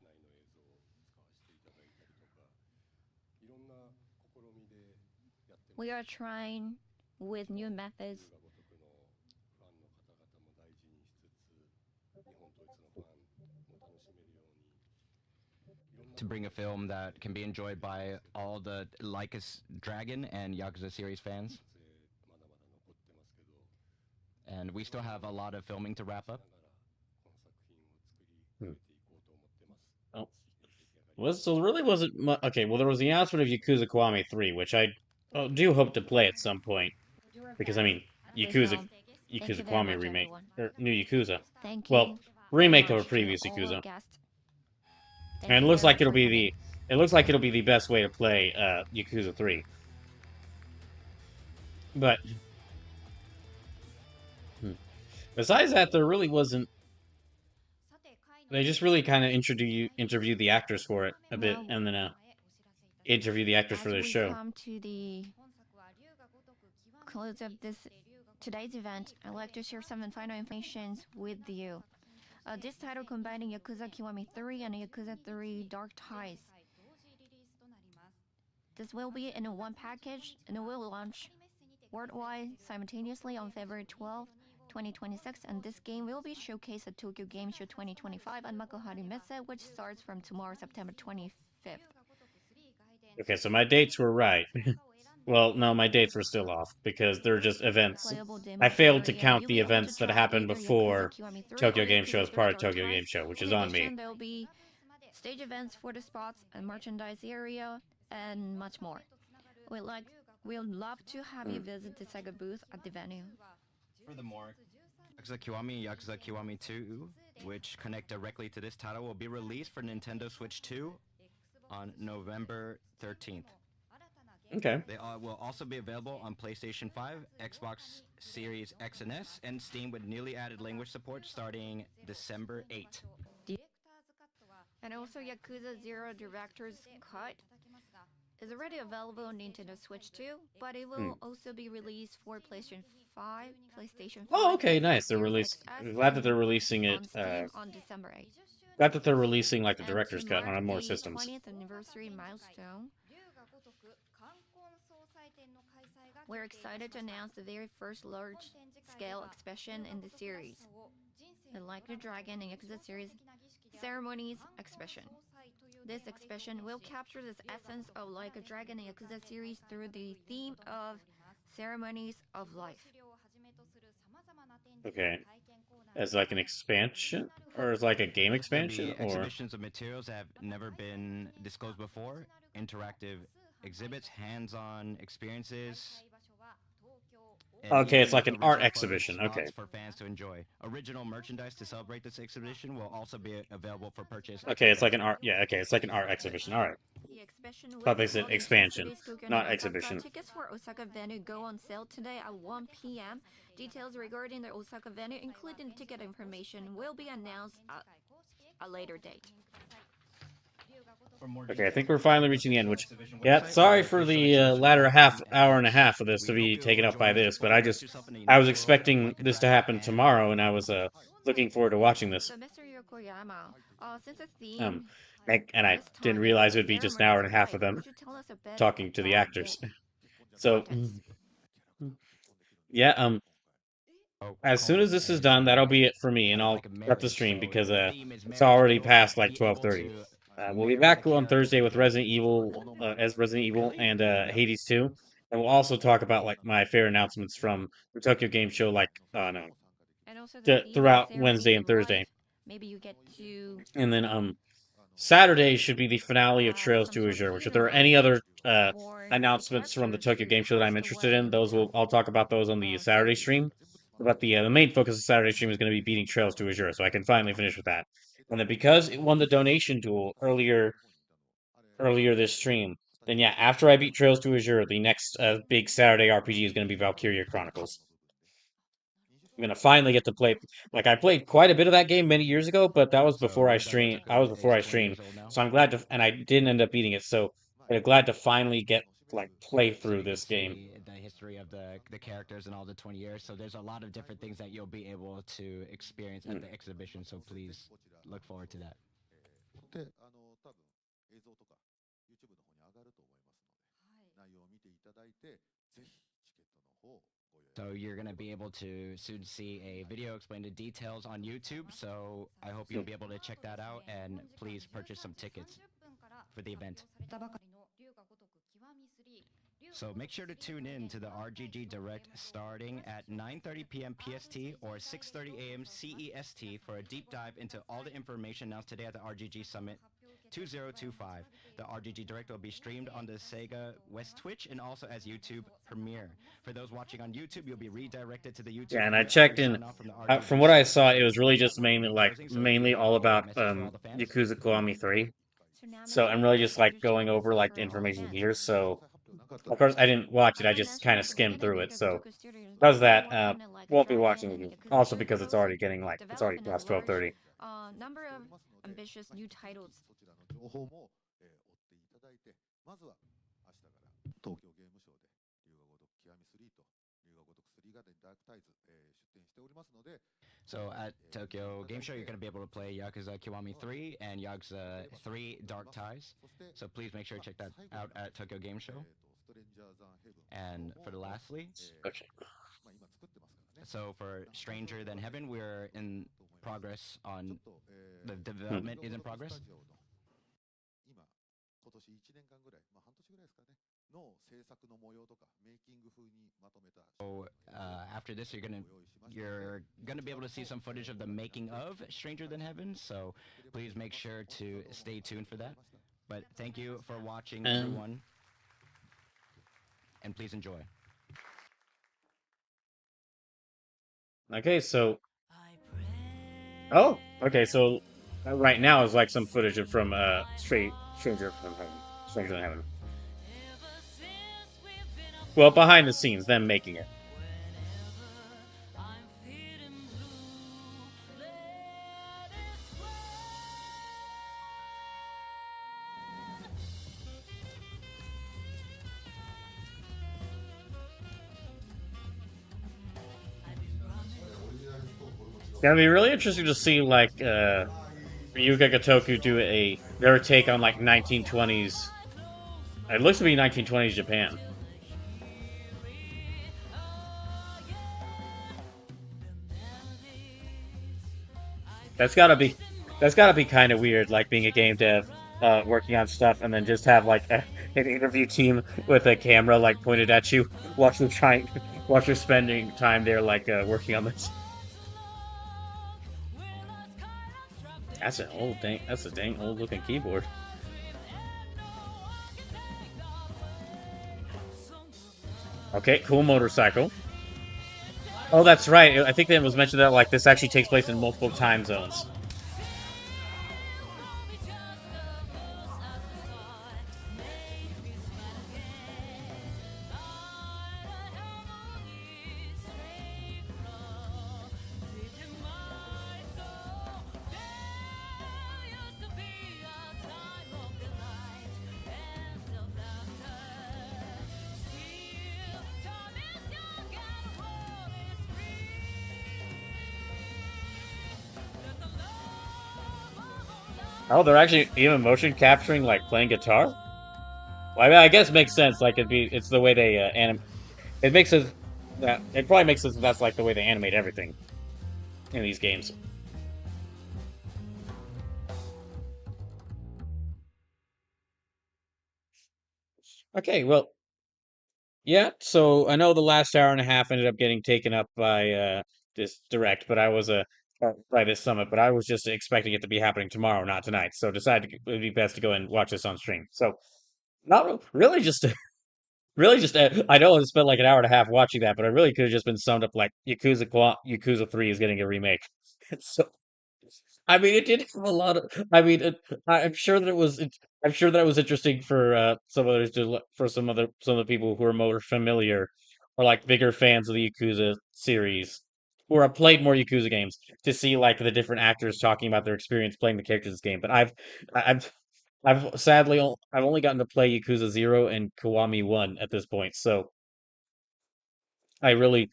We are trying with new methods to bring a film that can be enjoyed by all the Like a Dragon and Yakuza series fans. And we still have a lot of filming to wrap up. Oh. Well, so there really wasn't much. Okay, well, there was the announcement of Yakuza Kiwami 3, which I do hope to play at some point. Because, I mean, Yakuza Kiwami remake, or new Yakuza. Well, remake of a previous Yakuza. And it looks like it'll be the best way to play Yakuza 3. But besides that, there really wasn't. They just really kind of interviewed the actors for it a bit, and then interview the actors for their show. Come to the close of today's event, I'd like to share some final information with you. This title combining Yakuza Kiwami 3 and Yakuza 3 Dark Ties. This will be in one package, and it will launch worldwide simultaneously on February 12, 2026, and this game will be showcased at Tokyo Game Show 2025 at Makuhari Messe, which starts from tomorrow, September 25th. Okay, so my dates were right. Well, no, my dates were still off because they're just events. I failed to count the events that happened before Tokyo Game Show as part of Tokyo Game Show, which is on me. There will be stage events for the spots and merchandise area and much more. We'd love to have you visit the Sega booth at the venue. Furthermore, Yakuza Kiwami and Yakuza Kiwami 2, which connect directly to this title, will be released for Nintendo Switch 2 on November 13th. Okay. They will also be available on PlayStation 5, Xbox Series X and S, and Steam with newly added language support starting December 8th. And also Yakuza 0 Director's Cut is already available on Nintendo Switch 2, but it will also be released for PlayStation 5, PlayStation 4. Oh, okay, nice. They're releasing. Glad that they're releasing it. On December 8th. Glad that they're releasing like the director's cut on more systems. 20th anniversary milestone. We're excited to announce the very first large-scale exhibition in the series, the Like the Dragon and Yakuza series Ceremonies exhibition. This exhibition will capture this essence of Like a Dragon and Yakuza series through the theme of Ceremonies of Life. Okay. As like an expansion? Or as like a game expansion? The exhibitions of materials that have never been disclosed before, interactive exhibits, hands-on experiences. Okay, it's like an art exhibition. Okay. For fans to enjoy. Original merchandise to celebrate this exhibition will also be available for purchase. Okay, it's like an art. Yeah, okay, it's like an art exhibition. All right. Thought they said expansion, not exhibition. Tickets for Osaka venue go on sale today at 1 p.m. Details regarding the Osaka venue, including ticket information, will be announced at a later date. Okay, I think we're finally reaching the end, which, yeah, sorry for the latter hour and a half of this to be taken up by this, but I was expecting this to happen tomorrow, and I was looking forward to watching this. So, Mr. Yokoyama, since the theme and I didn't realize it would be just an hour and a half of them talking to the actors. So, yeah, as soon as this is done, that'll be it for me, and I'll cut the stream because it's already past like 12:30. We'll be back on Thursday with Resident Evil and Hades 2, and we'll also talk about like my favorite announcements from the Tokyo Game Show, like throughout Wednesday and Thursday. Maybe you get to. And then Saturday should be the finale of Trails to Azure. Which, if there are any other announcements from the Tokyo Game Show that I'm interested in, I'll talk about those on the Saturday stream. But the main focus of Saturday stream is going to be beating Trails to Azure, so I can finally finish with that. And then because it won the donation duel earlier this stream, then yeah, after I beat Trails to Azure, the next big Saturday RPG is going to be Valkyria Chronicles. I'm going to finally get to play. Like, I played quite a bit of that game many years ago, but that was before I streamed. So I'm glad to, and I didn't end up beating it. So I'm glad to finally get play through this game. The history of the characters and all the 20 years. So there's a lot of different things that you'll be able to experience at the exhibition. So please look forward to that. So you're going to be able to soon see a video explaining the details on YouTube. So I hope you'll be able to check that out, and please purchase some tickets for the event. So make sure to tune in to the RGG Direct starting at 9:30 p.m. PST or 6:30 a.m. CEST for a deep dive into all the information announced today at the RGG Summit 2025. The RGG Direct will be streamed on the Sega West Twitch and also as YouTube Premiere. For those watching on YouTube, you'll be redirected to the YouTube. Yeah, and I checked in. From what I saw, it was really just mainly all about Yakuza Kiwami 3. So I'm really just going over the information here. So of course I didn't watch it. I just kind of skimmed through it. So because that won't be watching it. Also because it's already getting it's already past 12:30. Number of ambitious new titles. まずは明日から東京ゲームショウで龍が如く極み3と龍が如く3がダークタイズ、出展しておりますので So at Tokyo Game Show, you're going to be able to play Yakuza Kiwami 3 and Yakuza 3 Dark Ties. So please make sure to check that out at Tokyo Game Show. And for the lastly, so for Stranger Than Heaven, we're in progress on the development is in progress. 今年1年間ぐらい、まあ半年ぐらいですかね、の制作の模様とかメイキング風にまとめた。So after this, you're gonna be able to see some footage of the making of Stranger Than Heaven. So please make sure to stay tuned for that. But thank you for watching, everyone, and please enjoy. Okay, so. Oh, okay, so right now is like some footage from Stranger Than Heaven. Well, behind the scenes, them making it. It's gonna be really interesting to see, like, Ryuga Gotoku do their take on, like, 1920s. It looks to be 1920s Japan. That's gotta be kind of weird, like, being a game dev, working on stuff, and then just have, like, an interview team with a camera, like, pointed at you, while you're spending time there, like, working on this. That's a dang old looking keyboard. Okay, cool motorcycle. Oh, that's right. I think it was mentioned that, like, this actually takes place in multiple time zones. Oh, they're actually even motion capturing, like, playing guitar? Well, I mean, I guess it makes sense. Like, it's the way they it makes sense that it probably makes sense that that's like the way they animate everything in these games. Okay, well, yeah. So I know the last hour and a half ended up getting taken up by this direct, but I was by this summit, but I was just expecting it to be happening tomorrow, not tonight. So decided it would be best to go and watch this on stream. So not really just. Really, just I know I spent like an hour and a half watching that, but I really could have just been summed up like Yakuza 3 is getting a remake. So, I mean, it did have a lot of. I mean, I'm sure that it was. I'm sure that it was interesting for some others for some of the people who are more familiar or like bigger fans of the Yakuza series or have played more Yakuza games to see like the different actors talking about their experience playing the characters in this game. But I've sadly I've only gotten to play Yakuza 0 and Kiwami 1 at this point, so I really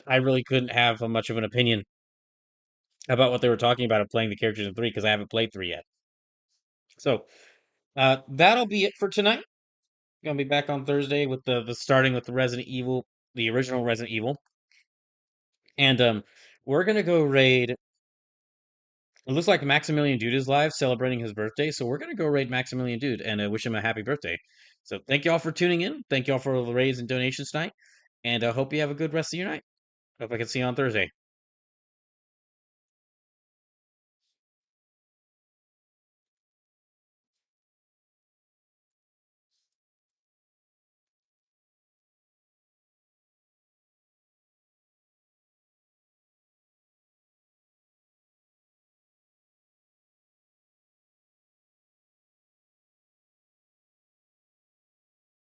I really couldn't have much of an opinion about what they were talking about of playing the characters in 3 because I haven't played 3 yet. So, that'll be it for tonight. Gonna be back on Thursday with the starting with the Resident Evil, the original Resident Evil. And we're gonna go raid. It looks like Maximilian Dude is live celebrating his birthday, so we're gonna go raid Maximilian Dude and wish him a happy birthday. So thank you all for tuning in. Thank you all for all the raids and donations tonight, and I hope you have a good rest of your night. Hope I can see you on Thursday.